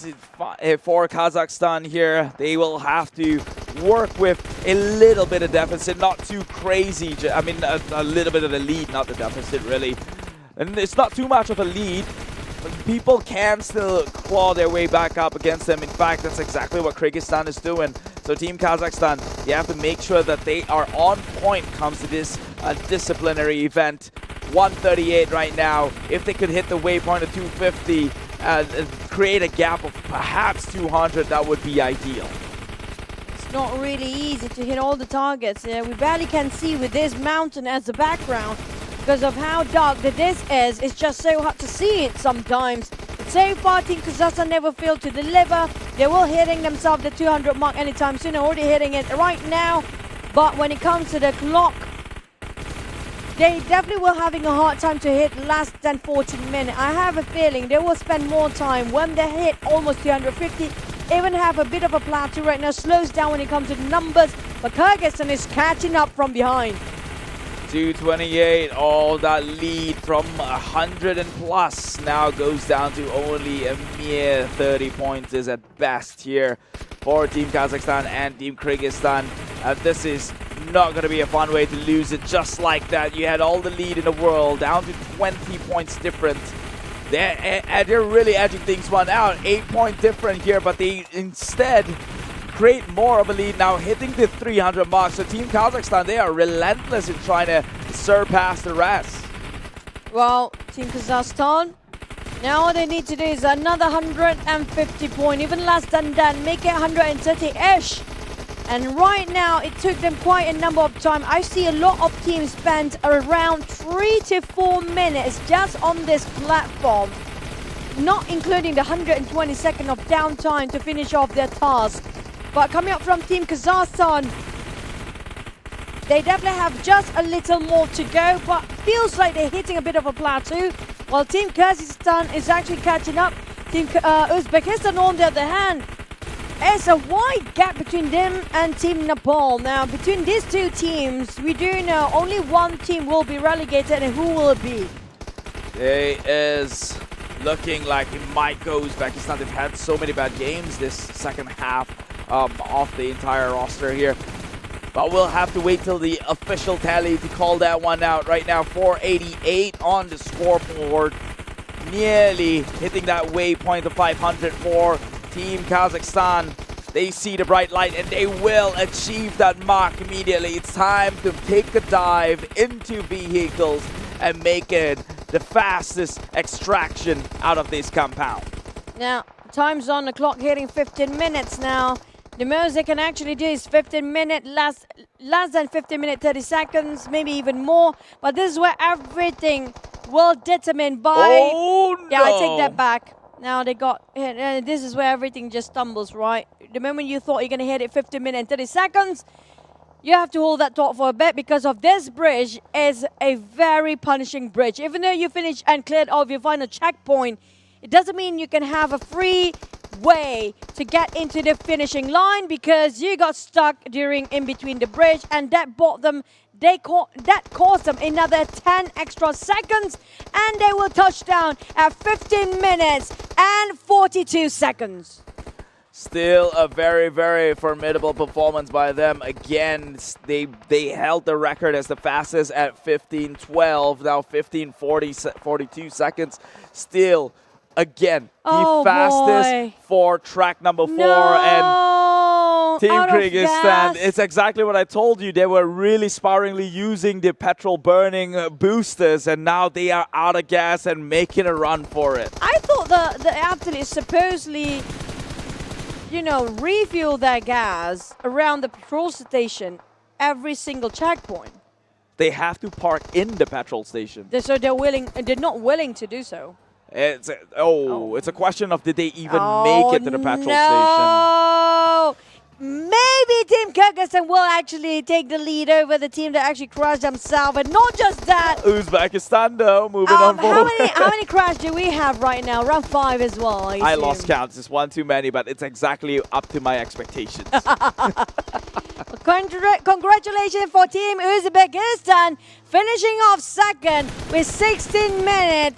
for Kazakhstan here. They will have to work with a little bit of deficit, not too crazy. I mean, a little bit of a lead, not the deficit, really. And it's not too much of a lead. People can still claw their way back up against them. In fact, that's exactly what Kyrgyzstan is doing. So Team Kazakhstan, you have to make sure that they are on point comes to this disciplinary event. 138 right now. If they could hit the waypoint of 250 and create a gap of perhaps 200, that would be ideal. It's not really easy to hit all the targets. We barely can see with this mountain as the background. Because of how dark this is, it's just so hard to see it sometimes. But so far, Team Kazakhstan never failed to deliver. They will hitting themselves the 200 mark anytime soon. They're already hitting it right now. But when it comes to the clock, they definitely will having a hard time to hit less than 14 minutes. I have a feeling they will spend more time when they hit almost 250. Even have a bit of a plateau right now. Slows down when it comes to the numbers. But Kyrgyzstan is catching up from behind. 228, all that lead from 100 and plus now goes down to only a mere 30 points is at best here for Team Kazakhstan and Team Kyrgyzstan. This is not going to be a fun way to lose it just like that. You had all the lead in the world, down to 20 points different. They're really edging things one out. 8-point different here, but they instead create more of a lead now, hitting the 300 mark. So Team Kazakhstan, they are relentless in trying to surpass the rest. Well, Team Kazakhstan, now all they need to do is another 150 point, even less than that, make it 130-ish. And right now, it took them quite a number of time. I see a lot of teams spend around 3 to 4 minutes just on this platform, not including the 120 seconds of downtime to finish off their task. But coming up from Team Kazakhstan, they definitely have just a little more to go, but feels like they're hitting a bit of a plateau, while Team Kyrgyzstan is actually catching up. Team Uzbekistan, on the other hand, there's a wide gap between them and Team Nepal. Now, between these two teams, we do know only one team will be relegated, and who will it be? It is looking like it might go Uzbekistan. They've had so many bad games this second half of the entire roster here. But we'll have to wait till the official tally to call that one out. Right now, 488 on the scoreboard. Nearly hitting that waypoint of 500 for Team Kazakhstan. They see the bright light and they will achieve that mark immediately. It's time to take a dive into vehicles and make it the fastest extraction out of this compound. Now, time's on the clock, hitting 15 minutes now. The most they can actually do is 15 minutes, less than 15 minutes, 30 seconds, maybe even more. But this is where everything will determine by... Oh, no. Yeah, I take that back. Now they got hit, and this is where everything just stumbles, right? The moment you thought you're going to hit it 15 minutes and 30 seconds, you have to hold that thought for a bit because of this bridge is a very punishing bridge. Even though you finish and cleared off your final checkpoint, it doesn't mean you can have a free way to get into the finishing line because you got stuck during in between the bridge, and that bought them that cost them another 10 extra seconds, and they will touch down at 15 minutes and 42 seconds. Still a very, very formidable performance by them. Again, they held the record as the fastest at 15:12, now 15:42 seconds. Still, again, the fastest for track number 4. And Team Kyrgyzstan, it's exactly what I told you. They were really sparingly using the petrol-burning boosters, and now they are out of gas and making a run for it. I thought the athletes supposedly, you know, refuel their gas around the petrol station every single checkpoint. They have to park in the petrol station. So they're not willing to do so. It's a question of did they even make it to the petrol station? Maybe Team Kyrgyzstan will actually take the lead over the team that actually crashed themselves, and not just that. Uzbekistan though, moving on forward. How many crashes do we have right now? Around 5 as well, I lost count. It's one too many, but it's exactly up to my expectations. Congratulations for Team Uzbekistan, finishing off second with 16 minutes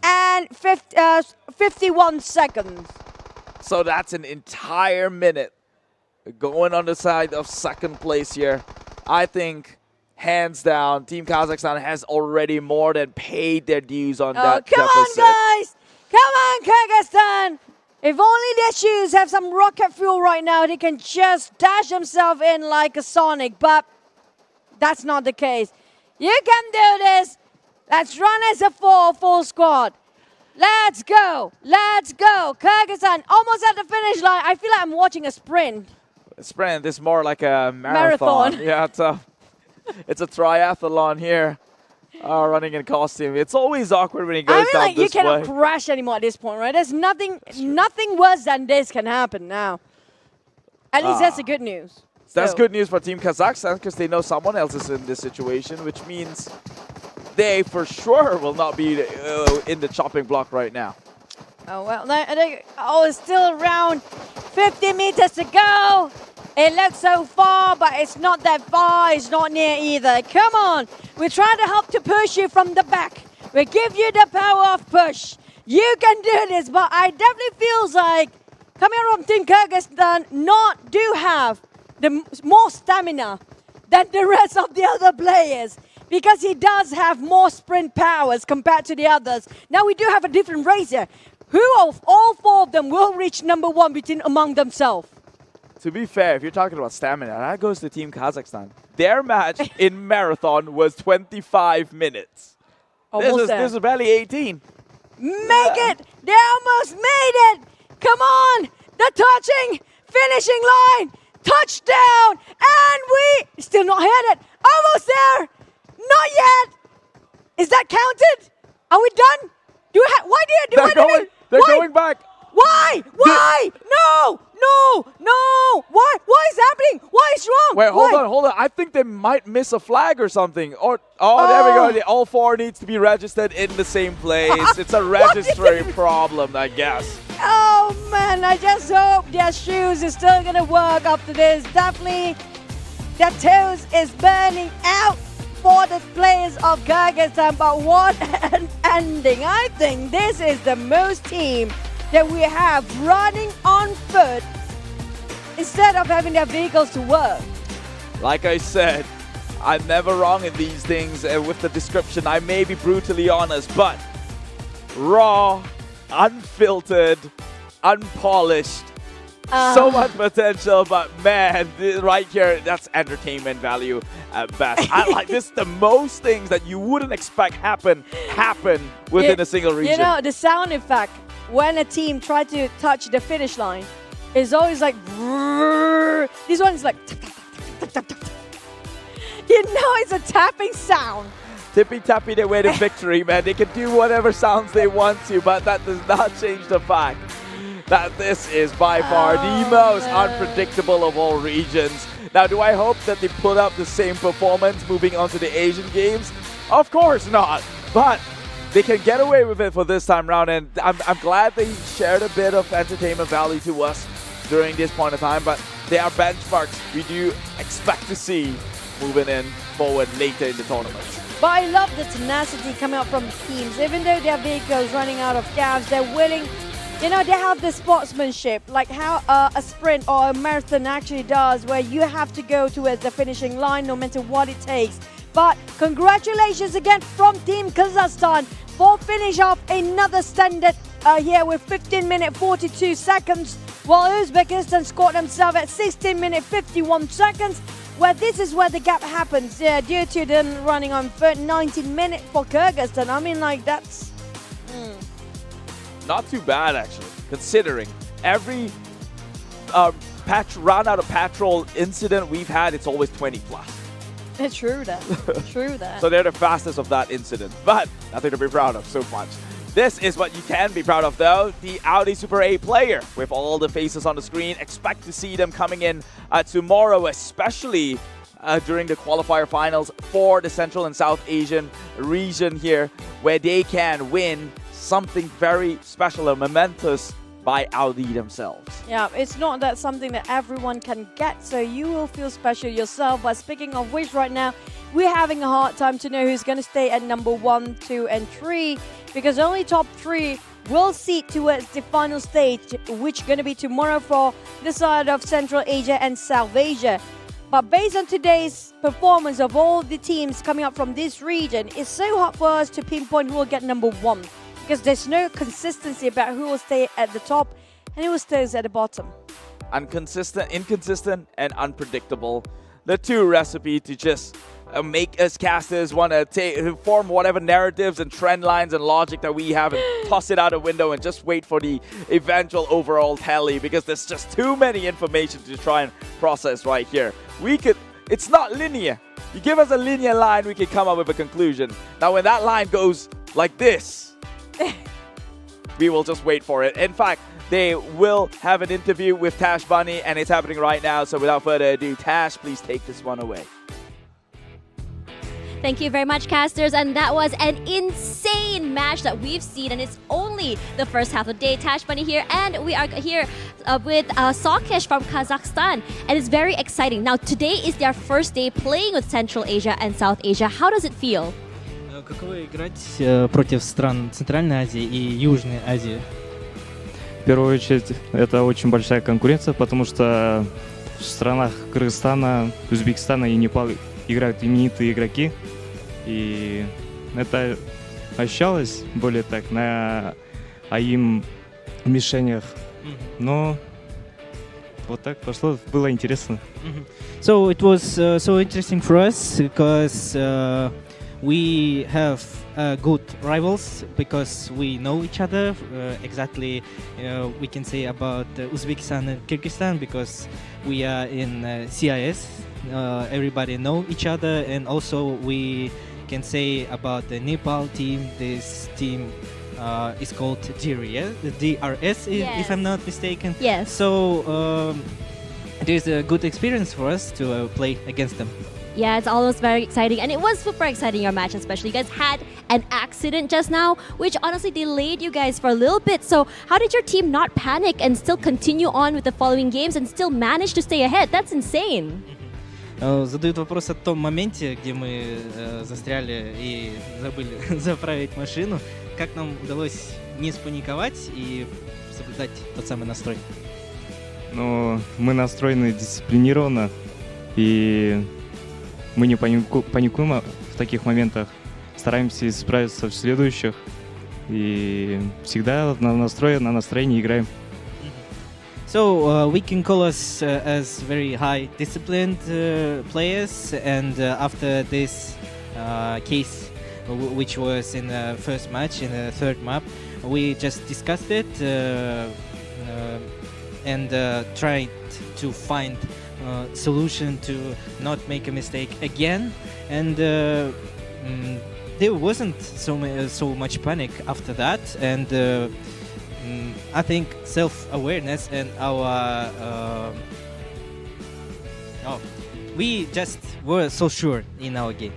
and 51 seconds. So that's an entire minute going on the side of second place here. I think, hands down, Team Kazakhstan has already more than paid their dues on that deficit. Come on, guys! Come on, Kyrgyzstan! If only their shoes have some rocket fuel right now, they can just dash themselves in like a Sonic, but that's not the case. You can do this. Let's run as a full squad. Let's go. Let's go. Kyrgyzstan almost at the finish line. I feel like I'm watching a sprint. A sprint is more like a marathon. Yeah, it's a triathlon here. Running in costume. It's always awkward when he goes down this way. You cannot crash anymore at this point, right? There's nothing worse than this can happen now. At least that's the good news. That's good news for Team Kazakhstan because they know someone else is in this situation, which means they for sure will not be in the chopping block right now. Oh, well, it's still around 50 meters to go. It looks so far, but it's not that far. It's not near either. Come on. We're trying to help to push you from the back. We give you the power of push. You can do this, but I definitely feels like coming from Team Kyrgyzstan do have the more stamina than the rest of the other players, because he does have more sprint powers compared to the others. Now we do have a different race here. Who of all 4 of them will reach number 1 among themselves? To be fair, if you're talking about stamina, that goes to Team Kazakhstan. Their match in marathon was 25 minutes. This is barely 18. Make it! They almost made it! Come on! The touching, finishing line, touchdown, and we still not hit it. Almost there! Not yet! Is that counted? Are we done? They're going back. Why? No! What is happening? What is wrong? Wait, hold on. I think they might miss a flag or something. There we go. All 4 needs to be registered in the same place. It's a registry problem, I guess. Oh man, I just hope their shoes is still gonna work after this. Definitely, their toes is burning out for the players of Kyrgyzstan, but what an ending. I think this is the most team that we have running on foot instead of having their vehicles to work. Like I said, I'm never wrong in these things, and with the description I may be brutally honest, but raw, unfiltered, unpolished, so much potential, but man, right here, that's entertainment value at best. I like this. The most things that you wouldn't expect happen within a single region. You know, the sound effect when a team tries to touch the finish line is always like, this one is like, you know, it's a tapping sound. tippy-tappy their way to victory, man. They can do whatever sounds they want to, but that does not change the fact that this is by far the most unpredictable of all regions. Now, do I hope that they put up the same performance moving on to the Asian Games? Of course not, but they can get away with it for this time round, and I'm glad they shared a bit of entertainment value to us during this point of time, but they are benchmarks we do expect to see moving in forward later in the tournament. But I love the tenacity coming out from the teams. Even though their vehicles running out of gas, they're willing. You know, they have the sportsmanship, like how a sprint or a marathon actually does, where you have to go towards the finishing line no matter what it takes. But congratulations again from Team Kazakhstan for finish off another standard here with 15 minutes 42 seconds, while Uzbekistan scored themselves at 16 minutes 51 seconds. Well, this is where the gap happens, due to them running on 19 minutes for Kyrgyzstan. I mean, like, that's... Not too bad, actually, considering every run out of petrol incident we've had, it's always 20 plus. It's true that. True that. So they're the fastest of that incident, but nothing to be proud of so much. This is what you can be proud of, though. The Audi Super A player, with all the faces on the screen. Expect to see them coming in tomorrow, especially during the qualifier finals for the Central and South Asian region here, where they can win something very special and momentous by Audi themselves. Yeah, it's not that something that everyone can get, so you will feel special yourself. But speaking of which, right now, we're having a hard time to know who's going to stay at number 1, 2, and 3, because only top 3 will seed towards the final stage, which is going to be tomorrow for the side of Central Asia and South Asia. But based on today's performance of all the teams coming up from this region, it's so hard for us to pinpoint who will get number 1. Because there's no consistency about who will stay at the top and who stays at the bottom. Inconsistent, and unpredictable. The two recipe to just make us casters want to form whatever narratives and trend lines and logic that we have and toss it out the window and just wait for the eventual overall tally, because there's just too many information to try and process right here. It's not linear. You give us a linear line, we can come up with a conclusion. Now when that line goes like this, we will just wait for it. In fact, they will have an interview with Tash Bunny, and it's happening right now. So without further ado, Tash, please take this one away. Thank you very much, casters. And that was an insane match that we've seen, and it's only the first half of the day. Tash Bunny here, and we are here with Sokesh from Kazakhstan, and it's very exciting. Now, today is their first day playing with Central Asia and South Asia. How does it feel? Каково играть против стран Центральной Азии и Южной Азии? В первую очередь, это очень большая конкуренция, потому что в странах Кыргызстана, Узбекистана и Непала играют именитые игроки. И это ощущалось более так на им мишенях. Но вот так пошло, было интересно. So it was so interesting for us because we have good rivals because we know each other. Exactly, we can say about Uzbekistan and Kyrgyzstan because we are in CIS. Everybody know each other, and also we can say about the Nepal team. This team is called DRS, if I'm not mistaken. Yes. So it is a good experience for us to play against them. Yeah, it's always very exciting, and it was super exciting, your match especially. You guys had an accident just now, which honestly delayed you guys for a little bit. So how did your team not panic and still continue on with the following games and still manage to stay ahead? That's insane. Задают вопрос о том моменте, где мы застряли и забыли заправить машину. Как нам удалось не спаниковать и соблюдать тот самый настрой? Но мы настроены дисциплинированно, и мы не паникуем в таких моментах, стараемся справиться в следующих, и всегда на настроении играем. So we can call us as very high disciplined players, and after this case, which was in the first match, in the third map, we just discussed it and tried to find solution to not make a mistake again, and there wasn't so much panic after that, and I think self-awareness and our we just were so sure in our game.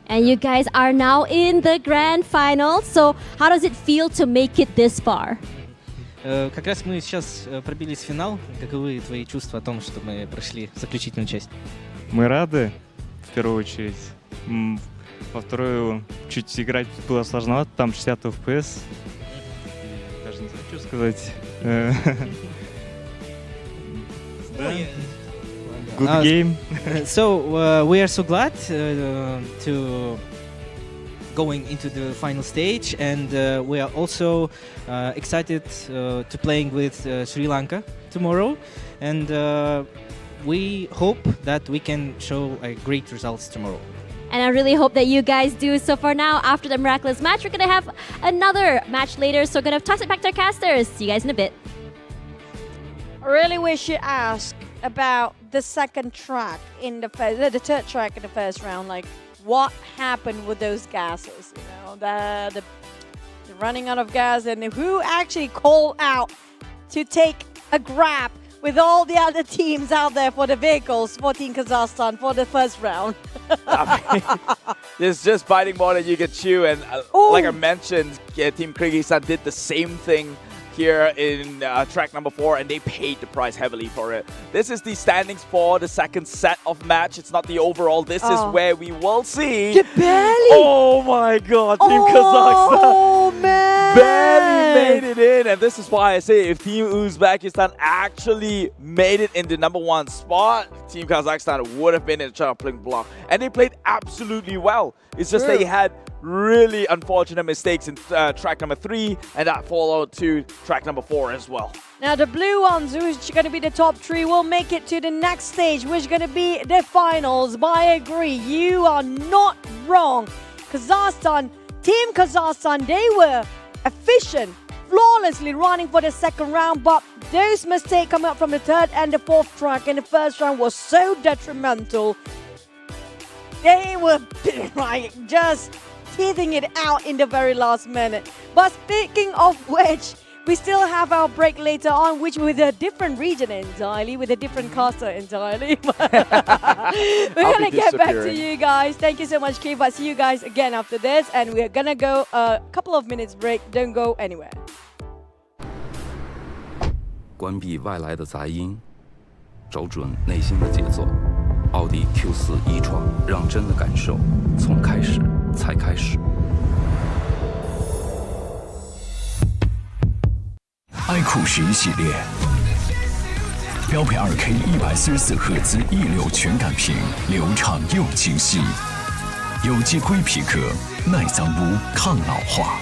And you guys are now in the grand final. So how does it feel to make it this far? Как раз мы сейчас пробились в финал. Каковы твои чувства о том, что мы прошли заключительную часть? Мы рады, в первую очередь. Во вторую чуть играть было сложновато, там 60 FPS. Даже не знаю, что сказать. Good game. So we are so glad to going into the final stage, and we are also excited to playing with Sri Lanka tomorrow, and we hope that we can show great results tomorrow. And I really hope that you guys do. So for now, after the miraculous match, we're going to have another match later. So we're going to toss it back to our casters. See you guys in a bit. I really wish you ask about the second track in the third track in the first round. Like, what happened with those gases? You know, the running out of gas, and who actually called out to take a grab with all the other teams out there for the vehicles for Team Kazakhstan for the first round. It's just biting more than you can chew, and like I mentioned, Team Kyrgyzstan did the same thing here in track number 4, and they paid the price heavily for it. This is the standings for the second set of match. It's not the overall. This is where we will see. Oh my God, Team Kazakhstan. Oh man! Barely made it in, and this is why I say if Team Uzbekistan actually made it in the number 1 spot, Team Kazakhstan would have been in the chopping block, and they played absolutely well. It's just they had really unfortunate mistakes in track number 3, and that followed to track number 4 as well. Now the blue ones, who's going to be the top 3, will make it to the next stage, which is going to be the finals. But I agree, you are not wrong. Kazakhstan, Team Kazakhstan, they were efficient, flawlessly running for the second round, but those mistakes coming up from the third and the fourth track in the first round was so detrimental. They were like just teething it out in the very last minute. But speaking of which, we still have our break later on, which with a different region entirely, with a different caster entirely. We're going to get back to you guys. Thank you so much, Keith. I'll see you guys again after this. And we're going to go a couple of minutes break. Don't go anywhere. 关闭外来的杂音，找准内心的节奏。奥迪 Q4 一创，让真的感受从开始才开始。iQOO 11系列，标配 2K 144赫兹1.6全感屏，流畅又清晰，有机硅皮革，耐脏污、抗老化。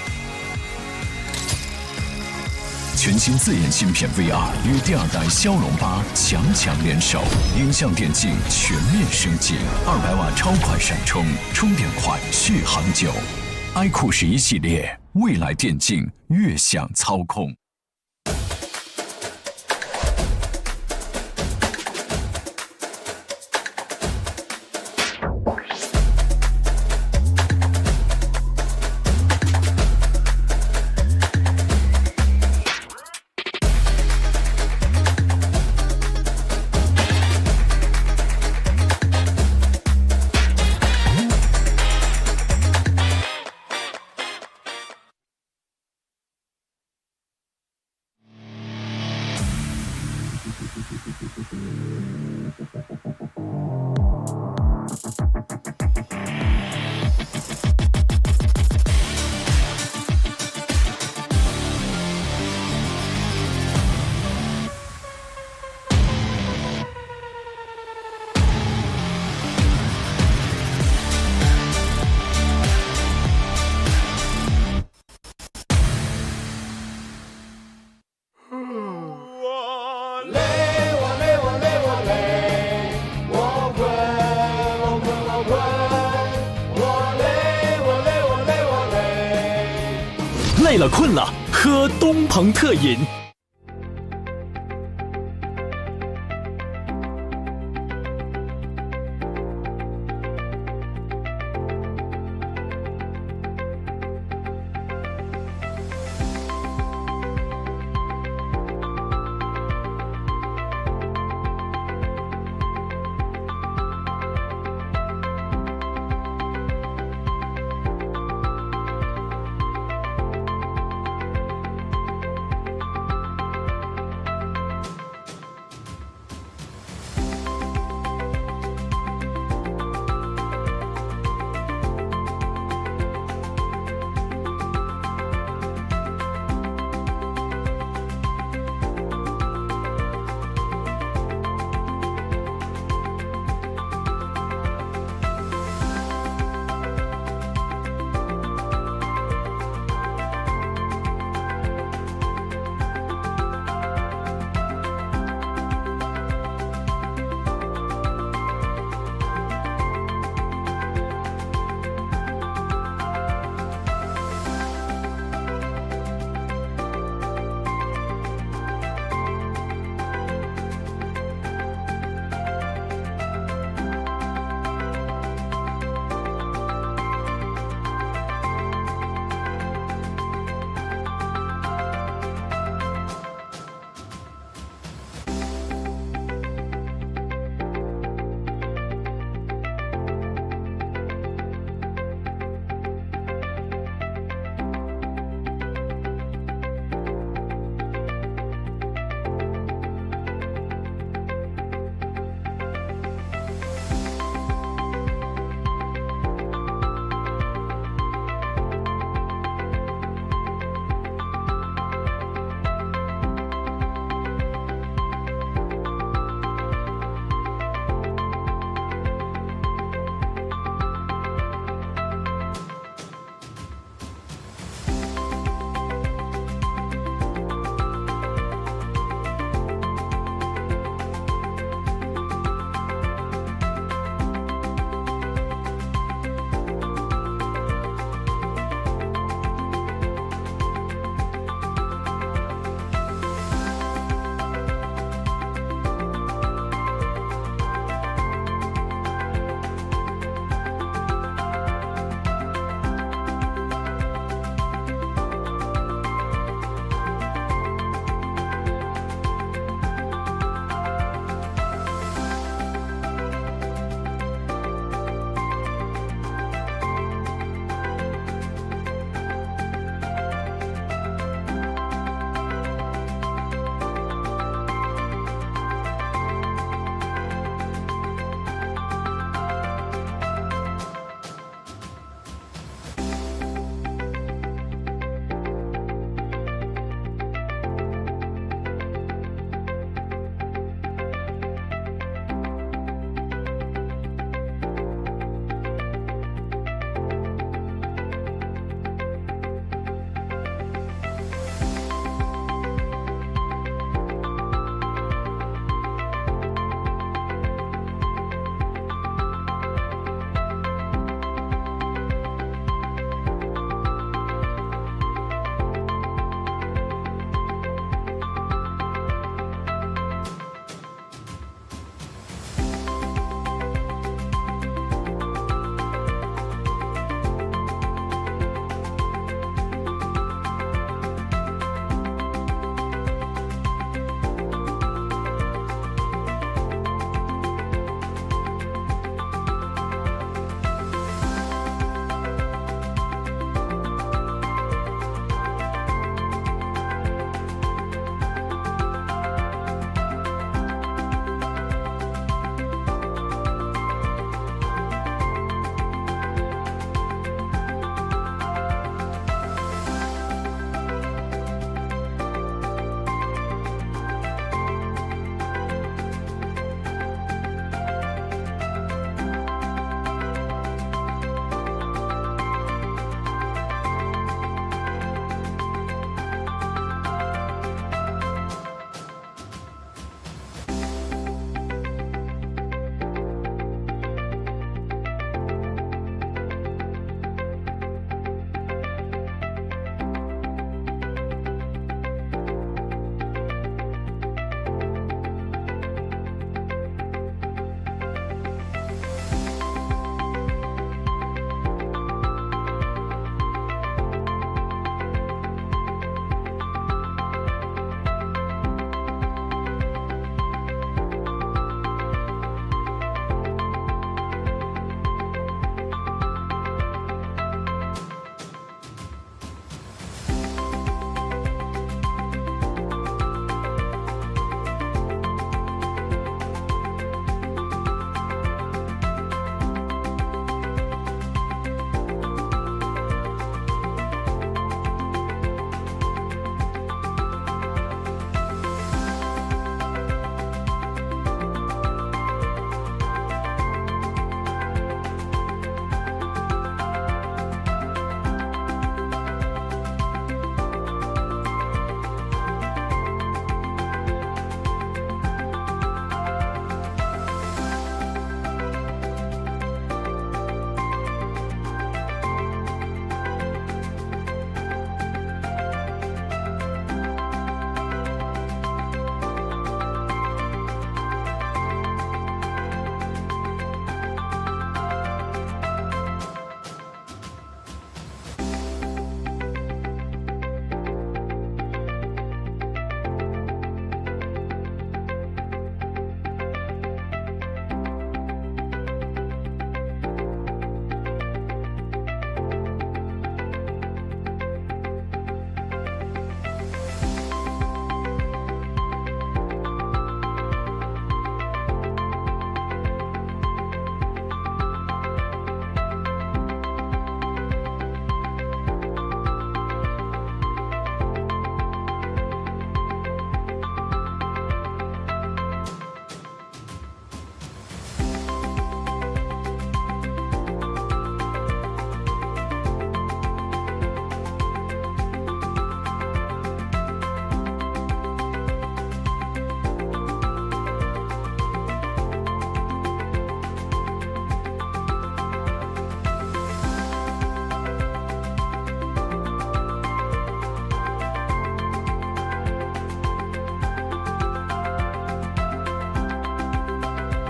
全新自研芯片 VR 与第2代骁龙8强联手，影像电竞全面升级，200瓦超快闪充，充电快，续航久。iQOO 11系列，未来电竞悦享操控。累了困了，喝东鹏特饮。